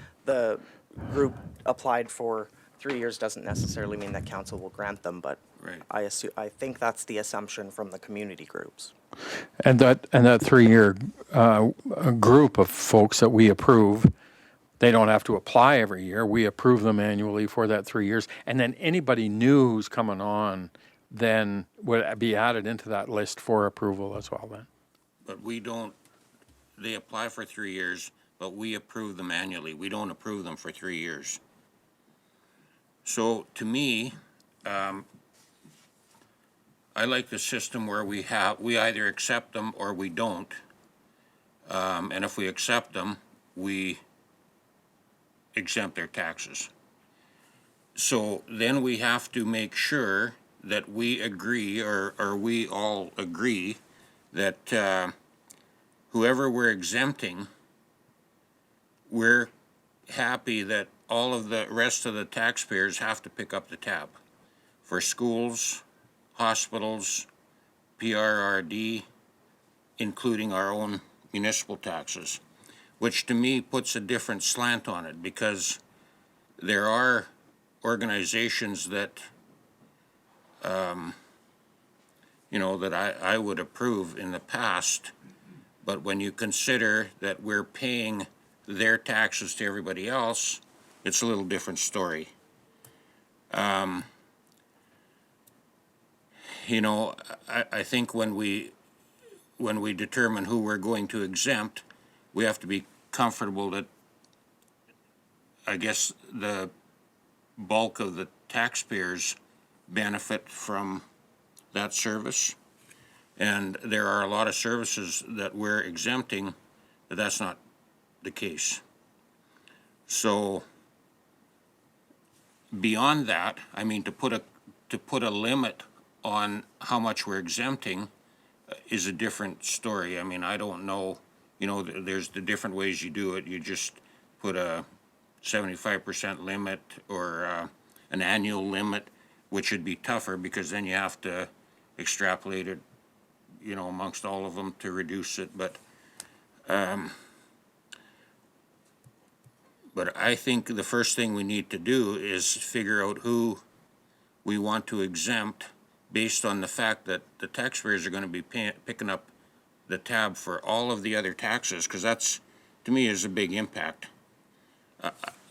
group applied for 3 years doesn't necessarily mean that council will grant them, but Right. I think that's the assumption from the community groups. And that 3-year group of folks that we approve, they don't have to apply every year. We approve them annually for that 3 years. And then anybody new who's coming on then would be added into that list for approval as well then. But we don't, they apply for 3 years, but we approve them annually. We don't approve them for 3 years. So to me, I like the system where we either accept them or we don't. And if we accept them, we exempt their taxes. So then we have to make sure that we agree, or we all agree, that whoever we're exempting, we're happy that all of the rest of the taxpayers have to pick up the tab for schools, hospitals, PRRD, including our own municipal taxes, which to me puts a different slant on it, because there are organizations that, that I would approve in the past, but when you consider that we're paying their taxes to everybody else, it's a little different story. I think when we determine who we're going to exempt, we have to be comfortable that, I guess, the bulk of the taxpayers benefit from that service. And there are a lot of services that we're exempting that's not the case. So beyond that, I mean, to put a limit on how much we're exempting is a different story. I mean, I don't know, there's the different ways you do it. You just put a 75% limit or an annual limit, which would be tougher because then you have to extrapolate it, amongst all of them to reduce it. But I think the first thing we need to do is figure out who we want to exempt based on the fact that the taxpayers are going to be picking up the tab for all of the other taxes, because that's, to me, is a big impact.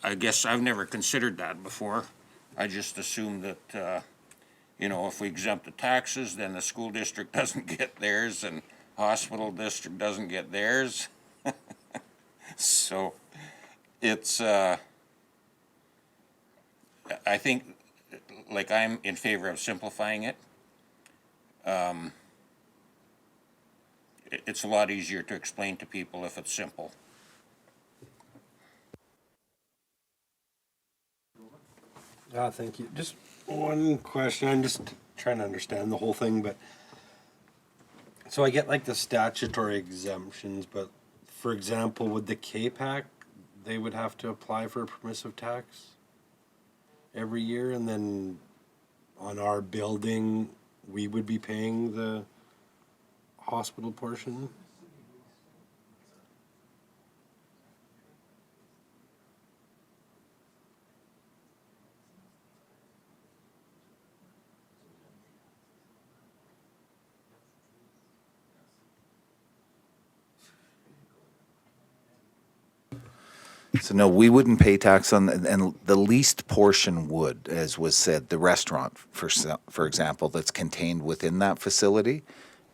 I guess I've never considered that before. I just assumed that, if we exempt the taxes, then the school district doesn't get theirs and hospital district doesn't get theirs. So it's, I think, like, I'm in favor of simplifying it. It's a lot easier to explain to people if it's simple. Thank you. Just one question. I'm just trying to understand the whole thing, but so I get like the statutory exemptions, but for example, with the KPAC, they would have to apply for a permissive tax every year, and then on our building, we would be paying the hospital portion. So no, we wouldn't pay tax on, and the least portion would, as was said, the restaurant, for example, that's contained within that facility.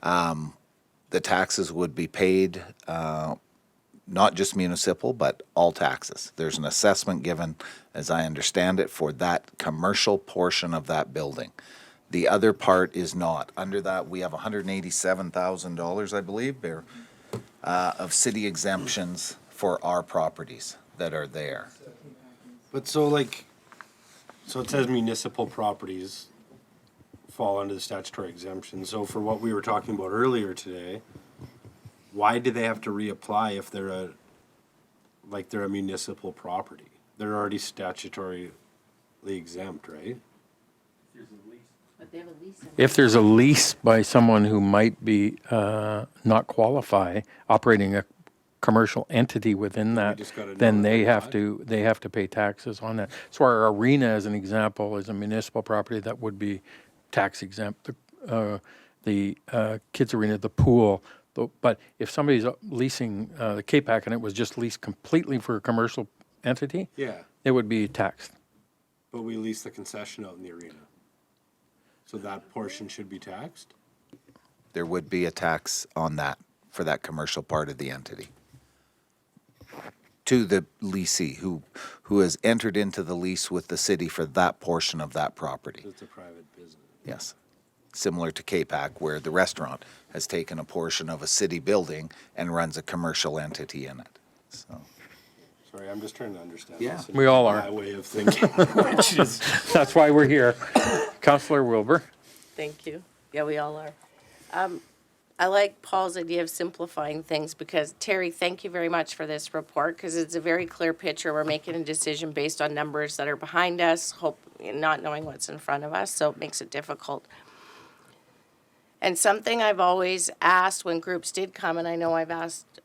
The taxes would be paid, not just municipal, but all taxes. There's an assessment given, as I understand it, for that commercial portion of that building. The other part is not. Under that, we have $187,000, I believe, of city exemptions for our properties that are there. But so it says municipal properties fall under the statutory exemption. So for what we were talking about earlier today, why do they have to reapply if they're a municipal property? They're already statutorily exempt, right? If there's a lease by someone who might be not qualify, operating a commercial entity within that, just gotta know then that they they're have to pay taxes on that. So our arena, as an example, is a municipal property that would be tax exempt. The kids arena, the pool. But if somebody's leasing the K-Pac and it was just leased completely for a commercial entity, Yeah, it would be taxed. but we lease the concession out in the arena. So that portion should be taxed? There would be a tax on that for that commercial part of the entity. To the leasee who has entered into the lease with the city for that portion of that property. It's a private business. Yes. Similar to K-Pac, where the restaurant has taken a portion of a city building and runs a commercial entity in it. So. Sorry, I'm just trying to understand. Yeah. this in We all are. My way of thinking, which is. That's why we're here. Councillor Wilbur. Thank you. Yeah, we all are. I like Paul's idea of simplifying things because, Terry, thank you very much for this report because it's a very clear picture. We're making a decision based on numbers that are behind us, not knowing what's in front of us, so it makes it difficult. And something I've always asked when groups did come, and I know I've asked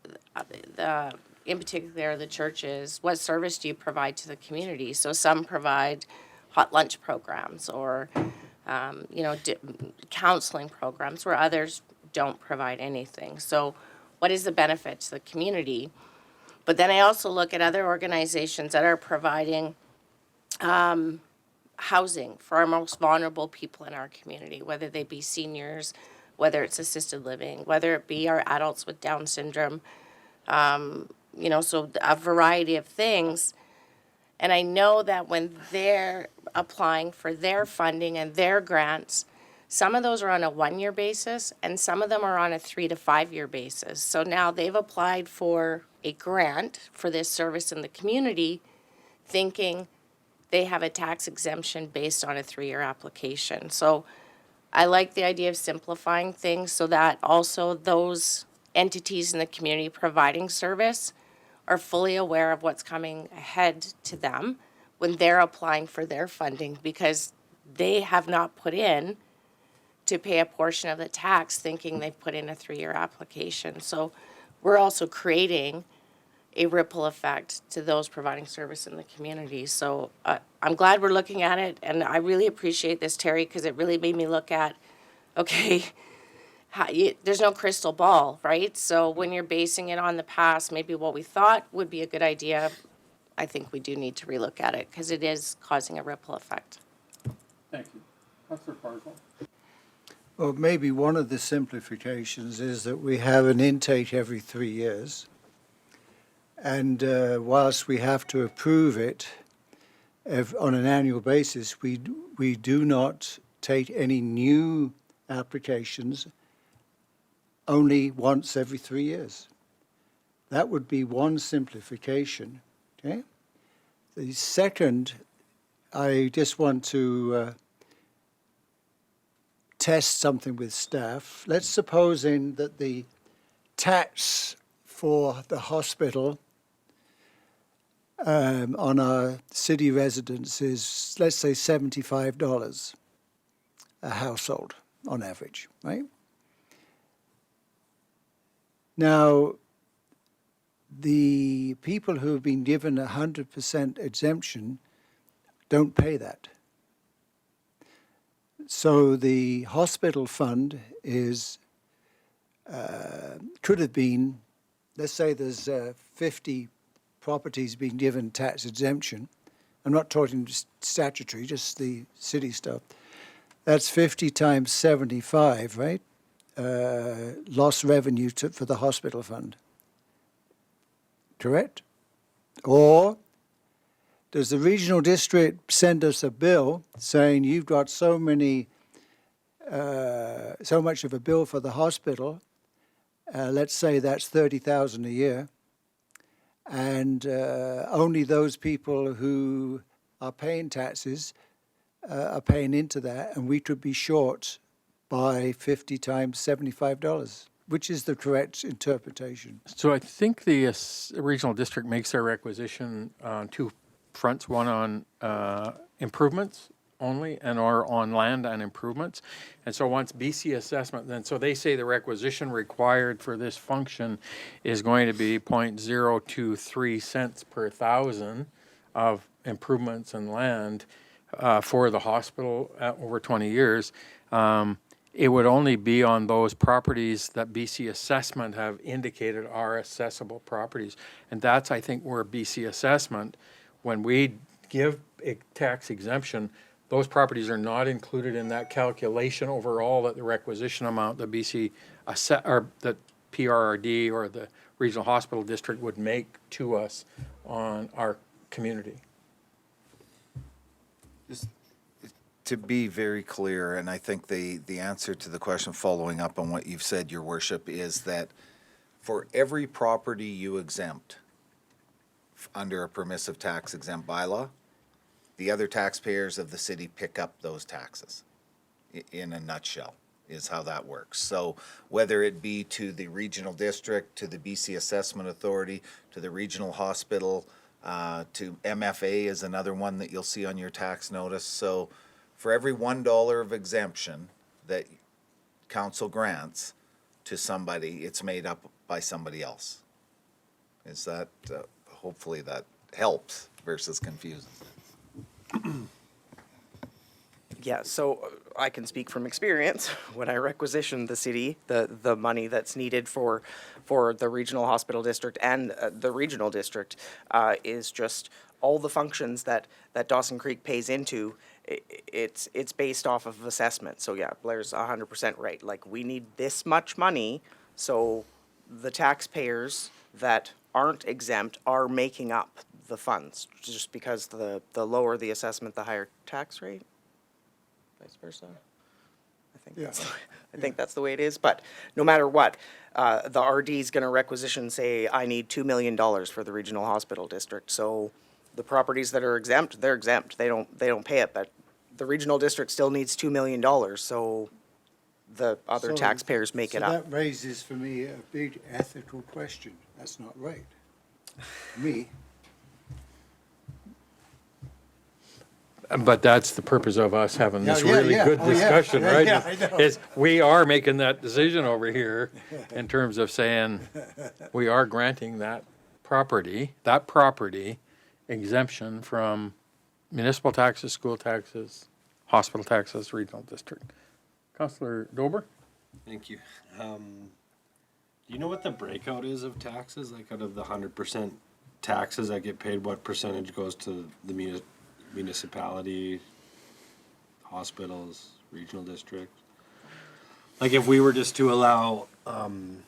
in particular the churches, what service do you provide to the community? So some provide hot lunch programs or counseling programs where others don't provide anything. So what is the benefit to the community? But then I also look at other organizations that are providing housing for our most vulnerable people in our community, whether they be seniors, whether it's assisted living, whether it be our adults with Down syndrome, so a variety of things. And I know that when they're applying for their funding and their grants, some of those are on a 1-year basis and some of them are on a 3 to 5 year basis. So now they've applied for a grant for this service in the community, thinking they have a tax exemption based on a 3-year application. So I like the idea of simplifying things so that also those entities in the community providing service are fully aware of what's coming ahead to them when they're applying for their funding because they have not put in to pay a portion of the tax thinking they've put in a 3-year application. So we're also creating a ripple effect to those providing service in the community. So I'm glad we're looking at it, and I really appreciate this, Terry, because it really made me look at, okay, there's no crystal ball, right? So when you're basing it on the past, maybe what we thought would be a good idea, I think we do need to relook at it because it is causing a ripple effect. Thank you. Councillor Parsons. Well, maybe one of the simplifications is that we have an intake every 3 years. And whilst we have to approve it on an annual basis, we do not take any new applications only once every 3 years. That would be one simplification. Okay. The second, I just want to test something with staff. Let's suppose that the tax for the hospital on our city residents is, let's say, $75 a household on average, right? Now, the people who have been given 100% exemption don't pay that. So the hospital fund could have been, let's say there's 50 properties being given tax exemption. I'm not talking just statutory, just the city stuff. That's 50 times 75, right? Lost revenue for the hospital fund. Correct? Or does the regional district send us a bill saying you've got so much of a bill for the hospital, let's say that's $30,000 a year, and only those people who are paying taxes are paying into that, and we could be short by 50 times $75, which is the correct interpretation. So I think the regional district makes their requisition on two fronts, one on improvements only and or on land and improvements. And so once BC assessment, then so they say the requisition required for this function is going to be 0.023 cents per thousand of improvements in land for the hospital over 20 years. It would only be on those properties that BC assessment have indicated are accessible properties. And that's, I think, where BC assessment, when we give a tax exemption, those properties are not included in that calculation overall that the requisition amount that BC or that PRRD or the regional hospital district would make to us on our community. Just to be very clear, and I think the answer to the question following up on what you've said, Your Worship, is that for every property you exempt under a permissive tax exempt bylaw, the other taxpayers of the city pick up those taxes. In a nutshell, is how that works. So whether it be to the regional district, to the BC Assessment Authority, to the regional hospital, to MFA is another one that you'll see on your tax notice. So for every $1 of exemption that council grants to somebody, it's made up by somebody else. Is that, hopefully that helps versus confusing. Yeah, so I can speak from experience. When I requisitioned the city, the money that's needed for the regional hospital district and the regional district is just all the functions that Dawson Creek pays into. It's based off of assessment. So yeah, Blair's 100% right. Like, we need this much money, so the taxpayers that aren't exempt are making up the funds, just because the lower the assessment, the higher tax rate, vice versa. I think that's the way it is. But no matter what, the RD is going to requisition, say, I need $2 million for the regional hospital district. So the properties that are exempt, they're exempt. They don't pay it. But the regional district still needs $2 million. So the other taxpayers make it up. That raises for me a big ethical question. That's not right. Me. But that's the purpose of us having this really good discussion, right? I know. Is we are making that decision over here in terms of saying we are granting that property exemption from municipal taxes, school taxes, hospital taxes, regional district. Councillor Dober? Thank you. Do you know what the breakout is of taxes? Like, out of the 100% taxes that get paid, what percentage goes to the municipality, hospitals, regional district? Like, if we were just to allow, an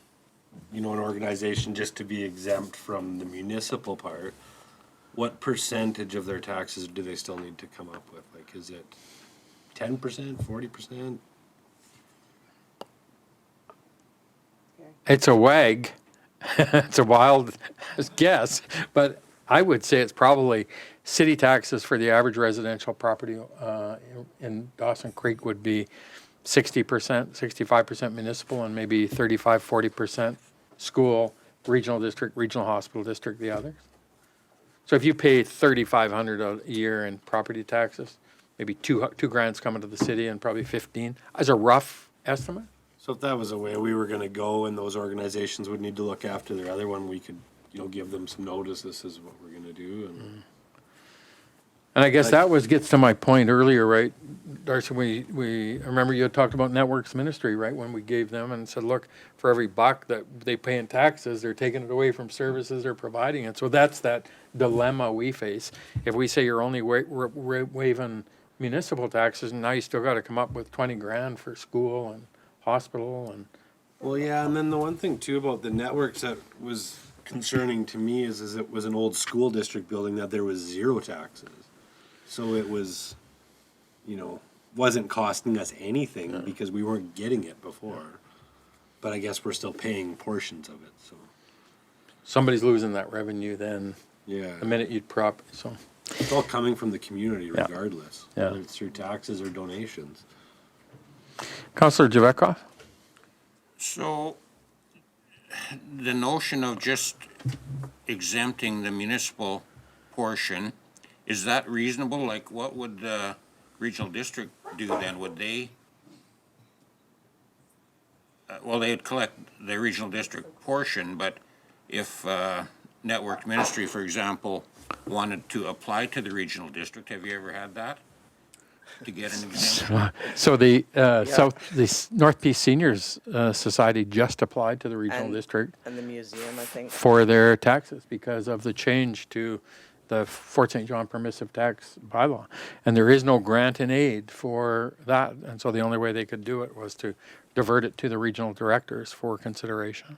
organization just to be exempt from the municipal part, what percentage of their taxes do they still need to come up with? Like, is it 10%, 40%? It's a wag. It's a wild guess, but I would say it's probably city taxes for the average residential property in Dawson Creek would be 60%, 65% municipal, and maybe 35, 40% school, regional district, regional hospital district, the others. So if you pay $3,500 a year in property taxes, maybe two grants coming to the city and probably 15 as a rough estimate. So if that was a way we were gonna go and those organizations would need to look after their other one, we could, give them some notice, this is what we're gonna do, and. And I guess that gets to my point earlier, right? Darcy, I remember you had talked about Networks Ministry, right? When we gave them and said, look, for every buck that they pay in taxes, they're taking it away from services they're providing. And so that's that dilemma we face. If we say you're only waiving municipal taxes, and now you still got to come up with 20 grand for school and hospital and. Well, yeah, and then the one thing too about the networks that was concerning to me is it was an old school district building that there was zero taxes. So it was, wasn't costing us anything because we weren't getting it before. But I guess we're still paying portions of it, so. somebody's losing that revenue then Yeah. the minute you'd prop, so. It's all coming from the community Yeah. regardless, Yeah. whether it's through taxes or donations. Councillor Javetkov? So, the notion of just exempting the municipal portion, is that reasonable? Like, what would the regional district do then? Would they, well, they'd collect the regional district portion, but if Network Ministry, for example, wanted to apply to the regional district, have you ever had that? To get an exemption? So the North Peace Seniors Society just applied to the regional district And the museum, I think. for their taxes because of the change to the Fort St. John permissive tax bylaw. And there is no grant and aid for that. And so the only way they could do it was to divert it to the regional directors for consideration.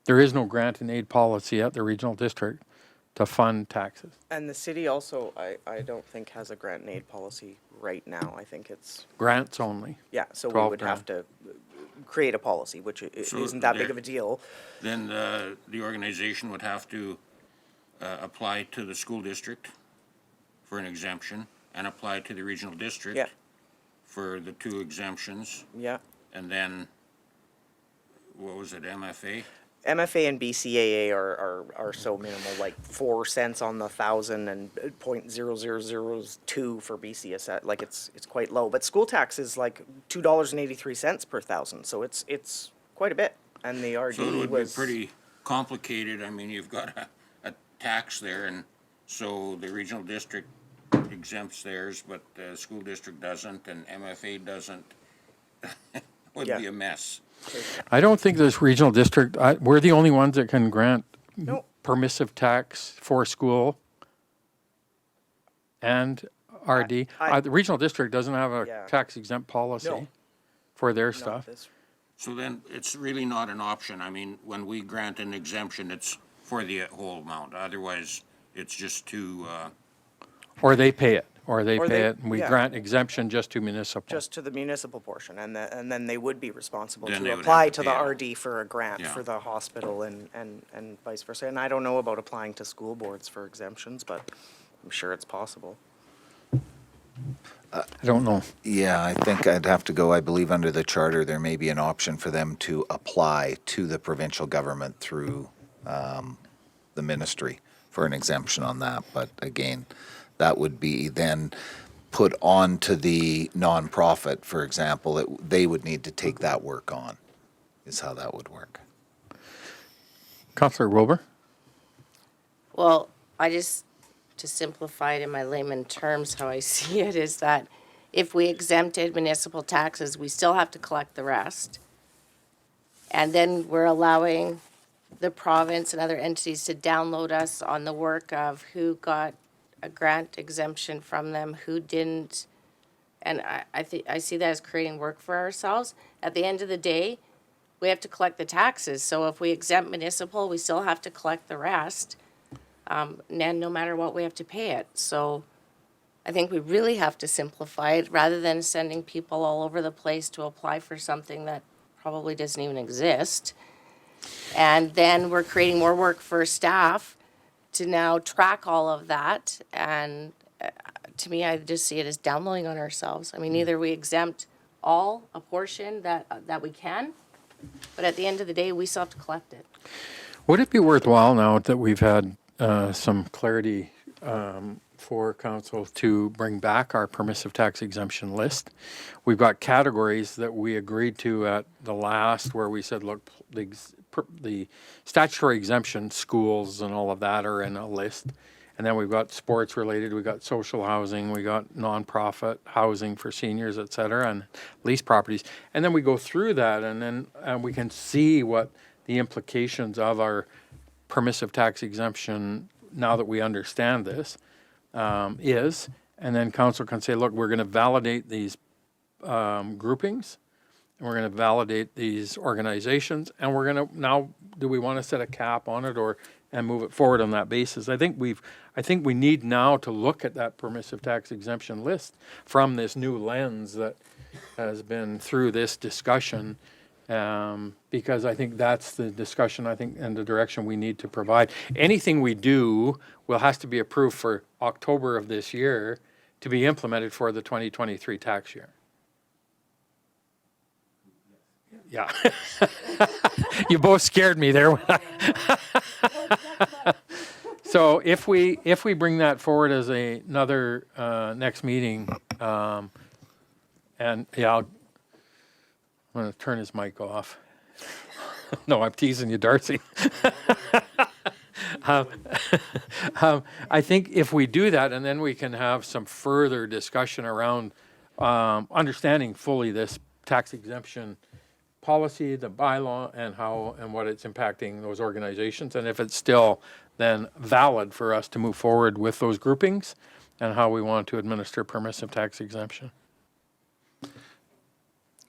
There is no grant and aid policy at the regional district to fund taxes. And the city also, I don't think has a grant and aid policy right now. I think it's, Grants only. yeah, so we 12 would have to create a policy, which isn't that big of a deal. Then the organization would have to apply to the school district for an exemption and apply to the regional district Yeah. for the 2 exemptions. Yeah. And then, what was it, MFA? MFA and BCAA are so minimal, like 4 cents on the 1,000 and 0.0002 for BCSS. Like it's quite low. But school tax is like $2.83 per 1,000, so it's quite a bit. And the RD So it would was be pretty complicated. I mean, you've got a tax there, and so the regional district exempts theirs, but the school district doesn't, and MFA doesn't. Would be a mess. I don't think this regional district, we're the only ones that can grant No. permissive tax for school and RD. The regional district doesn't have a Yeah. tax exempt policy No. for their not stuff. this. So then, it's really not an option. I mean, when we grant an exemption, it's for the whole amount. Otherwise, it's just to, Or they pay it, Or pay they- it, and we yeah. grant exemption just to municipal. Just to the municipal portion, and then they would be responsible Then to they would apply have to to the pay it. RD for a grant Yeah. for the hospital and vice versa. And I don't know about applying to school boards for exemptions, but I'm sure it's possible. I don't know. Yeah, I think I'd have to go, I believe under the charter, there may be an option for them to apply to the provincial government through the ministry for an exemption on that. But again, that would be then put on to the nonprofit, for example, that they would need to take that work on, is how that would work. Councillor Wilbur? Well, to simplify it in my layman terms, how I see it is that if we exempted municipal taxes, we still have to collect the rest. And then we're allowing the province and other entities to download us on the work of who got a grant exemption from them, who didn't. And I see that as creating work for ourselves. At the end of the day, we have to collect the taxes. So if we exempt municipal, we still have to collect the rest. And no matter what, we have to pay it. So I think we really have to simplify it rather than sending people all over the place to apply for something that probably doesn't even exist. And then we're creating more work for staff to now track all of that. And to me, I just see it as downloading on ourselves. I mean, either we exempt a portion that we can, but at the end of the day, we still have to collect it. Would it be worthwhile now that we've had some clarity for council to bring back our permissive tax exemption list? We've got categories that we agreed to at the last where we said, look, the statutory exemption schools and all of that are in a list. And then we've got sports related, we've got social housing, we got nonprofit housing for seniors, et cetera, and lease properties. And then we go through that and then we can see what the implications of our permissive tax exemption, now that we understand this, is. And then council can say, look, we're going to validate these groupings, and we're going to validate these organizations, and we're going to now, do we want to set a cap on it and move it forward on that basis? I think we need now to look at that permissive tax exemption list from this new lens that has been through this discussion Because I think that's the discussion, I think, and the direction we need to provide. Anything we do has to be approved for October of this year to be implemented for the 2023 tax year. Yeah. You both scared me there. So if we bring that forward as another next meeting, and yeah, I'm going to turn his mic off. No, I'm teasing you, Darcy. I think if we do that, and then we can have some further discussion around understanding fully this tax exemption policy, the bylaw, and how and what it's impacting those organizations, and if it's still then valid for us to move forward with those groupings, and how we want to administer permissive tax exemption.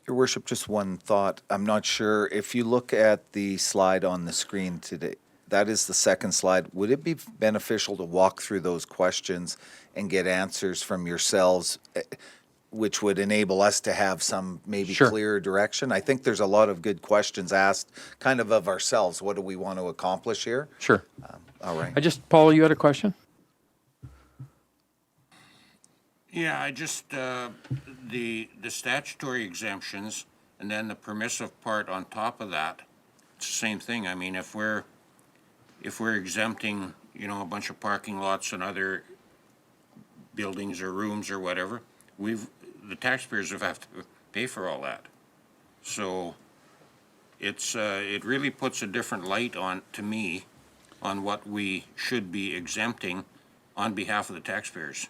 Your Worship, just one thought. I'm not sure if you look at the slide on the screen today, that is the second slide. Would it be beneficial to walk through those questions and get answers from yourselves, which would enable us to have some maybe clearer direction? I think there's a lot of good questions asked kind of ourselves. What do we want to accomplish here? Sure. All right. Paul, you had a question? Yeah, I just, the statutory exemptions and then the permissive part on top of that, it's the same thing. I mean, if we're exempting, a bunch of parking lots and other buildings or rooms or whatever, the taxpayers have to pay for all that. So it really puts a different light to me on what we should be exempting on behalf of the taxpayers.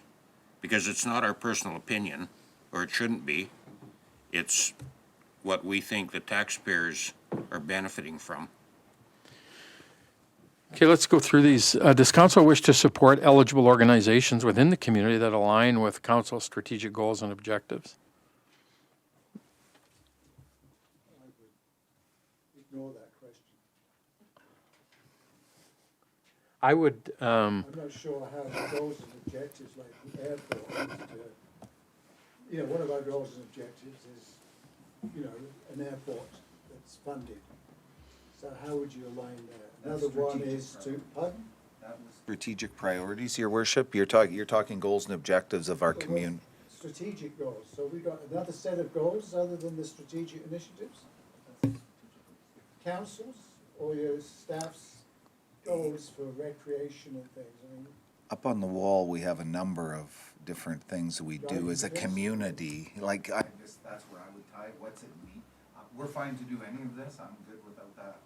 Because it's not our personal opinion, or it shouldn't be. It's what we think the taxpayers are benefiting from. Okay, let's go through these. Does council wish to support eligible organizations within the community that align with council's strategic goals and objectives? Ignore that question. I would. I'm not sure how the goals and objectives, like the airport, one of our goals and objectives is, an airport that's funded. So how would you align that? Another one is to, pardon? Strategic priorities, Your Worship. You're talking goals and objectives of our community. Strategic goals. So we've got another set of goals other than the strategic initiatives? Councils or your staff's goals for recreation and things? Up on the wall, we have a number of different things that we do as a community. Like, that's where I would tie it. What's it mean? We're fine to do any of this. I'm good without that.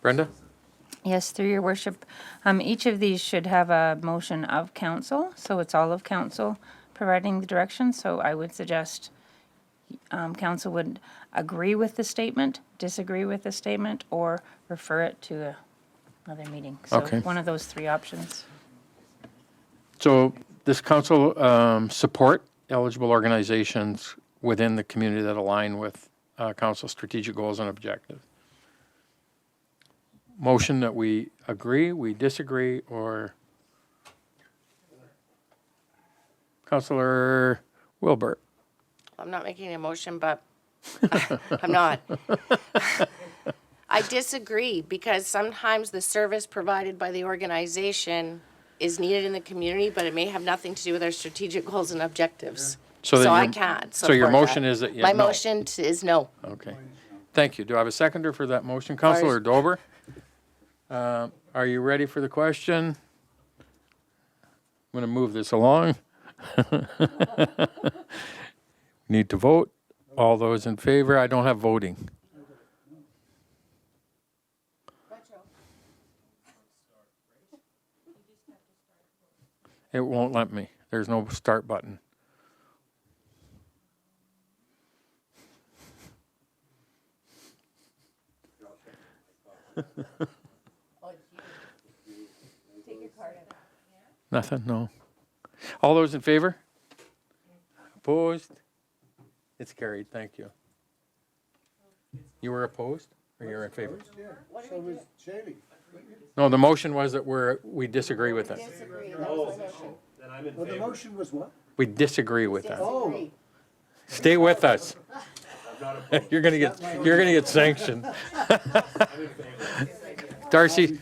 Brenda? Yes, through your worship. Each of these should have a motion of council, so it's all of council providing the direction. So I would suggest council would agree with the statement, disagree with the statement, or refer it to another meeting. So one of those three options. So does council support eligible organizations within the community that align with council's strategic goals and objectives? Motion that we agree, we disagree, or Councillor Wilbert? I'm not making a motion, but I'm not. I disagree because sometimes the service provided by the organization is needed in the community, but it may have nothing to do with our strategic goals and objectives. So I can't support So your motion that. is that My no. motion is no. Okay. Thank you. Do I have a seconder for that motion? Councillor Dober? Are you ready for the question? I'm going to move this along. Need to vote. All those in favor? I don't have voting. It won't let me. There's no start button. Nothing? No. All those in favor? Opposed? It's carried. Thank you. You were opposed or you're in favor? So was Shaylee. No, the motion was that we disagree with it. Well, the motion was what? We disagree with that. Oh. Stay with us. You're gonna get sanctioned. Darcy,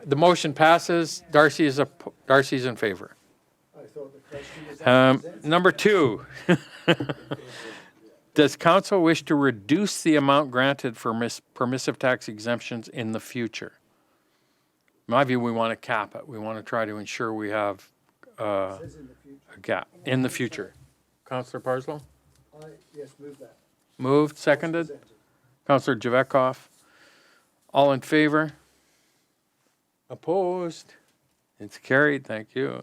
the motion passes. Darcy's in favor. Number 2. Does council wish to reduce the amount granted for permissive tax exemptions in the future? In my view, we want to cap it. We want to try to ensure we have a gap in the future. Councillor Parslow? Yes, move that. Moved, seconded. Councillor Javetkov. All in favor? Opposed? It's carried, thank you.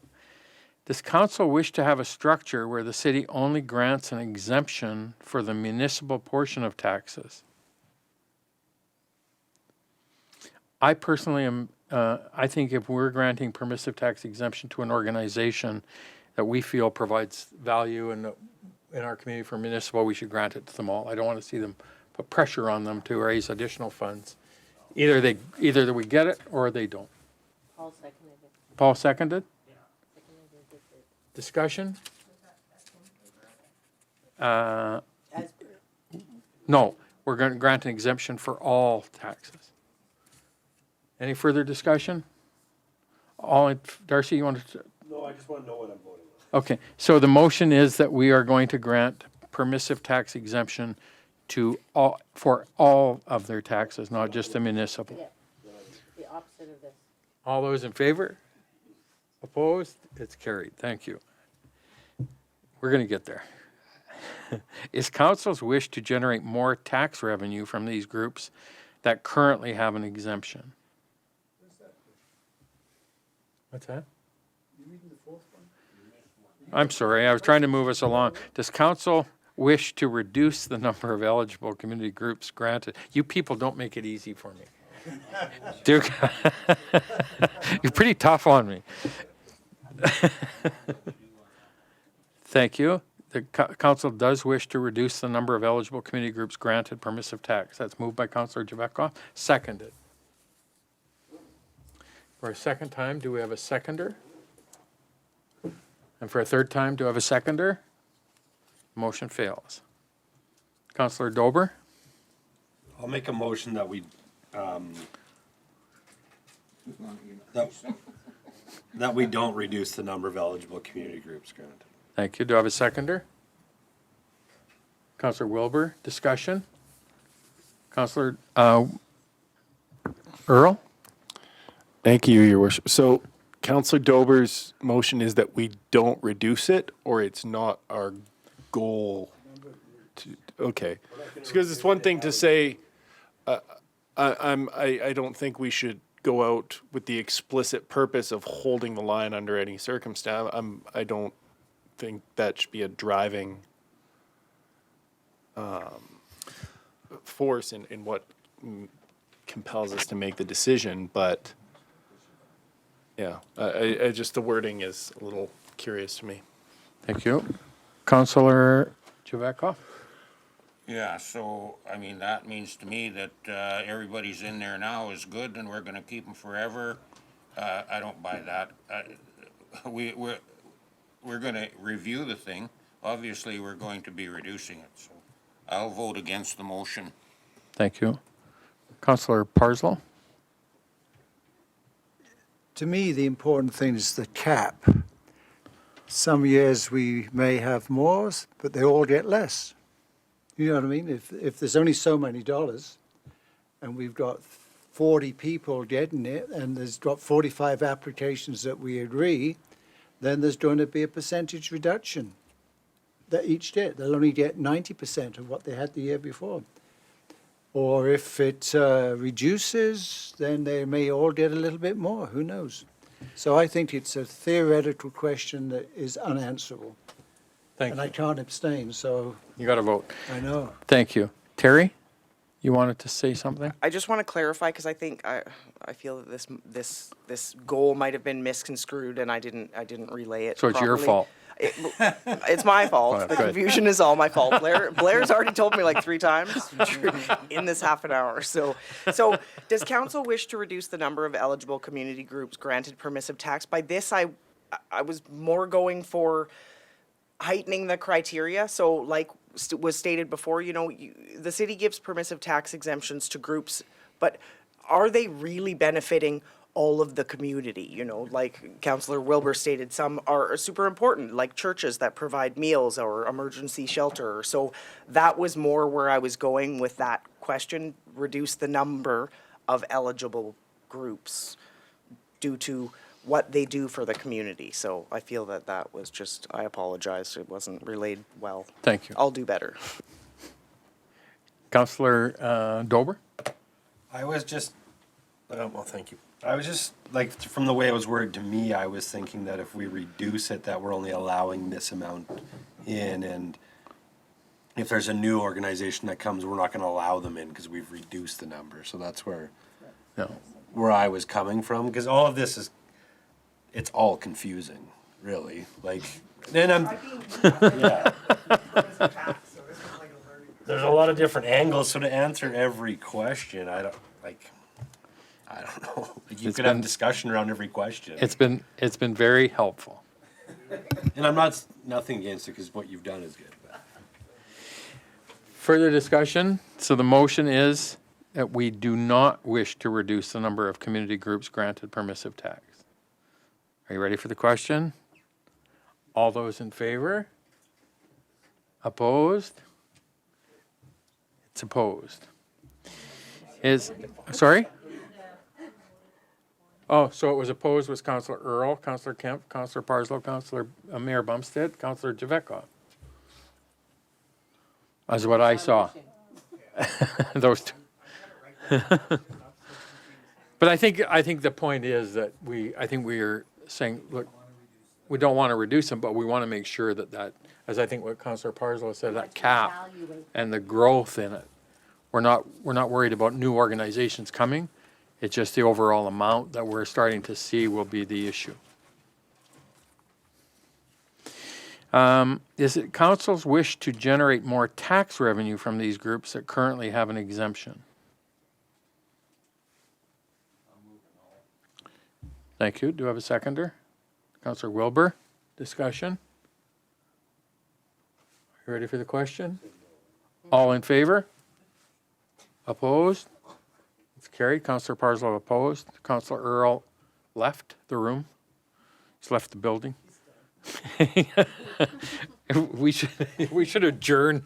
Does council wish to have a structure where the city only grants an exemption for the municipal portion of taxes? I personally am, I think if we're granting permissive tax exemption to an organization that we feel provides value in our community for municipal, we should grant it to them all. I don't want to see them put pressure on them to raise additional funds. Either we get it or they don't. Paul seconded it. Paul seconded? Discussion? No, we're going to grant an exemption for all taxes. Any further discussion? Darcy, you want to? No, I just want to know what I'm voting on. Okay, so the motion is that we are going to grant permissive tax exemption for all of their taxes, not just the municipal. Yeah, the opposite of this. All those in favor? Opposed? It's carried. Thank you. We're going to get there. Is council's wish to generate more tax revenue from these groups that currently have an exemption? What's that? I'm sorry, I was trying to move us along. Does council wish to reduce the number of eligible community groups granted? You people don't make it easy for me. Duke, you're pretty tough on me. Thank you. The council does wish to reduce the number of eligible community groups granted permissive tax. That's moved by Councillor Javetkov, seconded. For a second time, do we have a seconder? And for a third time, do I have a seconder? Motion fails. Councillor Dober? I'll make a motion that we, that we don't reduce the number of eligible community groups granted. Thank you. Do I have a seconder? Councillor Wilbur, discussion? Councillor Earl? Thank you, Your Worship. So Councillor Dober's motion is that we don't reduce it, or it's not our goal to, okay. Because it's one thing to say, I don't think we should go out with the explicit purpose of holding the line under any circumstance. I don't think that should be a driving force in what compels us to make the decision, but yeah, I just, the wording is a little curious to me. Thank you. Councillor Javetkov? Yeah, so, I mean, that means to me that everybody's in there now is good and we're gonna keep them forever. I don't buy that. We're gonna review the thing. Obviously, we're going to be reducing it, so I'll vote against the motion. Thank you. Councillor Parslow? To me, the important thing is the cap. Some years we may have more, but they all get less. You know what I mean? If there's only so many dollars, and we've got 40 people getting it, and there's got 45 applications that we agree, then there's going to be a percentage reduction that each get. They'll only get 90% of what they had the year before. Or if it reduces, then they may all get a little bit more. Who knows? So I think it's a theoretical question that is unanswerable. Thank you. I can't abstain, so. You got to vote. I know. Thank you. Terry, you wanted to say something? I just want to clarify because I think I feel that this goal might have been misconstrued and I didn't relay it. So it's your fault. It's my fault. Oh, The good. confusion is all my fault. Blair's already told me like 3 times in this half an hour. So does council wish to reduce the number of eligible community groups granted permissive tax? By this, I was more going for heightening the criteria. So like was stated before, the city gives permissive tax exemptions to groups, but are they really benefiting all of the community? Like Councillor Wilbur stated, some are super important, like churches that provide meals or emergency shelter. So that was more where I was going with that question, reduce the number of eligible groups due to what they do for the community. So I feel that was just, I apologize, it wasn't relayed well. Thank you. I'll do better. Councillor Dober? I was just, well, thank you. I was just, like, from the way it was worded to me, I was thinking that if we reduce it, that we're only allowing this amount in, and if there's a new organization that comes, we're not gonna allow them in because we've reduced the number. So that's where I was coming from, because all of this is, it's all confusing, really. Like, then yeah. There's a lot of different angles, so to answer every question, I don't know. You could have discussion around every question. It's been very helpful. And I'm nothing against it, because what you've done is good. Further discussion? So the motion is that we do not wish to reduce the number of community groups granted permissive tax. Are you ready for the question? All those in favor? Opposed? It's opposed. Sorry? Oh, so it was opposed was Councillor Earl, Councillor Kemp, Councillor Parslow, Councillor Mayor Bumstead, Councillor Javetkov. That's what I saw. Those two. But I think the point is that we are saying, look, we don't want to reduce them, but we want to make sure that, as I think what Councillor Parslow said, that cap and the growth in it. We're not worried about new organizations coming. It's just the overall amount that we're starting to see will be the issue. Is it council's wish to generate more tax revenue from these groups that currently have an exemption? Thank you. Do I have a seconder? Councillor Wilbur, discussion? You ready for the question? All in favor? Opposed? It's carried. Councillor Parslow opposed. Councillor Earl left the room. He's left the building. We should adjourn.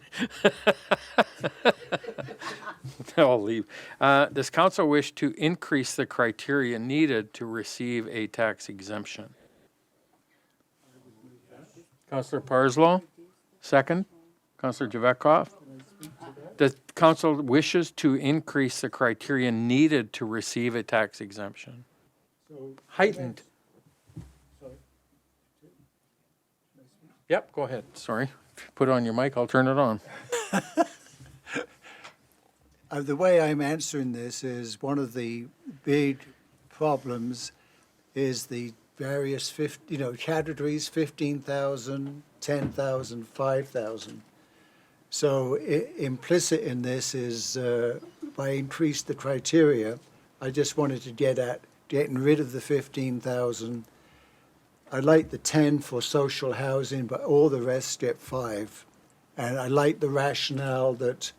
I'll leave. Does council wish to increase the criteria needed to receive a tax exemption? Councillor Parslow, second. Councillor Javetkov. The council wishes to increase the criteria needed to receive a tax exemption. Heightened. Yep, go ahead. Sorry. If you put on your mic, I'll turn it on. The way I'm answering this is one of the big problems is the various categories, 15,000, 10,000, 5,000. So implicit in this is if I increase the criteria, I just wanted to get at getting rid of the 15,000. I like the 10 for social housing, but all the rest get 5. And I like the rationale that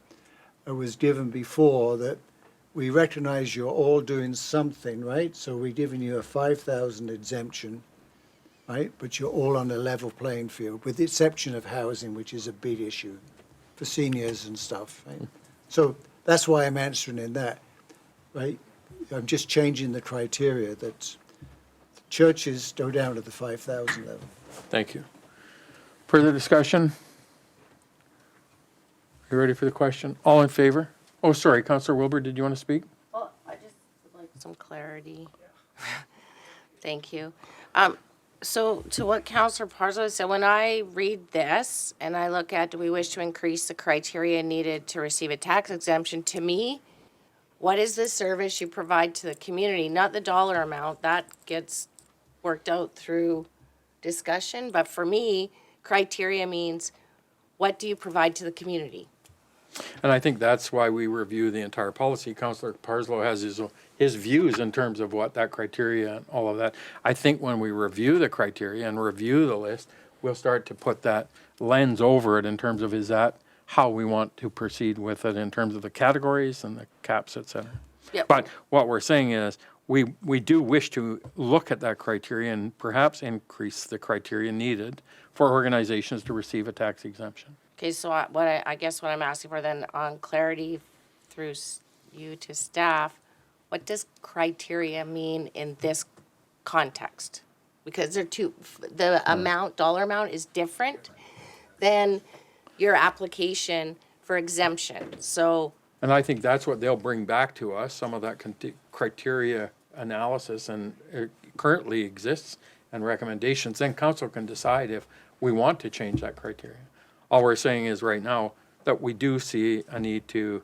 was given before, that we recognize you're all doing something, right? So we're giving you a 5,000 exemption, right? But you're all on a level playing field, with the exception of housing, which is a big issue for seniors and stuff, right? So that's why I'm answering in that, right? I'm just changing the criteria that churches go down to the 5,000 level. Thank you. Further discussion? Are you ready for the question? All in favor? Oh, sorry, Councillor Wilbur, did you want to speak? Well, I just would like some clarity. Thank you. So to what Councillor Parslow said, when I read this and I look at, do we wish to increase the criteria needed to receive a tax exemption, to me, what is the service you provide to the community? Not the dollar amount, that gets worked out through discussion. But for me, criteria means, what do you provide to the community? And I think that's why we review the entire policy. Councillor Parslow has his views in terms of what that criteria and all of that. I think when we review the criteria and review the list, we'll start to put that lens over it in terms of, is that how we want to proceed with it in terms of the categories and the caps, et cetera. Yep. But what we're saying is, we do wish to look at that criteria and perhaps increase the criteria needed for organizations to receive a tax exemption. Okay, so I guess what I'm asking for then, on clarity through you to staff, what does criteria mean in this context? Because the dollar amount is different than your application for exemption, so. And I think that's what they'll bring back to us, some of that criteria analysis, and it currently exists, and recommendations. Then council can decide if we want to change that criteria. All we're saying is right now that we do see a need to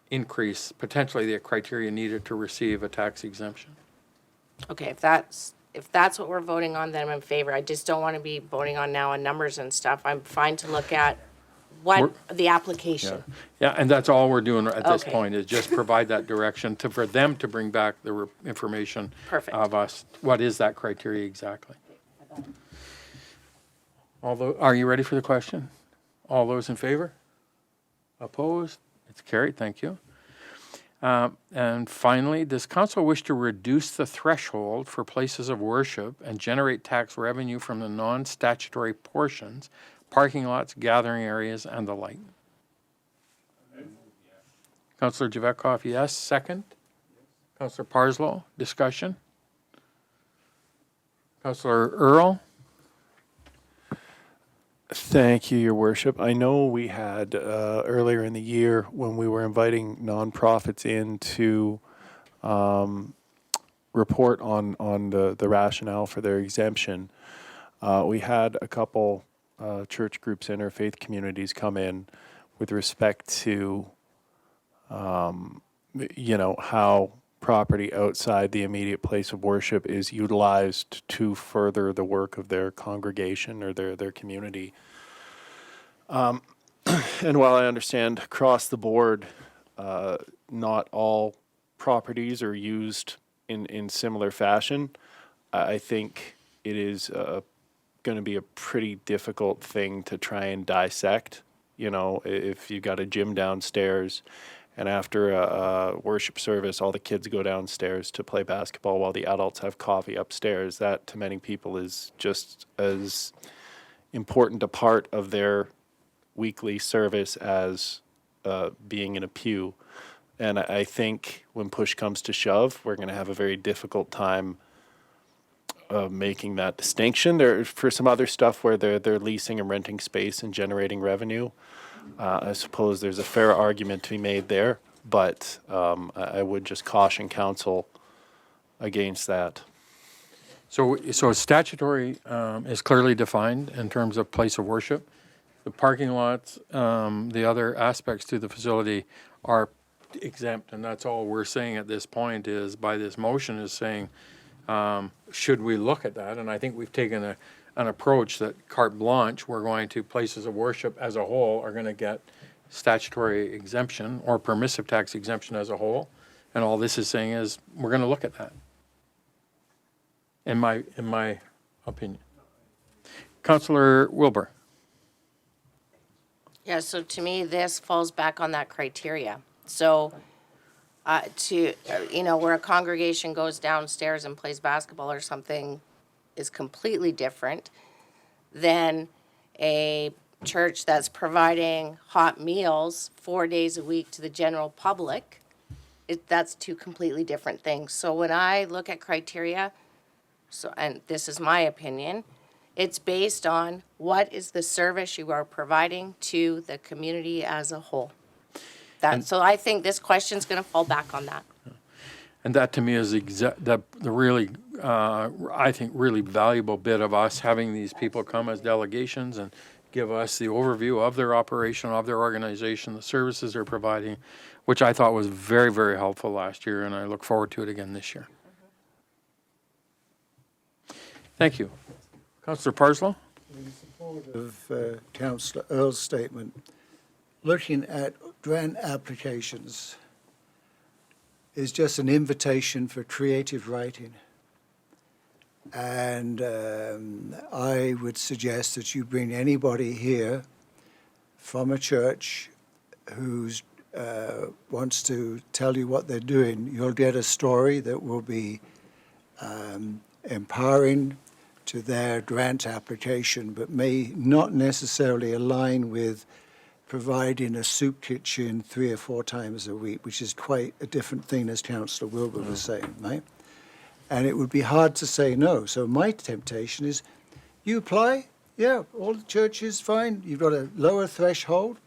increase potentially the criteria needed to receive a tax exemption. Okay, if that's what we're voting on, then I'm in favor. I just don't want to be voting on now on numbers and stuff. I'm fine to look at the application. Yeah, and that's all we're doing at this Okay. point, is just provide that direction for them to bring back the information Perfect. of us. What is that criteria exactly? Are you ready for the question? All those in favor? Opposed? It's carried, thank you. And finally, does council wish to reduce the threshold for places of worship and generate tax revenue from the non-statutory portions, parking lots, gathering areas, and the like? Councillor Javetkov, yes. Second? Councillor Parslow, discussion? Councillor Earl? Thank you, Your Worship. I know we had earlier in the year, when we were inviting nonprofits in to report on the rationale for their exemption, we had a couple church groups, interfaith communities come in with respect to how property outside the immediate place of worship is utilized to further the work of their congregation or their community. And while I understand across the board, not all properties are used in similar fashion, I think it is going to be a pretty difficult thing to try and dissect. If you got a gym downstairs, and after a worship service, all the kids go downstairs to play basketball while the adults have coffee upstairs. That, to many people, is just as important a part of their weekly service as being in a pew. And I think when push comes to shove, we're going to have a very difficult time making that distinction. For some other stuff where they're leasing and renting space and generating revenue, I suppose there's a fair argument to be made there, but I would just caution council against that. So statutory is clearly defined in terms of place of worship. The parking lots, the other aspects to the facility are exempt, and that's all we're saying at this point is, by this motion, is saying, should we look at that? And I think we've taken an approach that carte blanche, we're going to, places of worship as a whole are going to get statutory exemption or permissive tax exemption as a whole. And all this is saying is, we're going to look at that, in my opinion. Councillor Wilbur. Yeah, so to me, this falls back on that criteria. So, where a congregation goes downstairs and plays basketball or something is completely different than a church that's providing hot meals 4 days a week to the general public. That's two completely different things. So when I look at criteria, and this is my opinion, it's based on what is the service you are providing to the community as a whole. So I think this question's going to fall back on that. And that to me is the really, I think, really valuable bit of us having these people come as delegations and give us the overview of their operation, of their organization, the services they're providing, which I thought was very, very helpful last year, and I look forward to it again this year. Thank you. Councillor Parslow? In support of Councillor Earl's statement, looking at grant applications is just an invitation for creative writing. And I would suggest that you bring anybody here from a church who's wants to tell you what they're doing. You'll get a story that will be empowering to their grant application, but may not necessarily align with providing a soup kitchen 3 or 4 times a week, which is quite a different thing, as Councillor Wilbur was saying, right? And it would be hard to say no. So my temptation is, you apply, yeah, all the churches, fine. You've got a lower threshold,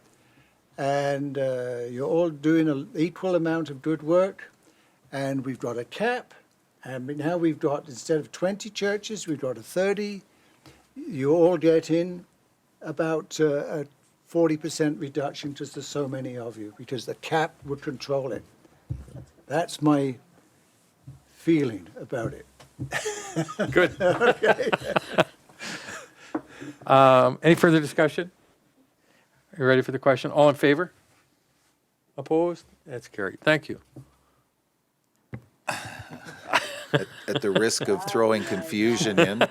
and you're all doing an equal amount of good work, and we've got a cap, and now we've got, instead of 20 churches, we've got a 30. You all get in about a 40% reduction because there's so many of you, because the cap would control it. That's my feeling about it. Good. Okay. Any further discussion? Are you ready for the question? All in favor? Opposed? That's carried. Thank you. At the risk of throwing confusion in.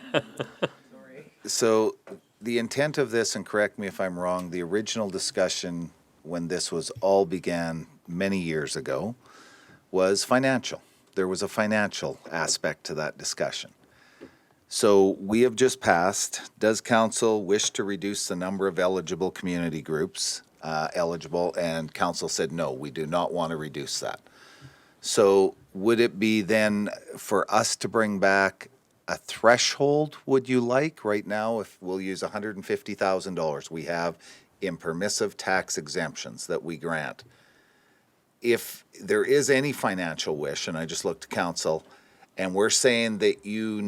So the intent of this, and correct me if I'm wrong, the original discussion when this was all began many years ago was financial. There was a financial aspect to that discussion. So we have just passed, does council wish to reduce the number of eligible community groups eligible? And council said, no, we do not want to reduce that. So would it be then for us to bring back a threshold, would you like? Right now, if we'll use $150,000 we have in permissive tax exemptions that we grant. If there is any financial wish, and I just looked to council, and we're saying that you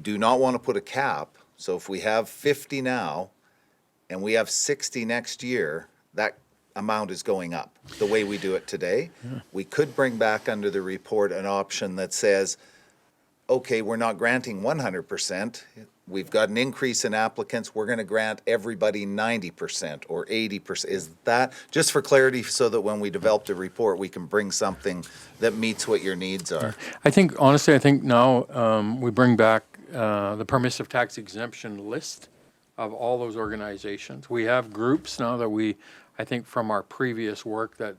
do not want to put a cap, so if we have 50 now and we have 60 next year, that amount is going up the way we do it today. Yeah. We could bring back under the report an option that says, okay, we're not granting 100%. We've got an increase in applicants. We're going to grant everybody 90% or 80%. Is that, just for clarity, so that when we develop the report, we can bring something that meets what your needs are? I think, honestly, I think now we bring back the permissive tax exemption list of all those organizations. We have groups now that we, I think from our previous work, that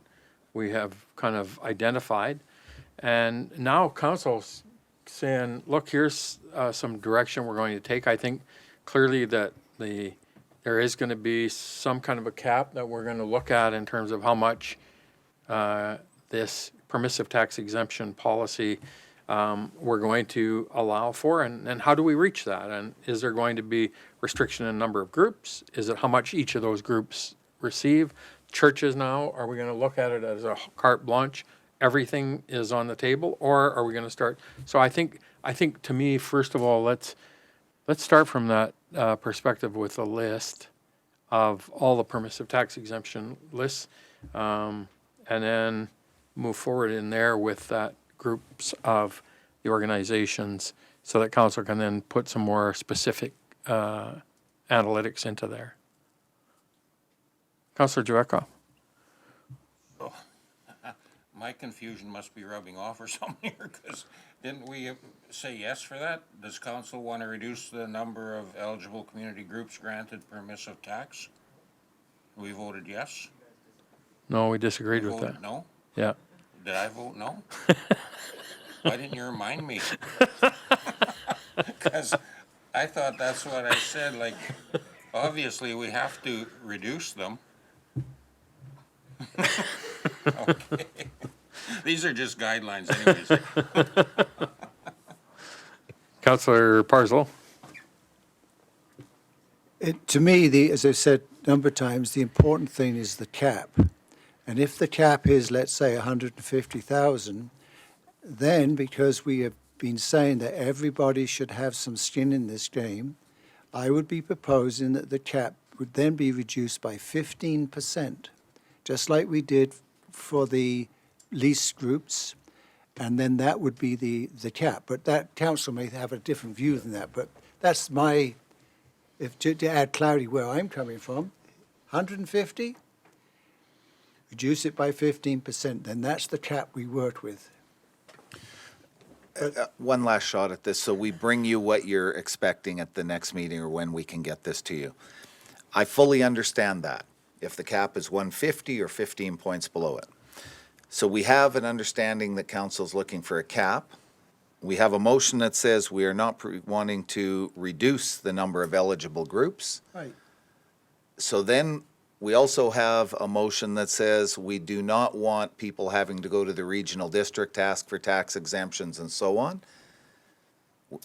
we have kind of identified. And now council's saying, look, here's some direction we're going to take. I think clearly that there is going to be some kind of a cap that we're going to look at in terms of how much this permissive tax exemption policy we're going to allow for, and how do we reach that? And is there going to be restriction in number of groups? Is it how much each of those groups receive? Churches now, are we going to look at it as a carte blanche? Everything is on the table, or are we going to start? So I think to me, first of all, let's start from that perspective with a list of all the permissive tax exemption lists, and then move forward in there with that groups of the organizations, so that council can then put some more specific analytics into there. Councillor Jarekov. My confusion must be rubbing off or something here, because didn't we say yes for that? Does council want to reduce the number of eligible community groups granted permissive tax? We voted yes? No, we disagreed with that. No? Yeah. Did I vote no? Why didn't you remind me? Because I thought that's what I said, like, obviously we have to reduce them. Okay. These are just guidelines anyways. Councillor Parslow. To me, as I've said a number of times, the important thing is the cap. And if the cap is, let's say, 150,000, then because we have been saying that everybody should have some skin in this game, I would be proposing that the cap would then be reduced by 15%, just like we did for the lease groups, and then that would be the cap. But that council may have a different view than that, but that's my, to add clarity where I'm coming from, 150, reduce it by 15%, then that's the cap we work with. one last shot at this, so we bring you what you're expecting at the next meeting or when we can get this to you. I fully understand that, if the cap is 150 or 15 points below it. So we have an understanding that council's looking for a cap. We have a motion that says we are not wanting to reduce the number of eligible groups. Right. So then we also have a motion that says we do not want people having to go to the regional district to ask for tax exemptions and so on.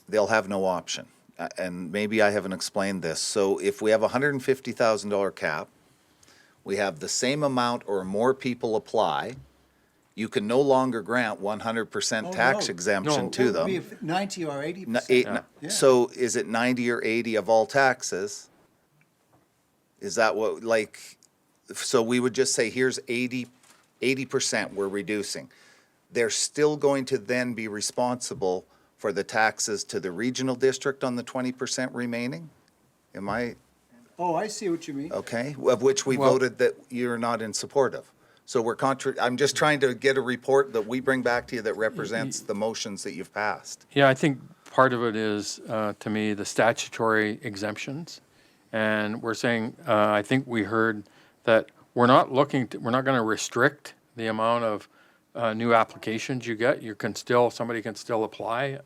They'll have no option. And maybe I haven't explained this. So if we have a $150,000 cap, we have the same amount or more people apply, you can no longer grant 100% tax exemption to them. It would be 90 or 80%. Yeah. So is it 90 or 80 of all taxes? Is that what, like, so we would just say, here's 80% we're reducing. They're still going to then be responsible for the taxes to the regional district on the 20% remaining? Am I, Oh, I see what you mean. okay? Of which we voted that you're not in support of. So we're I'm just trying to get a report that we bring back to you that represents the motions that you've passed. Yeah, I think part of it is, to me, the statutory exemptions. And we're saying, I think we heard that we're not going to restrict the amount of new applications you get. Somebody can still apply.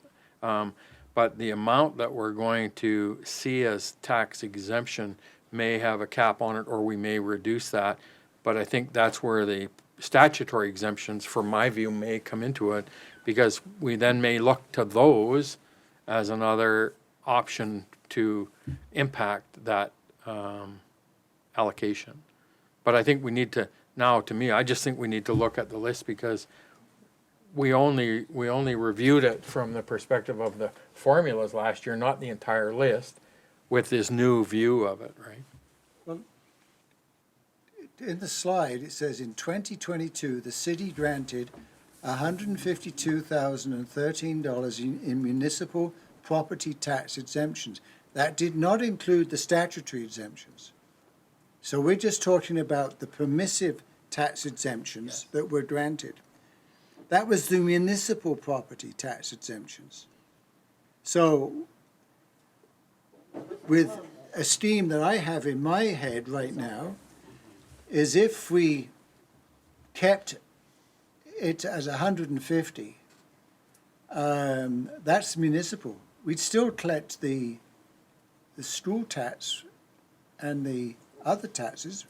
But the amount that we're going to see as tax exemption may have a cap on it, or we may reduce that. But I think that's where the statutory exemptions, from my view, may come into it, because we then may look to those as another option to impact that allocation. But I think we need to, now, to me, I just think we need to look at the list, because we only reviewed it from the perspective of the formulas last year, not the entire list, with this new view of it, right? Well, in the slide, it says in 2022, the city granted $152,013 in municipal property tax exemptions. That did not include the statutory exemptions. So we're just talking about the permissive tax exemptions that were granted. That was the municipal property tax exemptions. So with a scheme that I have in my head right now, is if we kept it as 150, that's municipal. We'd still collect the school tax and the other taxes.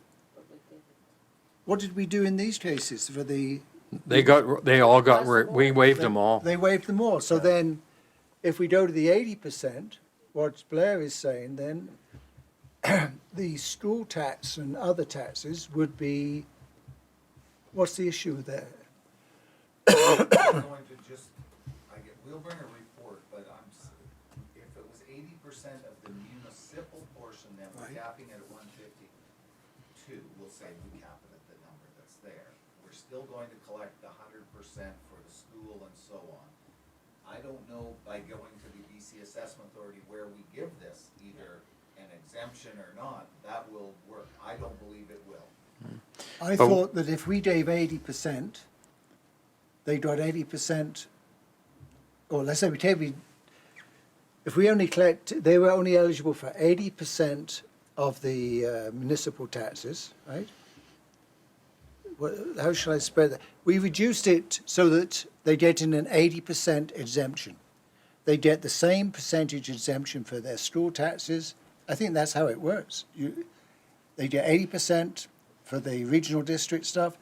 What did we do in these cases for the? We waived them all. They waived them all. So then, if we go to the 80%, what Blair is saying, then the school tax and other taxes would be, what's the issue there? We'll bring a report, but if it was 80% of the municipal portion, then we're capping it at 152, we'll say we cap it at the number that's there. We're still going to collect the 100% for the school and so on. I don't know, by going to the BC Assessment Authority where we give this, either an exemption or not, that will work. I don't believe it will. I thought that if we gave 80%, they got 80%, or let's say if we only collect, they were only eligible for 80% of the municipal taxes, right? How shall I spread that? We reduced it so that they get in an 80% exemption. They get the same percentage exemption for their school taxes. I think that's how it works. They get 80% for the regional district stuff,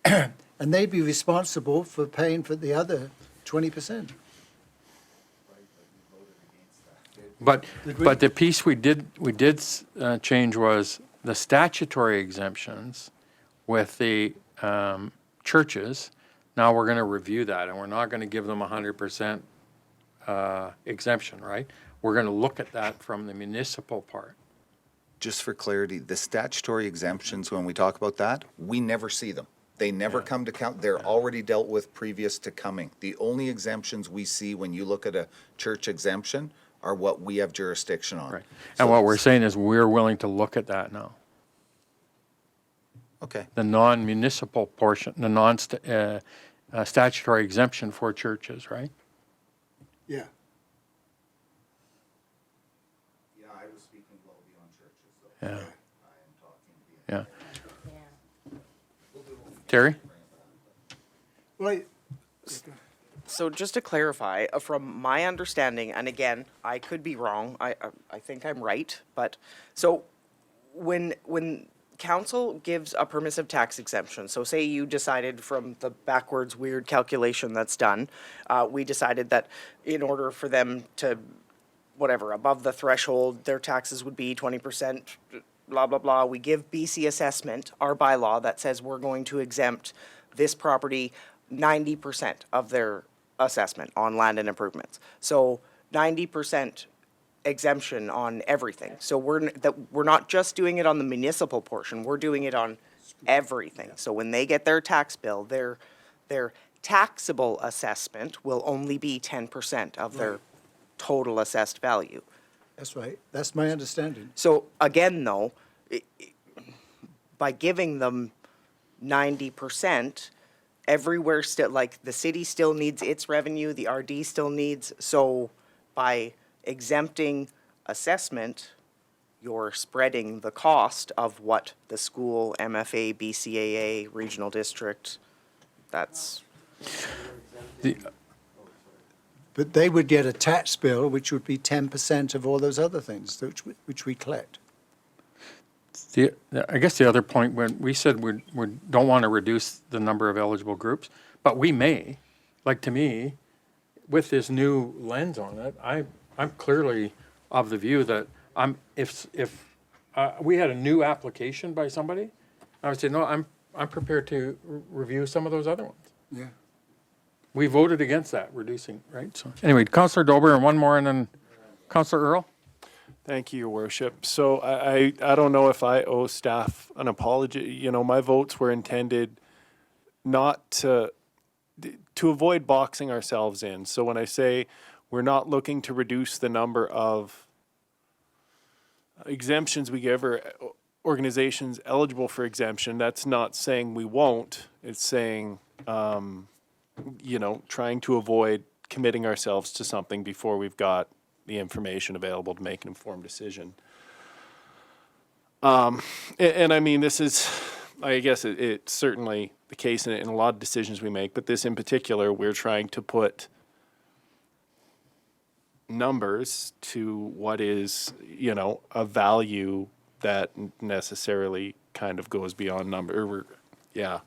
and they'd be responsible for paying for the other 20%. But the piece we did change was the statutory exemptions with the churches. Now we're going to review that, and we're not going to give them 100% exemption, right? We're going to look at that from the municipal part. Just for clarity, the statutory exemptions, when we talk about that, we never see them. They never come to count. They're already dealt with previous to coming. The only exemptions we see when you look at a church exemption are what we have jurisdiction on. Right. And what we're saying is we're willing to look at that now. Okay. The non-municipal portion, the non-statutory exemption for churches, right? Yeah. Yeah, I was speaking well beyond churches, so. Yeah. I am talking. Yeah. Terry? Well, So just to clarify, from my understanding, and again, I could be wrong, I think I'm right, but, so, when council gives a permissive tax exemption, so say you decided from the backwards weird calculation that's done, we decided that in order for them to, whatever, above the threshold, their taxes would be 20%, blah, blah, blah, we give BC Assessment, our bylaw that says we're going to exempt this property 90% of their assessment on land and improvements. So 90% exemption on everything. So we're not just doing it on the municipal portion, we're doing it on everything. So when they get their tax bill, their taxable assessment will only be 10% of their total assessed value. that's right. That's my understanding. So again, though, by giving them 90%, everywhere still, like, the city still needs its revenue, the RD still needs, so by exempting assessment, you're spreading the cost of what the school, MFA, BCAA, regional district, that's. But they would get a tax bill which would be 10% of all those other things which we collect. I guess the other point, when we said we don't want to reduce the number of eligible groups, but we may, like, to me, with this new lens on it, I'm clearly of the view that if we had a new application by somebody, I would say, no, I'm prepared to review some of those other ones. Yeah. We voted against that, reducing, right? So anyway, Councillor Dober and one more, and then Councillor Earl. Thank you, Your Worship. So I don't know if I owe staff an apology. You know, my votes were intended not to avoid boxing ourselves in. So when I say we're not looking to reduce the number of exemptions we give or organizations eligible for exemption, that's not saying we won't. It's saying, you know, trying to avoid committing ourselves to something before we've got the information available to make an informed decision. And I mean, this is, I guess it's certainly the case in a lot of decisions we make, but this in particular, we're trying to put numbers to what is, you know, a value that necessarily kind of goes beyond number. Yeah.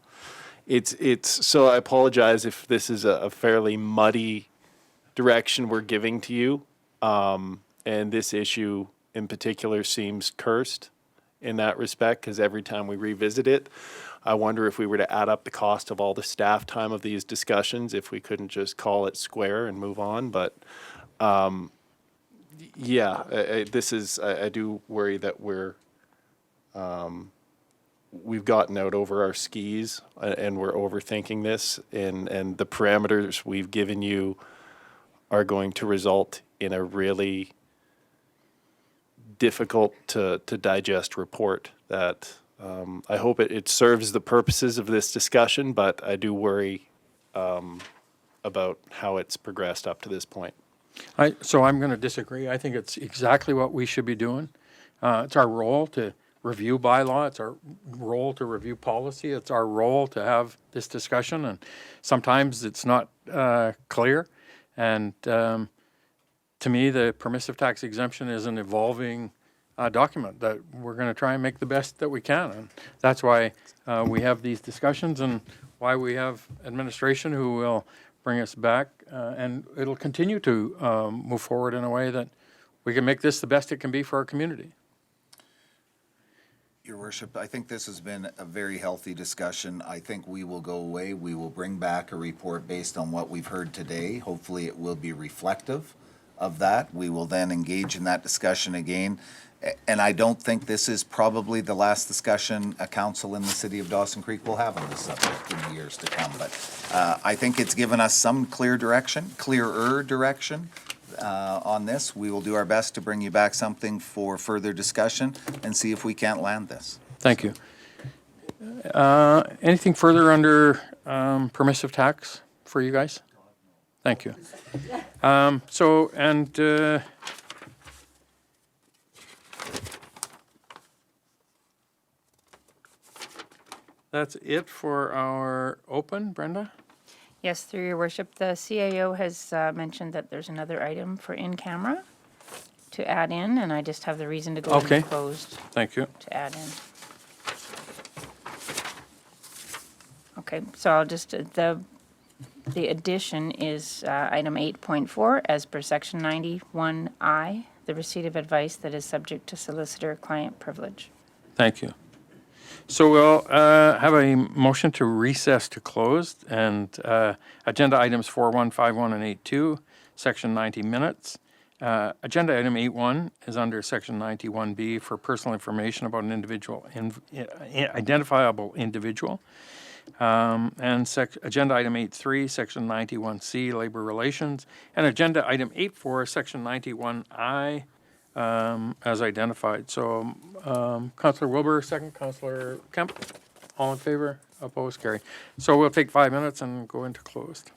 It's, so I apologize if this is a fairly muddy direction we're giving to you. And this issue in particular seems cursed in that respect, because every time we revisit it, I wonder if we were to add up the cost of all the staff time of these discussions, if we couldn't just call it square and move on. But yeah, this is, I do worry that we've gotten out over our skis and we're overthinking this, and the parameters we've given you are going to result in a really difficult to digest report that I hope it serves the purposes of this discussion, but I do worry about how it's progressed up to this point. So I'm going to disagree. I think it's exactly what we should be doing. It's our role to review bylaw. It's our role to review policy. It's our role to have this discussion, and sometimes it's not clear. And to me, the permissive tax exemption is an evolving document that we're going to try and make the best that we can. And that's why we have these discussions and why we have administration who will bring us back. And it'll continue to move forward in a way that we can make this the best it can be for our community. Your Worship, I think this has been a very healthy discussion. I think we will go away. We will bring back a report based on what we've heard today. Hopefully it will be reflective of that. We will then engage in that discussion again. And I don't think this is probably the last discussion a council in the city of Dawson Creek will have on this subject in the years to come. But I think it's given us some clearer direction on this. We will do our best to bring you back something for further discussion and see if we can't land this. Thank you. Anything further under permissive tax for you guys? Thank you. So, and that's it for our open, Brenda? Yes, through your worship, the CAO has mentioned that there's another item for in-camera to add in, and I just have the reason to go Okay. into closed Thank you. to add in. Okay, so I'll just, the addition is item 8.4, as per section 91I, the receipt of advice that is subject to solicitor-client privilege. Thank you. So we'll have a motion to recess to closed, and agenda items 4.1, 5.1, and 8.2, section 90 minutes. Agenda item 8.1 is under section 91B for personal information about an individual, identifiable individual. And agenda item 8.3, section 91C, labor relations, and agenda item 8.4, section 91I, as identified. So, Councillor Wilbur, second. Councillor Kemp, all in favor? Opposed? Carry. So we'll take 5 minutes and go into closed.